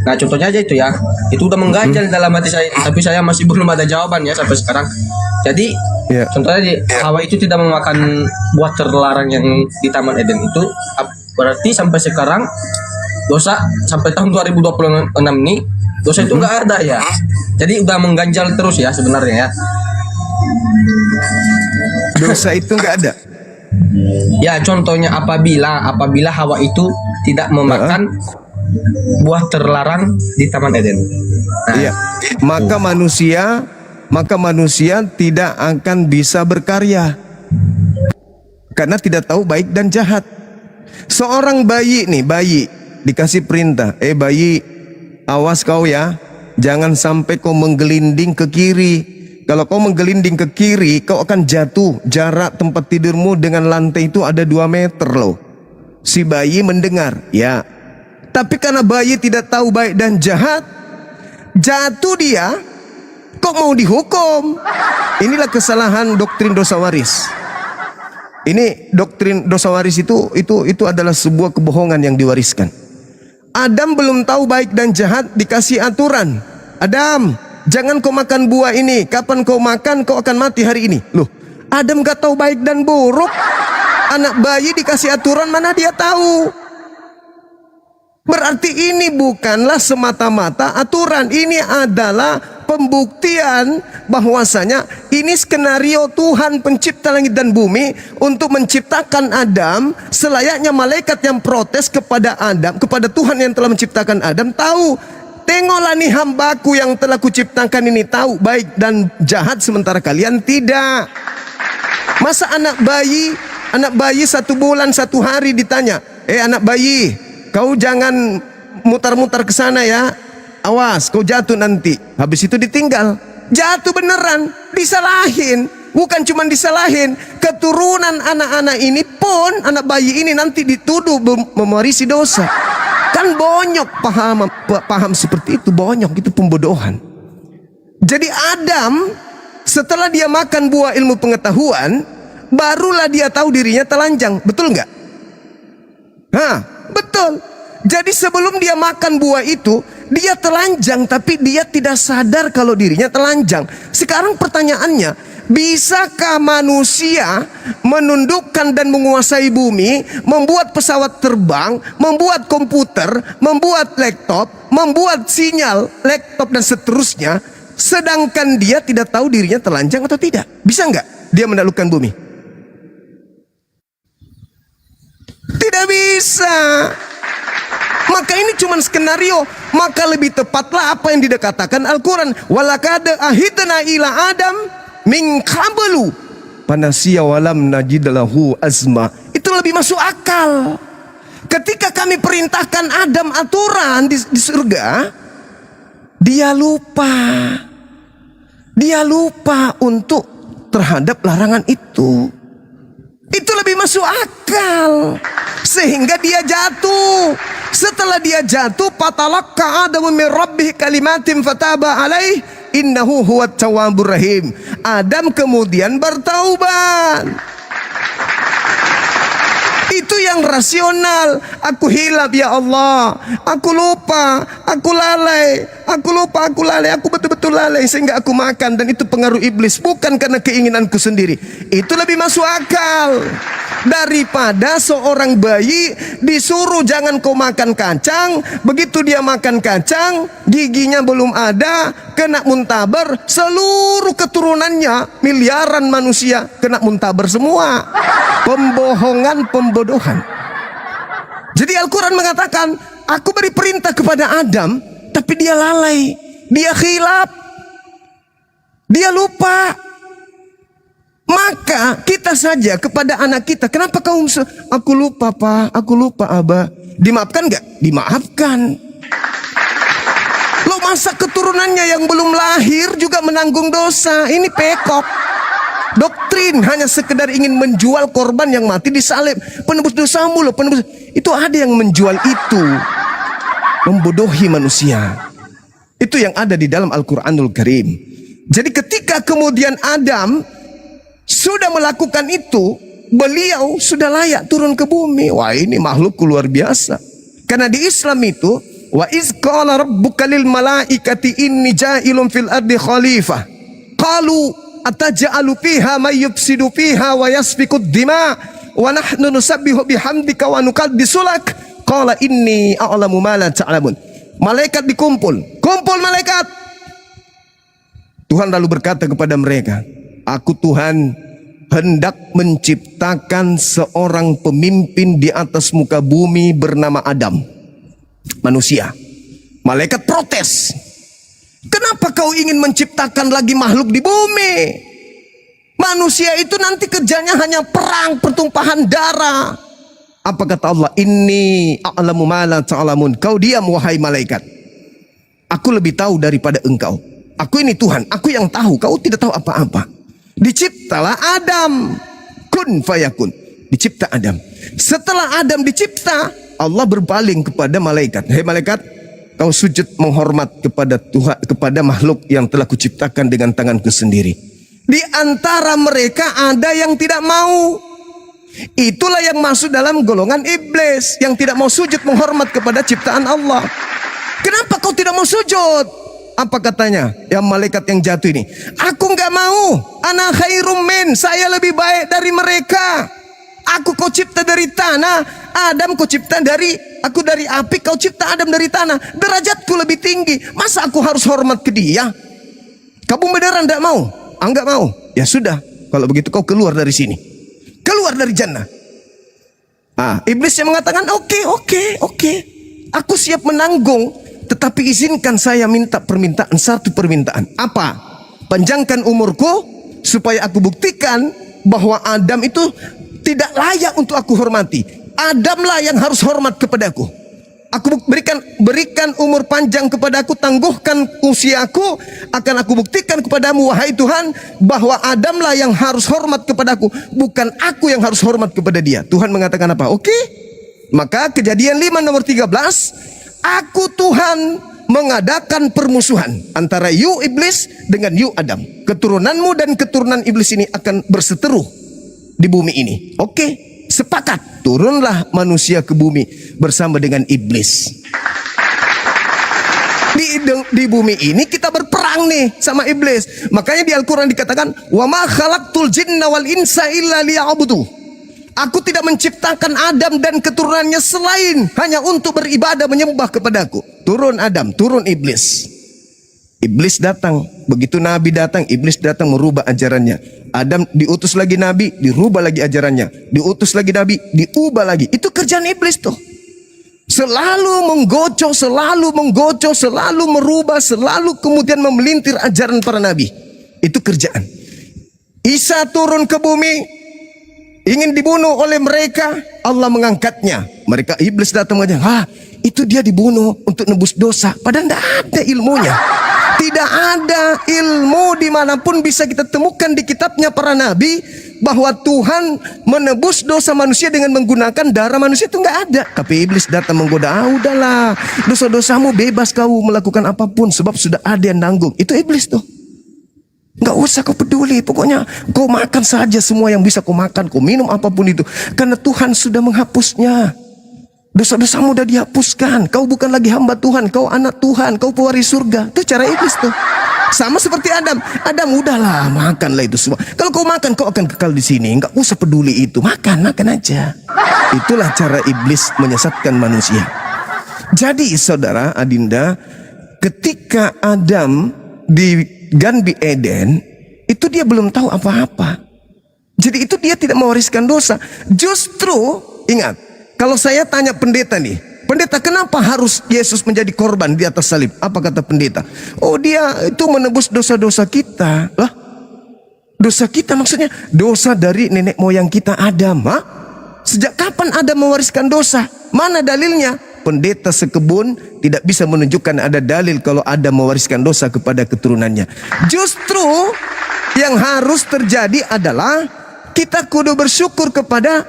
Nah contohnya aja itu ya, itu udah mengganjal dalam hati saya, tapi saya masih belum ada jawaban ya sampai sekarang. Jadi contohnya Hawa itu tidak memakan buah terlarang yang di Taman Eden itu, berarti sampai sekarang dosa sampai tahun 2026 ini dosa itu nggak ada ya. Jadi udah mengganjal terus ya sebenarnya ya. Dosa itu nggak ada. Ya contohnya apabila Hawa itu tidak memakan buah terlarang di Taman Eden. Iya. Maka manusia tidak akan bisa berkarya karena tidak tahu baik dan jahat. Seorang bayi dikasih perintah, bayi, awas kau ya, jangan sampai kau menggelinding ke kiri. Kalau kau menggelinding ke kiri, kau akan jatuh. Jarak tempat tidurmu dengan lantai itu ada 2 meter loh. Si bayi mendengar, ya. Tapi karena bayi tidak tahu baik dan jahat, jatuh dia, kok mau dihukum? Inilah kesalahan doktrin dosa waris. Ini doktrin dosa waris itu adalah sebuah kebohongan yang diwariskan. Adam belum tahu baik dan jahat, dikasih aturan. Adam, jangan kau makan buah ini. Kapan kau makan, kau akan mati hari ini. Loh, Adam gak tahu baik dan buruk. Anak bayi dikasih aturan, mana dia tahu? Berarti ini bukanlah semata-mata aturan. Ini adalah pembuktian bahwasanya ini skenario Tuhan pencipta langit dan bumi untuk menciptakan Adam. Selayaknya malaikat yang protes kepada Adam, kepada Tuhan yang telah menciptakan Adam, tahu, tengoklah nih hambaku yang telah kuciptakan ini tahu baik dan jahat, sementara kalian tidak. Masa anak bayi 1 bulan 1 hari ditanya, anak bayi, kau jangan mutar-mutar ke sana ya. Awas, kau jatuh nanti. Habis itu ditinggal. Jatuh beneran, disalahin. Bukan cuma disalahin, keturunan anak-anak ini pun, anak bayi ini nanti dituduh mewarisi dosa. Kan bonyok paham seperti itu, bonyok, itu pembodohan. Jadi Adam setelah dia makan buah ilmu pengetahuan, barulah dia tahu dirinya telanjang. Betul nggak? Betul. Jadi sebelum dia makan buah itu, dia telanjang, tapi dia tidak sadar kalau dirinya telanjang. Sekarang pertanyaannya, bisakah manusia menundukkan dan menguasai bumi, membuat pesawat terbang, membuat komputer, membuat laptop, membuat sinyal laptop dan seterusnya, sedangkan dia tidak tahu dirinya telanjang atau tidak? Bisa nggak dia menaklukkan bumi? Tidak bisa. Maka ini cuma skenario. Maka lebih tepatlah apa yang dikatakan Al-Quran. Walakad ahidna ila Adam min qablu panasiya walam najidlahu azma. Itu lebih masuk akal. Ketika kami perintahkan Adam aturan di surga, dia lupa. Dia lupa untuk terhadap larangan itu. Itu lebih masuk akal. Sehingga dia jatuh. Setelah dia jatuh, fatalaqqa Adamu min rabbih kalimatin fataba alaih innahu huwat tawwabur rahim. Adam kemudian bertaubat. Itu yang rasional. Aku hilaf ya Allah, aku lupa, aku lalai, aku lupa, aku lalai, aku betul-betul lalai sehingga aku makan, dan itu pengaruh iblis, bukan karena keinginanku sendiri. Itu lebih masuk akal daripada seorang bayi disuruh jangan kau makan kacang, begitu dia makan kacang, giginya belum ada, kena muntaber, seluruh keturunannya miliaran manusia kena muntaber semua. Pembohongan, pembodohan. Jadi Al-Quran mengatakan, aku beri perintah kepada Adam, tapi dia lalai, dia khilaf, dia lupa. Maka kita saja kepada anak kita, kenapa kau aku lupa Pak, aku lupa Abah, dimaafkan nggak? Dimaafkan. Lo masa keturunannya yang belum lahir juga menanggung dosa? Ini pekok. Doktrin hanya sekedar ingin menjual korban yang mati disalib, penebus dosamu loh, penebus. Itu ada yang menjual itu, membodohi manusia. Itu yang ada di dalam Al-Quranul Karim. Jadi ketika kemudian Adam sudah melakukan itu, beliau sudah layak turun ke bumi. Wah, ini makhluk luar biasa. Karena di Islam itu, wa iz qala rabbuka lil malaikati inni ja'ilun fil ardi khalifah. Qalu ataj'alu fiha may yufsidu fiha wa yasfikud dima wa nahnu nusabbihu bihamdika wa nuqaddisu lak. Qala inni a'lamu ma la ta'lamun. Malaikat dikumpul, kumpul malaikat. Tuhan lalu berkata kepada mereka, aku Tuhan hendak menciptakan seorang pemimpin di atas muka bumi bernama Adam, manusia. Malaikat protes. Kenapa kau ingin menciptakan lagi makhluk di bumi? Manusia itu nanti kerjanya hanya perang, pertumpahan darah. Apa kata Allah? Inni a'lamu ma la ta'lamun. Kau diam wahai malaikat. Aku lebih tahu daripada engkau. Aku ini Tuhan, aku yang tahu, kau tidak tahu apa-apa. Diciptalah Adam. Kun fayakun. Dicipta Adam. Setelah Adam dicipta, Allah berpaling kepada malaikat. Hei malaikat, kau sujud menghormat kepada Tuhan, kepada makhluk yang telah kuciptakan dengan tanganku sendiri. Di antara mereka ada yang tidak mau. Itulah yang masuk dalam golongan iblis, yang tidak mau sujud menghormat kepada ciptaan Allah. Kenapa kau tidak mau sujud? Apa katanya? Yang malaikat yang jatuh ini, aku nggak mau. Ana khairum min, saya lebih baik dari mereka. Aku kau cipta dari tanah, Adam kau cipta dari, aku dari api, kau cipta Adam dari tanah. Derajatku lebih tinggi, masa aku harus hormat ke dia? Kamu beneran tidak mau? Enggak mau. Ya sudah, kalau begitu kau keluar dari sini, keluar dari jannah. Iblis yang mengatakan, oke, aku siap menanggung, tetapi izinkan saya minta permintaan, satu permintaan. Apa? Panjangkan umurku supaya aku buktikan bahwa Adam itu tidak layak untuk aku hormati. Adamlah yang harus hormat kepadaku. Aku berikan umur panjang kepadaku, tangguhkan usiaku, akan aku buktikan kepadamu wahai Tuhan bahwa Adamlah yang harus hormat kepadaku, bukan aku yang harus hormat kepada dia. Tuhan mengatakan apa? Oke. Maka Kejadian 5 nomor 13, aku Tuhan mengadakan permusuhan antara you iblis dengan you Adam. Keturunanmu dan keturunan iblis ini akan berseteru. di bumi ini. Oke, sepakat. Turunlah manusia ke bumi bersama dengan iblis. Di bumi ini kita berperang nih sama iblis. Makanya di Al-Quran dikatakan, wa ma khalaqtul jinna wal insa illa liya'budu. Aku tidak menciptakan Adam dan keturunannya selain hanya untuk beribadah menyembah kepadaku. Turun Adam, turun iblis. Iblis datang. Begitu Nabi datang, iblis datang merubah ajarannya. Adam diutus lagi Nabi, dirubah lagi ajarannya. Diutus lagi Nabi, diubah lagi. Itu kerjaan iblis tuh. Selalu menggocok, selalu merubah, selalu kemudian memelintir ajaran para nabi. Itu kerjaan. Isa turun ke bumi, ingin dibunuh oleh mereka, Allah mengangkatnya. Mereka, iblis datang mengatakan, itu dia dibunuh untuk nebus dosa. Padahal tidak ada ilmunya. Tidak ada ilmu dimanapun bisa kita temukan di kitabnya para nabi bahwa Tuhan menebus dosa manusia dengan menggunakan darah manusia, itu nggak ada. Tapi iblis datang menggoda, udahlah, dosa-dosamu bebas kau melakukan apapun sebab sudah ada yang nanggung. Itu iblis tuh. Nggak usah kau peduli, pokoknya kau makan saja semua yang bisa kau makan, kau minum apapun itu, karena Tuhan sudah menghapusnya. Dosa-dosamu sudah dihapuskan. Kau bukan lagi hamba Tuhan, kau anak Tuhan, kau pewaris surga. Itu cara iblis tuh. Sama seperti Adam. Adam, udahlah, makanlah itu semua. Kalau kau makan, kau akan kekal di sini. Nggak usah peduli itu. Makan aja. Itulah cara iblis menyesatkan manusia. Jadi saudara Adinda, ketika Adam di Ganbi Eden, itu dia belum tahu apa-apa. Jadi itu dia tidak mewariskan dosa. Justru, ingat, kalau saya tanya pendeta nih, pendeta, kenapa harus Yesus menjadi korban di atas salib? Apa kata pendeta? Oh, dia itu menebus dosa-dosa kita. Lah, dosa kita maksudnya dosa dari nenek moyang kita Adam. Sejak kapan Adam mewariskan dosa? Mana dalilnya? Pendeta sekebun tidak bisa menunjukkan ada dalil kalau Adam mewariskan dosa kepada keturunannya. Justru yang harus terjadi adalah kita kudu bersyukur kepada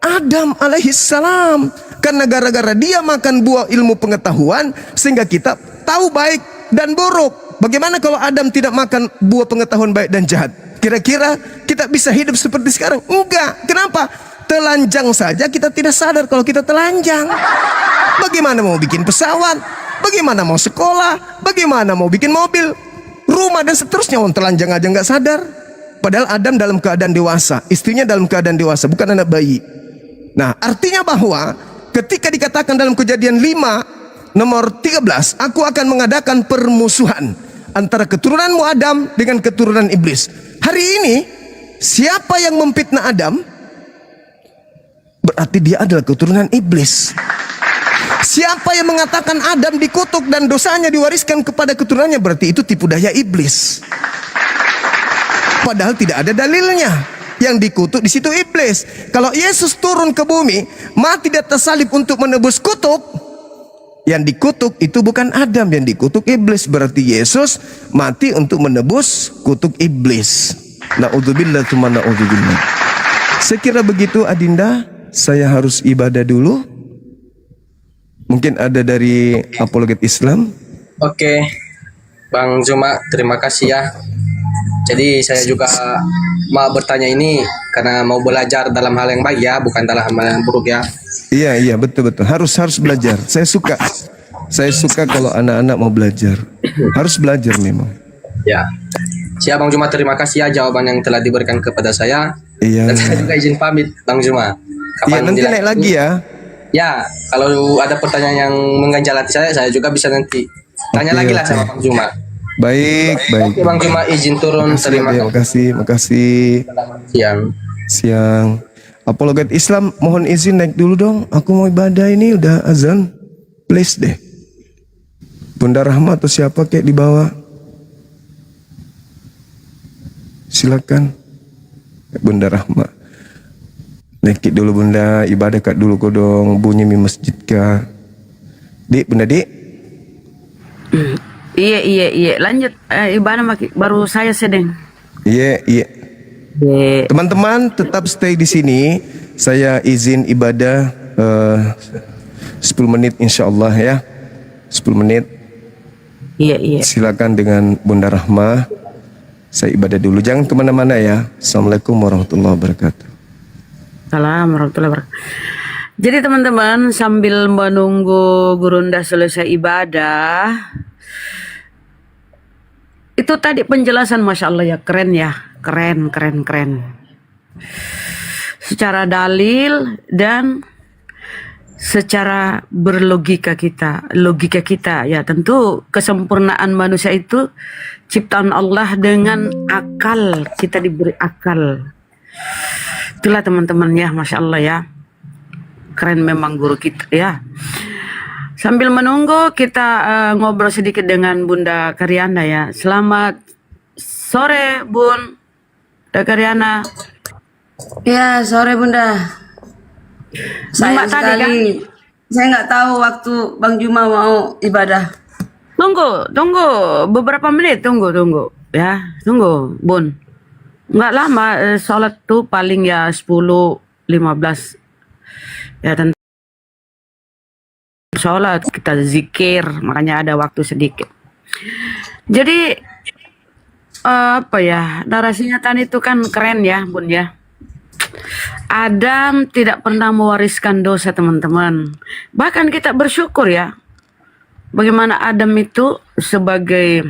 Adam alaihissalam, karena gara-gara dia makan buah ilmu pengetahuan sehingga kita tahu baik dan buruk. Bagaimana kalau Adam tidak makan buah pengetahuan baik dan jahat? Kira-kira kita bisa hidup seperti sekarang? Enggak. Kenapa? Telanjang saja kita tidak sadar kalau kita telanjang. Bagaimana mau bikin pesawat? Bagaimana mau sekolah? Bagaimana mau bikin mobil, rumah dan seterusnya? Orang telanjang aja nggak sadar. Padahal Adam dalam keadaan dewasa, istrinya dalam keadaan dewasa, bukan anak bayi. Nah, artinya bahwa ketika dikatakan dalam Kejadian 5 nomor 13, aku akan mengadakan permusuhan antara keturunanmu Adam dengan keturunan iblis. Hari ini siapa yang memfitnah Adam? Berarti dia adalah keturunan iblis. Siapa yang mengatakan Adam dikutuk dan dosanya diwariskan kepada keturunannya? Berarti itu tipu daya iblis. Padahal tidak ada dalilnya. Yang dikutuk di situ iblis. Kalau Yesus turun ke bumi, mati di atas salib untuk menebus kutuk, yang dikutuk itu bukan Adam, yang dikutuk iblis. Berarti Yesus mati untuk menebus kutuk iblis. Na'udzubillah tsumma na'udzubillah. Sekira begitu Adinda, saya harus ibadah dulu. Mungkin ada dari apologet Islam. Oke, Bang Juma, terima kasih ya. Jadi saya juga mau bertanya ini karena mau belajar dalam hal yang baik ya, bukan dalam hal yang buruk ya. Iya betul. Harus belajar. Saya suka kalau anak-anak mau belajar. Harus belajar memang. Ya. Siap Bang Juma, terima kasih ya jawaban yang telah diberikan kepada saya. Iya. Dan saya juga izin pamit Bang Juma. Iya, nanti naik lagi ya. Ya, kalau ada pertanyaan yang mengganjal hati saya juga bisa nanti tanya lagi lah sama Bang Juma. Baik. Oke, Bang Juma izin turun. Terima kasih. Makasih. Siang. Apologet Islam, mohon izin naik dulu dong. Aku mau ibadah, ini udah azan. Please deh. Bunda Rahma atau siapa kayak di bawah. Silakan. Bunda Rahma. Naik dulu Bunda, ibadah kat dulu kau dong. Bunyi di masjid kah? Dik, Bunda Dik. Iya. Lanjut ibadah baru saya sedang. Iya. Teman-teman tetap stay di sini. Saya izin ibadah 10 menit insyaallah ya. 10 menit. Iya. Silakan dengan Bunda Rahma. Saya ibadah dulu, jangan kemana-mana ya. Assalamualaikum warahmatullahi wabarakatuh. Assalamualaikum warahmatullahi wabarakatuh. Jadi teman-teman, sambil menunggu Gurunda selesai ibadah, itu tadi penjelasan Masya Allah ya, keren ya, keren. Secara dalil dan secara logika kita ya, tentu kesempurnaan manusia itu ciptaan Allah dengan akal, kita diberi akal. Itulah teman-teman ya, Masya Allah ya, keren memang guru kita ya. Sambil menunggu kita ngobrol sedikit dengan Bunda Karyana ya. Selamat sore Bunda Karyana. Ya, sore Bunda. Sayang sekali, saya nggak tahu waktu Bang Juma mau ibadah. Tunggu beberapa menit, tunggu ya, tunggu Bun. Nggak lama, sholat tuh paling ya 10-15 ya, tentu sholat kita zikir, makanya ada waktu sedikit. Jadi apa ya, narasinya tadi itu kan keren ya Bun ya. Adam tidak pernah mewariskan dosa teman-teman. Bahkan kita bersyukur ya, bagaimana Adam itu sebagai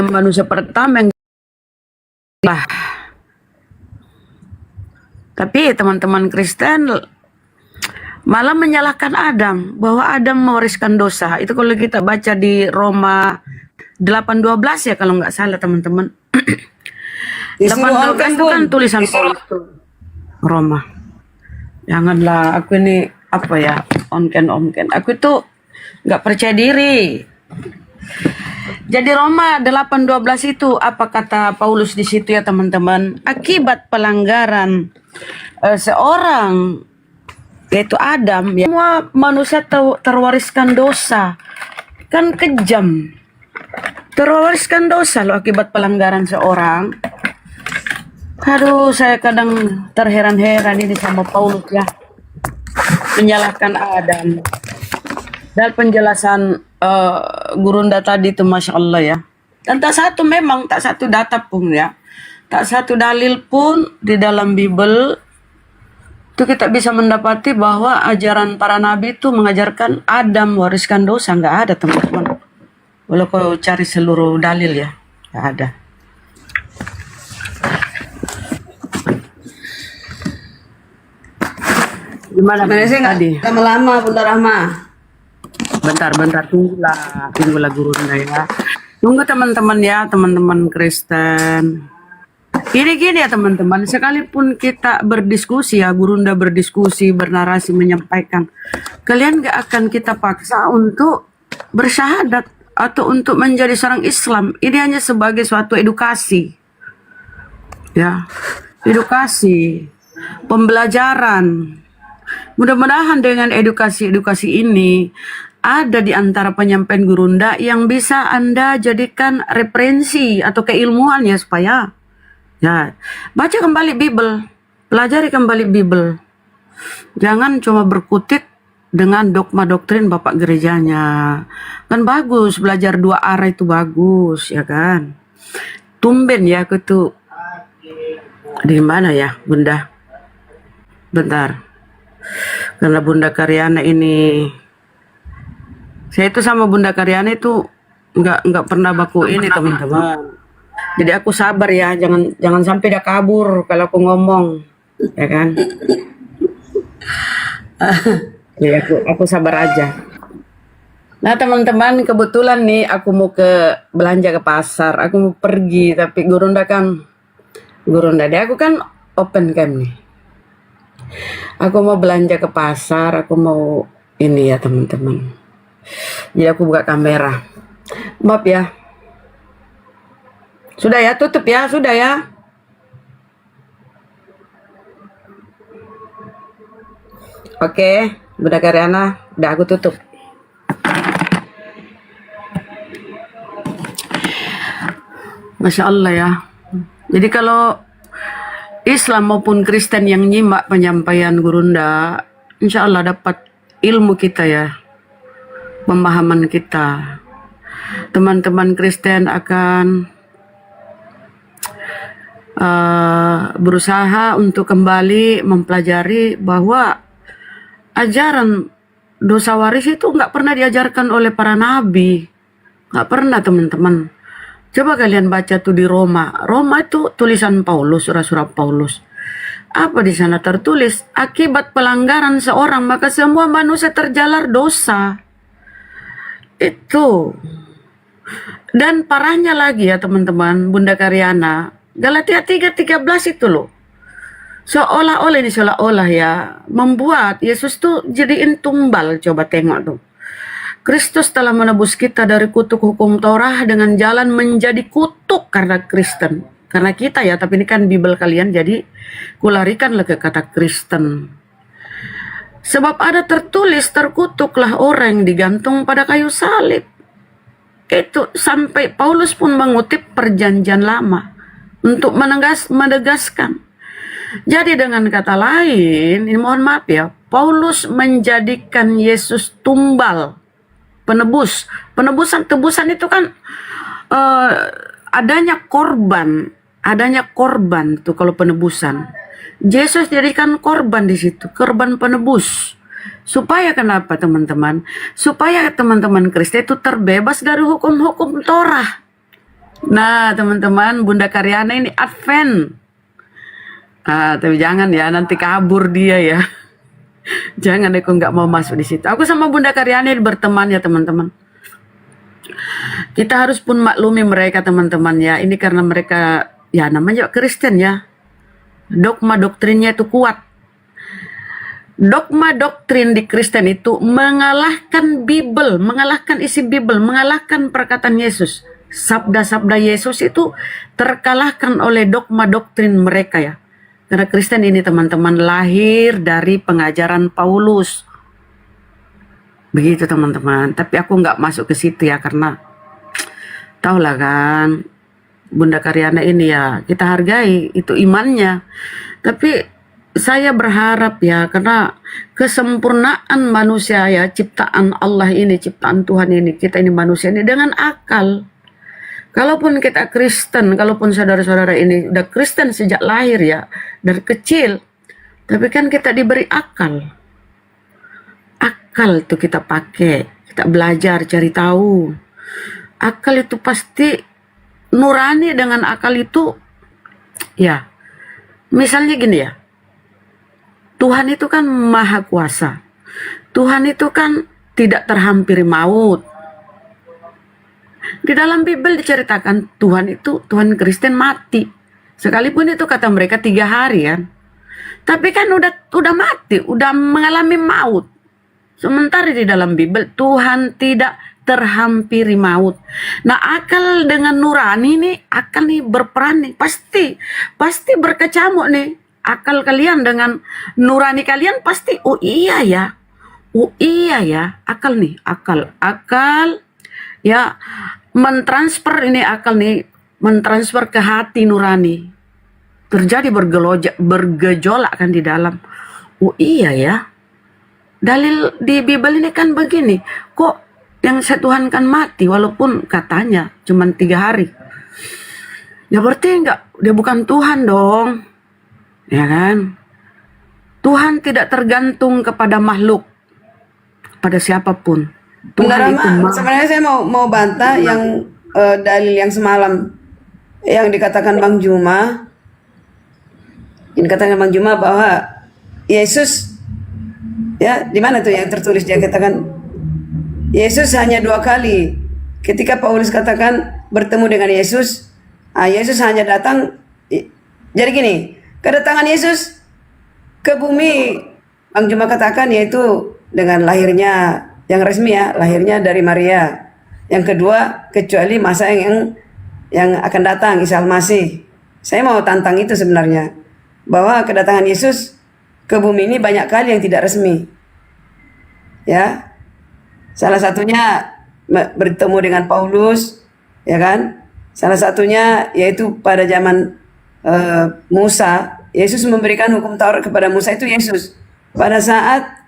manusia pertama yang tapi teman-teman Kristen malah menyalahkan Adam, bahwa Adam mewariskan dosa. Itu kalau kita baca di Roma 8:12 ya kalau nggak salah teman-teman. 8:12 itu kan tulisan Paulus Roma. Janganlah aku ini apa ya, onken. Aku itu nggak percaya diri. Jadi Roma 8:12 itu apa kata Paulus di situ ya teman-teman? Akibat pelanggaran seorang, yaitu Adam, ya, semua manusia terwariskan dosa. Kan kejam. Terwariskan dosa loh akibat pelanggaran seorang. Aduh, saya kadang terheran-heran ini sama Paulus ya. Menyalahkan Adam. Dan penjelasan Gurunda tadi itu Masya Allah ya. Dan tak satu data pun ya. Tak satu dalil pun di dalam Bible itu kita bisa mendapati bahwa ajaran para nabi itu mengajarkan Adam wariskan dosa. Nggak ada teman-teman. Kalau kau cari seluruh dalil ya, nggak ada. Gimana tadi? Lama-lama Bunda Rahma. Bentar, tunggulah Gurunda ya. Tunggu teman-teman ya, teman-teman Kristen. Gini ya teman-teman, sekalipun kita berdiskusi ya, Gurunda berdiskusi, bernarasi, menyampaikan, kalian gak akan kita paksa untuk bersyahadat atau untuk menjadi seorang Islam. Ini hanya sebagai suatu edukasi. Ya, edukasi, pembelajaran. Mudah-mudahan dengan edukasi ini ada di antara penyampaian Gurunda yang bisa Anda jadikan referensi atau keilmuan ya, supaya ya baca kembali Bible, pelajari kembali Bible. Jangan cuma berkutik dengan dogma doktrin Bapak gerejanya. Kan bagus belajar dua arah, itu bagus ya kan. Tumben ya aku tuh di mana ya Bunda? Bentar. Karena Bunda Karyana ini, saya itu sama Bunda Karyana itu nggak pernah baku ini teman-teman. Jadi aku sabar ya, jangan sampai dia kabur kalau aku ngomong, ya kan? Ya aku sabar aja. Nah teman-teman, kebetulan nih aku mau belanja ke pasar, aku mau pergi, tapi Gurunda deh, aku kan open cam nih. Aku mau belanja ke pasar, aku mau ini ya teman-teman. Jadi aku buka kamera. Maaf ya. Sudah ya, tutup ya, sudah ya. Oke, Bunda Karyana, udah aku tutup. Masya Allah ya. Jadi kalau Islam maupun Kristen yang nyimak penyampaian Gurunda, insya Allah dapat ilmu kita ya, pemahaman kita. Teman-teman Kristen akan berusaha untuk kembali mempelajari bahwa ajaran dosa waris itu nggak pernah diajarkan oleh para nabi, nggak pernah teman-teman. Coba kalian baca tuh di Roma. Roma itu tulisan Paulus, surat-surat Paulus. Apa di sana tertulis? Akibat pelanggaran seorang maka semua manusia terjalar dosa. Itu. Dan parahnya lagi ya teman-teman, Bunda Karyana, Galatia 3:13 itu loh. Seolah-olah ya membuat Yesus tuh jadiin tumbal. Coba tengok tuh. Kristus telah menebus kita dari kutuk hukum Torah dengan jalan menjadi kutuk karena Kristen. Karena kita ya, tapi ini kan Bible kalian, jadi kularikanlah ke kata Kristen. Sebab ada tertulis, terkutuklah orang yang digantung pada kayu salib. Itu sampai Paulus pun mengutip perjanjian lama untuk menegaskan. Jadi dengan kata lain, ini mohon maaf ya, Paulus menjadikan Yesus tumbal, penebus. Tebusan itu kan adanya korban tuh kalau penebusan. Yesus jadikan korban di situ, korban penebus. Supaya kenapa teman-teman? Supaya teman-teman Kristen itu terbebas dari hukum-hukum Torah. Nah teman-teman, Bunda Karyana ini Advent. Tapi jangan ya, nanti kabur dia ya. Jangan, aku nggak mau masuk di situ. Aku sama Bunda Karyana berteman ya teman-teman. Kita harus pun maklumi mereka teman-teman ya. Ini karena mereka ya namanya Kristen ya. Dogma doktrinnya itu kuat. Dogma doktrin di Kristen itu mengalahkan Bible, mengalahkan isi Bible, mengalahkan perkataan Yesus. Sabda-sabda Yesus itu terkalahkan oleh dogma doktrin mereka ya. Karena Kristen ini teman-teman lahir dari pengajaran Paulus. Begitu teman-teman. Tapi aku nggak masuk ke situ ya karena tahulah kan Bunda Karyana ini ya kita hargai itu imannya. Tapi saya berharap ya karena kesempurnaan manusia ya, ciptaan Allah ini, ciptaan Tuhan ini, kita ini manusia ini dengan akal. Kalaupun kita Kristen, kalaupun saudara-saudara ini udah Kristen sejak lahir ya, dari kecil, tapi kan kita diberi akal. Akal itu kita pakai, kita belajar, cari tahu. Akal itu pasti nurani. Dengan akal itu ya, misalnya gini ya, Tuhan itu kan maha kuasa. Tuhan itu kan tidak terhampiri maut. Di dalam Bible diceritakan Tuhan itu, Tuhan Kristen mati. Sekalipun itu kata mereka 3 hari kan. Tapi kan udah mati, udah mengalami maut. Sementara di dalam Bible Tuhan tidak terhampiri maut. Nah akal dengan nurani nih, akal nih berperan nih. Pasti berkecamuk nih. Akal kalian dengan nurani kalian pasti, oh iya ya, akal nih, akal ya mentransfer ini akal nih, mentransfer ke hati nurani, terjadi bergejolak kan di dalam. Oh iya ya, dalil di Bible ini kan begini, kok yang Tuhan kan mati walaupun katanya cuma 3 hari, ya berarti dia bukan Tuhan dong. Ya kan? Tuhan tidak tergantung kepada makhluk, pada siapapun. Tuhan itu sebenarnya saya mau bantah yang dalil yang semalam yang dikatakan Bang Juma. Yang dikatakan Bang Juma bahwa Yesus ya di mana tuh yang tertulis dia katakan Yesus hanya 2 kali. Ketika Paulus katakan bertemu dengan Yesus, Yesus hanya datang. Jadi gini, kedatangan Yesus ke bumi, Bang Juma katakan yaitu dengan lahirnya yang resmi ya, lahirnya dari Maria. Yang kedua, kecuali masa yang akan datang, Isa Al-Masih. Saya mau tantang itu sebenarnya, bahwa kedatangan Yesus ke bumi ini banyak kali yang tidak resmi. Ya, salah satunya bertemu dengan Paulus, ya kan? Salah satunya yaitu pada zaman Musa, Yesus memberikan hukum Taurat kepada Musa itu Yesus. Pada saat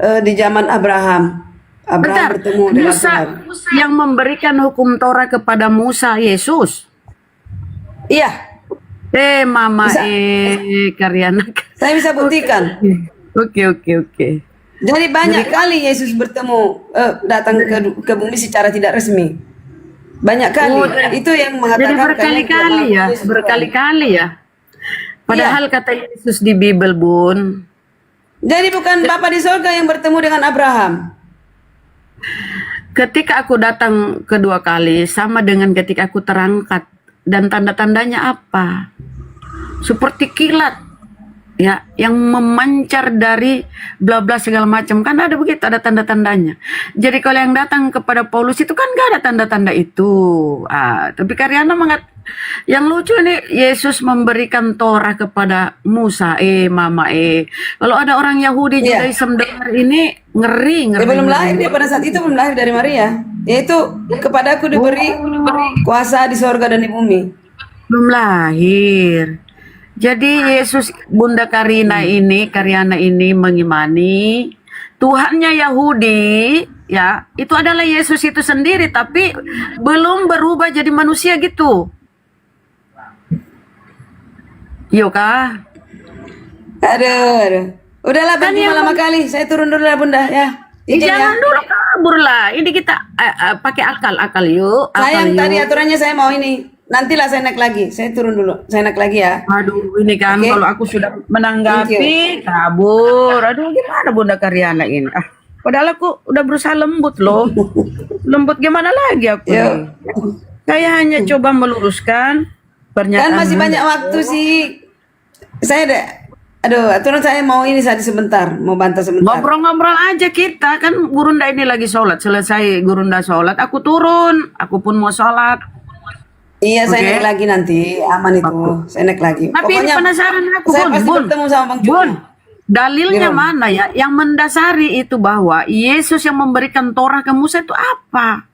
di zaman Abraham. Abraham Bentar, bertemu dengan Musa Tuhan. yang memberikan hukum Torah kepada Musa, Yesus. Iya. Mama Bisa. Karyana. Saya bisa buktikan. Oke. Jadi banyak kali Yesus bertemu, datang ke bumi secara tidak resmi. Banyak kali. Itu yang Jadi mengatakan berkali-kali ya, berkali-kali ya. Padahal kata Yesus di Bible, Bun. Jadi bukan Bapa di sorga yang bertemu dengan Abraham. Ketika aku datang kedua kali sama dengan ketika aku terangkat, dan tanda-tandanya apa? Seperti kilat ya, yang memancar dari bla bla segala macam, kan ada begitu, ada tanda-tandanya. Jadi kalau yang datang kepada Paulus itu kan gak ada tanda-tanda itu. Tapi Karyana yang lucu ini, Yesus memberikan Torah kepada Musa. Mama kalau ada orang Yahudi Judaism dengar ini ngeri. Dia belum lahir, dia pada saat itu belum lahir dari Maria. Yaitu kepadaku diberi kuasa di sorga dan di bumi. Belum lahir. Jadi Yesus, Bunda Karyana ini mengimani Tuhannya Yahudi, ya, itu adalah Yesus itu sendiri, tapi belum berubah jadi manusia gitu. Yo kah? Aduh. Udahlah, Bang Juma lama kali. Saya turun dulu lah, Bunda, ya. Jangan dulu kabur lah. Ini kita pakai akal yuk. Sayang, tadi aturannya saya mau ini. Nantilah saya naik lagi. Saya turun dulu. Saya naik lagi ya. Aduh, ini kan kalau aku sudah menanggapi kabur. Aduh, gimana Bunda Karyana ini? Padahal aku udah berusaha lembut loh. Lembut gimana lagi aku? Saya hanya coba meluruskan pernyataan. Kan masih banyak waktu sih. Saya aturan saya mau ini saja sebentar, mau bantah sebentar. Ngobrol-ngobrol aja kita, kan Gurunda ini lagi sholat. Selesai Gurunda sholat, aku turun. Aku pun mau sholat. Iya, saya naik lagi nanti, aman itu. Saya naik lagi. Tapi Pokoknya penasaran aku, saya pasti bertemu sama Bang Jun. Dalilnya mana ya? Yang mendasari itu bahwa Yesus yang memberikan Torah ke Musa itu apa?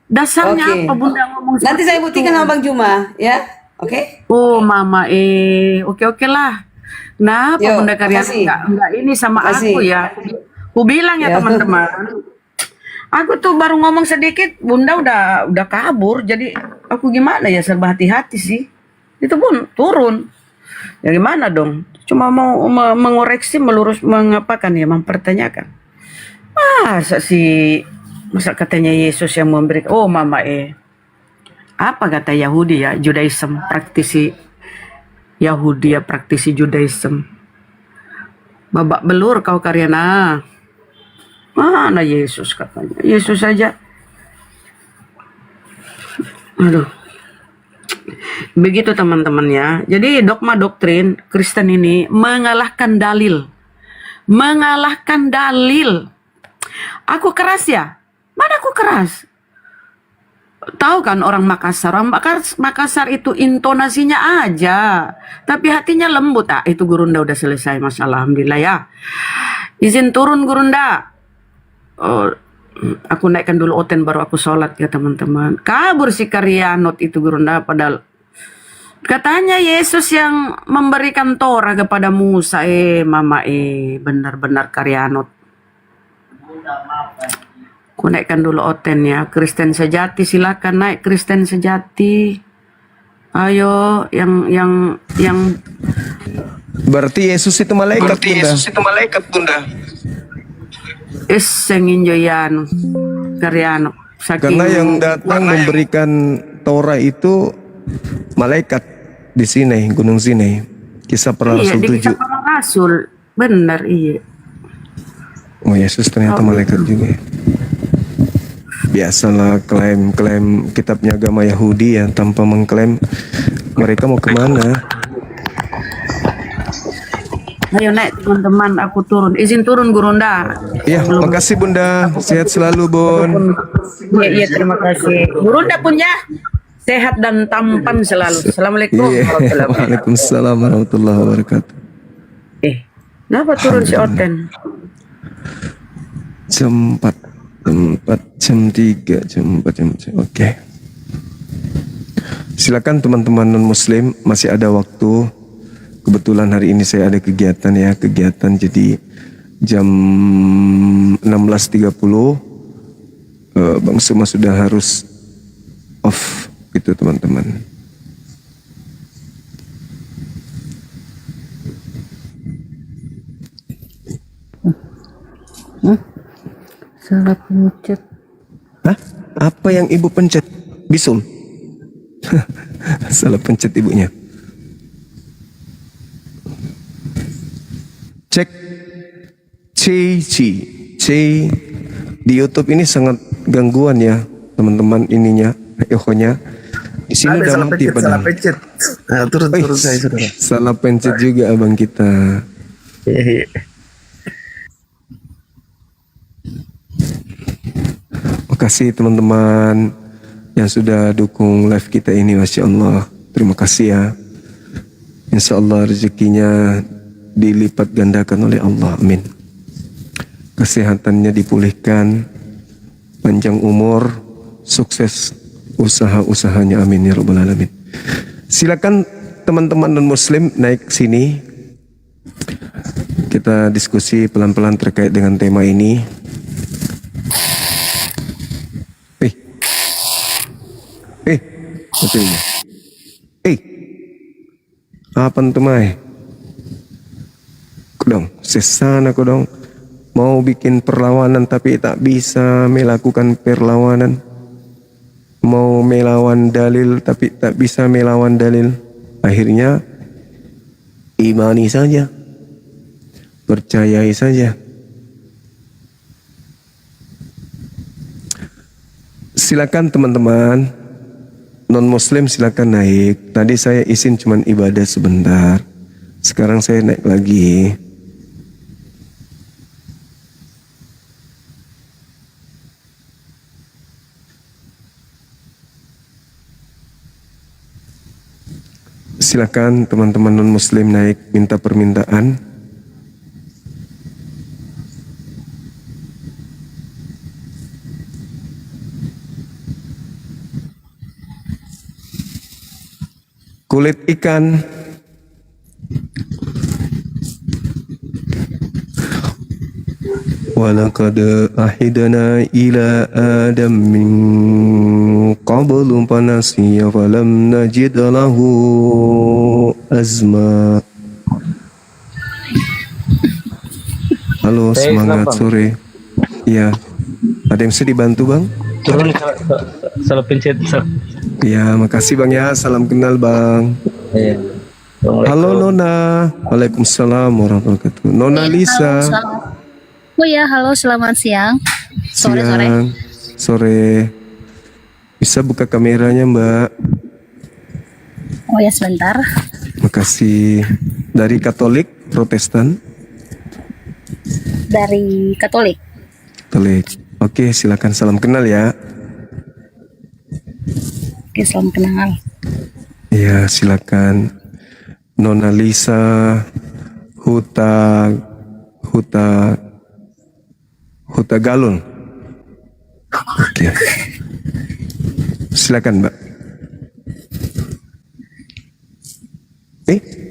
Dasarnya apa Bunda ngomong seperti Nanti saya buktikan sama Bang Juma, ya. Oke? Oh, Mama oke lah. Kenapa Bunda Karyana enggak ini sama aku ya? Aku bilang ya teman-teman. Aku tuh baru ngomong sedikit, Bunda udah kabur. Jadi aku gimana ya, serba hati-hati sih. Itu pun turun. Ya gimana dong? Cuma mau mengoreksi, mempertanyakan. Masa katanya Yesus yang memberi. Oh Mama apa kata Yahudi ya, Judaism, praktisi Yahudi ya, praktisi Judaism. Babak belur kau Karyana. Mana Yesus katanya? Yesus saja. Aduh. Begitu teman-teman ya. Jadi dogma doktrin Kristen ini mengalahkan dalil. Mengalahkan dalil. Aku keras ya? Mana aku keras? Tahu kan orang Makassar itu intonasinya aja, tapi hatinya lembut. Itu Gurunda udah selesai, masalah alhamdulillah ya. Izin turun Gurunda. Aku naikkan dulu oten baru aku sholat ya teman-teman. Kabur si Karyanot itu Gurunda, padahal katanya Yesus yang memberikan Torah kepada Musa. Mama benar-benar Karyanot. Aku naikkan dulu oten ya. Kristen sejati, silakan naik Kristen sejati. Ayo yang Berarti Yesus itu malaikat, Bunda. Senginjoyan Karyano. Karena yang datang memberikan Torah itu malaikat di sini, Gunung Sinai. Kisah para Rasul 7. Di Kisah para Rasul. Benar, iya. Oh, Yesus ternyata malaikat juga ya. Biasalah klaim kitabnya agama Yahudi ya, tanpa mengklaim mereka mau kemana. Ayo naik teman-teman, aku turun. Izin turun Gurunda. Iya, makasih Bunda. Sehat selalu Bun. Iya, terima kasih. Gurunda punya sehat dan tampan selalu. Assalamualaikum warahmatullahi wabarakatuh. Waalaikumsalam warahmatullahi wabarakatuh. Kenapa turun si Oten? Jam 4, jam 3, jam 4, jam 4. Oke. Silakan teman-teman non-muslim, masih ada waktu. Kebetulan hari ini saya ada kegiatan, jadi jam 16.30 Bang Suma sudah harus off gitu teman-teman. Salah pencet. Hah? Apa yang ibu pencet? Bisul? Salah pencet ibunya. Cek C di YouTube ini sangat gangguan ya teman-teman ininya, echonya. Di sini udah mati padahal. Salah pencet. Nah, turun saya saudara. Salah pencet juga abang kita. Makasih teman-teman yang sudah dukung live kita ini, Masya Allah. Terima kasih ya. Insya Allah rezekinya dilipat gandakan oleh Allah, amin. Kesehatannya dipulihkan, panjang umur, sukses usaha-usahanya, amin ya rabbal alamin. Silakan teman-teman non-muslim naik sini. Kita diskusi pelan-pelan terkait dengan tema ini. Betul ya. Apa tuh mai? Kodong, sesana kodong. Mau bikin perlawanan tapi tak bisa melakukan perlawanan. Mau melawan dalil tapi tak bisa melawan dalil. Akhirnya imani saja. Percayai saja. Silakan teman-teman non-muslim silakan naik. Tadi saya izin cuman ibadah sebentar. Sekarang saya naik lagi. Silakan teman-teman non-muslim naik, minta permintaan. Kulit ikan. Walaqad ahidna ila Adam min qablu fanasiya falam najid lahu azma. Halo, semangat sore. Iya. Ada yang bisa dibantu, Bang? Turun salah pencet. Ya, makasih Bang ya. Salam kenal Bang. Iya. Halo Nona. Waalaikumsalam warahmatullahi wabarakatuh. Nona Lisa. Oh ya, halo, selamat siang. Sore. Bisa buka kameranya Mbak? Oh ya, sebentar. Makasih. Dari Katolik, Protestan? Dari Katolik. Katolik. Oke, silakan salam kenal ya. Oke, salam kenal. Iya, silakan. Nona Lisa, Huta Galon. Oke. Silakan, Mbak.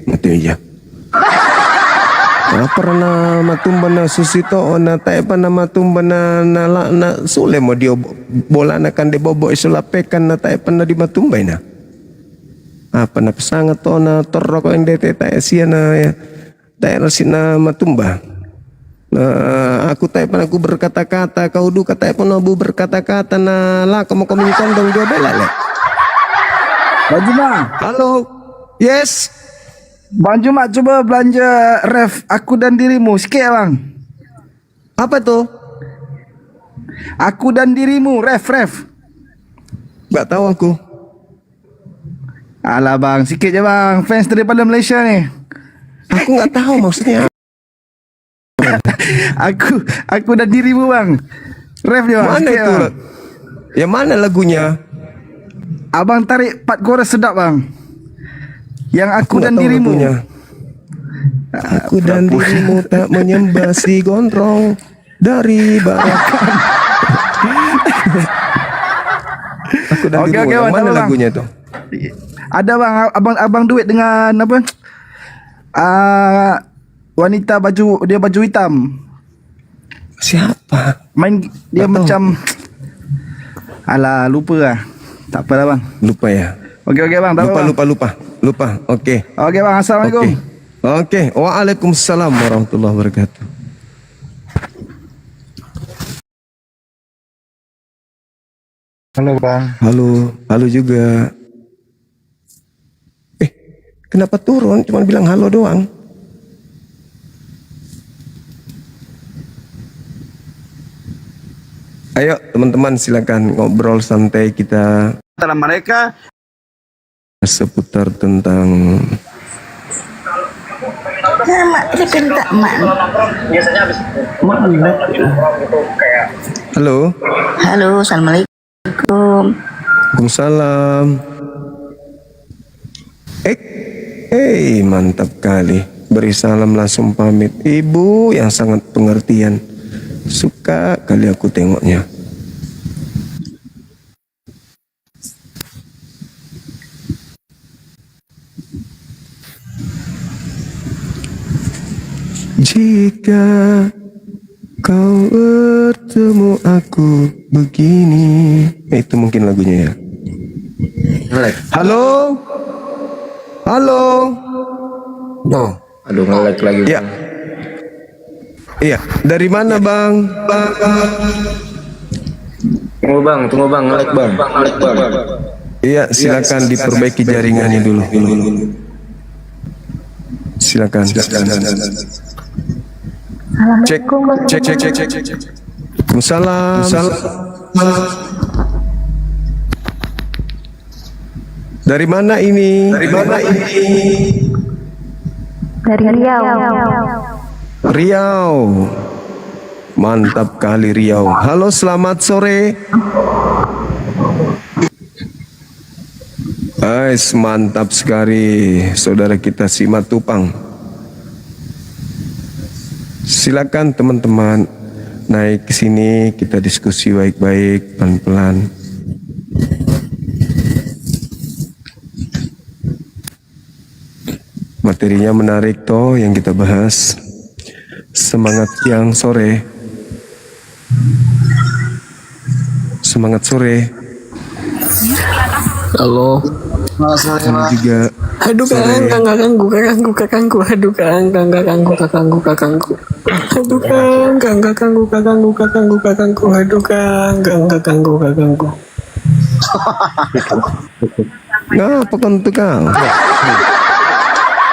Mati aja. Pernah matumbana susito ona tae pana matumbana na sule mo dio bola na kan de bobo isulapekan na tae pana di matumbay na. Apa na pasangat to na torro ko ende tae sia na ya tae na matumba. Aku tae pana ku berkata-kata kau du tae pana bu berkata-kata na la kamu kondong dua bela le. Bang Juma. Halo. Yes. Bang Juma coba belanja ref aku dan dirimu sikit ya Bang. Apa tuh? Aku dan dirimu ref. Gak tahu aku. Alah Bang, sikit je Bang. Fans daripada Malaysia ni. Aku gak tahu maksudnya. aku dan dirimu Bang. Ref dia Bang. Mana itu? Bang. Yang mana lagunya? Abang tarik part chorus sedap Bang. Yang aku dan dirimu. Lagunya. Aku dan dirimu tak menyembah si gondrong dari barakan. Aku dan dirimu. Yang mana lagunya tuh? Ada Bang, abang duet dengan apa? Wanita baju hitam. Siapa? Main dia macam alah lupa lah. Tak apalah bang. Lupa ya. Okey bang, tak apa, bang. Lupa. Okey. Okey bang, assalamualaikum. Okey. Waalaikumsalam warahmatullahi wabarakatuh. Halo bang. Halo juga. Kenapa turun? Cuma bilang halo doang. Ayo teman-teman silakan ngobrol santai kita Antara mereka seputar tentang Halo. Halo, assalamualaikum. Waalaikumsalam. Mantap kali. Beri salam langsung pamit. Ibu yang sangat pengertian. Suka kali aku tengoknya. Jika kau bertemu aku begini. Itu mungkin lagunya ya. Halo. Aduh, nge-lag lagi. Ya. Iya, dari mana bang? Tunggu bang, nge-lag bang. Iya, silakan diperbaiki jaringannya dulu. Silakan. Cek. Waalaikumsalam. Dari mana ini? Dari Riau. Mantap kali Riau. Halo, selamat sore. Mantap sekali saudara kita Simatupang. Silakan teman-teman naik ke sini, kita diskusi baik-baik, pelan-pelan. Materinya menarik toh yang kita bahas. Semangat siang sore. Semangat sore. Halo. Halo juga. Aduh kakangku. Aduh kakangku. Ngapa kan tukang?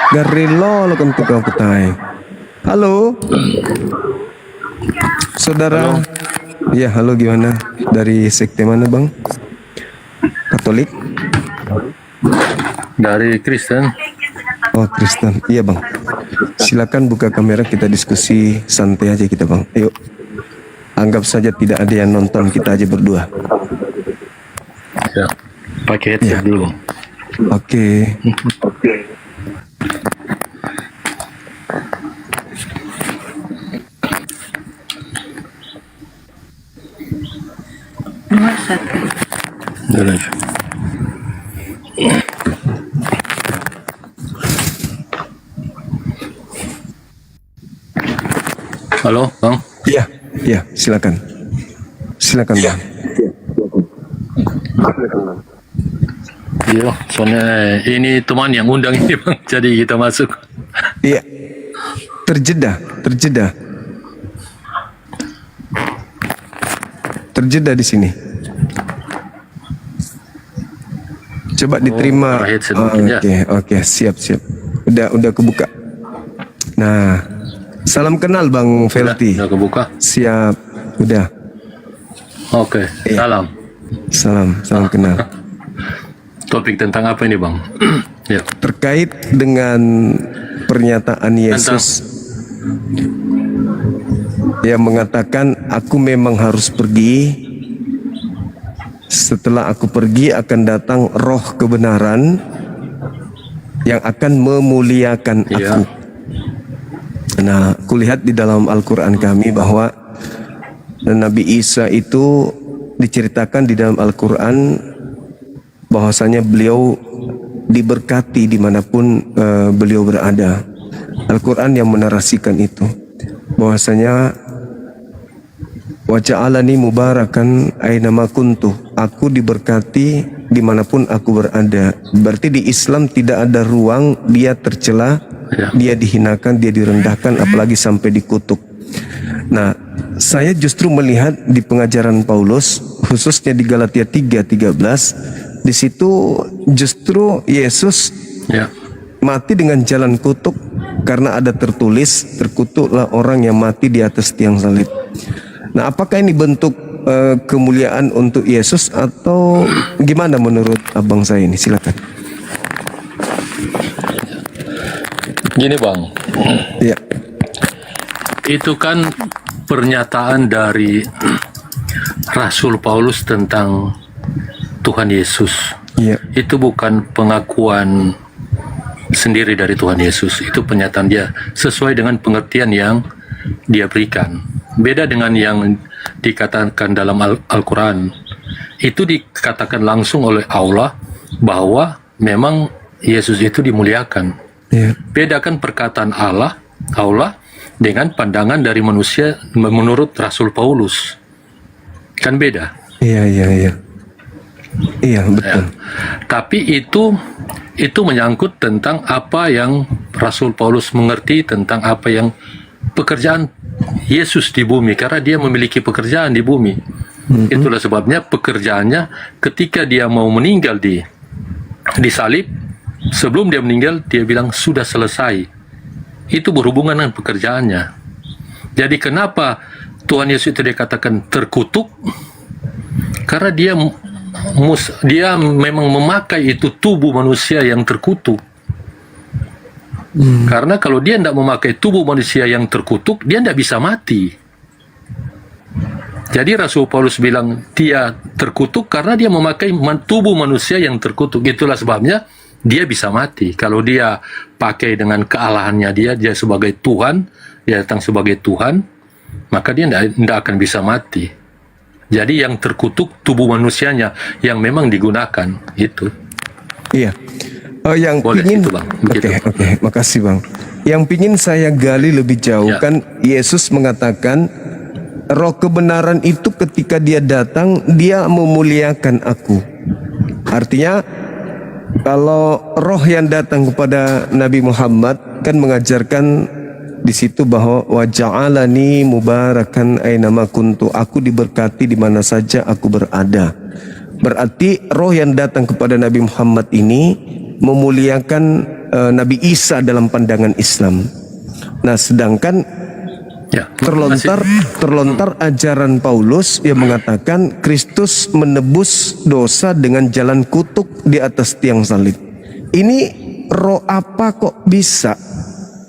Garilo lo kan tukang petai. Halo. Saudara. Iya, halo gimana? Dari sekte mana, Bang? Katolik? Dari Kristen. Oh, Kristen. Iya, Bang. Silakan buka kamera, kita diskusi santai aja kita, Bang. Ayo. Anggap saja tidak ada yang nonton, kita aja berdua. Ya. Pakai headset dulu. Oke. Halo, Bang. Iya, silakan. Silakan, Bang. Iya, soalnya ini teman yang undang ini, Bang. Jadi kita masuk. Iya. Terjeda di sini. Coba diterima. Oke, siap. Udah kebuka. Nah, salam kenal Bang Velti. Udah kebuka. Siap, udah. Oke, salam. Salam kenal. Topik tentang apa ini, Bang? Ya. Terkait dengan pernyataan Yesus yang mengatakan, aku memang harus pergi. Setelah aku pergi akan datang roh kebenaran yang akan memuliakan aku. Nah, kulihat di dalam Al-Quran kami bahwa Nabi Isa itu diceritakan di dalam Al-Quran bahwasanya beliau diberkati dimanapun beliau berada. Al-Quran yang menarasikan itu bahwasanya Wa ja'alani mubarakan ainama kuntu. Aku diberkati dimanapun aku berada. Berarti di Islam tidak ada ruang dia tercela, dia dihinakan, dia direndahkan, apalagi sampai dikutuk. Nah, saya justru melihat di pengajaran Paulus, khususnya di Galatia 3:13, di situ justru Yesus mati dengan jalan kutuk, karena ada tertulis, terkutuklah orang yang mati di atas tiang salib. Nah, apakah ini bentuk kemuliaan untuk Yesus atau gimana menurut abang saya ini? Silakan. Gini Bang, ya. Itu kan pernyataan dari Rasul Paulus tentang Tuhan Yesus. Ya. Itu bukan pengakuan sendiri dari Tuhan Yesus, itu pernyataan dia sesuai dengan pengertian yang dia berikan. Beda dengan yang dikatakan dalam Al-Quran. Itu dikatakan langsung oleh Allah bahwa memang Yesus itu dimuliakan. Bedakan perkataan Allah dengan pandangan dari manusia menurut Rasul Paulus. Kan beda. Iya, betul. Tapi itu menyangkut tentang apa yang Rasul Paulus mengerti tentang apa yang pekerjaan Yesus di bumi, karena dia memiliki pekerjaan di bumi. Itulah sebabnya pekerjaannya ketika dia mau meninggal di salib, sebelum dia meninggal dia bilang sudah selesai. Itu berhubungan dengan pekerjaannya. Jadi kenapa Tuhan Yesus itu dikatakan terkutuk? Karena dia memang memakai itu tubuh manusia yang terkutuk. Karena kalau dia tidak memakai tubuh manusia yang terkutuk, dia tidak bisa mati. Jadi Rasul Paulus bilang dia terkutuk karena dia memakai tubuh manusia yang terkutuk. Itulah sebabnya dia bisa mati. Kalau dia pakai dengan kealahannya dia sebagai Tuhan, dia datang sebagai Tuhan, maka dia tidak akan bisa mati. Jadi yang terkutuk tubuh manusianya yang memang digunakan itu. Iya. Yang boleh pingin, itu Bang. Oke, makasih Bang. Yang pingin saya gali lebih jauh, kan Yesus mengatakan roh kebenaran itu ketika dia datang, dia memuliakan aku. Artinya kalau roh yang datang kepada Nabi Muhammad kan mengajarkan di situ bahwa wa ja'alani mubarakan ainama kuntu. Aku diberkati di mana saja aku berada. Berarti roh yang datang kepada Nabi Muhammad ini memuliakan Nabi Isa dalam pandangan Islam. Nah, sedangkan terlontar ajaran Paulus yang mengatakan Kristus menebus dosa dengan jalan kutuk di atas tiang salib. Ini roh apa kok bisa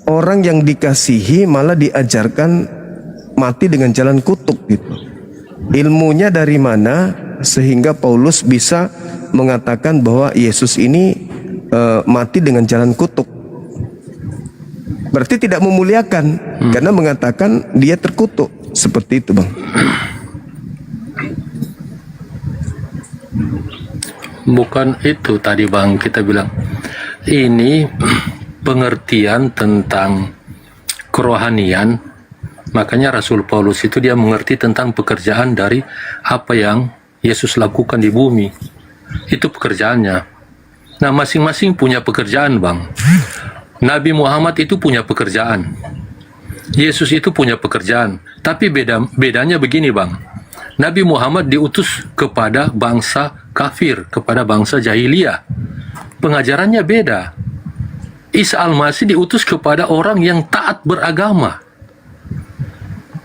orang yang dikasihi malah diajarkan mati dengan jalan kutuk gitu? Ilmunya dari mana sehingga Paulus bisa mengatakan bahwa Yesus ini mati dengan jalan kutuk? Berarti tidak memuliakan karena mengatakan dia terkutuk. Seperti itu Bang. Bukan itu tadi Bang, kita bilang ini pengertian tentang kerohanian. Makanya Rasul Paulus itu dia mengerti tentang pekerjaan dari apa yang Yesus lakukan di bumi. Itu pekerjaannya. Nah, masing-masing punya pekerjaan Bang. Nabi Muhammad itu punya pekerjaan, Yesus itu punya pekerjaan. Tapi bedanya begini Bang, Nabi Muhammad diutus kepada bangsa kafir, kepada bangsa jahiliyah. Pengajarannya beda. Isa Al-Masih diutus kepada orang yang taat beragama.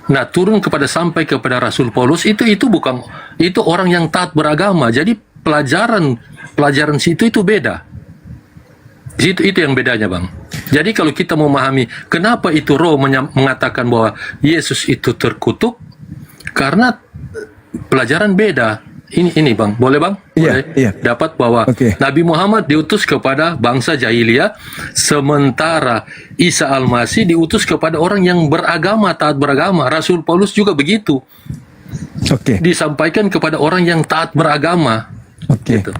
Nah, turun sampai kepada Rasul Paulus itu bukan, itu orang yang taat beragama. Jadi pelajaran situ itu beda. Itu yang bedanya Bang. Jadi kalau kita memahami kenapa itu roh mengatakan bahwa Yesus itu terkutuk, karena pelajaran beda. Ini Bang, boleh Bang? Iya. Dapat bahwa Nabi Muhammad diutus kepada bangsa jahiliyah, sementara Isa Al-Masih diutus kepada orang yang beragama, taat beragama. Rasul Paulus juga begitu. Disampaikan kepada orang yang taat beragama. Gitu.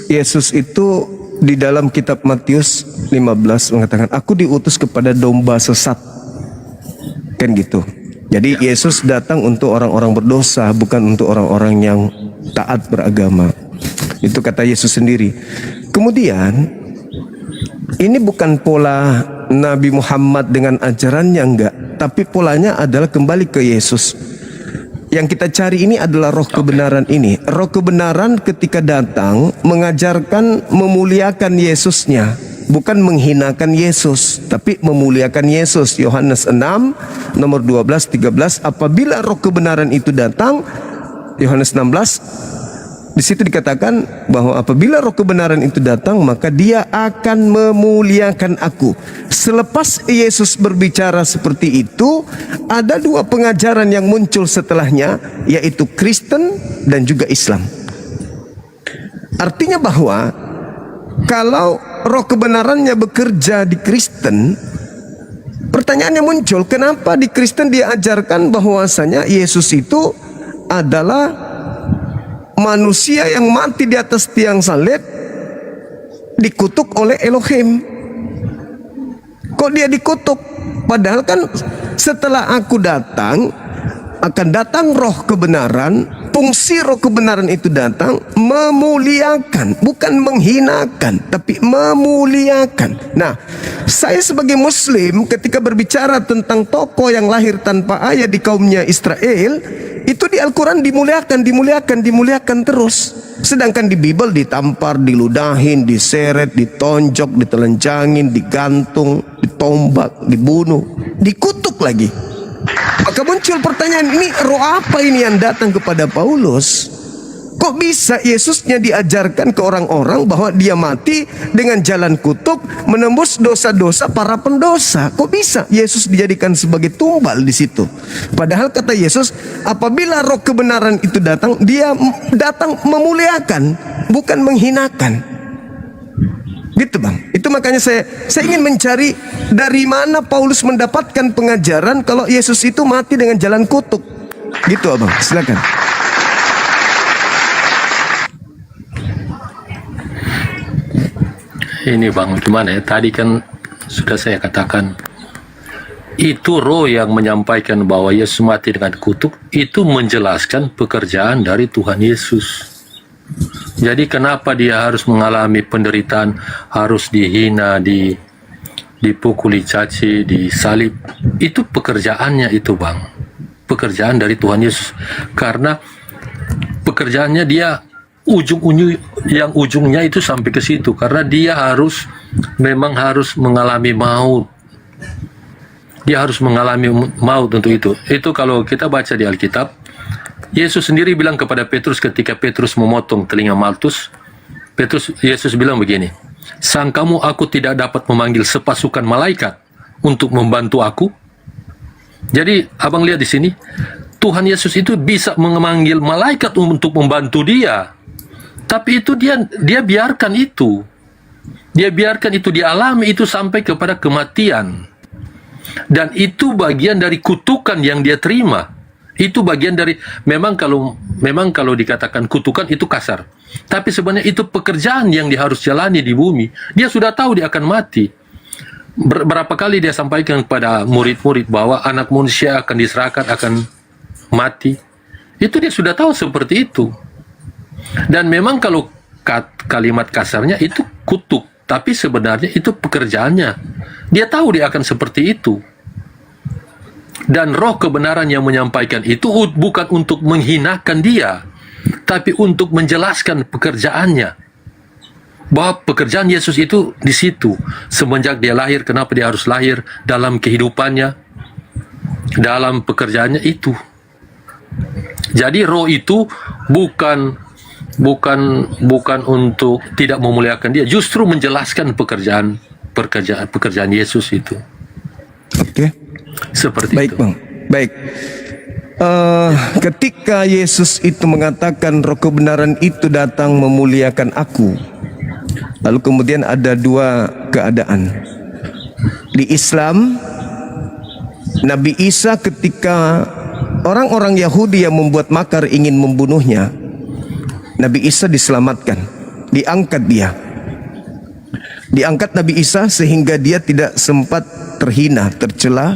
Yesus itu di dalam kitab Matius 15 mengatakan, aku diutus kepada domba sesat. Kan gitu. Jadi Yesus datang untuk orang-orang berdosa, bukan untuk orang-orang yang taat beragama. Itu kata Yesus sendiri. Kemudian ini bukan pola Nabi Muhammad dengan ajarannya, enggak, tapi polanya adalah kembali ke Yesus. Yang kita cari ini adalah roh kebenaran ini. Roh kebenaran ketika datang mengajarkan memuliakan Yesusnya, bukan menghinakan Yesus, tapi memuliakan Yesus. Yohanes 6 nomor 12 13, apabila roh kebenaran itu datang, Yohanes 16, di situ dikatakan bahwa apabila roh kebenaran itu datang, maka dia akan memuliakan aku. Selepas Yesus berbicara seperti itu, ada dua pengajaran yang muncul setelahnya, yaitu Kristen dan juga Islam. Artinya bahwa kalau roh kebenarannya bekerja di Kristen, pertanyaannya muncul, kenapa di Kristen dia ajarkan bahwasanya Yesus itu adalah manusia yang mati di atas tiang salib, dikutuk oleh Elohim. Kok dia dikutuk? Padahal kan setelah aku datang, akan datang roh kebenaran. Fungsi roh kebenaran itu datang memuliakan, bukan menghinakan, tapi memuliakan. Nah, saya sebagai Muslim ketika berbicara tentang tokoh yang lahir tanpa ayah di kaumnya Israel, itu di Al-Quran dimuliakan terus. Sedangkan di Bible ditampar, diludahin, diseret, ditonjok, ditelanjangin, digantung, ditombak, dibunuh, dikutuk lagi. Maka muncul pertanyaan, ini roh apa ini yang datang kepada Paulus? Kok bisa Yesusnya diajarkan ke orang-orang bahwa dia mati dengan jalan kutuk, menembus dosa-dosa para pendosa? Kok bisa Yesus dijadikan sebagai tumbal di situ? Padahal kata Yesus, apabila roh kebenaran itu datang, dia datang memuliakan, bukan menghinakan. Gitu bang. Itu makanya saya ingin mencari dari mana Paulus mendapatkan pengajaran kalau Yesus itu mati dengan jalan kutuk. Gitu abang. Silakan. Ini bang, gimana ya? Tadi kan sudah saya katakan, itu roh yang menyampaikan bahwa Yesus mati dengan kutuk, itu menjelaskan pekerjaan dari Tuhan Yesus. Jadi kenapa dia harus mengalami penderitaan, harus dihina, dipukuli caci, disalib? Itu pekerjaannya itu bang, pekerjaan dari Tuhan Yesus. Karena pekerjaannya dia ujungnya itu sampai ke situ, karena dia memang harus mengalami maut. Dia harus mengalami maut untuk itu. Itu kalau kita baca di Alkitab, Yesus sendiri bilang kepada Petrus ketika Petrus memotong telinga Maltus, Yesus bilang begini, sangkamu aku tidak dapat memanggil sepasukan malaikat untuk membantu aku? Jadi abang lihat di sini, Tuhan Yesus itu bisa memanggil malaikat untuk membantu dia. Tapi itu dia biarkan itu. Dia biarkan itu dialami itu sampai kepada kematian. Dan itu bagian dari kutukan yang dia terima. Itu bagian dari, memang kalau dikatakan kutukan itu kasar. Tapi sebenarnya itu pekerjaan yang dia harus jalani di bumi. Dia sudah tahu dia akan mati. Berapa kali dia sampaikan kepada murid-murid bahwa anak manusia akan diserahkan, akan mati. Itu dia sudah tahu seperti itu. Dan memang kalau kalimat kasarnya itu kutuk, tapi sebenarnya itu pekerjaannya. Dia tahu dia akan seperti itu. Dan roh kebenaran yang menyampaikan itu bukan untuk menghinakan dia, tapi untuk menjelaskan pekerjaannya. Bahwa pekerjaan Yesus itu di situ. Semenjak dia lahir, kenapa dia harus lahir, dalam kehidupannya, dalam pekerjaannya itu. Jadi roh itu bukan untuk tidak memuliakan dia, justru menjelaskan pekerjaan Yesus itu. Oke. Seperti baik, itu. Bang. Baik. Ketika Yesus itu mengatakan roh kebenaran itu datang memuliakan aku, lalu kemudian ada dua keadaan. Di Islam, Nabi Isa ketika orang-orang Yahudi yang membuat makar ingin membunuhnya, Nabi Isa diselamatkan, diangkat dia. Diangkat Nabi Isa sehingga dia tidak sempat terhina, tercela,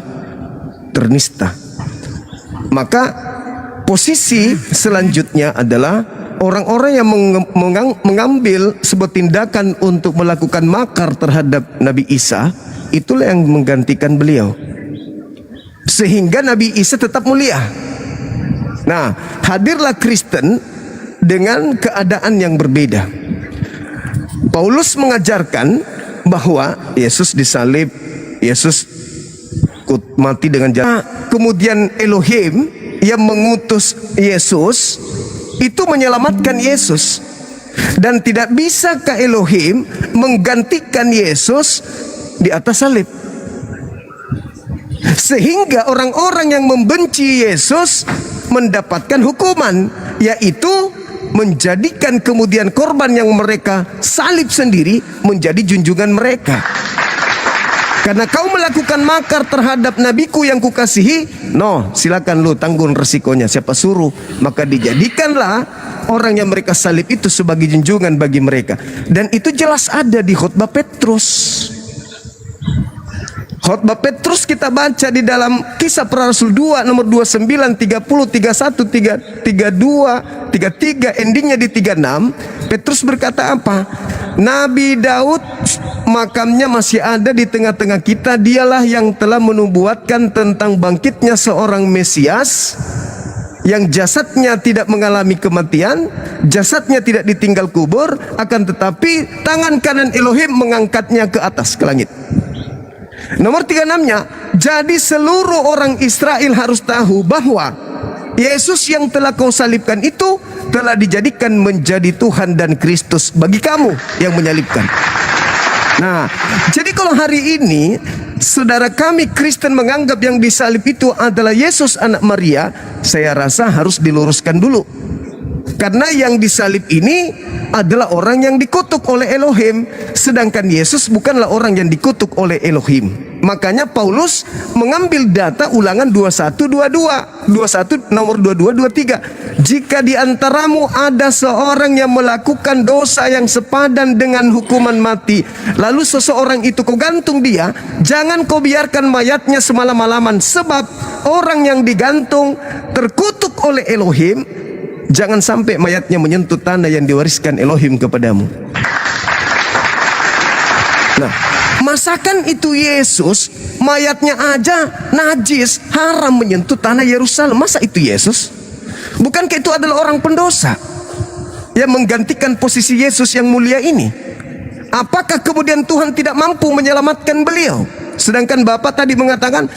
ternista. Maka posisi selanjutnya adalah orang-orang yang mengambil sebuah tindakan untuk melakukan makar terhadap Nabi Isa, itulah yang menggantikan beliau. Sehingga Nabi Isa tetap mulia. Nah, hadirlah Kristen dengan keadaan yang berbeda. Paulus mengajarkan bahwa Yesus disalib, Yesus mati dengan jalan. Kemudian Elohim yang mengutus Yesus itu menyelamatkan Yesus, dan tidak bisa ke Elohim menggantikan Yesus di atas salib. Sehingga orang-orang yang membenci Yesus mendapatkan hukuman, yaitu menjadikan kemudian korban yang mereka salib sendiri menjadi junjungan mereka. Karena kau melakukan makar terhadap nabiku yang kukasihi, no, silakan lu tanggung resikonya, siapa suruh. Maka dijadikanlah orang yang mereka salib itu sebagai junjungan bagi mereka. Dan itu jelas ada di khotbah Petrus. Khotbah Petrus kita baca di dalam Kisah Para Rasul 2 nomor 29, 30, 31, 32, 33, endingnya di 36. Petrus berkata apa? Nabi Daud makamnya masih ada di tengah-tengah kita. Dialah yang telah menubuatkan tentang bangkitnya seorang Mesias yang jasadnya tidak mengalami kematian, jasadnya tidak ditinggal kubur, akan tetapi tangan kanan Elohim mengangkatnya ke atas, ke langit. Nomor 36-nya, jadi seluruh orang Israel harus tahu bahwa Yesus yang telah kau salibkan itu telah dijadikan menjadi Tuhan dan Kristus bagi kamu yang menyalibkan. Nah, jadi kalau hari ini saudara kami Kristen menganggap yang disalib itu adalah Yesus anak Maria, saya rasa harus diluruskan dulu. Karena yang disalib ini adalah orang yang dikutuk oleh Elohim, sedangkan Yesus bukanlah orang yang dikutuk oleh Elohim. Makanya Paulus mengambil data Ulangan 21 nomor 22 23. Jika di antaramu ada seorang yang melakukan dosa yang sepadan dengan hukuman mati, lalu seseorang itu kau gantung dia, jangan kau biarkan mayatnya semalam-malaman, sebab orang yang digantung terkutuk oleh Elohim. Jangan sampai mayatnya menyentuh tanah yang diwariskan Elohim kepadamu. Nah, masakan itu Yesus, mayatnya aja najis, haram menyentuh tanah Yerusalem. Masa itu Yesus? Bukankah itu adalah orang pendosa yang menggantikan posisi Yesus yang mulia ini? Apakah kemudian Tuhan tidak mampu menyelamatkan beliau? Sedangkan Bapa tadi mengatakan,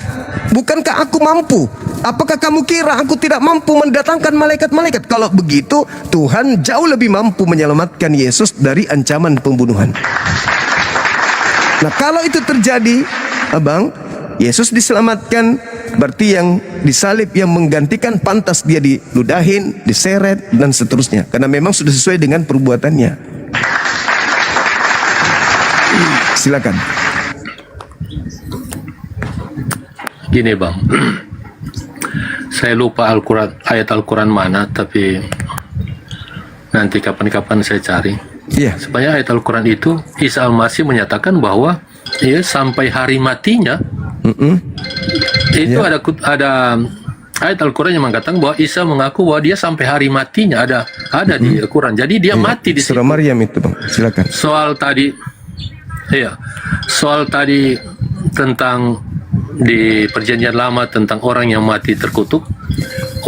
bukankah aku mampu? Apakah kamu kira aku tidak mampu mendatangkan malaikat-malaikat? Kalau begitu, Tuhan jauh lebih mampu menyelamatkan Yesus dari ancaman pembunuhan. Nah, kalau itu terjadi, abang, Yesus diselamatkan, berarti yang disalib yang menggantikan pantas dia diludahin, diseret, dan seterusnya. Karena memang sudah sesuai dengan perbuatannya. Silakan. Gini bang, saya lupa ayat Al-Quran mana, tapi nanti kapan-kapan saya cari. Iya. Supaya ayat Al-Quran itu Isa Al-Masih menyatakan bahwa sampai hari matinya itu ada ayat Al-Quran yang mengatakan bahwa Isa mengaku bahwa dia sampai hari matinya ada di Al-Quran. Jadi dia mati di Surah Maryam itu bang. Silakan. Soal tadi tentang di Perjanjian Lama tentang orang yang mati terkutuk.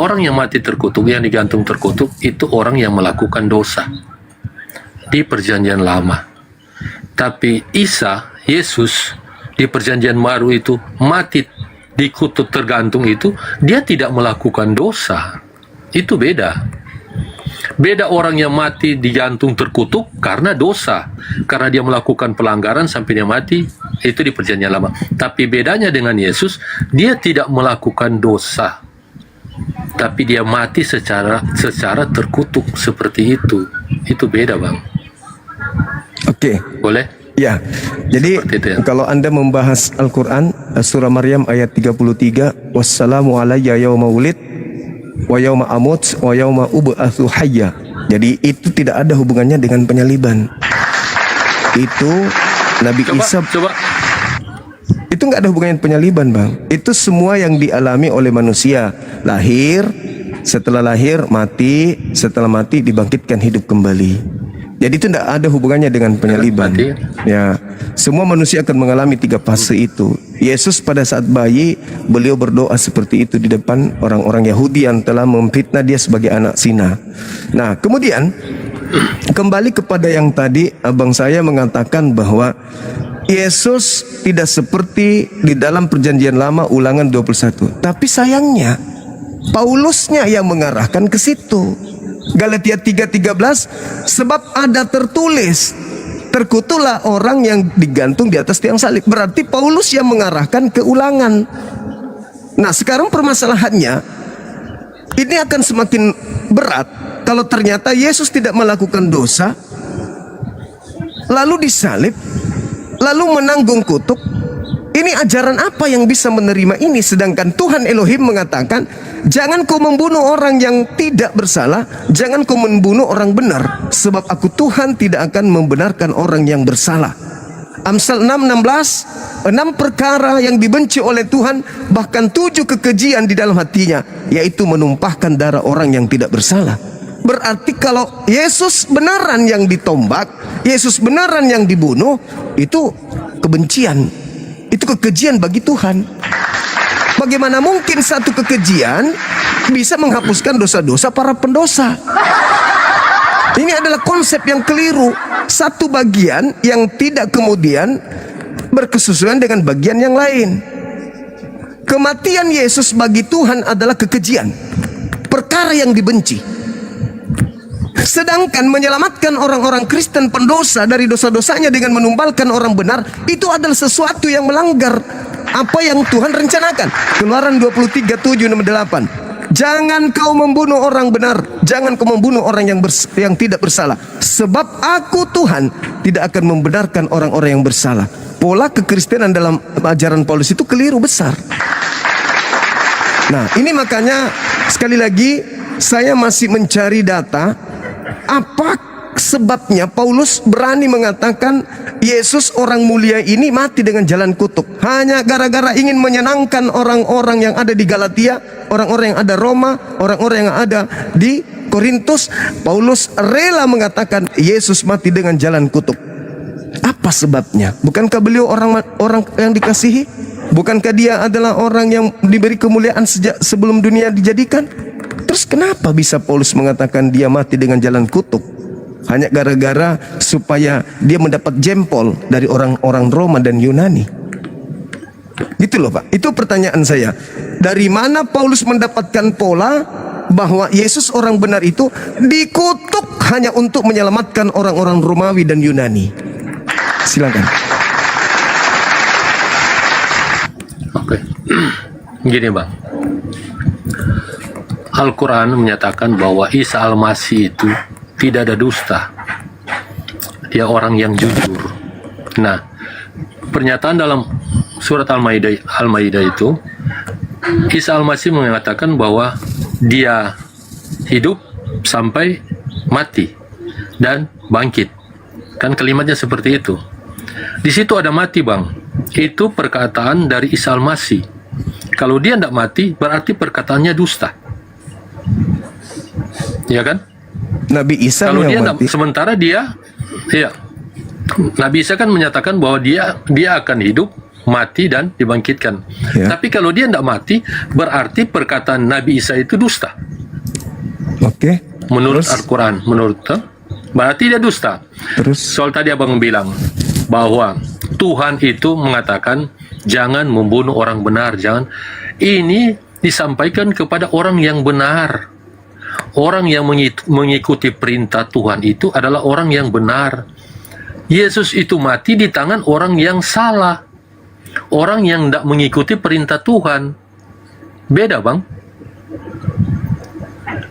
Orang yang mati terkutuk, yang digantung terkutuk, itu orang yang melakukan dosa di Perjanjian Lama. Tapi Isa, Yesus, di Perjanjian Baru itu mati dikutuk tergantung itu, dia tidak melakukan dosa. Itu beda. Beda orang yang mati digantung terkutuk karena dosa, karena dia melakukan pelanggaran sampai dia mati, itu di Perjanjian Lama. Tapi bedanya dengan Yesus, dia tidak melakukan dosa, tapi dia mati secara terkutuk seperti itu. Itu beda bang. Oke. Boleh? Ya. Jadi kalau Anda membahas Al-Quran, surah Maryam ayat 33, wassalamu alayya yawma wulid wa yauma amut wa yauma ub'atsu hayya. Jadi itu tidak ada hubungannya dengan penyaliban. Itu Nabi Isa. Coba. Itu itu nggak ada hubungannya dengan penyaliban, Bang. Itu semua yang dialami oleh manusia. Lahir, setelah lahir mati, setelah mati dibangkitkan hidup kembali. Jadi itu tidak ada hubungannya dengan penyaliban. Ya, semua manusia akan mengalami 3 fase itu. Yesus pada saat bayi, beliau berdoa seperti itu di depan orang-orang Yahudi yang telah memfitnah dia sebagai anak zina. Nah, kemudian kembali kepada yang tadi abang saya mengatakan bahwa Yesus tidak seperti di dalam perjanjian lama Ulangan 21. Tapi sayangnya Paulusnya yang mengarahkan ke situ. Galatia 3:13, sebab ada tertulis, terkutuklah orang yang digantung di atas tiang salib. Berarti Paulus yang mengarahkan ke Ulangan. Nah, sekarang permasalahannya ini akan semakin berat kalau ternyata Yesus tidak melakukan dosa, lalu disalib, lalu menanggung kutuk. Ini ajaran apa yang bisa menerima ini? Sedangkan Tuhan Elohim mengatakan, jangan kau membunuh orang yang tidak bersalah, jangan kau membunuh orang benar, sebab aku Tuhan tidak akan membenarkan orang yang bersalah. Amsal 6:16, 6 perkara yang dibenci oleh Tuhan, bahkan 7 kekejian di dalam hatinya, yaitu menumpahkan darah orang yang tidak bersalah. Berarti kalau Yesus benaran yang ditombak, Yesus benaran yang dibunuh, itu kebencian, itu kekejian bagi Tuhan. Bagaimana mungkin satu kekejian bisa menghapuskan dosa-dosa para pendosa? Ini adalah konsep yang keliru. Satu bagian yang tidak kemudian berkesesuaian dengan bagian yang lain. Kematian Yesus bagi Tuhan adalah kekejian, perkara yang dibenci. Sedangkan menyelamatkan orang-orang Kristen pendosa dari dosa-dosanya dengan menumbalkan orang benar, itu adalah sesuatu yang melanggar apa yang Tuhan rencanakan. Keluaran 23:7-8. Jangan kau membunuh orang benar, jangan kau membunuh orang yang tidak bersalah, sebab aku Tuhan tidak akan membenarkan orang-orang yang bersalah. Pola kekristenan dalam ajaran Paulus itu keliru besar. Nah, ini makanya sekali lagi saya masih mencari data. Apa sebabnya Paulus berani mengatakan Yesus orang mulia ini mati dengan jalan kutuk? Hanya gara-gara ingin menyenangkan orang-orang yang ada di Galatia, orang-orang yang ada Roma, orang-orang yang ada di Korintus. Paulus rela mengatakan Yesus mati dengan jalan kutuk. Apa sebabnya? Bukankah beliau orang yang dikasihi? Bukankah dia adalah orang yang diberi kemuliaan sejak sebelum dunia dijadikan? Terus kenapa bisa Paulus mengatakan dia mati dengan jalan kutuk? Hanya gara-gara supaya dia mendapat jempol dari orang-orang Roma dan Yunani. Gitu loh Pak. Itu pertanyaan saya. Dari mana Paulus mendapatkan pola bahwa Yesus orang benar itu dikutuk hanya untuk menyelamatkan orang-orang Romawi dan Yunani? Silakan. Oke. Gini Bang, Al-Quran menyatakan bahwa Isa Al-Masih itu tidak ada dusta. Dia orang yang jujur. Nah, pernyataan dalam surat Al-Maidah itu, Isa Al-Masih mengatakan bahwa dia hidup sampai mati dan bangkit. Kan kalimatnya seperti itu. Di situ ada mati Bang. Itu perkataan dari Isa Al-Masih. Kalau dia tidak mati, berarti perkataannya dusta. Ya kan? Nabi Isa kalau dia mati. Sementara dia, ya, Nabi Isa kan menyatakan bahwa dia akan hidup, mati dan dibangkitkan. Ya. Tapi kalau dia tidak mati, berarti perkataan Nabi Isa itu dusta. Oke. Menurut Al-Quran, berarti dia dusta. Terus soal tadi abang bilang bahwa Tuhan itu mengatakan jangan membunuh orang benar, jangan. Ini disampaikan kepada orang yang benar. Orang yang mengikuti perintah Tuhan itu adalah orang yang benar. Yesus itu mati di tangan orang yang salah, orang yang tidak mengikuti perintah Tuhan. Beda Bang.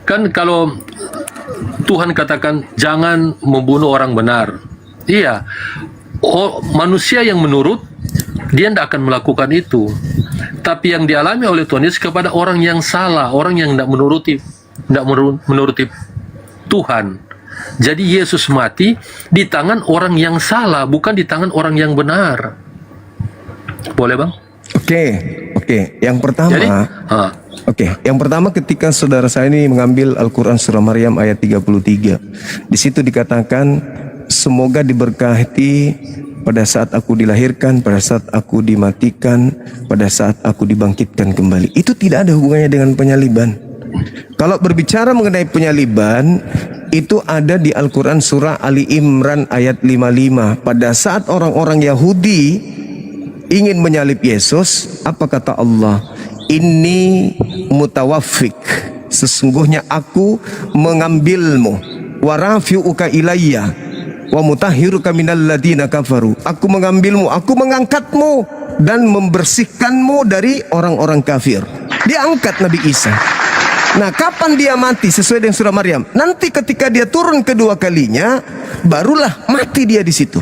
Kan kalau Tuhan katakan jangan membunuh orang benar, iya, manusia yang menurut dia tidak akan melakukan itu. Tapi yang dialami oleh Tuhan Yesus kepada orang yang salah, orang yang tidak menuruti Tuhan. Jadi Yesus mati di tangan orang yang salah, bukan di tangan orang yang benar. Boleh bang? Oke. Yang pertama, Jadi, yang pertama ketika saudara saya ini mengambil Al-Quran surah Maryam ayat 33, di situ dikatakan semoga diberkati pada saat aku dilahirkan, pada saat aku dimatikan, pada saat aku dibangkitkan kembali. Itu tidak ada hubungannya dengan penyaliban. Kalau berbicara mengenai penyaliban, itu ada di Al-Quran surah Ali Imran ayat 55. Pada saat orang-orang Yahudi ingin menyalib Yesus, apa kata Allah? Inni mutawaffik, sesungguhnya aku mengambilmu, wa rafi'uka ilayya wa mutahhiruka minal ladina kafaru. Aku mengambilmu, aku mengangkatmu dan membersihkanmu dari orang-orang kafir. Diangkat Nabi Isa. Nah, kapan dia mati sesuai dengan surah Maryam? Nanti ketika dia turun kedua kalinya, barulah mati dia di situ.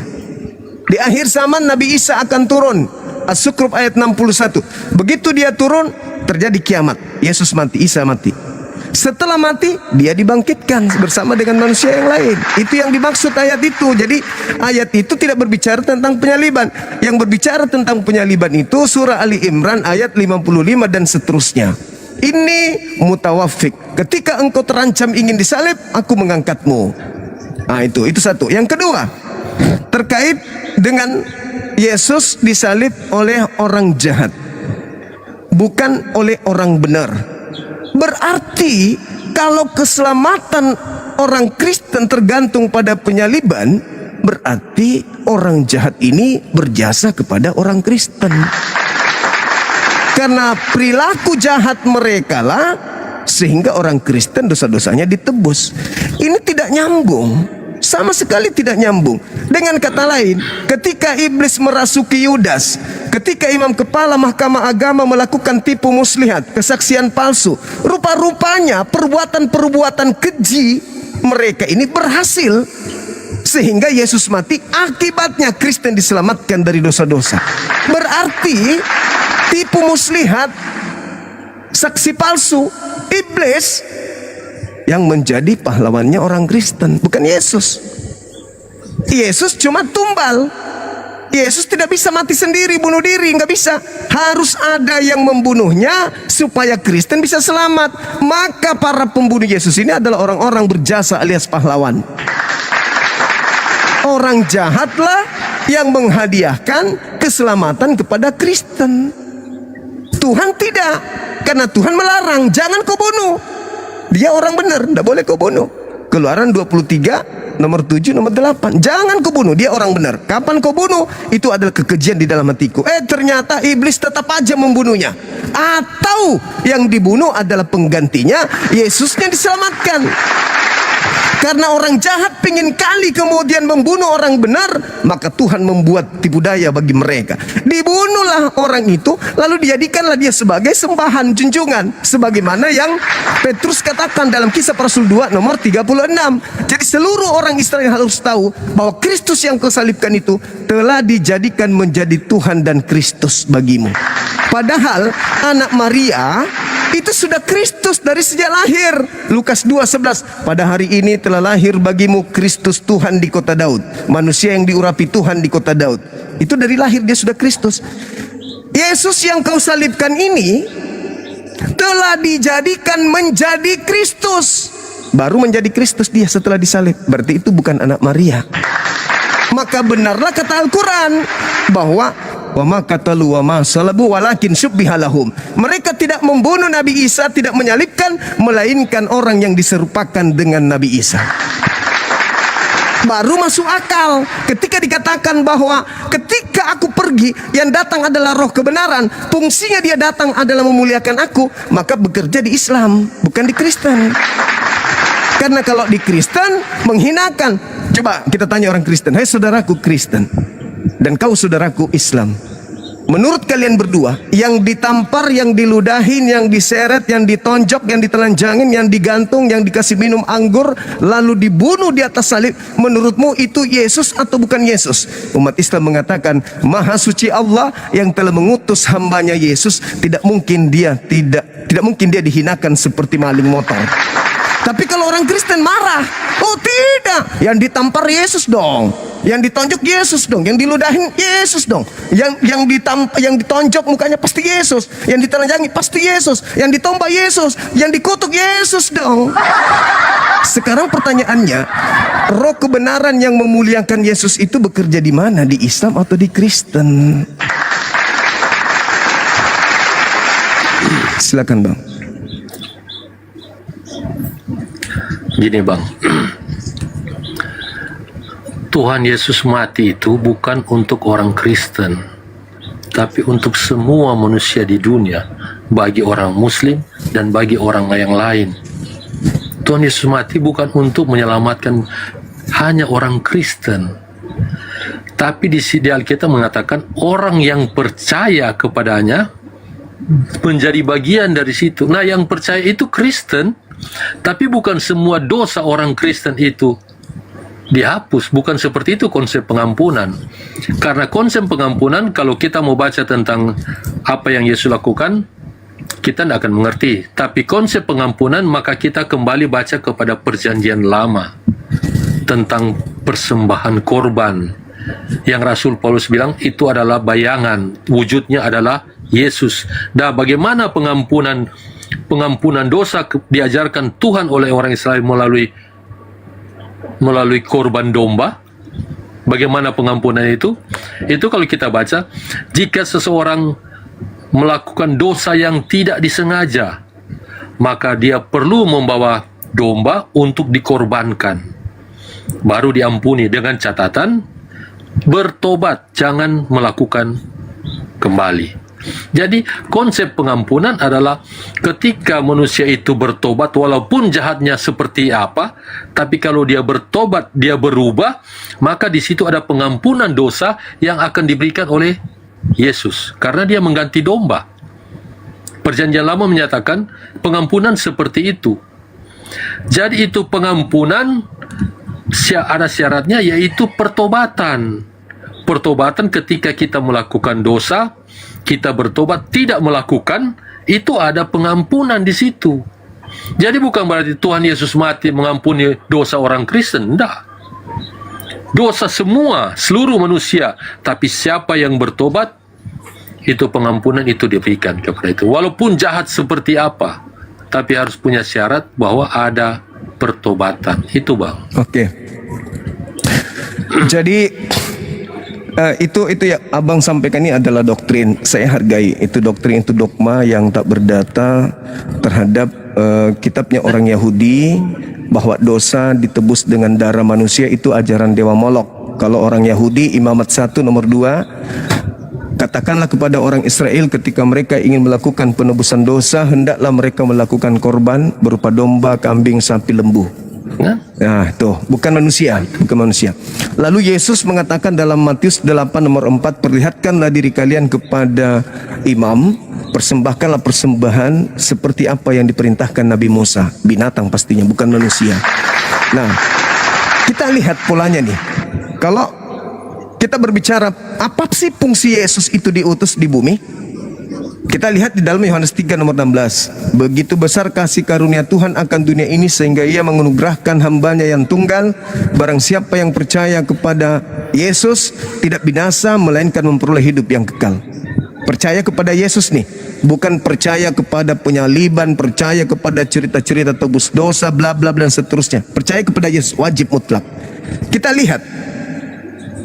Di akhir zaman Nabi Isa akan turun. As-Sukruf ayat 61. Begitu dia turun, terjadi kiamat. Yesus mati, Isa mati. Setelah mati, dia dibangkitkan bersama dengan manusia yang lain. Itu yang dimaksud ayat itu. Jadi ayat itu tidak berbicara tentang penyaliban. Yang berbicara tentang penyaliban itu surah Ali Imran ayat 55 dan seterusnya. Ini mutawaffik. Ketika engkau terancam ingin disalib, aku mengangkatmu. Nah, itu satu. Yang kedua, terkait dengan Yesus disalib oleh orang jahat, bukan oleh orang benar. Berarti kalau keselamatan orang Kristen tergantung pada penyaliban, berarti orang jahat ini berjasa kepada orang Kristen. Karena perilaku jahat mereka lah sehingga orang Kristen dosa-dosanya ditebus. Ini tidak nyambung. Sama sekali tidak nyambung. Dengan kata lain, ketika iblis merasuki Yudas, ketika imam kepala mahkamah agama melakukan tipu muslihat, kesaksian palsu, rupa-rupanya perbuatan-perbuatan keji mereka ini berhasil sehingga Yesus mati. Akibatnya Kristen diselamatkan dari dosa-dosa. Berarti tipu muslihat, saksi palsu, iblis yang menjadi pahlawannya orang Kristen, bukan Yesus. Yesus cuma tumbal. Yesus tidak bisa mati sendiri, bunuh diri, nggak bisa. Harus ada yang membunuhnya supaya Kristen bisa selamat. Maka para pembunuh Yesus ini adalah orang-orang berjasa alias pahlawan. Orang jahatlah yang menghadiahkan keselamatan kepada Kristen. Tuhan tidak, karena Tuhan melarang, jangan kau bunuh. Dia orang benar, tidak boleh kau bunuh. Keluaran 23, nomor 7, nomor 8. Jangan kau bunuh, dia orang benar. Kapan kau bunuh? Itu adalah kekejian di dalam hatiku. Ternyata iblis tetap aja membunuhnya. Atau yang dibunuh adalah penggantinya, Yesusnya diselamatkan. Karena orang jahat pingin kali kemudian membunuh orang benar, maka Tuhan membuat tipu daya bagi mereka. Dibunuhlah orang itu, lalu dijadikanlah dia sebagai sembahan junjungan, sebagaimana yang Petrus katakan dalam Kisah para Rasul 2 nomor 36. Jadi seluruh orang Israel harus tahu bahwa Kristus yang kau salibkan itu telah dijadikan menjadi Tuhan dan Kristus bagimu. Padahal anak Maria itu sudah Kristus dari sejak lahir. Lukas 2:11. Pada hari ini telah lahir bagimu Kristus Tuhan di kota Daud, manusia yang diurapi Tuhan di kota Daud. Itu dari lahir dia sudah Kristus. Yesus yang kau salibkan ini telah dijadikan menjadi Kristus. Baru menjadi Kristus dia setelah disalib. Berarti itu bukan anak Maria. Maka benarlah kata Al-Quran bahwa wa ma qatalu wa ma salabu walakin syubbiha lahum. Mereka tidak membunuh Nabi Isa, tidak menyalibkan, melainkan orang yang diserupakan dengan Nabi Isa. Baru masuk akal ketika dikatakan bahwa ketika aku pergi, yang datang adalah roh kebenaran, fungsinya dia datang adalah memuliakan aku, maka bekerja di Islam, bukan di Kristen. Karena kalau di Kristen menghinakan. Coba kita tanya orang Kristen, hai saudaraku Kristen dan kau saudaraku Islam, menurut kalian berdua, yang ditampar, yang diludahin, yang diseret, yang ditonjok, yang ditelanjangin, yang digantung, yang dikasih minum anggur, lalu dibunuh di atas salib, menurutmu itu Yesus atau bukan Yesus? Umat Islam mengatakan, Maha Suci Allah yang telah mengutus hambanya Yesus, tidak mungkin dia dihinakan seperti maling motor. Tapi kalau orang Kristen marah, oh tidak, yang ditampar Yesus dong, yang ditonjok Yesus dong, yang diludahin Yesus dong, yang ditonjok mukanya pasti Yesus, yang ditelanjangi pasti Yesus, yang ditompa Yesus, yang dikutuk Yesus dong. Sekarang pertanyaannya, roh kebenaran yang memuliakan Yesus itu bekerja di mana? Di Islam atau di Kristen? Silakan Bang. Gini Bang, Tuhan Yesus mati itu bukan untuk orang Kristen, tapi untuk semua manusia di dunia, bagi orang Muslim dan bagi orang yang lain. Tuhan Yesus mati bukan untuk menyelamatkan hanya orang Kristen, tapi di Alkitab mengatakan orang yang percaya kepadanya menjadi bagian dari situ. Nah, yang percaya itu Kristen, tapi bukan semua dosa orang Kristen itu dihapus. Bukan seperti itu konsep pengampunan. Karena konsep pengampunan, kalau kita mau baca tentang apa yang Yesus lakukan, kita tidak akan mengerti. Tapi konsep pengampunan, maka kita kembali baca kepada perjanjian lama tentang persembahan korban, yang Rasul Paulus bilang itu adalah bayangan, wujudnya adalah Yesus. Nah, bagaimana pengampunan dosa diajarkan Tuhan oleh orang Israel melalui korban domba? Bagaimana pengampunan itu? Itu kalau kita baca, jika seseorang melakukan dosa yang tidak disengaja, maka dia perlu membawa domba untuk dikorbankan, baru diampuni, dengan catatan bertobat, jangan melakukan kembali. Jadi konsep pengampunan adalah ketika manusia itu bertobat, walaupun jahatnya seperti apa, tapi kalau dia bertobat, dia berubah, maka di situ ada pengampunan dosa yang akan diberikan oleh Yesus, karena dia mengganti domba. Perjanjian lama menyatakan pengampunan seperti itu. Jadi itu pengampunan ada syaratnya, yaitu pertobatan. Pertobatan ketika kita melakukan dosa, kita bertobat tidak melakukan, itu ada pengampunan di situ. Jadi bukan berarti Tuhan Yesus mati mengampuni dosa orang Kristen, enggak. Dosa semua, seluruh manusia, tapi siapa yang bertobat, itu pengampunan itu diberikan kepada itu. Walaupun jahat seperti apa, tapi harus punya syarat bahwa ada pertobatan. Itu Bang. Oke. Jadi itu ya Abang sampaikan ini adalah doktrin. Saya hargai itu doktrin, itu dogma yang tak berdata terhadap kitabnya orang Yahudi, bahwa dosa ditebus dengan darah manusia. Itu ajaran Dewa Molok. Kalau orang Yahudi, Imamat 1 nomor 2, katakanlah kepada orang Israel ketika mereka ingin melakukan penebusan dosa, hendaklah mereka melakukan korban berupa domba, kambing, sapi, lembu. Nah, tuh, bukan manusia. Lalu Yesus mengatakan dalam Matius 8 nomor 4, perlihatkanlah diri kalian kepada imam, persembahkanlah persembahan seperti apa yang diperintahkan Nabi Musa. Binatang pastinya, bukan manusia. Nah, kita lihat polanya nih. Kalau kita berbicara apa sih fungsi Yesus itu diutus di bumi, kita lihat di dalam Yohanes 3 nomor 16. Begitu besar kasih karunia Tuhan akan dunia ini, sehingga ia menganugerahkan hambanya yang tunggal. Barang siapa yang percaya kepada Yesus tidak binasa, melainkan memperoleh hidup yang kekal. Percaya kepada Yesus nih, bukan percaya kepada penyaliban, percaya kepada cerita-cerita tebus dosa, bla bla bla dan seterusnya. Percaya kepada Yesus, wajib mutlak. Kita lihat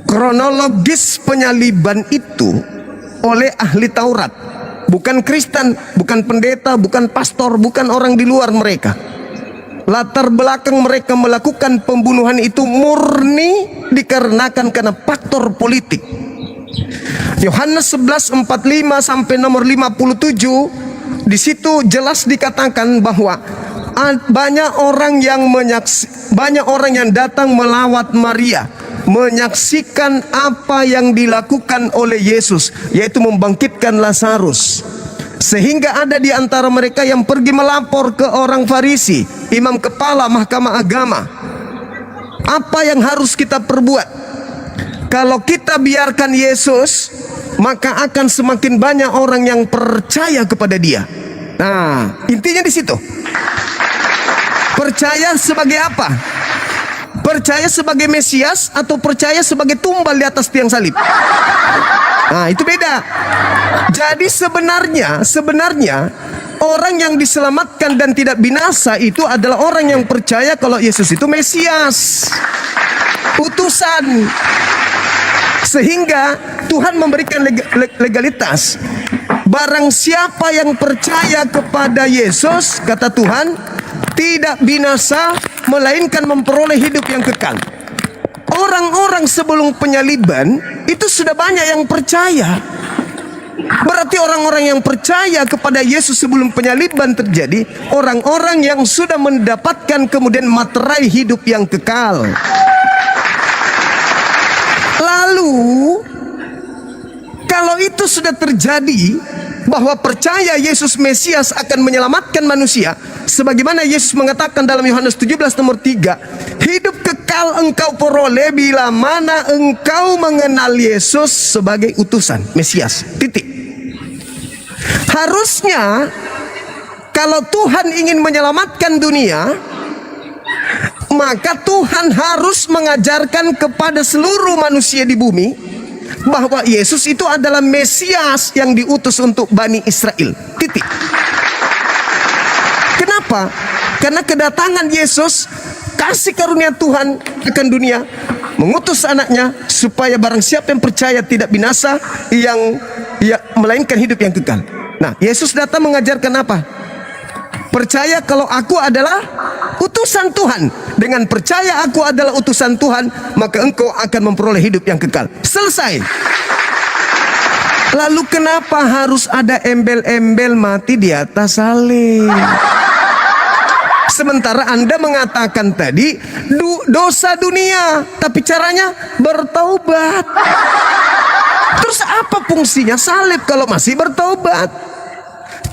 kronologis penyaliban itu oleh ahli Taurat, bukan Kristen, bukan pendeta, bukan pastor, bukan orang di luar mereka. Latar belakang mereka melakukan pembunuhan itu murni dikarenakan karena faktor politik. Yohanes 11:45 sampai nomor 57, di situ jelas dikatakan bahwa banyak orang yang datang melawat Maria, menyaksikan apa yang dilakukan oleh Yesus, yaitu membangkitkan Lazarus. Sehingga ada di antara mereka yang pergi melapor ke orang Farisi, imam kepala mahkamah agama. Apa yang harus kita perbuat? Kalau kita biarkan Yesus, maka akan semakin banyak orang yang percaya kepada dia. Nah, intinya di situ. Percaya sebagai apa? Percaya sebagai Mesias atau percaya sebagai tumbal di atas tiang salib? Nah, itu beda. Jadi sebenarnya orang yang diselamatkan dan tidak binasa itu adalah orang yang percaya kalau Yesus itu Mesias, utusan. Sehingga Tuhan memberikan legalitas. Barang siapa yang percaya kepada Yesus, kata Tuhan, tidak binasa, melainkan memperoleh hidup yang kekal. Orang-orang sebelum penyaliban itu sudah banyak yang percaya. Berarti orang-orang yang percaya kepada Yesus sebelum penyaliban terjadi, orang-orang yang sudah mendapatkan kemudian materai hidup yang kekal. Lalu kalau itu sudah terjadi, bahwa percaya Yesus Mesias akan menyelamatkan manusia, sebagaimana Yesus mengatakan dalam Yohanes 17 nomor 3, hidup kekal engkau peroleh bila mana engkau mengenal Yesus sebagai utusan Mesias. Titik. Harusnya kalau Tuhan ingin menyelamatkan dunia, maka Tuhan harus mengajarkan kepada seluruh manusia di bumi bahwa Yesus itu adalah Mesias yang diutus untuk Bani Israel. Titik. Kenapa? Karena kedatangan Yesus, kasih karunia Tuhan akan dunia, mengutus anaknya supaya barang siapa yang percaya tidak binasa, melainkan hidup yang kekal. Nah, Yesus datang mengajarkan apa? Percaya kalau aku adalah utusan Tuhan. Dengan percaya aku adalah utusan Tuhan, maka engkau akan memperoleh hidup yang kekal. Selesai. Lalu kenapa harus ada embel-embel mati di atas salib? Sementara Anda mengatakan tadi dosa dunia, tapi caranya bertaubat. Terus apa fungsinya salib kalau masih bertaubat?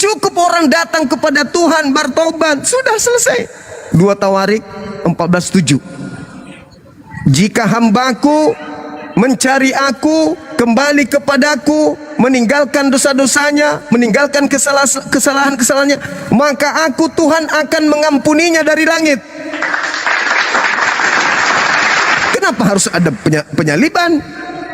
Cukup orang datang kepada Tuhan bertobat, sudah selesai. 2 Tawarik 14:7. Jika hambaku mencari aku, kembali kepadaku, meninggalkan dosa-dosanya, meninggalkan kesalahan-kesalahannya, maka aku Tuhan akan mengampuninya dari langit. Kenapa harus ada penyaliban?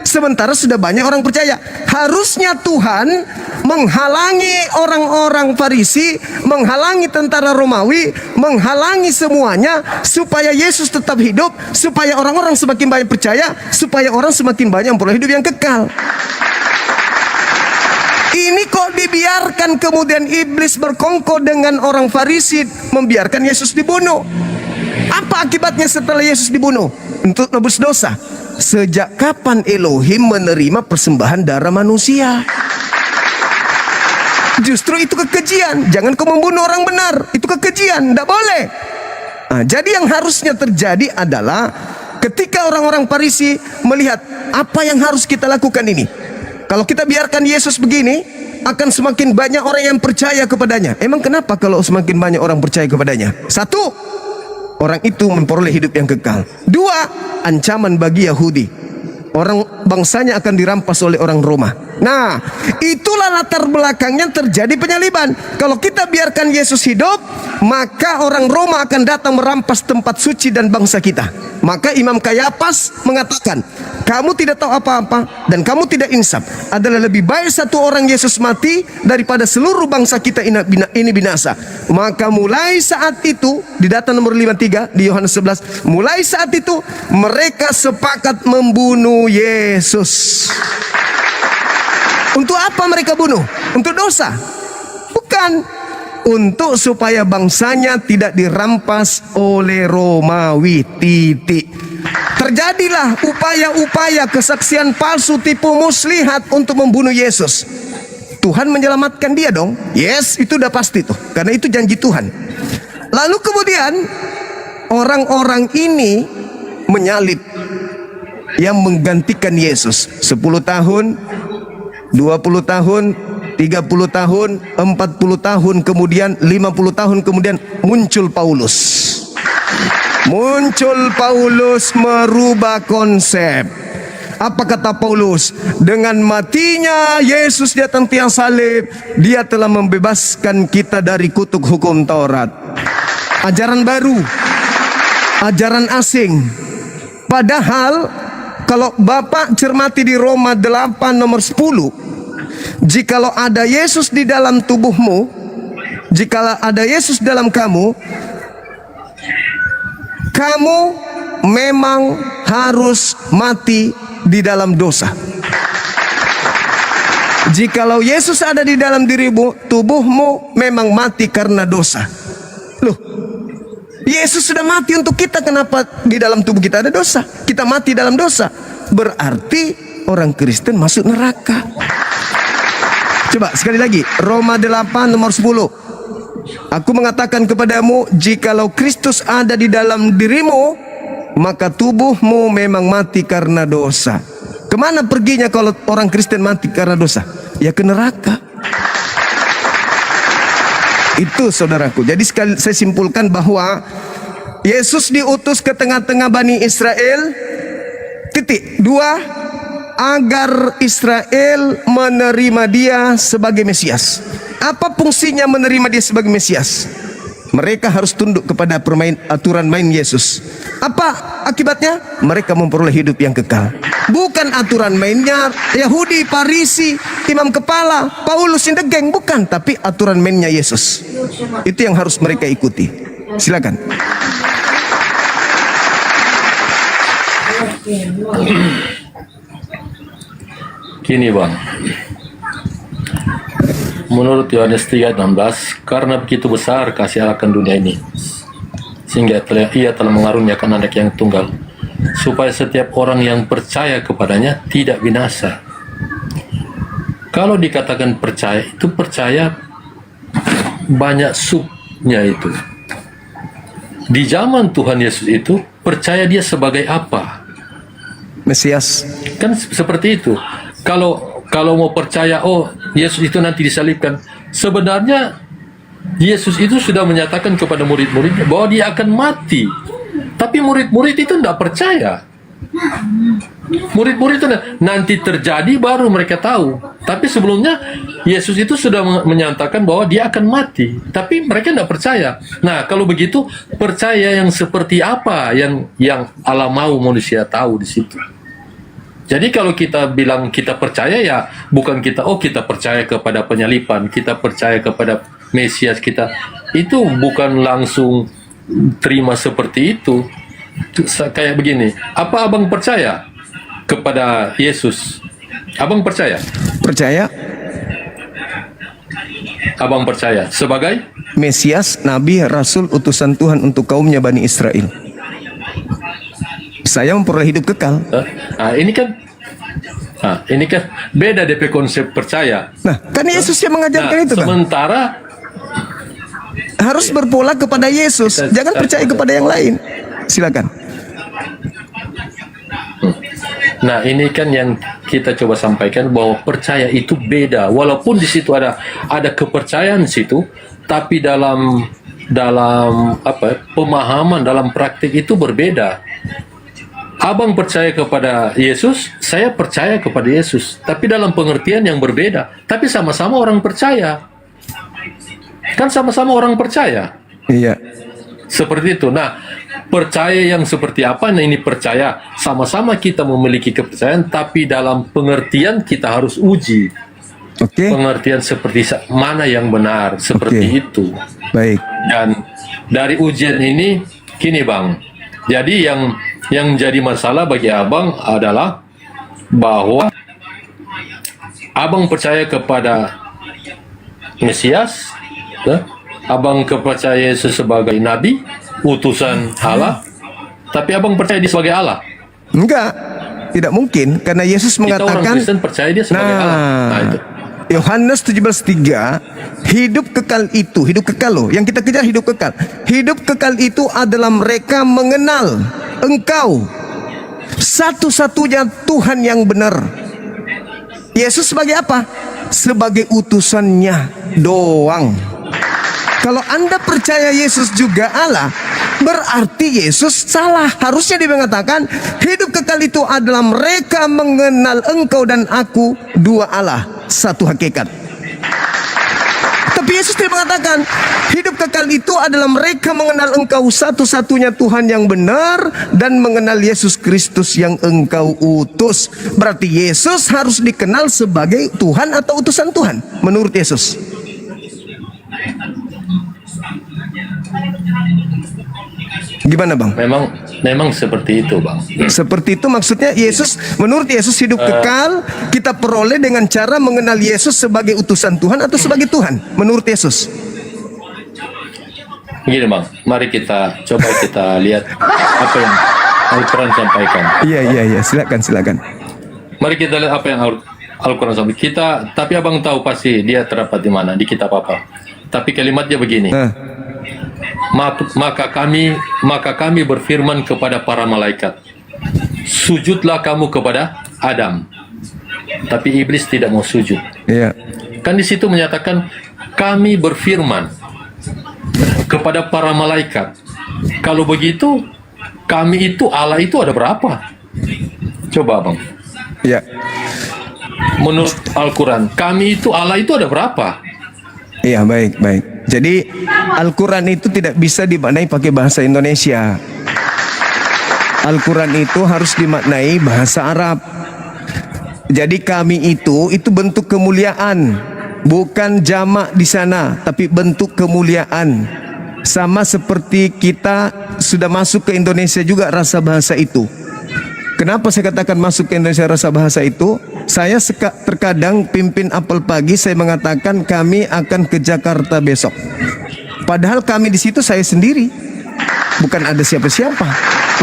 Sementara sudah banyak orang percaya. Harusnya Tuhan menghalangi orang-orang Farisi, menghalangi tentara Romawi, menghalangi semuanya supaya Yesus tetap hidup, supaya orang-orang semakin banyak percaya, supaya orang semakin banyak memperoleh hidup yang kekal. Ini kok dibiarkan kemudian iblis berkongkol dengan orang Farisi, membiarkan Yesus dibunuh. Apa akibatnya setelah Yesus dibunuh? Untuk nebus dosa. Sejak kapan Elohim menerima persembahan darah manusia? Justru itu kekejian. Jangan kau membunuh orang benar. Itu kekejian, tidak boleh. Nah, jadi yang harusnya terjadi adalah ketika orang-orang Farisi melihat apa yang harus kita lakukan ini. Kalau kita biarkan Yesus begini, akan semakin banyak orang yang percaya kepadanya. Emang kenapa kalau semakin banyak orang percaya kepadanya? 1, orang itu memperoleh hidup yang kekal. 2, ancaman bagi Yahudi. Orang bangsanya akan dirampas oleh orang Roma. Nah, itulah latar belakangnya terjadi penyaliban. Kalau kita biarkan Yesus hidup, maka orang Roma akan datang merampas tempat suci dan bangsa kita. Maka Imam Kayafas mengatakan, kamu tidak tahu apa-apa dan kamu tidak insaf. Adalah lebih baik satu orang Yesus mati daripada seluruh bangsa kita ini binasa. Maka mulai saat itu, di data nomor 53 di Yohanes 11, mulai saat itu mereka sepakat membunuh Yesus. Untuk apa mereka bunuh? Untuk dosa? Bukan. Untuk supaya bangsanya tidak dirampas oleh Romawi. Titik. Terjadilah upaya-upaya kesaksian palsu tipu muslihat untuk membunuh Yesus. Tuhan menyelamatkan dia dong. Yes, itu udah pasti tuh. Karena itu janji Tuhan. Lalu kemudian orang-orang ini menyalib yang menggantikan Yesus. 10 tahun, 20 tahun, 30 tahun, 40 tahun kemudian, 50 tahun kemudian muncul Paulus. Muncul Paulus merubah konsep. Apa kata Paulus? Dengan matinya Yesus di atas tiang salib, dia telah membebaskan kita dari kutuk hukum Taurat. ajaran baru, ajaran asing. Padahal kalau Bapak cermati di Roma 8 nomor 10, jikalau ada Yesus di dalam tubuhmu, jikalau ada Yesus dalam kamu, kamu memang harus mati di dalam dosa. Jikalau Yesus ada di dalam dirimu, tubuhmu memang mati karena dosa. Loh, Yesus sudah mati untuk kita, kenapa di dalam tubuh kita ada dosa? Kita mati dalam dosa, berarti orang Kristen masuk neraka. Coba sekali lagi, Roma 8 nomor 10. Aku mengatakan kepadamu, jikalau Kristus ada di dalam dirimu, maka tubuhmu memang mati karena dosa. Kemana perginya kalau orang Kristen mati karena dosa? Ya ke neraka. Itu saudaraku. Jadi sekali saya simpulkan bahwa Yesus diutus ke tengah-tengah Bani Israel. Titik. 2, agar Israel menerima dia sebagai Mesias. Apa fungsinya menerima dia sebagai Mesias? Mereka harus tunduk kepada aturan main Yesus. Apa akibatnya? Mereka memperoleh hidup yang kekal. Bukan aturan mainnya Yahudi, Farisi, imam kepala, Paulus in the gang, bukan. Tapi aturan mainnya Yesus. Itu yang harus mereka ikuti. Silakan. Gini Bang, menurut Yohanes 3:16, karena begitu besar kasih Allah akan dunia ini, sehingga ia telah mengaruniakan anak yang tunggal, supaya setiap orang yang percaya kepadanya tidak binasa. Kalau dikatakan percaya, itu percaya banyak subnya itu. Di zaman Tuhan Yesus itu, percaya dia sebagai apa? Mesias. Kan seperti itu. Kalau mau percaya, oh Yesus itu nanti disalibkan, sebenarnya Yesus itu sudah menyatakan kepada murid-muridnya bahwa dia akan mati. Tapi murid-murid itu tidak percaya. Murid-murid itu nanti terjadi baru mereka tahu. Tapi sebelumnya Yesus itu sudah menyatakan bahwa dia akan mati. Tapi mereka tidak percaya. Nah kalau begitu, percaya yang seperti apa yang Allah mau manusia tahu di situ. Jadi kalau kita bilang kita percaya, ya bukan kita percaya kepada penyalipan, kita percaya kepada Mesias kita. Itu bukan langsung terima seperti itu. Kayak begini, apa abang percaya kepada Yesus? Abang percaya? Percaya. Abang percaya sebagai Mesias, Nabi, Rasul, utusan Tuhan untuk kaumnya Bani Israel. Saya memperoleh hidup kekal. Ini kan beda DP konsep percaya. Nah, kan Yesus yang mengajarkan itu, Bang. Sementara harus berpola kepada Yesus, jangan percaya kepada yang lain. Silakan. Nah, ini kan yang kita coba sampaikan bahwa percaya itu beda. Walaupun di situ ada kepercayaan di situ, tapi dalam pemahaman, dalam praktik itu berbeda. Abang percaya kepada Yesus, saya percaya kepada Yesus, tapi dalam pengertian yang berbeda. Tapi sama-sama orang percaya. Kan sama-sama orang percaya. Iya. Seperti itu. Nah, percaya yang seperti apa? Nah, ini percaya. Sama-sama kita memiliki kepercayaan, tapi dalam pengertian kita harus uji. Pengertian seperti mana yang benar, seperti itu. Baik. Dan dari ujian ini, gini Bang. Jadi yang jadi masalah bagi abang adalah bahwa abang percaya kepada Mesias, abang percaya Yesus sebagai Nabi, utusan Allah, tapi abang percaya dia sebagai Allah. Enggak, tidak mungkin, karena Yesus mengatakan, kita orang Kristen percaya dia sebagai Allah. Nah, itu. Yohanes 17:3, hidup kekal itu, hidup kekal loh, yang kita kejar hidup kekal. Hidup kekal itu adalah mereka mengenal Engkau satu-satunya Tuhan yang benar. Yesus sebagai apa? Sebagai utusannya doang. Kalau Anda percaya Yesus juga Allah, berarti Yesus salah. Harusnya dia mengatakan hidup kekal itu adalah mereka mengenal Engkau dan Aku, dua Allah, satu hakikat. Tapi Yesus tidak mengatakan hidup kekal itu adalah mereka mengenal Engkau satu-satunya Tuhan yang benar dan mengenal Yesus Kristus yang Engkau utus. Berarti Yesus harus dikenal sebagai Tuhan atau utusan Tuhan menurut Yesus. Gimana Bang? Memang seperti itu Bang. Seperti itu maksudnya Yesus, menurut Yesus hidup kekal kita peroleh dengan cara mengenal Yesus sebagai utusan Tuhan atau sebagai Tuhan menurut Yesus. Begini Bang, mari kita lihat apa yang Al-Quran sampaikan. Iya, silakan. Mari kita lihat apa yang Al-Quran sampaikan. Tapi Abang tahu pasti dia terdapat di mana, di kitab apa. Tapi kalimatnya begini. Maka kami berfirman kepada para malaikat, sujudlah kamu kepada Adam. Tapi iblis tidak mau sujud. Iya. Kan di situ menyatakan kami berfirman kepada para malaikat. Kalau begitu, kami itu Allah itu ada berapa? Coba Bang. Ya. Menurut Al-Quran, kami itu Allah itu ada berapa? Iya, baik. Jadi Al-Quran itu tidak bisa dimaknai pakai bahasa Indonesia. Al-Quran itu harus dimaknai bahasa Arab. Jadi kami itu bentuk kemuliaan, bukan jamak di sana, tapi bentuk kemuliaan. Sama seperti kita sudah masuk ke Indonesia juga rasa bahasa itu. Kenapa saya katakan masuk ke Indonesia rasa bahasa itu? Saya terkadang pimpin apel pagi, saya mengatakan kami akan ke Jakarta besok. Padahal kami di situ saya sendiri, bukan ada siapa-siapa.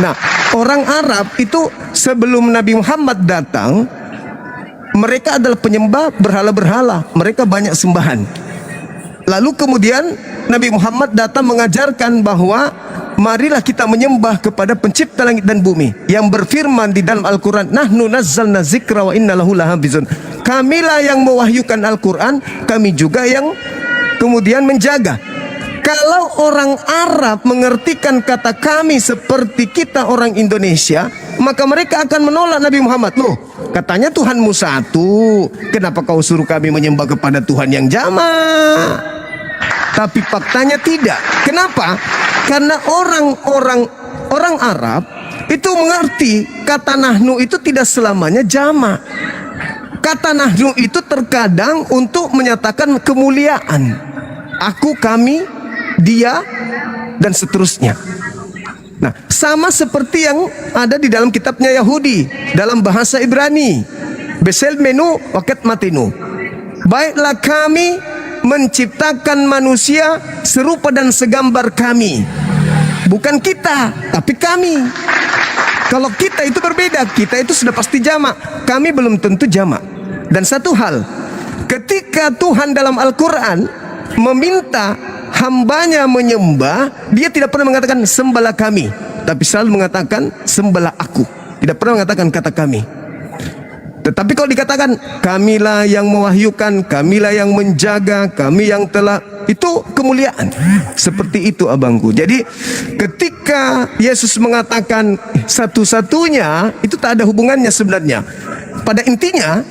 Nah, orang Arab itu sebelum Nabi Muhammad datang, mereka adalah penyembah berhala-berhala. Mereka banyak sembahan. Lalu kemudian Nabi Muhammad datang mengajarkan bahwa marilah kita menyembah kepada pencipta langit dan bumi yang berfirman di dalam Al-Quran, nahnu nazzalna zikra wa inna lahu lahafizun. Kamilah yang mewahyukan Al-Quran, kami juga yang kemudian menjaga. Kalau orang Arab mengertikan kata kami seperti kita orang Indonesia, maka mereka akan menolak Nabi Muhammad. Loh, katanya Tuhanmu satu, kenapa kau suruh kami menyembah kepada Tuhan yang jamak? Tapi faktanya tidak. Kenapa? Karena orang Arab itu mengerti kata nahnu itu tidak selamanya jamak. Kata nahnu itu terkadang untuk menyatakan kemuliaan. Aku, kami, dia, dan seterusnya. Nah, sama seperti yang ada di dalam kitabnya Yahudi dalam bahasa Ibrani. Besel menu waket matinu. Baiklah kami menciptakan manusia serupa dan segambar kami. Bukan kita, tapi kami. Kalau kita itu berbeda, kita itu sudah pasti jamak. Kami belum tentu jamak. Dan satu hal, ketika Tuhan dalam Al-Quran meminta hambanya menyembah, dia tidak pernah mengatakan sembahlah kami, tapi selalu mengatakan sembahlah aku. Tidak pernah mengatakan kata kami. Tetapi kalau dikatakan kamilah yang mewahyukan, kamilah yang menjaga, kami yang telah, itu kemuliaan. Seperti itu abangku. Jadi ketika Yesus mengatakan satu-satunya, itu tak ada hubungannya sebenarnya. Pada intinya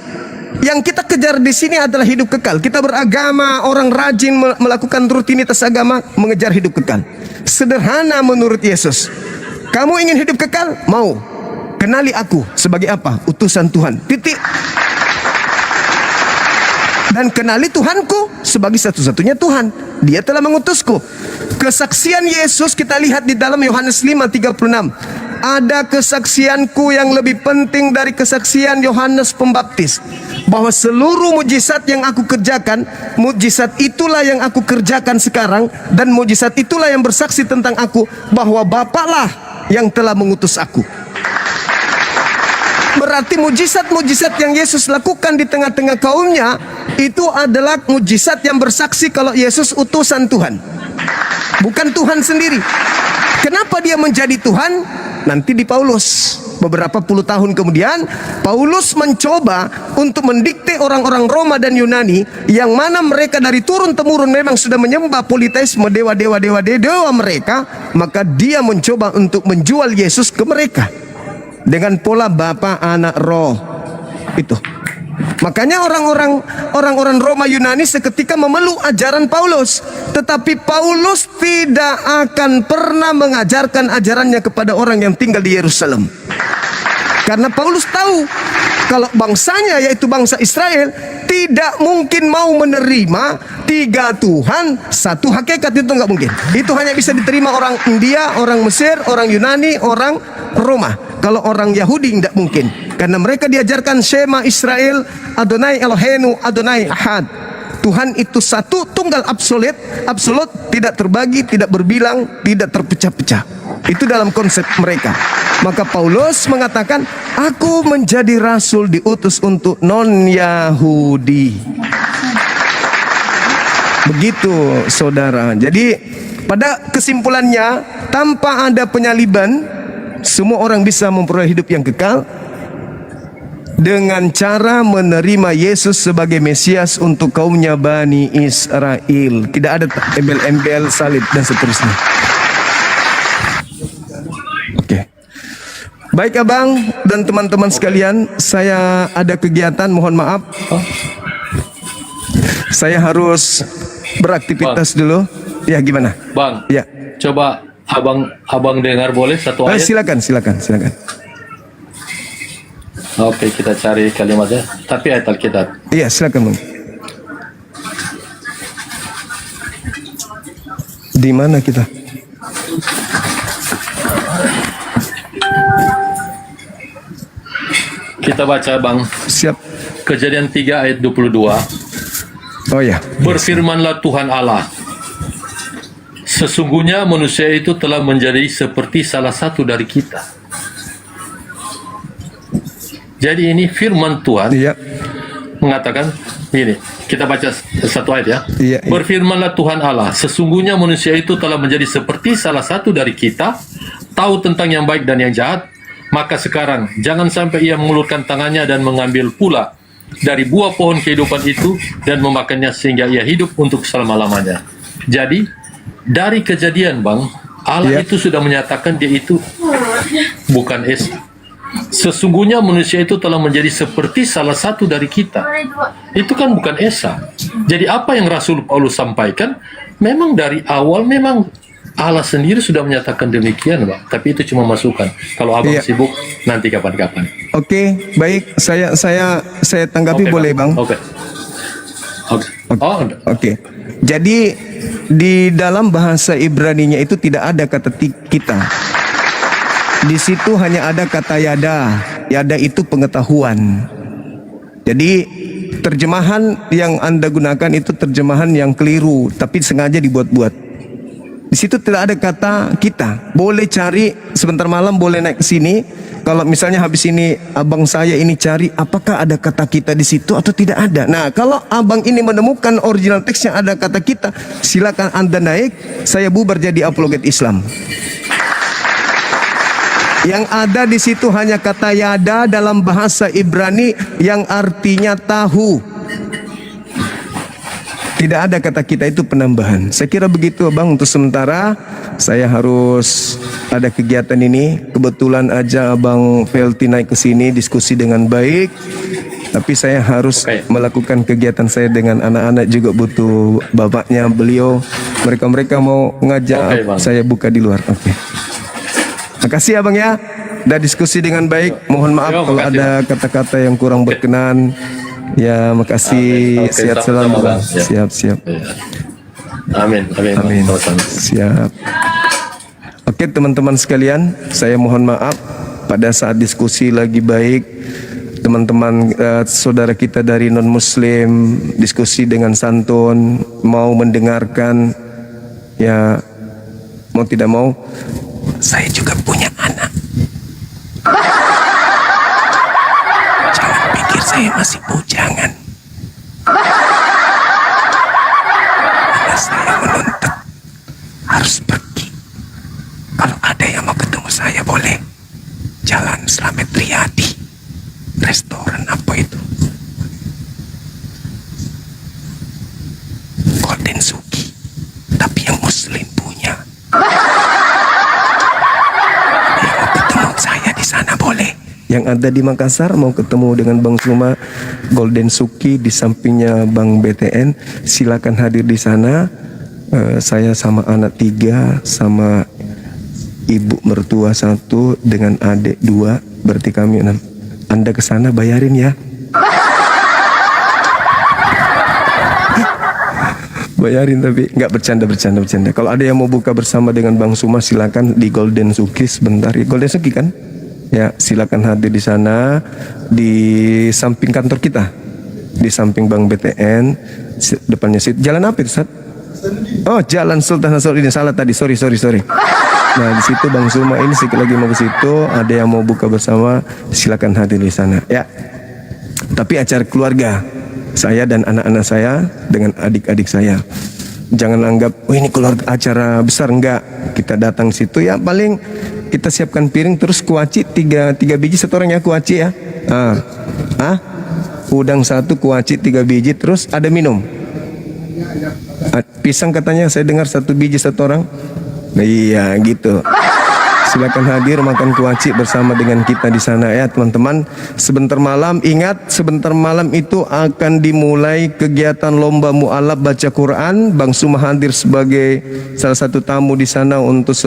yang kita kejar di sini adalah hidup kekal. Kita beragama, orang rajin melakukan rutinitas agama, mengejar hidup kekal. Sederhana menurut Yesus. Kamu ingin hidup kekal? Mau. Kenali aku sebagai apa? Utusan Tuhan. Titik. Dan kenali Tuhanku sebagai satu-satunya Tuhan. Dia telah mengutusku. Kesaksian Yesus kita lihat di dalam Yohanes 5:36. Ada kesaksianku yang lebih penting dari kesaksian Yohanes Pembaptis, bahwa seluruh mujizat yang aku kerjakan, mujizat itulah yang aku kerjakan sekarang, dan mujizat itulah yang bersaksi tentang aku, bahwa Bapaklah yang telah mengutus aku. Berarti mujizat-mujizat yang Yesus lakukan di tengah-tengah kaumnya itu adalah mujizat yang bersaksi kalau Yesus utusan Tuhan, bukan Tuhan sendiri. Kenapa dia menjadi Tuhan? Nanti di Paulus, beberapa puluh tahun kemudian, Paulus mencoba untuk mendikte orang-orang Roma dan Yunani, yang mana mereka dari turun-temurun memang sudah menyembah politeisme, dewa-dewa mereka. Maka dia mencoba untuk menjual Yesus ke mereka dengan pola Bapa, Anak, Roh. Itu Makanya orang-orang Roma Yunani seketika memeluk ajaran Paulus, tetapi Paulus tidak akan pernah mengajarkan ajarannya kepada orang yang tinggal di Yerusalem. Karena Paulus tahu kalau bangsanya, yaitu bangsa Israel, tidak mungkin mau menerima 3 Tuhan, 1 hakikat. Itu nggak mungkin. Itu hanya bisa diterima orang India, orang Mesir, orang Yunani, orang Roma. Kalau orang Yahudi tidak mungkin, karena mereka diajarkan Shema Israel, Adonai Eloheinu, Adonai Ahad. Tuhan itu satu, tunggal, absolut, tidak terbagi, tidak berbilang, tidak terpecah-pecah. Itu dalam konsep mereka. Maka Paulus mengatakan, aku menjadi rasul diutus untuk non-Yahudi. Begitu saudara. Jadi pada kesimpulannya, tanpa ada penyaliban, semua orang bisa memperoleh hidup yang kekal dengan cara menerima Yesus sebagai Mesias untuk kaumnya Bani Israel. Tidak ada embel-embel, salib dan seterusnya. Oke. Baik abang dan teman-teman sekalian, saya ada kegiatan, mohon maaf. Saya harus beraktivitas dulu. Ya gimana? Bang. Ya. Coba abang dengar boleh satu ayat? Silakan. Oke, kita cari kalimatnya. Tapi ayat Alkitab. Iya, silakan bang. Di mana kita? Kita baca bang. Siap. Kejadian 3 ayat 22. Oh ya. Berfirmanlah Tuhan Allah, sesungguhnya manusia itu telah menjadi seperti salah satu dari kita. Jadi ini firman Tuhan mengatakan ini. Kita baca satu ayat ya. Berfirmanlah Tuhan Allah, sesungguhnya manusia itu telah menjadi seperti salah satu dari kita, tahu tentang yang baik dan yang jahat. Maka sekarang jangan sampai ia mengulurkan tangannya dan mengambil pula dari buah pohon kehidupan itu dan memakannya sehingga ia hidup untuk selama-lamanya. Jadi dari kejadian bang, Allah itu sudah menyatakan dia itu bukan Esa. Sesungguhnya manusia itu telah menjadi seperti salah satu dari kita. Itu kan bukan Esa. Jadi apa yang Rasul Paulus sampaikan, memang dari awal memang Allah sendiri sudah menyatakan demikian, Bang. Tapi itu cuma masukan. Kalau abang sibuk, nanti kapan-kapan. Oke, baik. Saya tanggapi boleh, Bang? Oke. Jadi di dalam bahasa Ibraninya itu tidak ada kata kita. Di situ hanya ada kata yada. Yada itu pengetahuan. Jadi terjemahan yang Anda gunakan itu terjemahan yang keliru, tapi sengaja dibuat-buat. Di situ tidak ada kata kita. Boleh cari sebentar malam, boleh naik ke sini. Kalau misalnya habis ini abang saya ini cari apakah ada kata kita di situ atau tidak ada. Nah, kalau abang ini menemukan original teks yang ada kata kita, silakan Anda naik. Saya bubar jadi apologet Islam. Yang ada di situ hanya kata yada dalam bahasa Ibrani yang artinya tahu. Tidak ada kata kita, itu penambahan. Saya kira begitu Abang untuk sementara. Saya harus ada kegiatan ini. Kebetulan aja Abang Felty naik ke sini diskusi dengan baik. Tapi saya harus melakukan kegiatan saya dengan anak-anak, juga butuh bapaknya beliau. Mereka mau ngajak saya buka di luar. Makasih Abang ya. Udah diskusi dengan baik. Mohon maaf kalau ada kata-kata yang kurang berkenan. Ya, makasih. Sehat selalu, Bang. Siap. Amin. Siap. Oke, teman-teman sekalian, saya mohon maaf pada saat diskusi lagi baik. Teman-teman saudara kita dari non-muslim diskusi dengan santun, mau mendengarkan, ya mau tidak mau, saya juga punya anak. Jangan pikir saya masih bujangan. Karena saya menuntut harus pergi. Kalau ada yang mau ketemu saya boleh. Jalan Slamet Riyadi, restoran apa itu? Golden Suki, tapi yang muslim punya. Yang mau ketemu saya di sana boleh. Yang ada di Makassar mau ketemu dengan Bang Suma Golden Suki, di sampingnya Bang BTN, silakan hadir di sana. Saya sama anak 3, sama ibu mertua 1 dengan adik 2, berarti kami 6. Anda ke sana bayarin ya. Bayarin, tapi nggak bercanda. Kalau ada yang mau buka bersama dengan Bang Suma, silakan di Golden Suki sebentar. Golden Suki kan? Ya, silakan hadir di sana, di samping kantor kita, di samping Bang BTN, depannya situ. Jalan apa itu, Ustaz? Oh, Jalan Sultan Nasruddin. Salah tadi, sorry. Nah, di situ Bang Suma ini sedikit lagi mau ke situ. Ada yang mau buka bersama, silakan hadir di sana. Ya. Tapi acara keluarga, saya dan anak-anak saya dengan adik-adik saya. Jangan anggap, oh ini keluarga acara besar, enggak. Kita datang situ ya paling kita siapkan piring, terus kuaci 3 biji satu orang ya, kuaci ya. Udang 1, kuaci 3 biji, terus ada minum. Pisang katanya saya dengar 1 biji satu orang. Nah, iya gitu. Silakan hadir makan kuaci bersama dengan kita di sana ya teman-teman. Sebentar malam, ingat sebentar malam itu akan dimulai kegiatan lomba mualaf baca Quran. Bang Suma hadir sebagai salah satu tamu di sana untuk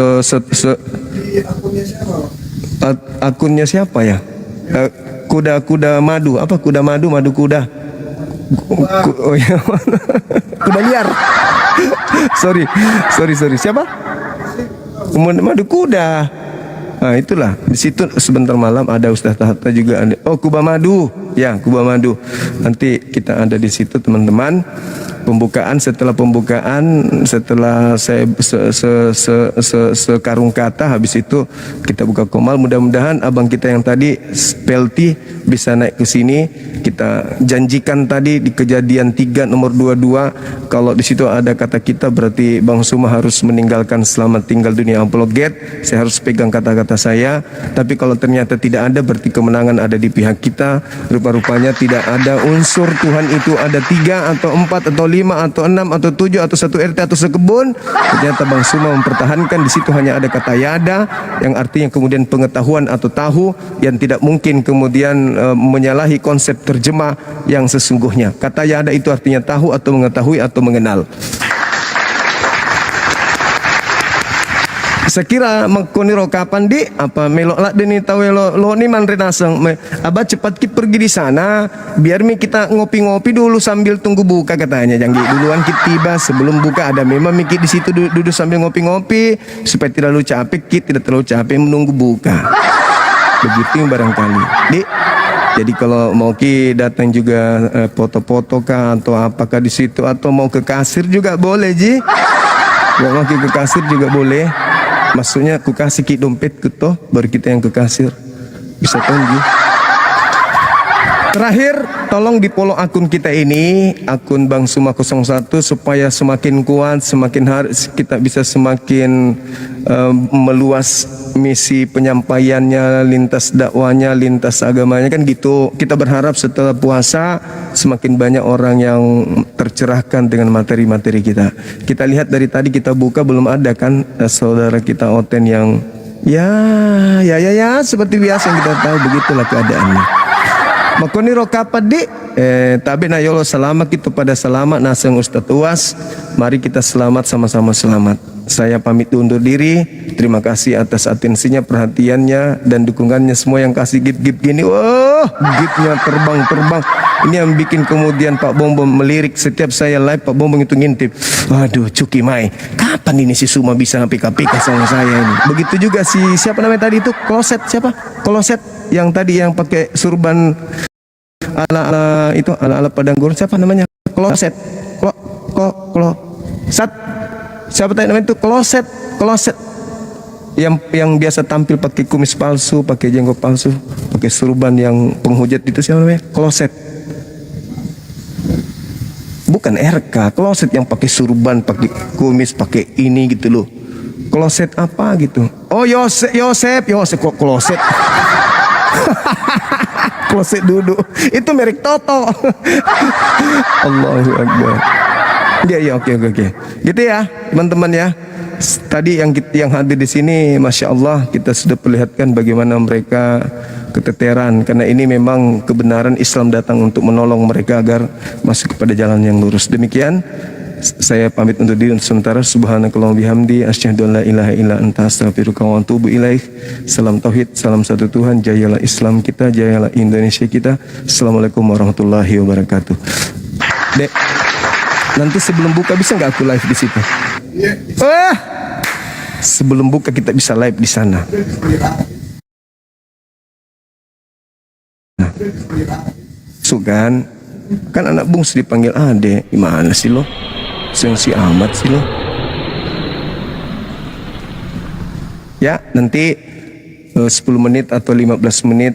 akunnya siapa ya? Kuda madu, apa kuda madu kuda. Oh ya. Kuda liar. sorry. Siapa? Madu kuda. Nah, itulah di situ sebentar malam ada Ustaz Tahta juga ada. Oh, Kuba Madu. Ya, Kuba Madu. Nanti kita ada di situ teman-teman. Setelah pembukaan, setelah saya sekarung kata, habis itu kita buka komal. Mudah-mudahan abang kita yang tadi Pelti bisa naik ke sini. Kita janjikan tadi di kejadian 3 nomor 22, kalau di situ ada kata kita, berarti Bang Suma harus meninggalkan selamat tinggal dunia apologet. Saya harus pegang kata-kata saya. Tapi kalau ternyata tidak ada, berarti kemenangan ada di pihak kita. Rupa-rupanya tidak ada unsur Tuhan itu ada 3 atau 4 atau 5 atau 6 atau 7 atau 1 RT atau sekebun. Ternyata Bang Suma mempertahankan di situ hanya ada kata yada, yang artinya kemudian pengetahuan atau tahu, yang tidak mungkin kemudian menyalahi konsep terjemah yang sesungguhnya. Kata yada itu artinya tahu atau mengetahui atau mengenal. Sekira mengkoniro kapan di apa melok lah deni tahu lo ni man renasang abah cepat kita pergi di sana biar kita ngopi-ngopi dulu sambil tunggu buka, katanya. Jangan duluan kita tiba, sebelum buka ada memang mikir di situ duduk sambil ngopi-ngopi supaya tidak terlalu capek, kita tidak terlalu capek menunggu buka. Begitu barangkali. Jadi kalau mau datang juga foto-foto kah atau apakah di situ, atau mau ke kasir juga boleh ji. Mau ke kasir juga boleh. Maksudnya aku kasih ki dompet ke toh, baru kita yang ke kasir. Bisa tunggu. Terakhir, tolong di follow akun kita ini, akun Bang Suma 01, supaya semakin kuat, semakin hari kita bisa semakin meluas misi penyampaiannya, lintas dakwanya, lintas agamanya, kan gitu. Kita berharap setelah puasa semakin banyak orang yang tercerahkan dengan materi-materi kita. Kita lihat dari tadi kita buka belum ada kan saudara kita Oten yang ya seperti biasa yang kita tahu, begitulah keadaannya. Makoni rokapat di tabi na yolo selamat kita pada selamat naseng Ustadz Uwas. Mari kita selamat, sama-sama selamat. Saya pamit undur diri. Terima kasih atas atensinya, perhatiannya, dan dukungannya semua yang kasih gift-gift gini. Wah, giftnya terbang. Ini yang bikin kemudian Pak Bombom melirik setiap saya live. Pak Bombom itu ngintip. Waduh, Cuki Mai, kapan ini si Suma bisa PK sama saya ini? Begitu juga si siapa namanya tadi itu, Kloset, siapa? Kloset yang tadi yang pakai surban ala padang gurun, siapa namanya? Kloset. Sat. Siapa tadi namanya itu? Kloset. Yang biasa tampil pakai kumis palsu, pakai jenggot palsu, pakai surban yang penghujat itu, siapa namanya? Kloset. Bukan RK, Kloset yang pakai surban, pakai kumis, pakai ini gitu loh. Kloset apa gitu? Oh, Yosep kok Kloset. Kloset duduk. Itu merek Toto. Allahu Akbar. Ya, oke. Gitu ya, teman-teman ya. Tadi yang hadir di sini, masya Allah, kita sudah perlihatkan bagaimana mereka keteteran, karena ini memang kebenaran Islam datang untuk menolong mereka agar masuk kepada jalan yang lurus. Demikian saya pamit untuk diri untuk sementara. Subhanakallahumma bihamdi asyhadu an la ilaha illa anta astaghfiruka wa atubu ilaik. Salam tauhid, salam satu Tuhan, jayalah Islam kita, jayalah Indonesia kita. Assalamualaikum warahmatullahi wabarakatuh. Dek, nanti sebelum buka bisa nggak aku live di situ? Sebelum buka kita bisa live di sana. Nah, so kan anak bungsu dipanggil adek, gimana sih lo? Sensi amat sih lo. Ya, nanti 10 menit atau 15 menit